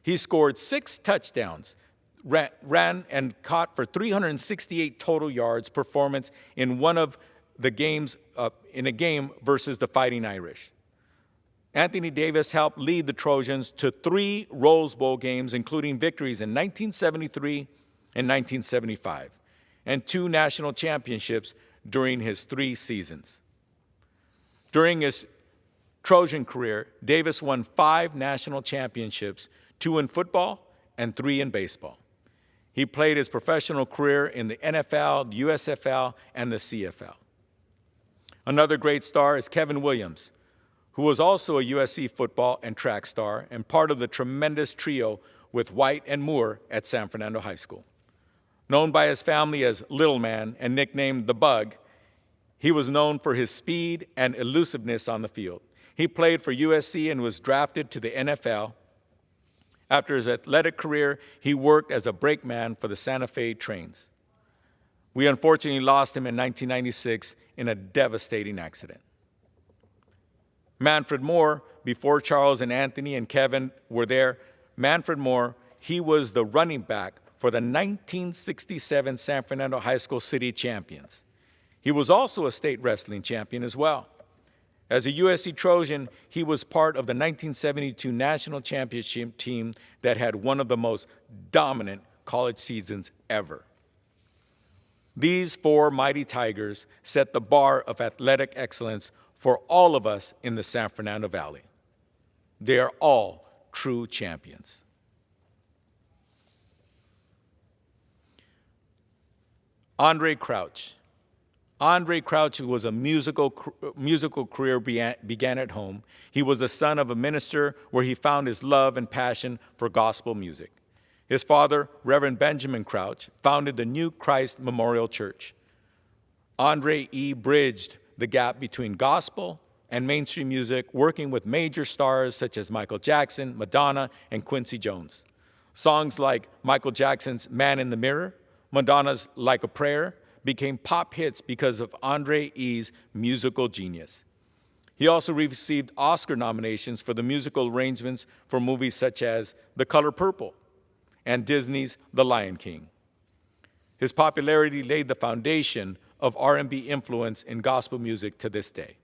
He scored 6 touchdowns, ran and caught for 368 total yards performance in one of the games, in a game versus the Fighting Irish. Anthony Davis helped lead the Trojans to 3 Rose Bowl games, including victories in 1973 and 1975, and 2 national championships during his 3 seasons. During his Trojan career, Davis won 5 national championships, 2 in football and 3 in baseball. He played his professional career in the NFL, the USFL, and the CFL. Another great star is Kevin Williams, who was also a USC football and track star and part of the tremendous trio with White and Moore at San Fernando High School. Known by his family as Little Man and nicknamed The Bug, he was known for his speed and elusiveness on the field. He played for USC and was drafted to the NFL. After his athletic career, he worked as a brakeman for the Santa Fe Trains. We unfortunately lost him in 1996 in a devastating accident. Manfred Moore, before Charles and Anthony and Kevin were there, Manfred Moore, he was the running back for the 1967 San Fernando High School City Champions. He was also a state wrestling champion as well. As a USC Trojan, he was part of the 1972 national championship team that had one of the most dominant college seasons ever. These 4 mighty Tigers set the bar of athletic excellence for all of us in the San Fernando Valley. They are all true champions. Andre Crouch. Andre Crouch was a musical career began at home. He was the son of a minister where he found his love and passion for gospel music. His father, Reverend Benjamin Crouch, founded the New Christ Memorial Church. Andre bridged the gap between gospel and mainstream music, working with major stars such as Michael Jackson, Madonna, and Quincy Jones. Songs like Michael Jackson's Man in the Mirror, Madonna's Like a Prayer, became pop hits because of Andre E's musical genius. He also received Oscar nominations for the musical arrangements for movies such as The Color Purple and Disney's The Lion King. His popularity laid the foundation of R&B influence in gospel music to this day.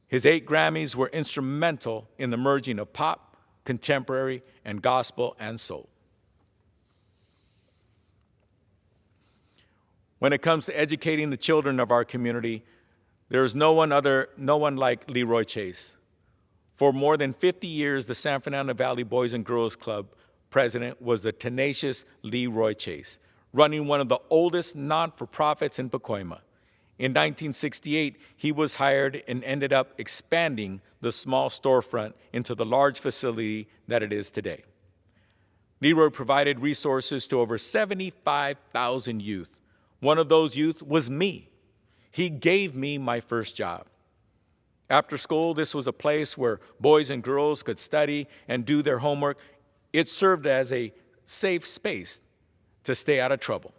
His 8 Grammys were instrumental in the merging of pop, contemporary, and gospel and soul. When it comes to educating the children of our community, there is no one like Leroy Chase. For more than 50 years, the San Fernando Valley Boys and Girls Club president was the tenacious Leroy Chase, running one of the oldest non-for-profits in Pacoima. In 1968, he was hired and ended up expanding the small storefront into the large facility that it is today. Leroy provided resources to over 75,000 youth. One of those youth was me. He gave me my first job. After school, this was a place where boys and girls could study and do their homework. It served as a safe space to stay out of trouble.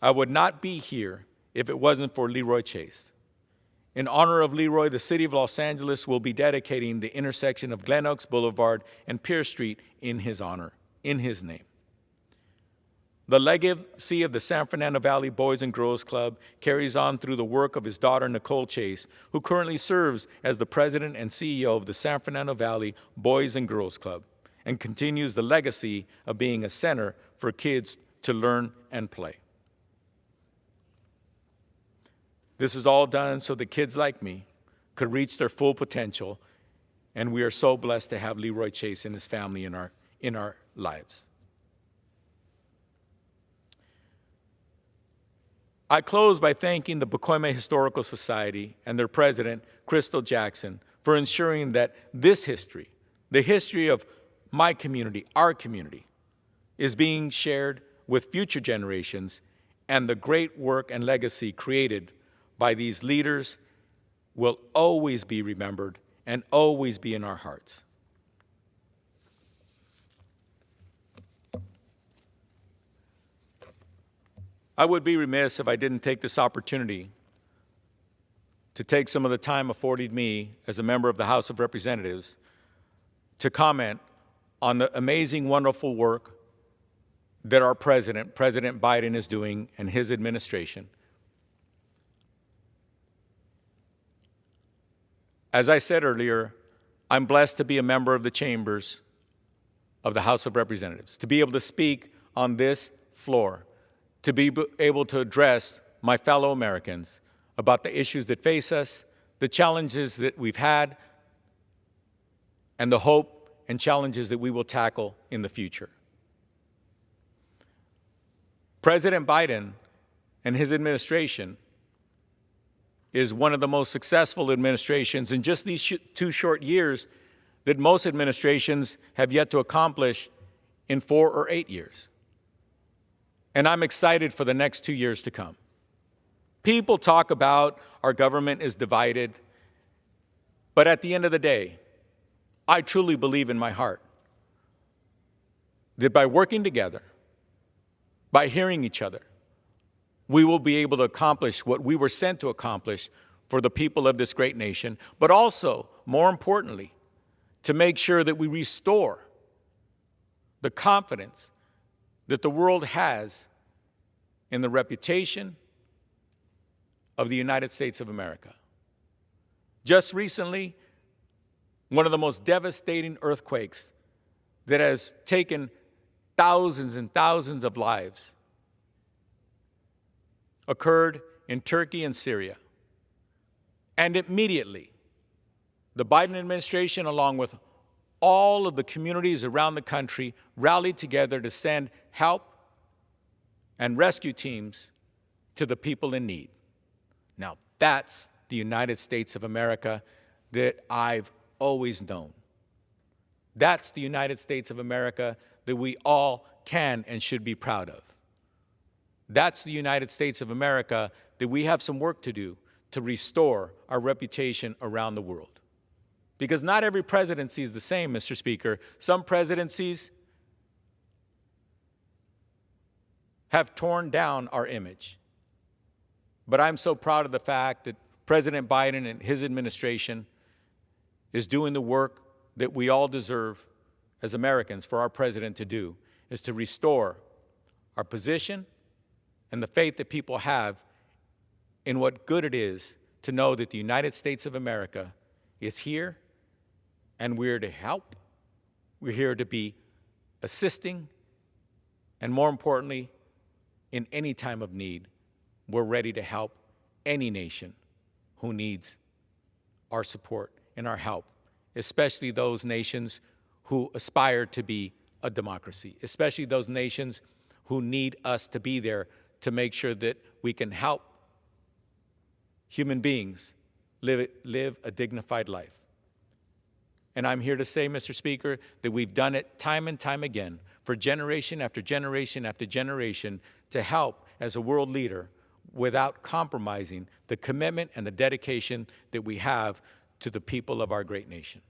I would not be here if it wasn't for Leroy Chase. In honor of Leroy, the city of Los Angeles will be dedicating the intersection of Glen Oaks Boulevard and Pierce Street in his honor, in his name. The legacy of the San Fernando Valley Boys and Girls Club carries on through the work of his daughter, Nicole Chase, who currently serves as the president and CEO of the San Fernando Valley Boys and Girls Club, and continues the legacy of being a center for kids to learn and play. This is all done so that kids like me could reach their full potential, and we are so blessed to have Leroy Chase and his family in our lives. I close by thanking the Pacoima Historical Society and their president, Crystal Jackson, for ensuring that this history, the history of my community, our community, is being shared with future generations, and the great work and legacy created by these leaders will always be remembered and always be in our hearts. I would be remiss if I didn't take this opportunity to take some of the time afforded me as a member of the House of Representatives to comment on the amazing, wonderful work that our president, President Biden, is doing and his administration. As I said earlier, I'm blessed to be a member of the chambers of the House of Representatives, to be able to speak on this floor, to be able to address my fellow Americans about the issues that face us, the challenges that we've had, and the hope and challenges that we will tackle in the future. President Biden and his administration is one of the most successful administrations in just these 2 short years that most administrations have yet to accomplish in 4 or 8 years. And I'm excited for the next 2 years to come. People talk about our government is divided, but at the end of the day, I truly believe in my heart that by working together, by hearing each other, we will be able to accomplish what we were sent to accomplish for the people of this great nation, but also, more importantly, to make sure that we restore the confidence that the world has in the reputation of the United States of America. Just recently, one of the most devastating earthquakes that has taken thousands and thousands of lives occurred in Turkey and Syria. And immediately, the Biden administration, along with all of the communities around the country, rallied together to send help and rescue teams to the people in need. Now, that's the United States of America that I've always known. That's the United States of America that we all can and should be proud of. That's the United States of America that we have some work to do to restore our reputation around the world. Because not every presidency is the same, Mr. Speaker. Some presidencies have torn down our image. But I'm so proud of the fact that President Biden and his administration is doing the work that we all deserve as Americans for our president to do, is to restore our position and the faith that people have in what good it is to know that the United States of America is here, and we're to help. We're here to be assisting, and more importantly, in any time of need, we're ready to help any nation who needs our support and our help, especially those nations who aspire to be a democracy, especially those nations who need us to be there to make sure that we can help human beings live a dignified life. And I'm here to say, Mr. Speaker, that we've done it time and time again for generation after generation after generation to help as a world leader without compromising the commitment and the dedication that we have to the people of our great nation.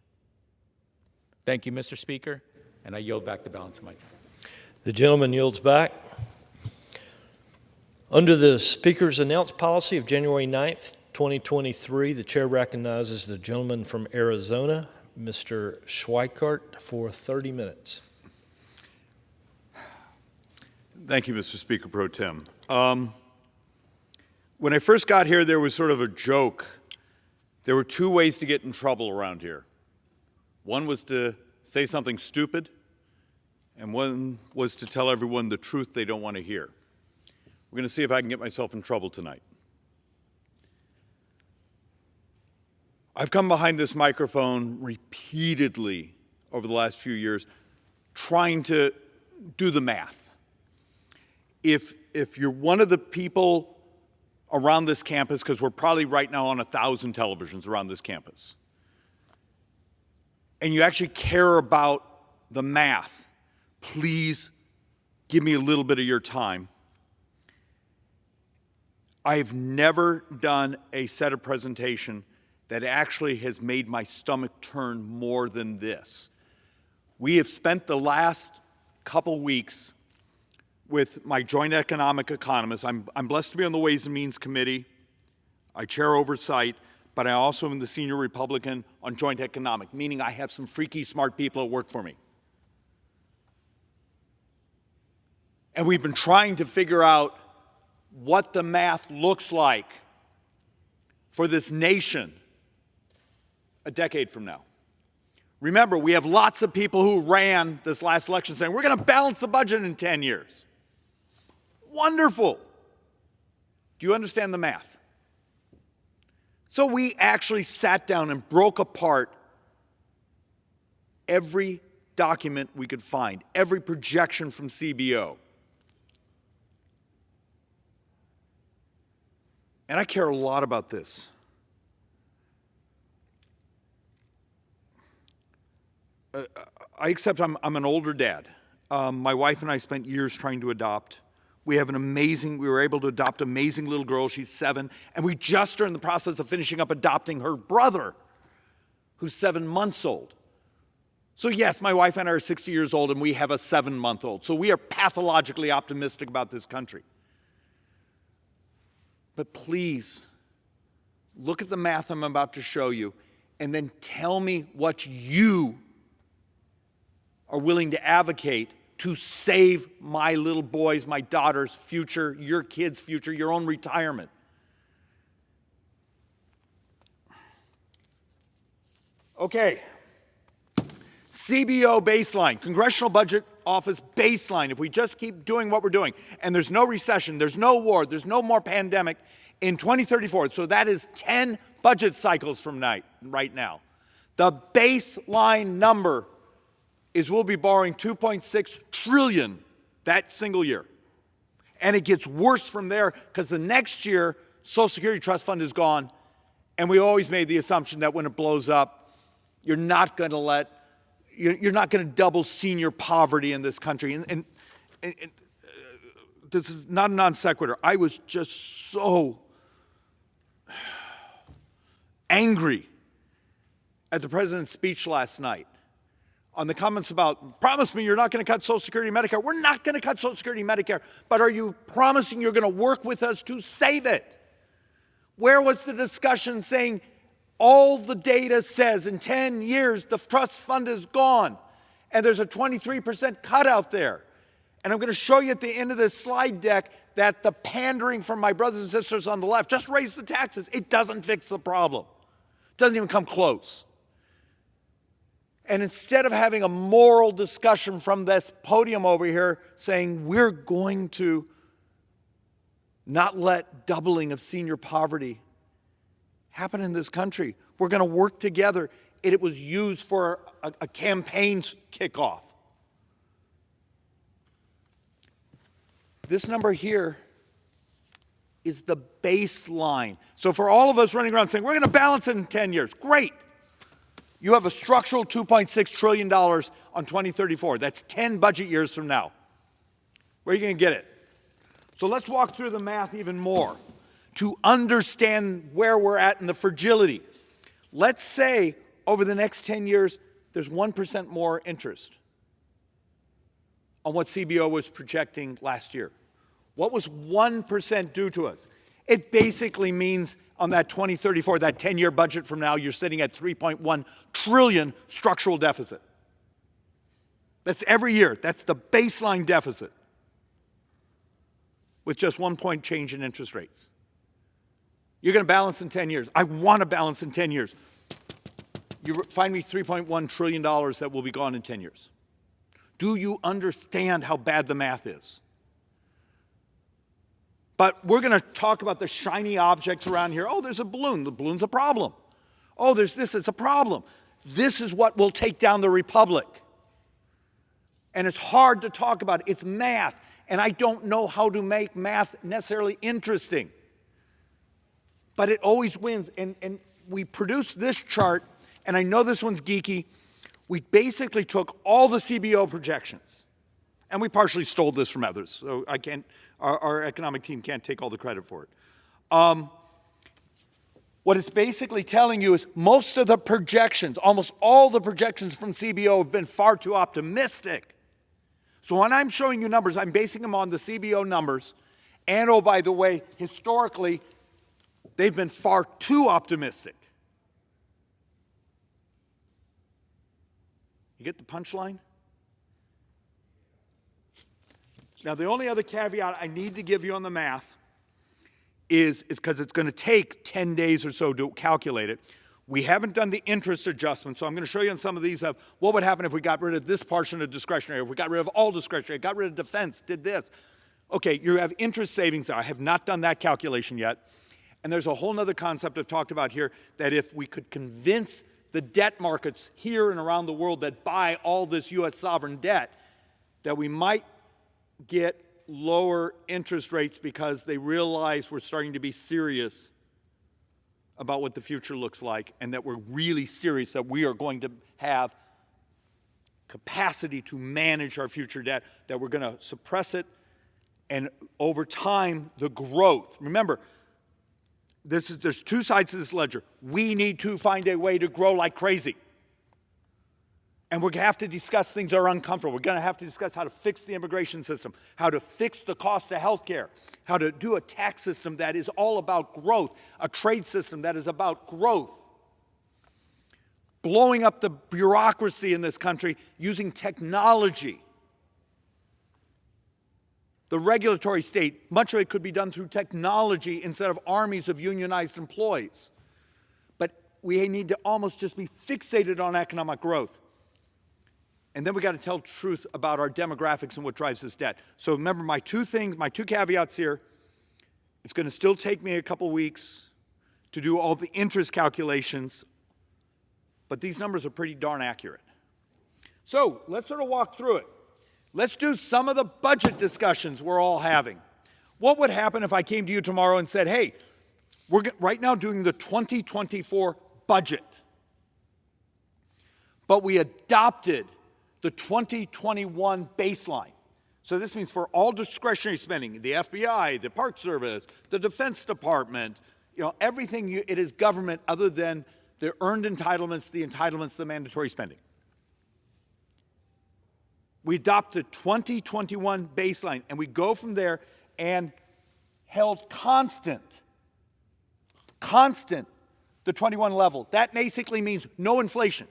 Thank you, Mr. Speaker, and I yield back the balance of my time. The gentleman yields back. Under the Speaker's announced policy of January 9th, 2023. The chair recognizes the gentleman from Arizona, Mr. Schweikart, for 30 minutes. Thank you, Mr. Speaker Pro Tem. When I first got here, there was sort of a joke. There were two ways to get in trouble around here. One was to say something stupid, and one was to tell everyone the truth they don't want to hear. We're going to see if I can get myself in trouble tonight. I've come behind this microphone repeatedly over the last few years trying to do the math. If you're one of the people around this campus, because we're probably right now on 1,000 televisions around this campus, and you actually care about the math, please give me a little bit of your time. I've never done a set of presentation that actually has made my stomach turn more than this. We have spent the last couple weeks with my joint economic economist. I'm blessed to be on the Ways and Means Committee. I chair oversight, but I also am the senior Republican on joint economic, meaning I have some freaky smart people that work for me. And we've been trying to figure out what the math looks like for this nation a decade from now. Remember, we have lots of people who ran this last election saying, we're going to balance the budget in 10 years. Wonderful. Do you understand the math? So we actually sat down and broke apart every document we could find, every projection from CBO. And I care a lot about this. I accept I'm an older dad. My wife and I spent years trying to adopt. We were able to adopt an amazing little girl. She's 7. And we just are in the process of finishing up adopting her brother, who's 7 months old. So yes, my wife and I are 60 years old, and we have a 7-month-old. So we are pathologically optimistic about this country. But please, look at the math I'm about to show you, and then tell me what you are willing to advocate to save my little boys, my daughter's future, your kids' future, your own retirement. Okay. CBO baseline, Congressional Budget Office baseline. If we just keep doing what we're doing, and there's no recession, there's no war, there's no more pandemic in 2034, so that is 10 budget cycles from right now. The baseline number is we'll be borrowing $2.6 trillion that single year. And it gets worse from there because the next year, Social Security Trust Fund is gone, and we always made the assumption that when it blows up, you're not going to double senior poverty in this country. And this is not a non sequitur. I was just so angry at the president's speech last night on the comments about, promise me you're not going to cut Social Security and Medicare. We're not going to cut Social Security and Medicare, but are you promising you're going to work with us to save it? Where was the discussion saying all the data says in 10 years the trust fund is gone and there's a 23% cut out there? And I'm going to show you at the end of this slide deck that the pandering from my brothers and sisters on the left, just raise the taxes. It doesn't fix the problem. It doesn't even come close. And instead of having a moral discussion from this podium over here saying we're going to not let doubling of senior poverty happen in this country, we're going to work together. It was used for a campaign kickoff. This number here is the baseline. So for all of us running around saying we're going to balance it in 10 years, great. You have a structural $2.6 trillion on 2034. That's 10 budget years from now. Where are you going to get it? So let's walk through the math even more to understand where we're at in the fragility. Let's say over the next 10 years, there's 1% more interest on what CBO was projecting last year. What was 1% do to us? It basically means on that 2034, that 10-year budget from now, you're sitting at 3.1 trillion structural deficit. That's every year. That's the baseline deficit with just 1 point change in interest rates. You're going to balance in 10 years. I want to balance in 10 years. You find me $3.1 trillion that will be gone in 10 years. Do you understand how bad the math is? But we're going to talk about the shiny objects around here. Oh, there's a balloon. The balloon's a problem. Oh, there's this. It's a problem. This is what will take down the republic. And it's hard to talk about. It's math. And I don't know how to make math necessarily interesting. But it always wins. And we produced this chart, and I know this one's geeky. We basically took all the CBO projections. And we partially stole this from others, so I can't, our economic team can't take all the credit for it. What it's basically telling you is most of the projections, almost all the projections from CBO have been far too optimistic. So when I'm showing you numbers, I'm basing them on the CBO numbers. And oh, by the way, historically, they've been far too optimistic. You get the punchline? Now, the only other caveat I need to give you on the math is because it's going to take 10 days or so to calculate it. We haven't done the interest adjustment, so I'm going to show you on some of these of what would happen if we got rid of this portion of discretionary, if we got rid of all discretionary, got rid of defense, did this. Okay, you have interest savings there. I have not done that calculation yet. And there's a whole other concept I've talked about here, that if we could convince the debt markets here and around the world that buy all this U.S. sovereign debt, that we might get lower interest rates because they realize we're starting to be serious about what the future looks like, and that we're really serious that we are going to have capacity to manage our future debt, that we're going to suppress it, and over time, the growth. Remember, there's two sides to this ledger. We need to find a way to grow like crazy. And we're going to have to discuss things that are uncomfortable. We're going to have to discuss how to fix the immigration system, how to fix the cost of health care, how to do a tax system that is all about growth, a trade system that is about growth. Blowing up the bureaucracy in this country using technology. The regulatory state, much of it could be done through technology instead of armies of unionized employees. But we need to almost just be fixated on economic growth. And then we got to tell the truth about our demographics and what drives this debt. So remember my two caveats here. It's going to still take me a couple weeks to do all the interest calculations, but these numbers are pretty darn accurate. So let's sort of walk through it. Let's do some of the budget discussions we're all having. What would happen if I came to you tomorrow and said, hey, we're right now doing the 2024 budget, but we adopted the 2021 baseline. So this means for all discretionary spending, the FBI, the Park Service, the Defense Department, everything, it is government other than the earned entitlements, the mandatory spending. We adopt the 2021 baseline, and we go from there and held constant, the 21 level. That basically means no inflation.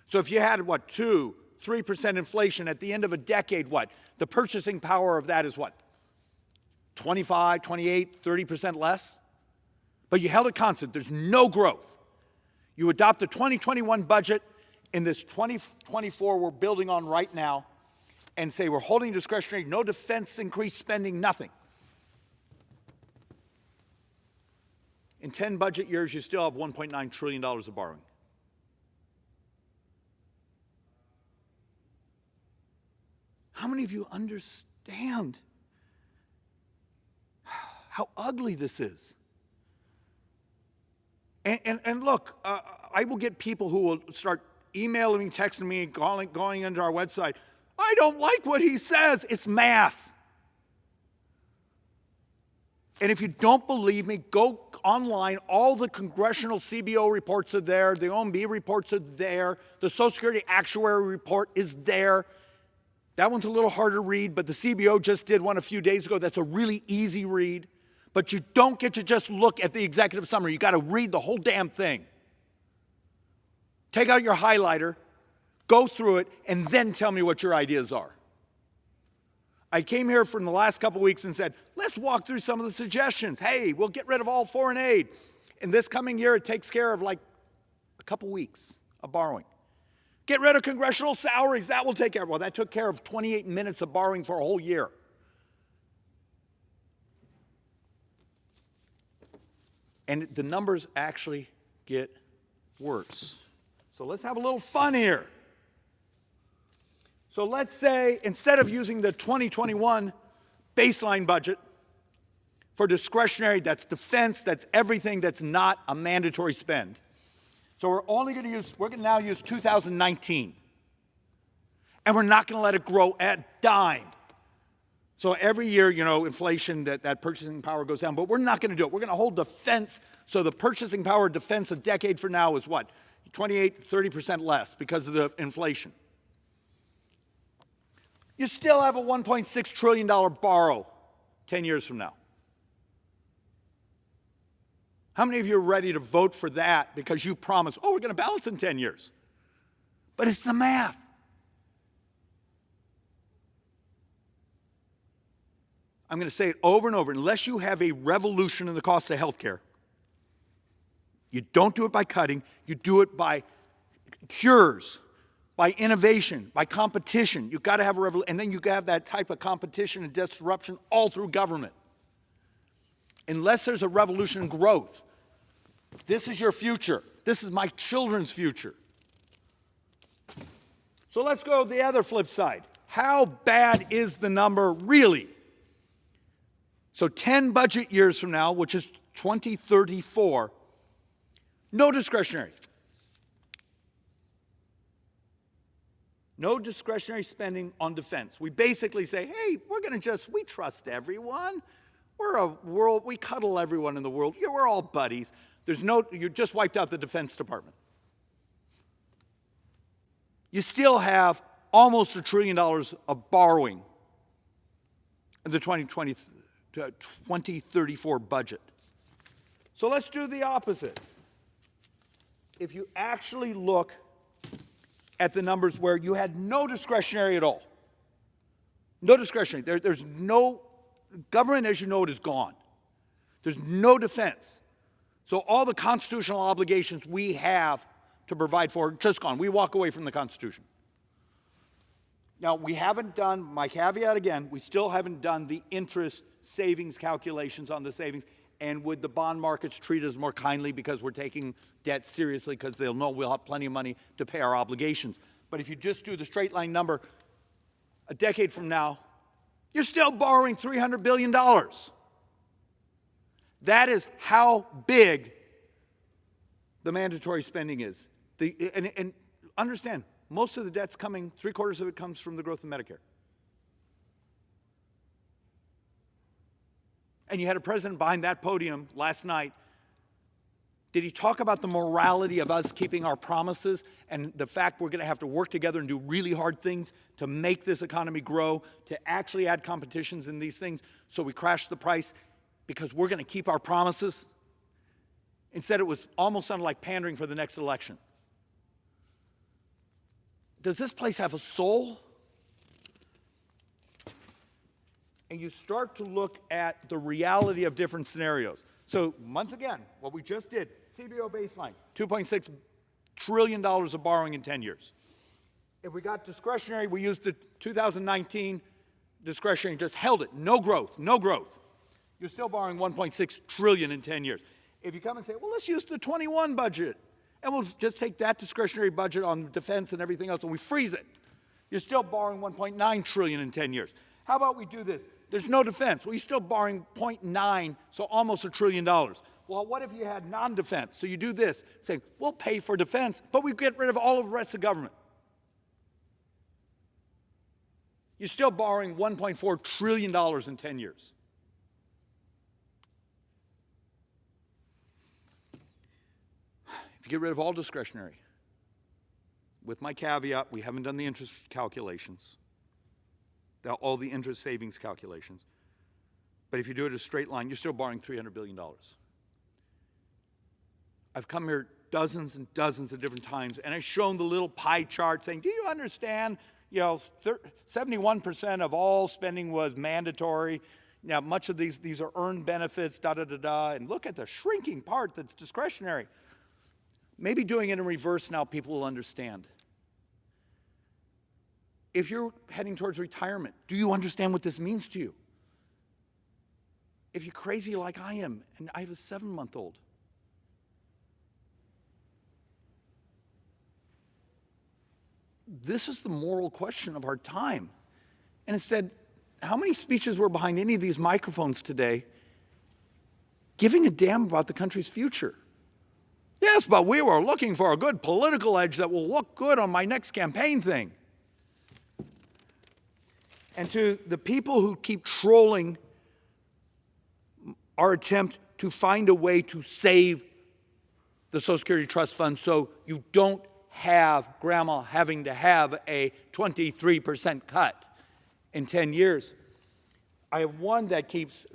So if you had, 2-3% inflation at the end of a decade, the purchasing power of that is 25, 28, 30% less? But you held it constant. There's no growth. You adopt the 2021 budget in this 2024 we're building on right now and say we're holding discretionary, no defense increased spending, nothing. In 10 budget years, you still have $1.9 trillion of borrowing. How many of you understand how ugly this is? And look, I will get people who will start emailing me, texting me, going into our website. I don't like what he says. It's math. And if you don't believe me, go online. All the congressional CBO reports are there. The OMB reports are there. The Social Security Actuary report is there. That one's a little harder to read, but the CBO just did one a few days ago. That's a really easy read. But you don't get to just look at the executive summary. You got to read the whole damn thing. Take out your highlighter, go through it, and then tell me what your ideas are. I came here from the last couple weeks and said, let's walk through some of the suggestions. Hey, we'll get rid of all foreign aid. In this coming year, it takes care of like a couple weeks of borrowing. Get rid of congressional salaries. That will take care of, well, that took care of 28 minutes of borrowing for a whole year. And the numbers actually get worse. So let's have a little fun here. So let's say instead of using the 2021 baseline budget for discretionary, that's defense, that's everything that's not a mandatory spend. So we're going to now use 2019. And we're not going to let it grow at dime. So every year, you know, inflation, that purchasing power goes down, but we're not going to do it. We're going to hold defense, so the purchasing power of defense a decade from now is what? 28, 30% less because of the inflation. You still have a $1.6 trillion borrow 10 years from now. How many of you are ready to vote for that because you promised, oh, we're going to balance in 10 years? But it's the math. I'm going to say it over and over. Unless you have a revolution in the cost of health care, you don't do it by cutting. You do it by cures, by innovation, by competition. You've got to have a revolution. And then you have that type of competition and disruption all through government. Unless there's a revolution in growth, this is your future. This is my children's future. So let's go to the other flip side. How bad is the number really? So 10 budget years from now, which is 2034, no discretionary. No discretionary spending on defense. We basically say, hey, we trust everyone. We cuddle everyone in the world. Yeah, we're all buddies. You just wiped out the Defense Department. You still have almost $1 trillion of borrowing in the 2034 budget. So let's do the opposite. If you actually look at the numbers where you had no discretionary at all, no discretionary, there's no, government as you know it is gone. There's no defense. So all the constitutional obligations we have to provide for are just gone. We walk away from the Constitution. Now, we haven't done, my caveat again, we still haven't done the interest savings calculations on the savings. And would the bond markets treat us more kindly because we're taking debt seriously because they'll know we'll have plenty of money to pay our obligations. But if you just do the straight line number, a decade from now, you're still borrowing $300 billion. That is how big the mandatory spending is. And understand, most of the debt's coming, 3/4 of it comes from the growth of Medicare. And you had a president behind that podium last night. Did he talk about the morality of us keeping our promises and the fact we're going to have to work together and do really hard things to make this economy grow, to actually add competitions in these things so we crash the price because we're going to keep our promises? Instead, it was almost sounded like pandering for the next election. Does this place have a soul? And you start to look at the reality of different scenarios. So once again, what we just did, CBO baseline, $2.6 trillion of borrowing in 10 years. If we got discretionary, we used the 2019 discretionary, just held it, no growth, no growth. You're still borrowing $1.6 trillion in 10 years. If you come and say, well, let's use the 21 budget, and we'll just take that discretionary budget on defense and everything else, and we freeze it. You're still borrowing $1.9 trillion in 10 years. How about we do this? There's no defense. Well, you're still borrowing 0.9, so almost $1 trillion. Well, what if you had non-defense? So you do this, saying, we'll pay for defense, but we get rid of all of the rest of government. You're still borrowing $1.4 trillion in 10 years. If you get rid of all discretionary, with my caveat, we haven't done the interest calculations, all the interest savings calculations. But if you do it a straight line, you're still borrowing $300 billion. I've come here dozens and dozens of different times, and I've shown the little pie chart saying, do you understand, 71% of all spending was mandatory. Now, much of these are earned benefits, da-da-da-da, and look at the shrinking part that's discretionary. Maybe doing it in reverse now, people will understand. If you're heading towards retirement, do you understand what this means to you? If you're crazy like I am, and I have a 7-month-old, this is the moral question of our time. And instead, how many speeches were behind any of these microphones today giving a damn about the country's future? Yes, but we were looking for a good political edge that will look good on my next campaign thing. And to the people who keep trolling our attempt to find a way to save the Social Security Trust Fund so you don't have grandma having to have a 23% cut in 10 years. I have one that keeps,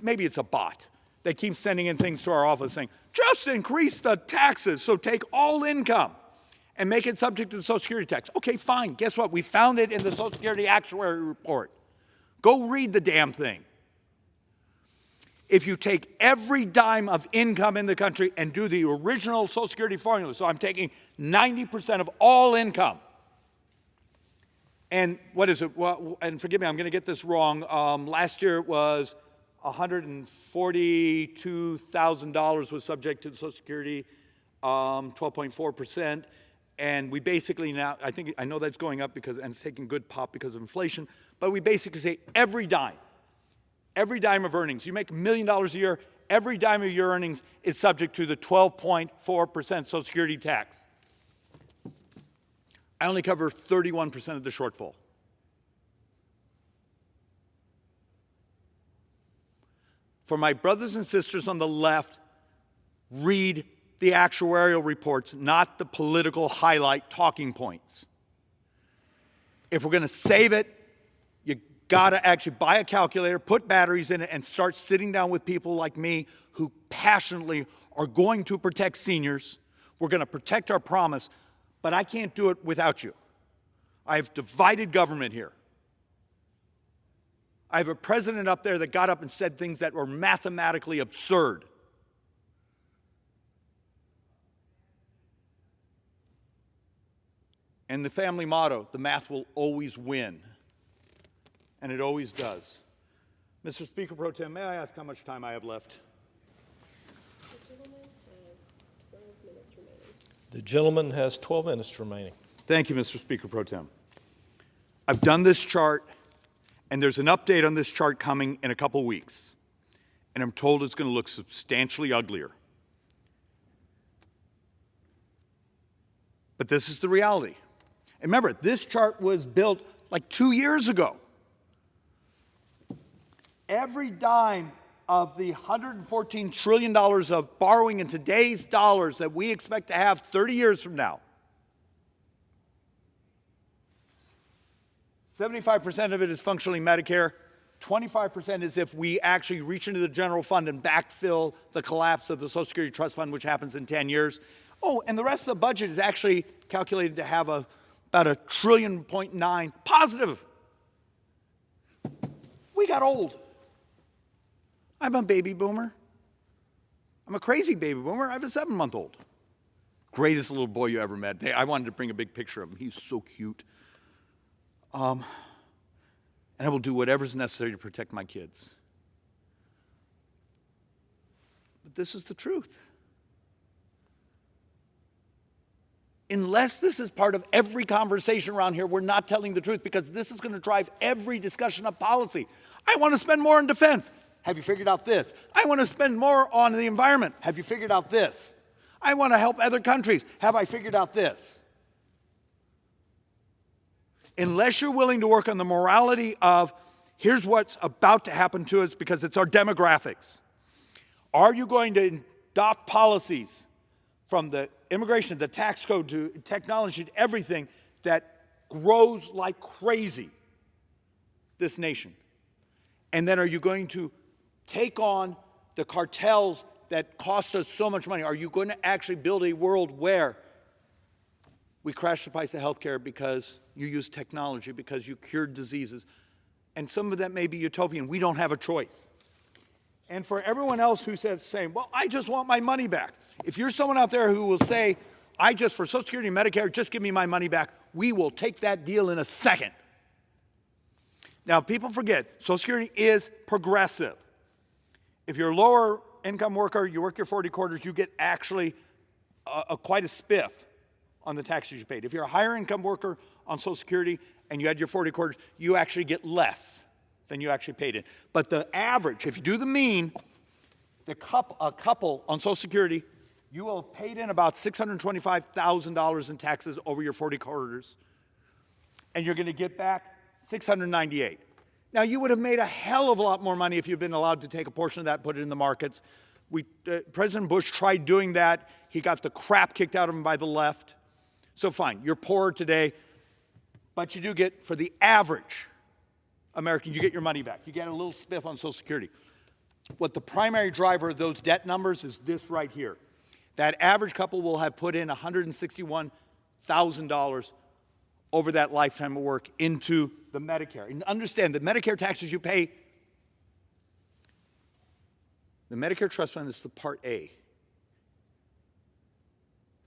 maybe it's a bot, that keeps sending in things to our office saying, just increase the taxes, so take all income and make it subject to the Social Security tax. Okay, fine. Guess what? We found it in the Social Security Actuary Report. Go read the damn thing. If you take every dime of income in the country and do the original Social Security formula, so I'm taking 90% of all income, and what is it? Well, and forgive me, I'm going to get this wrong. Last year it was $142,000 was subject to the Social Security, 12.4%, and we basically now, I know that's going up because, and it's taking good pop because of inflation, but we basically say every dime of earnings, you make $1 million a year, every dime of your earnings is subject to the 12.4% Social Security tax. I only cover 31% of the shortfall. For my brothers and sisters on the left, read the actuarial reports, not the political highlight talking points. If we're going to save it, you got to actually buy a calculator, put batteries in it, and start sitting down with people like me who passionately are going to protect seniors. We're going to protect our promise, but I can't do it without you. I have divided government here. I have a president up there that got up and said things that were mathematically absurd. And the family motto, the math will always win. And it always does. Mr. Speaker Pro Tem, may I ask how much time I have left? The gentleman has 12 minutes remaining. Thank you, Mr. Speaker Pro Tem. I've done this chart, and there's an update on this chart coming in a couple weeks. And I'm told it's going to look substantially uglier. But this is the reality. And remember, this chart was built like 2 years ago. Every dime of the $114 trillion of borrowing in today's dollars that we expect to have 30 years from now, 75% of it is functionally Medicare, 25% is if we actually reach into the general fund and backfill the collapse of the Social Security Trust Fund, which happens in 10 years. Oh, and the rest of the budget is actually calculated to have about $1.9 trillion positive. We got old. I'm a baby boomer. I'm a crazy baby boomer. I have a 7-month-old. Greatest little boy you ever met. I wanted to bring a big picture of him. He's so cute. And I will do whatever's necessary to protect my kids. But this is the truth. Unless this is part of every conversation around here, we're not telling the truth, because this is going to drive every discussion of policy. I want to spend more on defense. Have you figured out this? I want to spend more on the environment. Have you figured out this? I want to help other countries. Have I figured out this? Unless you're willing to work on the morality of, here's what's about to happen to us because it's our demographics. Are you going to adopt policies from the immigration, the tax code, to technology, to everything that grows like crazy this nation? And then are you going to take on the cartels that cost us so much money? Are you going to actually build a world where we crash the price of healthcare because you use technology, because you cured diseases? And some of that may be utopian. We don't have a choice. And for everyone else who says saying, well, I just want my money back. If you're someone out there who will say, for Social Security and Medicare, just give me my money back, we will take that deal in a second. Now, people forget, Social Security is progressive. If you're a lower income worker, you work your 40 quarters, you get actually quite a spiff on the taxes you paid. If you're a higher income worker on Social Security and you had your 40 quarters, you actually get less than you actually paid in. But the average, if you do the mean, a couple on Social Security, you will have paid in about $625,000 in taxes over your 40 quarters, and you're going to get back $698,000. Now, you would have made a hell of a lot more money if you'd been allowed to take a portion of that, put it in the markets. President Bush tried doing that. He got the crap kicked out of him by the left. So fine, you're poorer today, but you do get, for the average American, you get your money back. You get a little spiff on Social Security. What the primary driver of those debt numbers is this right here. That average couple will have put in $161,000 over that lifetime of work into the Medicare. And understand, the Medicare taxes you pay, the Medicare Trust Fund is the Part A.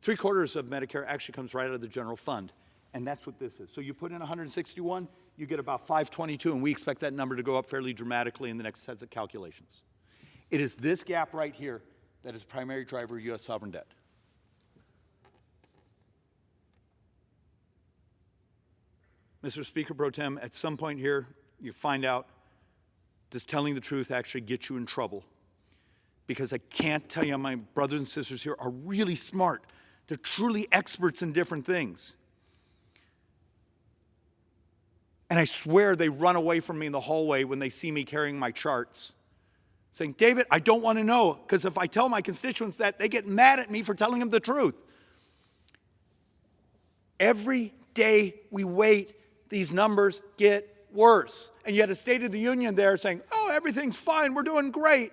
3/4 of Medicare actually comes right out of the general fund, and that's what this is. So you put in 161, you get about 522, and we expect that number to go up fairly dramatically in the next sets of calculations. It is this gap right here that is primary driver of U.S. sovereign debt. Mr. Speaker Pro Tem, at some point here, you find out, does telling the truth actually get you in trouble? Because I can't tell you, my brothers and sisters here are really smart. They're truly experts in different things. And I swear they run away from me in the hallway when they see me carrying my charts, saying, David, I don't want to know, because if I tell my constituents that, they get mad at me for telling them the truth. Every day we wait, these numbers get worse. And you had a State of the Union there saying, oh, everything's fine, we're doing great.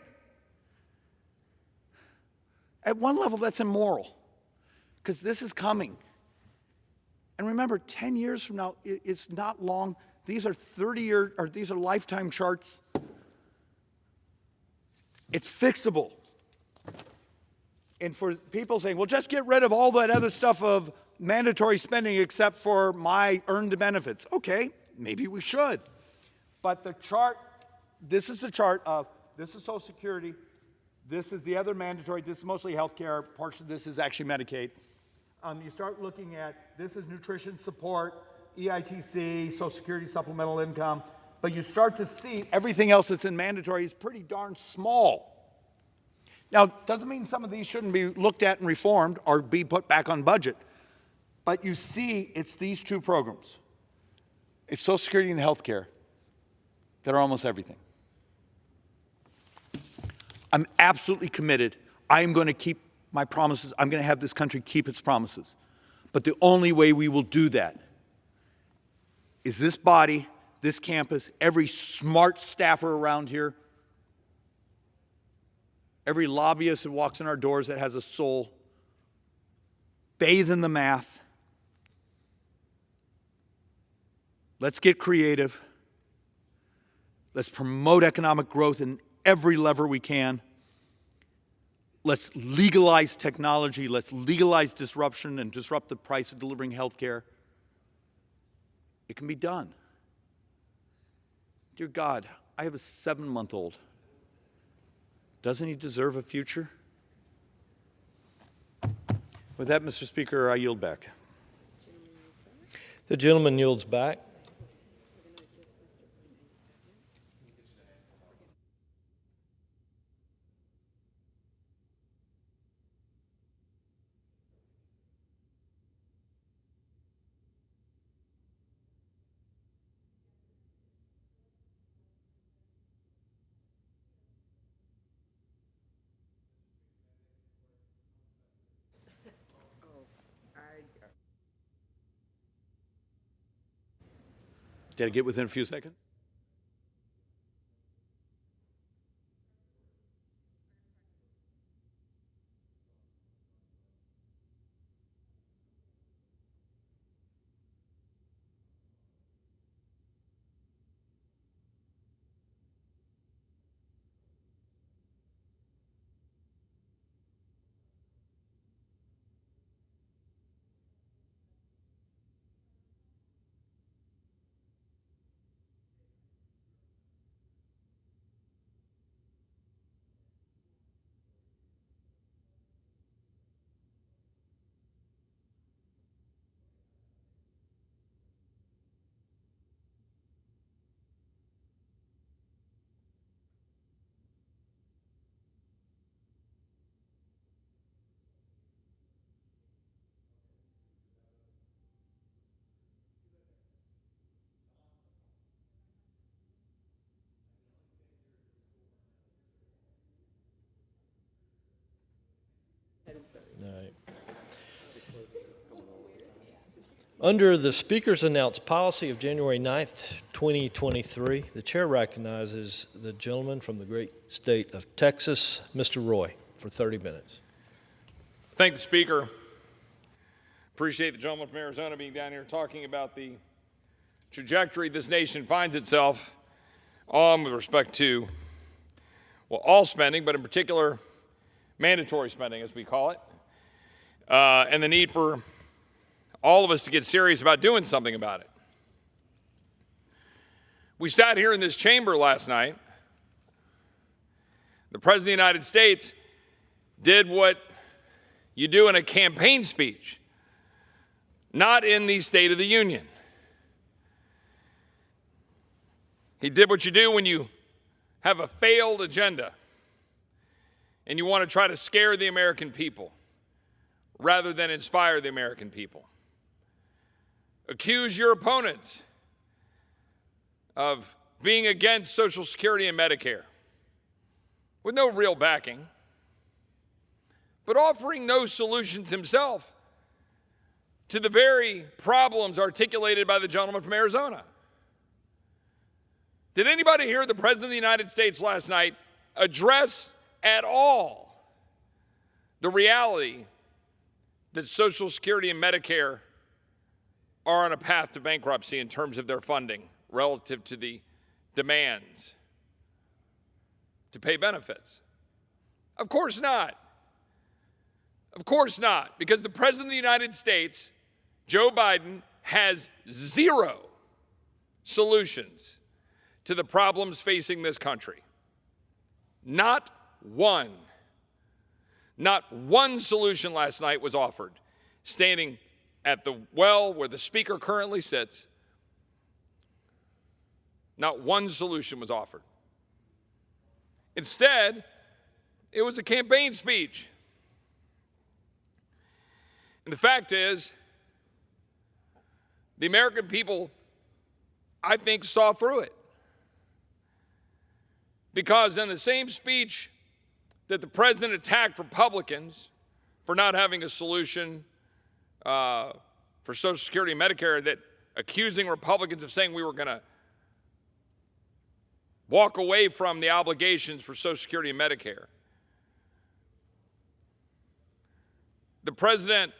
At one level, that's immoral, because this is coming. And remember, 10 years from now, it's not long. These are 30-year, or these are lifetime charts. It's fixable. And for people saying, well, just get rid of all that other stuff of mandatory spending except for my earned benefits. Okay, maybe we should. But the chart, this is the chart of, this is Social Security, this is the other mandatory, this is mostly health care, portion of this is actually Medicaid. You start looking at, this is nutrition support, EITC, Social Security supplemental income, but you start to see everything else that's in mandatory is pretty darn small. Now, doesn't mean some of these shouldn't be looked at and reformed or be put back on budget, but you see it's these two programs. It's Social Security and health care that are almost everything. I'm absolutely committed. I am going to keep my promises. I'm going to have this country keep its promises. But the only way we will do that is this body, this campus, every smart staffer around here, every lobbyist that walks in our doors that has a soul, bathe in the math. Let's get creative. Let's promote economic growth in every lever we can. Let's legalize technology. Let's legalize disruption and disrupt the price of delivering health care. It can be done. Dear God, I have a 7-month-old. Doesn't he deserve a future? With that, Mr. Speaker, I yield back. The gentleman yields back. Did I get within a few seconds? All right. Under the Speaker's announced policy of January 9th, 2023, the Chair recognizes the gentleman from the great state of Texas, Mr. Roy, for 30 minutes. Thank the Speaker. Appreciate the gentleman from Arizona being down here talking about the trajectory this nation finds itself on with respect to, well, all spending, but in particular, mandatory spending, as we call it, and the need for all of us to get serious about doing something about it. We sat here in this chamber last night. The President of the United States did what you do in a campaign speech, not in the State of the Union. He did what you do when you have a failed agenda and you want to try to scare the American people rather than inspire the American people. Accuse your opponents of being against Social Security and Medicare with no real backing, but offering no solutions himself to the very problems articulated by the gentleman from Arizona. Did anybody hear the President of the United States last night address at all the reality that Social Security and Medicare are on a path to bankruptcy in terms of their funding relative to the demands to pay benefits? Of course not. Of course not, because the President of the United States, Joe Biden, has zero solutions to the problems facing this country. Not one. Not one solution last night was offered. Standing at the well where the Speaker currently sits, not one solution was offered. Instead, it was a campaign speech. And the fact is, the American people, I think, saw through it. Because in the same speech that the President attacked Republicans for not having a solution for Social Security and Medicare, that accusing Republicans of saying we were going to walk away from the obligations for Social Security and Medicare, the President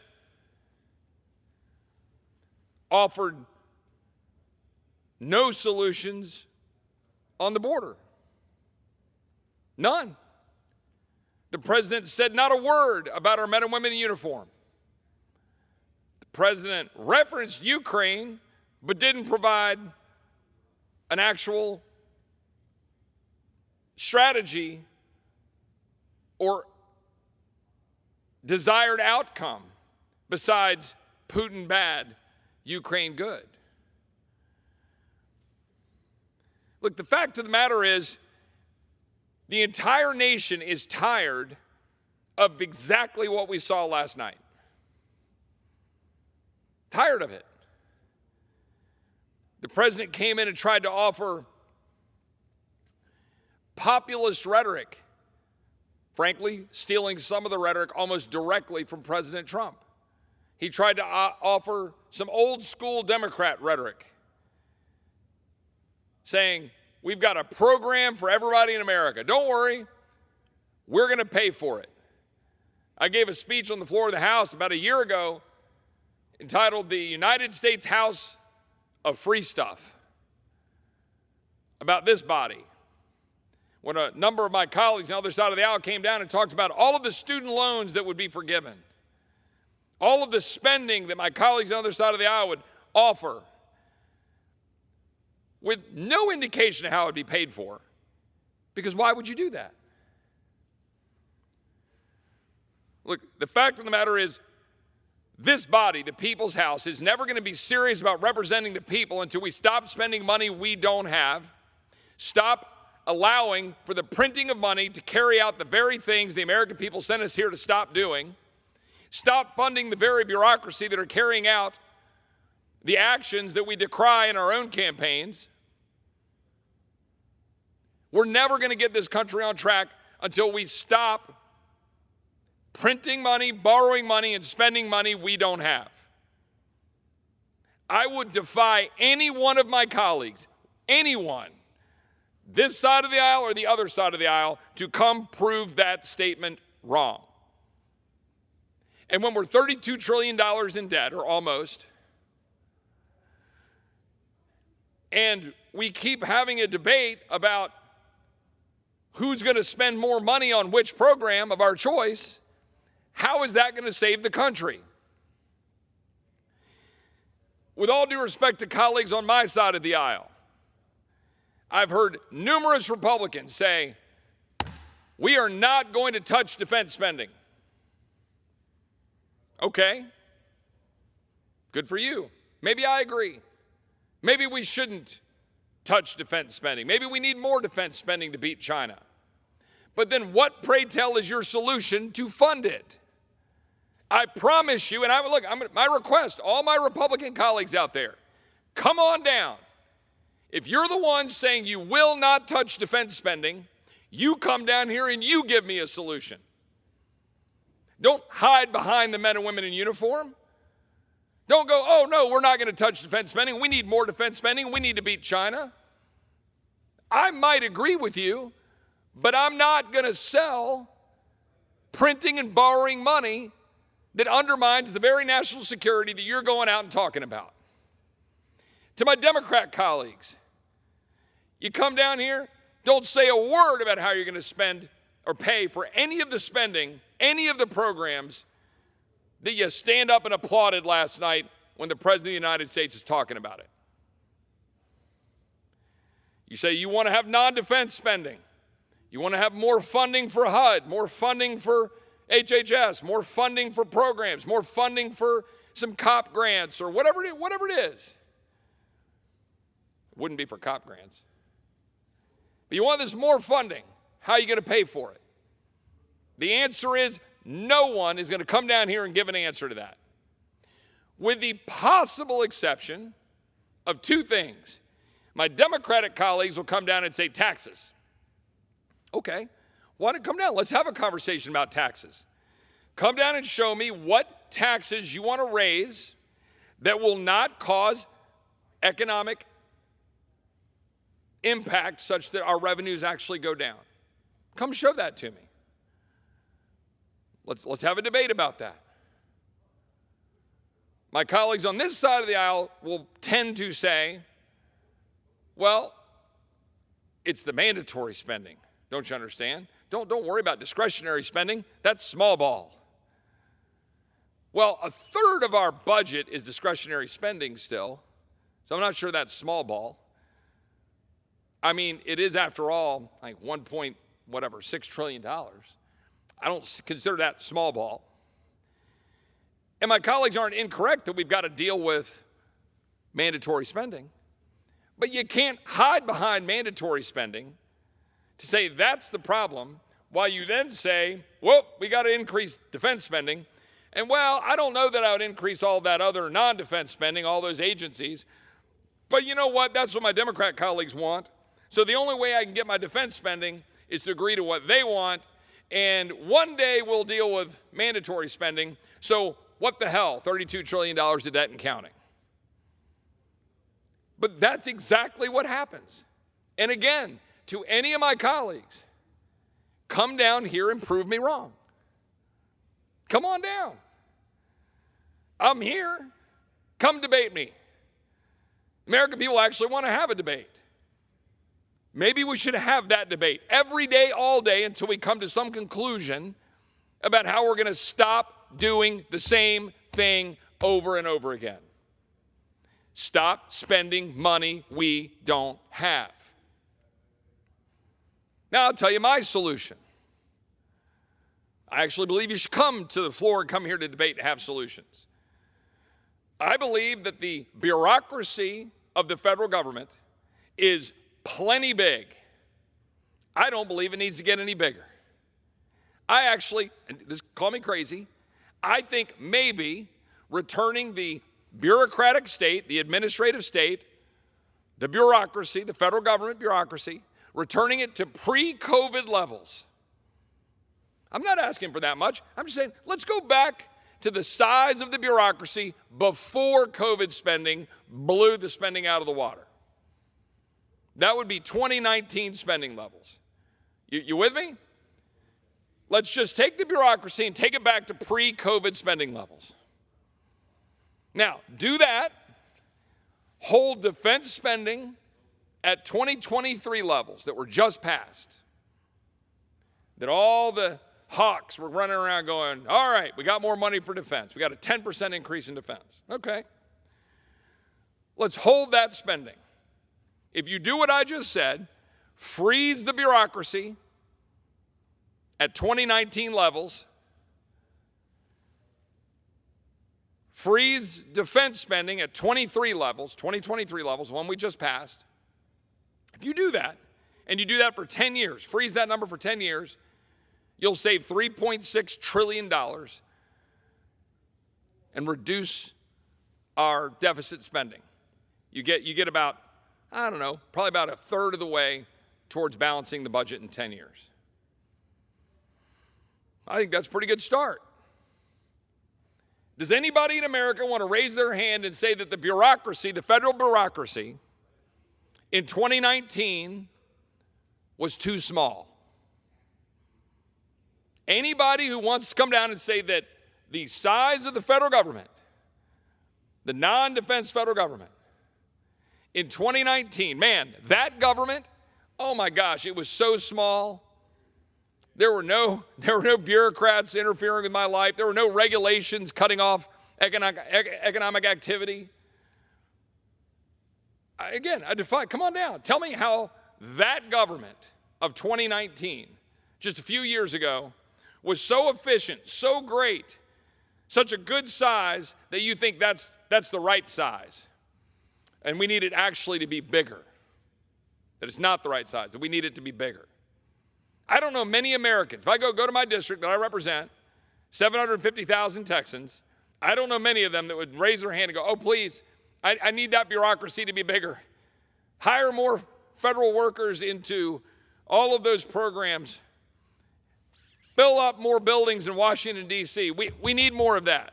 offered no solutions on the border. None. The President said not a word about our men and women in uniform. The President referenced Ukraine, but didn't provide an actual strategy or desired outcome besides Putin bad, Ukraine good. Look, the fact of the matter is, the entire nation is tired of exactly what we saw last night. Tired of it. The President came in and tried to offer populist rhetoric, frankly, stealing some of the rhetoric almost directly from President Trump. He tried to offer some old school Democrat rhetoric, saying, we've got a program for everybody in America. Don't worry, we're going to pay for it. I gave a speech on the floor of the House about a year ago entitled The United States House of Free Stuff, about this body. When a number of my colleagues on the other side of the aisle came down and talked about all of the student loans that would be forgiven, all of the spending that my colleagues on the other side of the aisle would offer, with no indication of how it would be paid for. Because why would you do that? Look, the fact of the matter is, this body, the People's House, is never going to be serious about representing the people until we stop spending money we don't have, stop allowing for the printing of money to carry out the very things the American people sent us here to stop doing, stop funding the very bureaucracy that are carrying out the actions that we decry in our own campaigns. We're never going to get this country on track until we stop printing money, borrowing money, and spending money we don't have. I would defy any one of my colleagues, anyone, this side of the aisle or the other side of the aisle, to come prove that statement wrong. And when we're $32 trillion in debt, or almost, and we keep having a debate about who's going to spend more money on which program of our choice, how is that going to save the country? With all due respect to colleagues on my side of the aisle, I've heard numerous Republicans say, we are not going to touch defense spending. Okay, good for you. Maybe I agree. Maybe we shouldn't touch defense spending. Maybe we need more defense spending to beat China. But then what, pray tell, is your solution to fund it? I promise you, and my request, all my Republican colleagues out there, come on down. If you're the ones saying you will not touch defense spending, you come down here and you give me a solution. Don't hide behind the men and women in uniform. Don't go, oh no, we're not going to touch defense spending. We need more defense spending. We need to beat China. I might agree with you, but I'm not going to sell printing and borrowing money that undermines the very national security that you're going out and talking about. To my Democrat colleagues, you come down here, don't say a word about how you're going to spend or pay for any of the spending, any of the programs that you stand up and applauded last night when the President of the United States is talking about it. You say you want to have non-defense spending. You want to have more funding for HUD, more funding for HHS, more funding for programs, more funding for some COP grants or whatever it is. It wouldn't be for COP grants. But you want this more funding. How are you going to pay for it? The answer is no one is going to come down here and give an answer to that. With the possible exception of two things. My Democratic colleagues will come down and say taxes. Okay, why don't you come down? Let's have a conversation about taxes. Come down and show me what taxes you want to raise that will not cause economic impact such that our revenues actually go down. Come show that to me. Let's have a debate about that. My colleagues on this side of the aisle will tend to say, well, it's the mandatory spending. Don't you understand? Don't worry about discretionary spending. That's small ball. Well, a third of our budget is discretionary spending still, so I'm not sure that's small ball. I mean, it is, after all, like $6 trillion. I don't consider that small ball. And my colleagues aren't incorrect that we've got to deal with mandatory spending. But you can't hide behind mandatory spending to say that's the problem, while you then say, well, we got to increase defense spending. And well, I don't know that I would increase all that other non-defense spending, all those agencies. But you know what? That's what my Democrat colleagues want. So the only way I can get my defense spending is to agree to what they want. And one day we'll deal with mandatory spending. So what the hell? $32 trillion of debt and counting. But that's exactly what happens. And again, to any of my colleagues, come down here and prove me wrong. Come on down. I'm here. Come debate me. American people actually want to have a debate. Maybe we should have that debate every day, all day, until we come to some conclusion about how we're going to stop doing the same thing over and over again. Stop spending money we don't have. Now, I'll tell you my solution. I actually believe you should come to the floor and come here to debate and have solutions. I believe that the bureaucracy of the federal government is plenty big. I don't believe it needs to get any bigger. I actually, and this, call me crazy, I think maybe returning the bureaucratic state, the administrative state, the bureaucracy, the federal government bureaucracy, returning it to pre-COVID levels I'm not asking for that much. I'm just saying, let's go back to the size of the bureaucracy before COVID spending blew the spending out of the water. That would be 2019 spending levels. You with me? Let's just take the bureaucracy and take it back to pre-COVID spending levels. Now, do that. Hold defense spending at 2023 levels that were just passed. That all the hawks were running around going, all right, we got more money for defense. We got a 10% increase in defense. Okay. Let's hold that spending. If you do what I just said, freeze the bureaucracy at 2019 levels, freeze defense spending at 2023 levels, the one we just passed. If you do that, and you do that for 10 years, freeze that number for 10 years, you'll save $3.6 trillion and reduce our deficit spending. You get about, I don't know, probably about a third of the way towards balancing the budget in 10 years. I think that's a pretty good start. Does anybody in America want to raise their hand and say that the bureaucracy, the federal bureaucracy, in 2019 was too small? Anybody who wants to come down and say that the size of the federal government, the non-defense federal government, in 2019, man, that government, oh my gosh, it was so small. There were no bureaucrats interfering with my life. There were no regulations cutting off economic activity. I defy, come on down. Tell me how that government of 2019, just a few years ago, was so efficient, so great, such a good size that you think that's the right size. And we need it actually to be bigger. That it's not the right size, that we need it to be bigger. I don't know many Americans. If I go to my district that I represent, 750,000 Texans, I don't know many of them that would raise their hand and go, oh, please, I need that bureaucracy to be bigger. Hire more federal workers into all of those programs. Fill up more buildings in Washington, D.C. We need more of that.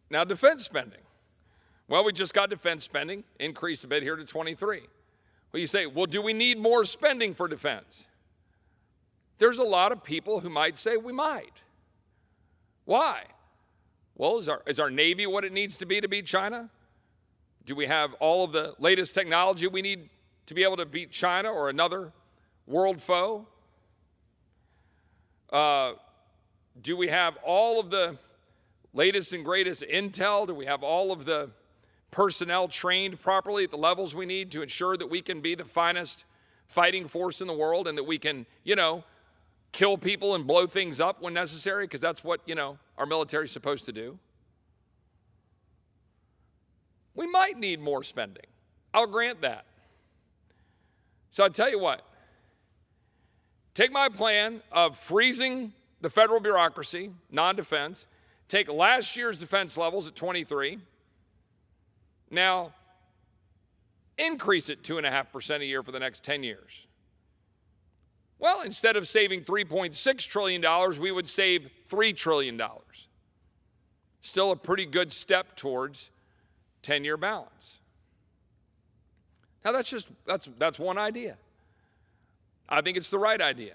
Now, defense spending. Well, we just got defense spending increased a bit here to 23. Well, you say, well, do we need more spending for defense? There's a lot of people who might say we might. Why? Well, is our Navy what it needs to beat China? Do we have all of the latest technology we need to be able to beat China or another world foe? Do we have all of the latest and greatest intel? Do we have all of the personnel trained properly at the levels we need to ensure that we can be the finest fighting force in the world and that we can, kill people and blow things up when necessary? Because that's what, our military is supposed to do. We might need more spending. I'll grant that. So I'll tell you what. Take my plan of freezing the federal bureaucracy, non-defense, take last year's defense levels at 23, now increase it 2.5% a year for the next 10 years. Well, instead of saving $3.6 trillion, we would save $3 trillion. Still a pretty good step towards 10-year balance. Now that's one idea. I think it's the right idea.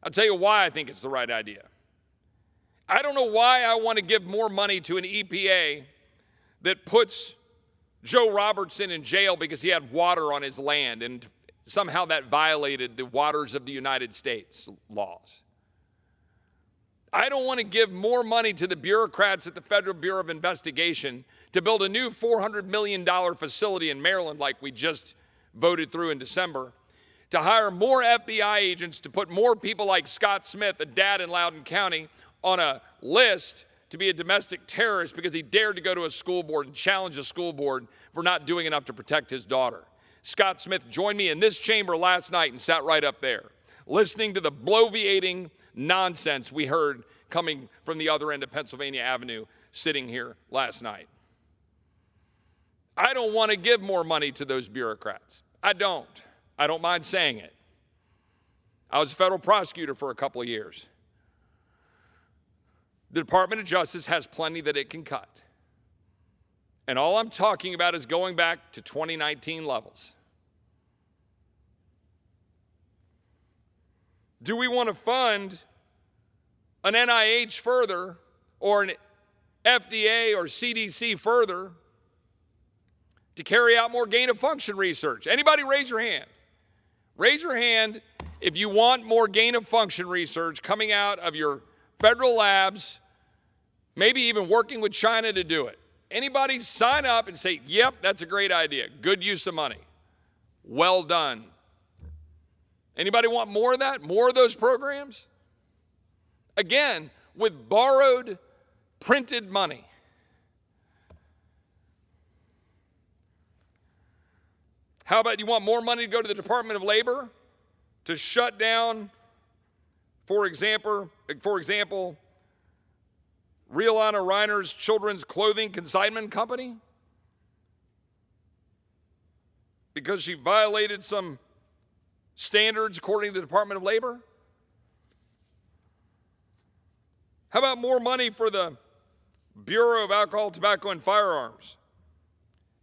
I'll tell you why I think it's the right idea. I don't know why I want to give more money to an EPA that puts Joe Robertson in jail because he had water on his land and somehow that violated the waters of the United States laws. I don't want to give more money to the bureaucrats at the Federal Bureau of Investigation to build a new $400 million facility in Maryland like we just voted through in December, to hire more FBI agents, to put more people like Scott Smith, a dad in Loudoun County, on a list to be a domestic terrorist because he dared to go to a school board and challenge a school board for not doing enough to protect his daughter. Scott Smith joined me in this chamber last night and sat right up there, listening to the bloviating nonsense we heard coming from the other end of Pennsylvania Avenue sitting here last night. I don't want to give more money to those bureaucrats. I don't mind saying it. I was a federal prosecutor for a couple of years. The Department of Justice has plenty that it can cut. And all I'm talking about is going back to 2019 levels. Do we want to fund an NIH further or an FDA or CDC further to carry out more gain-of-function research? Anybody raise your hand? Raise your hand if you want more gain-of-function research coming out of your federal labs, maybe even working with China to do it. Anybody sign up and say, yep, that's a great idea. Good use of money. Well done. Anybody want more of that? More of those programs? Again, with borrowed, printed money. How about you want more money to go to the Department of Labor to shut down, for example, Riolana Reiner's children's clothing consignment company? Because she violated some standards according to the Department of Labor? How about more money for the Bureau of Alcohol, Tobacco, and Firearms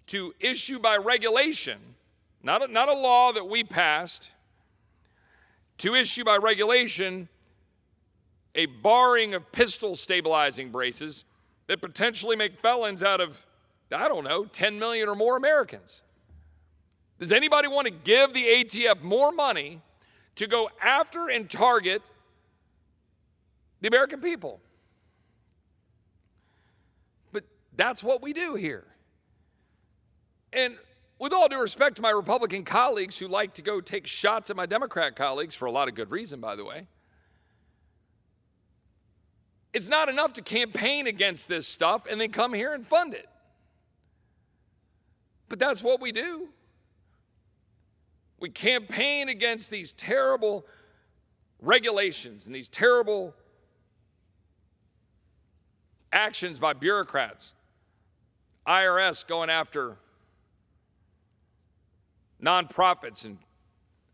to issue by regulation, not a law that we passed, to issue by regulation a barring of pistol stabilizing braces that potentially make felons out of, I don't know, 10 million or more Americans? Does anybody want to give the ATF more money to go after and target the American people? But that's what we do here. And with all due respect to my Republican colleagues who like to go take shots at my Democrat colleagues, for a lot of good reason, by the way, it's not enough to campaign against this stuff and then come here and fund it. But that's what we do. We campaign against these terrible regulations and these terrible actions by bureaucrats. IRS going after nonprofits and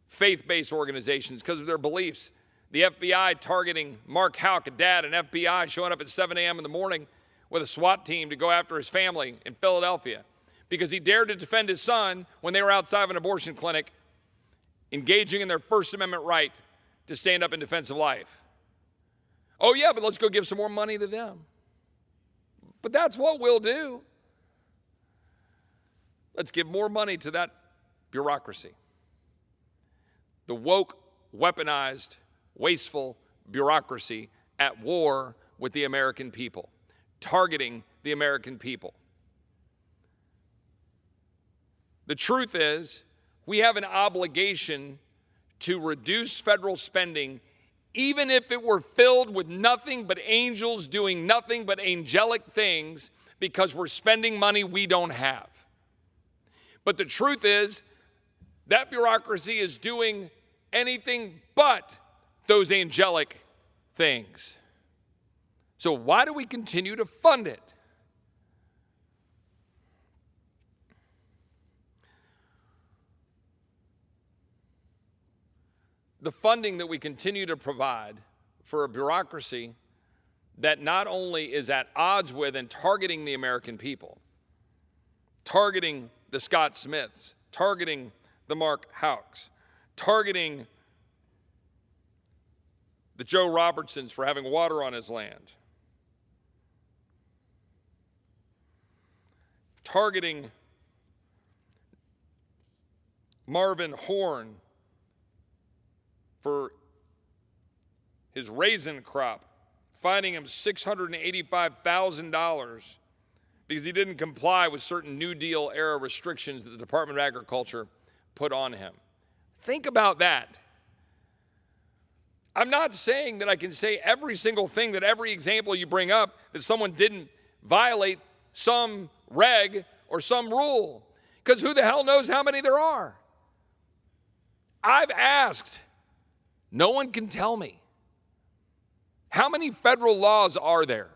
faith-based organizations because of their beliefs. The FBI targeting Mark Houck, a dad, an FBI showing up at 7 a.m. in the morning with a SWAT team to go after his family in Philadelphia because he dared to defend his son when they were outside of an abortion clinic, engaging in their First Amendment right to stand up in defense of life. Oh yeah, but let's go give some more money to them. But that's what we'll do. Let's give more money to that bureaucracy. The woke, weaponized, wasteful bureaucracy at war with the American people, targeting the American people. The truth is, we have an obligation to reduce federal spending, even if it were filled with nothing but angels doing nothing but angelic things, because we're spending money we don't have. But the truth is, that bureaucracy is doing anything but those angelic things. So why do we continue to fund it? The funding that we continue to provide for a bureaucracy that not only is at odds with and targeting the American people, targeting the Scott Smiths, targeting the Mark Houcks, targeting the Joe Robertsons for having water on his land, targeting Marvin Horn for his raisin crop, fining him $685,000 because he didn't comply with certain New Deal era restrictions that the Department of Agriculture put on him. Think about that. I'm not saying that I can say every single thing, that every example you bring up, that someone didn't violate some reg or some rule, because who the hell knows how many there are? I've asked. No one can tell me. How many federal laws are there?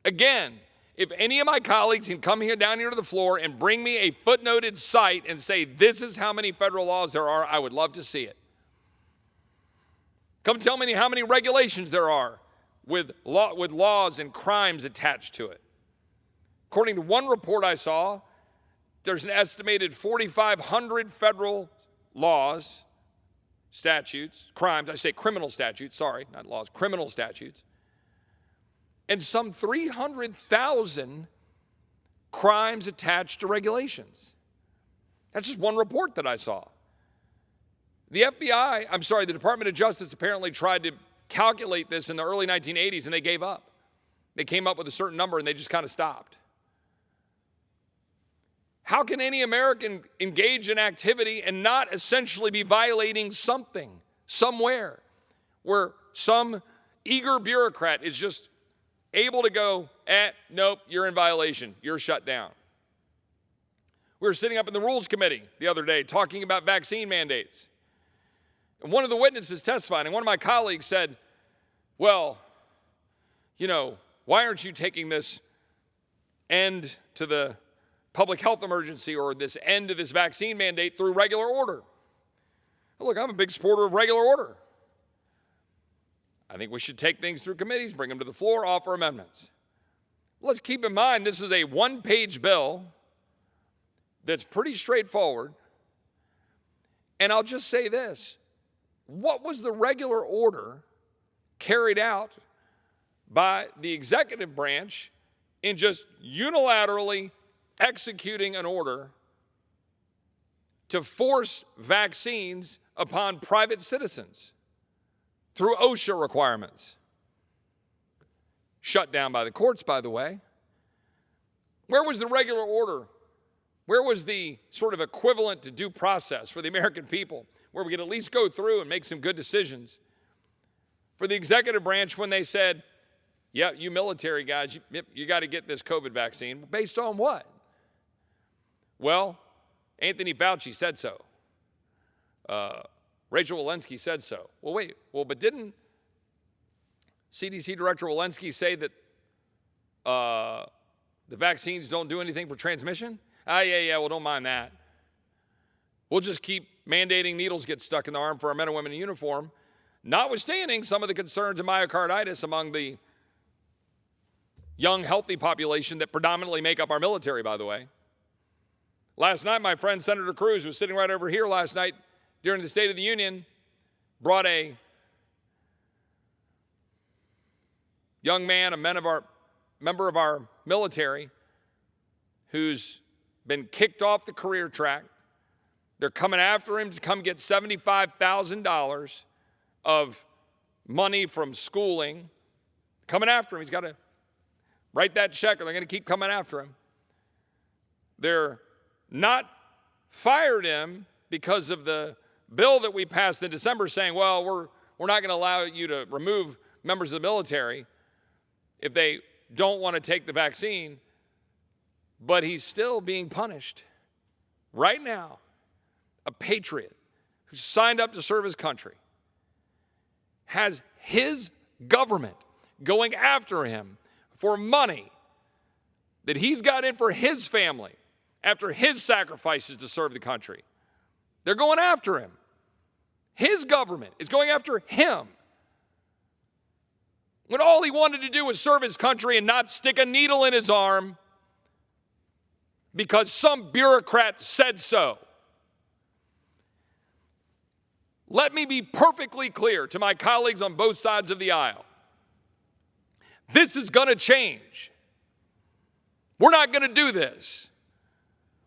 Again, if any of my colleagues can come here down here to the floor and bring me a footnoted cite and say this is how many federal laws there are, I would love to see it. Come tell me how many regulations there are with laws and crimes attached to it. According to one report I saw, there's an estimated 4,500 federal laws, statutes, crimes, I say criminal statutes, sorry, not laws, criminal statutes, and some 300,000 crimes attached to regulations. That's just one report that I saw. The Department of Justice apparently tried to calculate this in the early 1980s and they gave up. They came up with a certain number and they just kind of stopped. How can any American engage in activity and not essentially be violating something, somewhere, where some eager bureaucrat is just able to go, nope, you're in violation, you're shut down. We were sitting up in the Rules Committee the other day talking about vaccine mandates. And one of the witnesses testifying, and one of my colleagues said, well, you know, why aren't you taking this end to the public health emergency or this end to this vaccine mandate through regular order? Look, I'm a big supporter of regular order. I think we should take things through committees, bring them to the floor, offer amendments. Let's keep in mind this is a one-page bill that's pretty straightforward. And I'll just say this. What was the regular order carried out by the executive branch in just unilaterally executing an order to force vaccines upon private citizens through OSHA requirements? Shut down by the courts, by the way. Where was the regular order? Where was the sort of equivalent to due process for the American people, where we could at least go through and make some good decisions? For the executive branch, when they said, yeah, you military guys, you got to get this COVID vaccine. Based on what? Well, Anthony Fauci said so. Rachel Walensky said so. But didn't CDC Director Walensky say that the vaccines don't do anything for transmission? Well, don't mind that. We'll just keep mandating needles get stuck in the arm for our men and women in uniform, notwithstanding some of the concerns of myocarditis among the young, healthy population that predominantly make up our military, by the way. Last night, my friend Senator Cruz, who was sitting right over here last night during the State of the Union, brought a young man, a member of our military, who's been kicked off the career track. They're coming after him to come get $75,000 of money from schooling. Coming after him. He's got to write that check or they're going to keep coming after him. They're not fired him because of the bill that we passed in December saying, well, we're not going to allow you to remove members of the military if they don't want to take the vaccine. But he's still being punished right now. A patriot who signed up to serve his country has his government going after him for money that he's got in for his family after his sacrifices to serve the country. They're going after him. His government is going after him when all he wanted to do was serve his country and not stick a needle in his arm because some bureaucrat said so. Let me be perfectly clear to my colleagues on both sides of the aisle. This is going to change. We're not going to do this.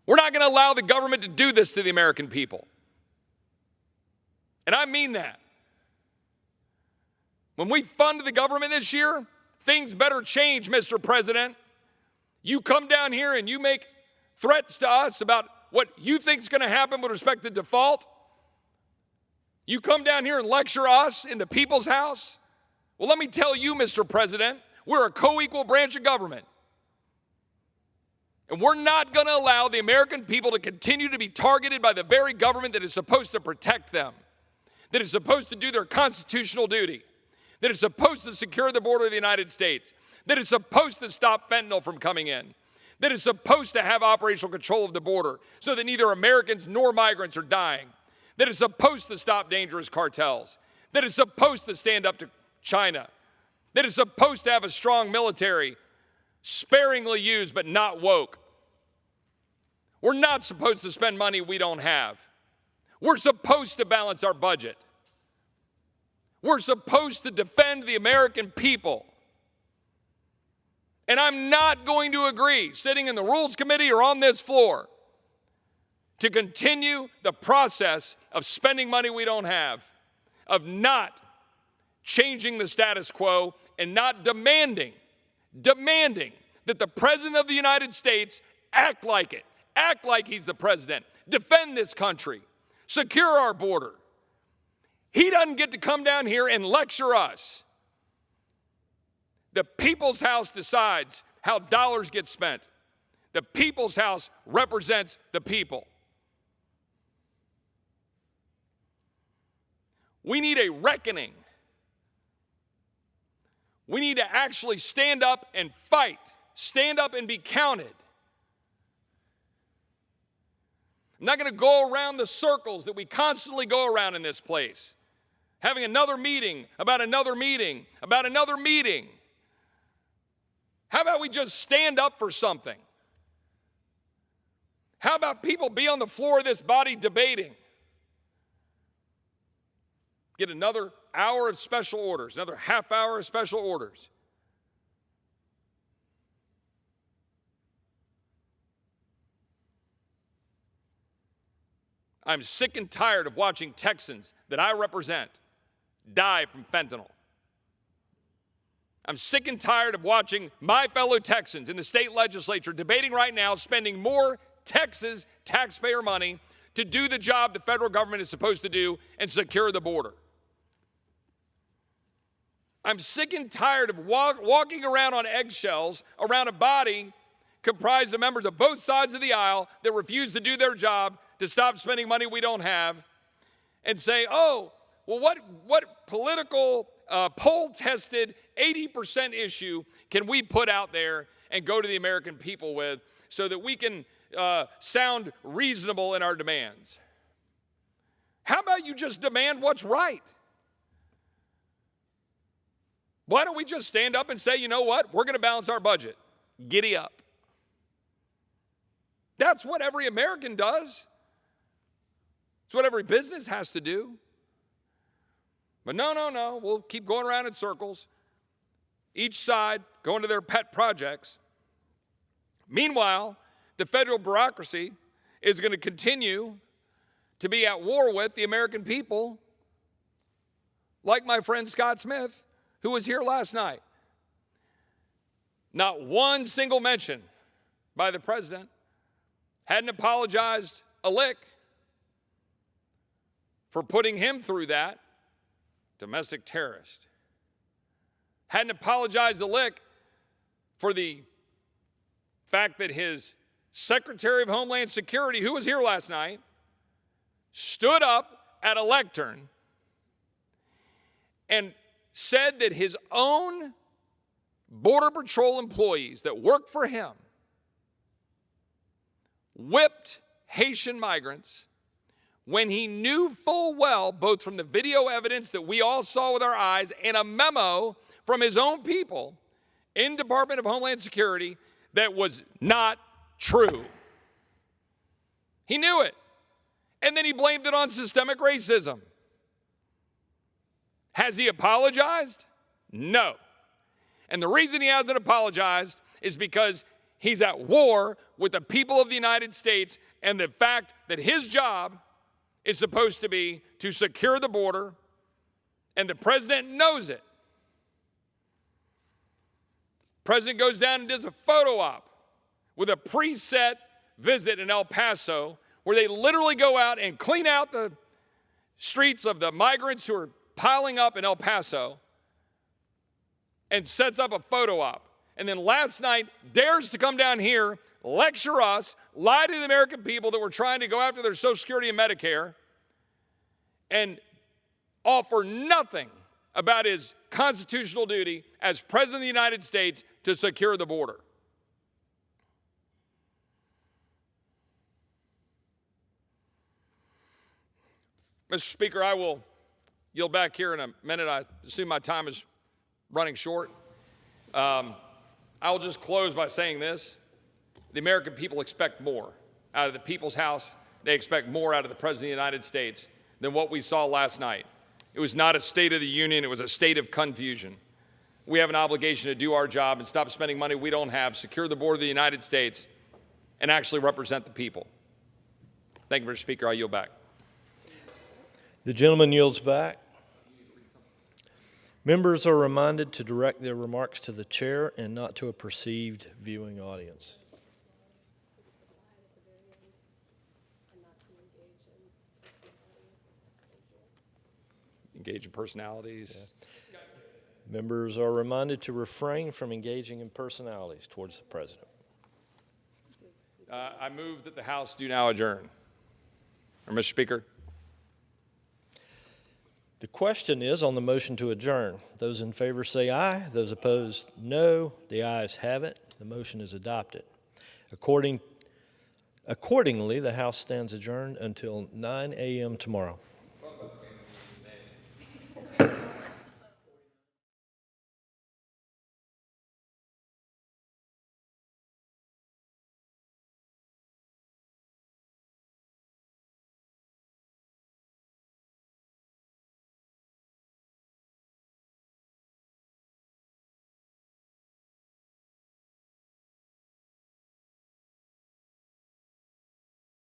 We're not going to allow the government to do this to the American people. And I mean that. When we fund the government this year, things better change, Mr. President. You come down here and you make threats to us about what you think is going to happen with respect to default. You come down here and lecture us in the people's house. Well, let me tell you, Mr. President, we're a co-equal branch of government. And we're not going to allow the American people to continue to be targeted by the very government that is supposed to protect them, that is supposed to do their constitutional duty, that is supposed to secure the border of the United States, that is supposed to stop fentanyl from coming in, that is supposed to have operational control of the border so that neither Americans nor migrants are dying, that is supposed to stop dangerous cartels, that is supposed to stand up to China, that is supposed to have a strong military, sparingly used but not woke. We're not supposed to spend money we don't have. We're supposed to balance our budget. We're supposed to defend the American people. And I'm not going to agree, sitting in the Rules Committee or on this floor, to continue the process of spending money we don't have, of not changing the status quo and not demanding that the President of the United States act like it, act like he's the president, defend this country, secure our border. He doesn't get to come down here and lecture us. The People's House decides how dollars get spent. The People's House represents the people. We need a reckoning. We need to actually stand up and fight, stand up and be counted. I'm not going to go around the circles that we constantly go around in this place, having another meeting about another meeting about another meeting. How about we just stand up for something? How about people be on the floor of this body debating? Get another hour of special orders, another half hour of special orders. I'm sick and tired of watching Texans that I represent die from fentanyl. I'm sick and tired of watching my fellow Texans in the state legislature debating right now spending more Texas taxpayer money to do the job the federal government is supposed to do and secure the border. I'm sick and tired of walking around on eggshells around a body comprised of members of both sides of the aisle that refuse to do their job to stop spending money we don't have and say, oh, well, what political poll-tested 80% issue can we put out there and go to the American people with so that we can sound reasonable in our demands? How about you just demand what's right? Why don't we just stand up and say, you know what, we're going to balance our budget. Giddy up. That's what every American does. It's what every business has to do. But no, we'll keep going around in circles, each side going to their pet projects. Meanwhile, the federal bureaucracy is going to continue to be at war with the American people, like my friend Scott Smith, who was here last night. Not one single mention by the president. Hadn't apologized a lick for putting him through that. Domestic terrorist. Hadn't apologized a lick for the fact that his Secretary of Homeland Security, who was here last night, stood up at a lectern and said that his own Border Patrol employees that worked for him whipped Haitian migrants when he knew full well, both from the video evidence that we all saw with our eyes and a memo from his own people in Department of Homeland Security, that was not true. He knew it. And then he blamed it on systemic racism. Has he apologized? No. And the reason he hasn't apologized is because he's at war with the people of the United States and the fact that his job is supposed to be to secure the border, and the president knows it. President goes down and does a photo op with a preset visit in El Paso where they literally go out and clean out the streets of the migrants who are piling up in El Paso and sets up a photo op. And then last night dares to come down here, lecture us, lie to the American people that we're trying to go after their Social Security and Medicare, and offer nothing about his constitutional duty as President of the United States to secure the border. Mr. Speaker, I will Yield back here in a minute. I assume my time is running short. I'll just close by saying this. The American people expect more out of the People's House. They expect more out of the President of the United States than what we saw last night. It was not a State of the Union. It was a state of confusion. We have an obligation to do our job and stop spending money we don't have, secure the border of the United States, and actually represent the people. Thank you, Mr. Speaker. I yield back. The gentleman yields back. Members are reminded to direct their remarks to the chair and not to a perceived viewing audience. Engage in personalities. Yeah. Members are reminded to refrain from engaging in personalities towards the president. I move that the House do now adjourn. Or, Mr. Speaker. The question is on the motion to adjourn. Those in favor say aye. Those opposed, no. The ayes have it. The motion is adopted. Accordingly, the House stands adjourned until 9 a.m. tomorrow.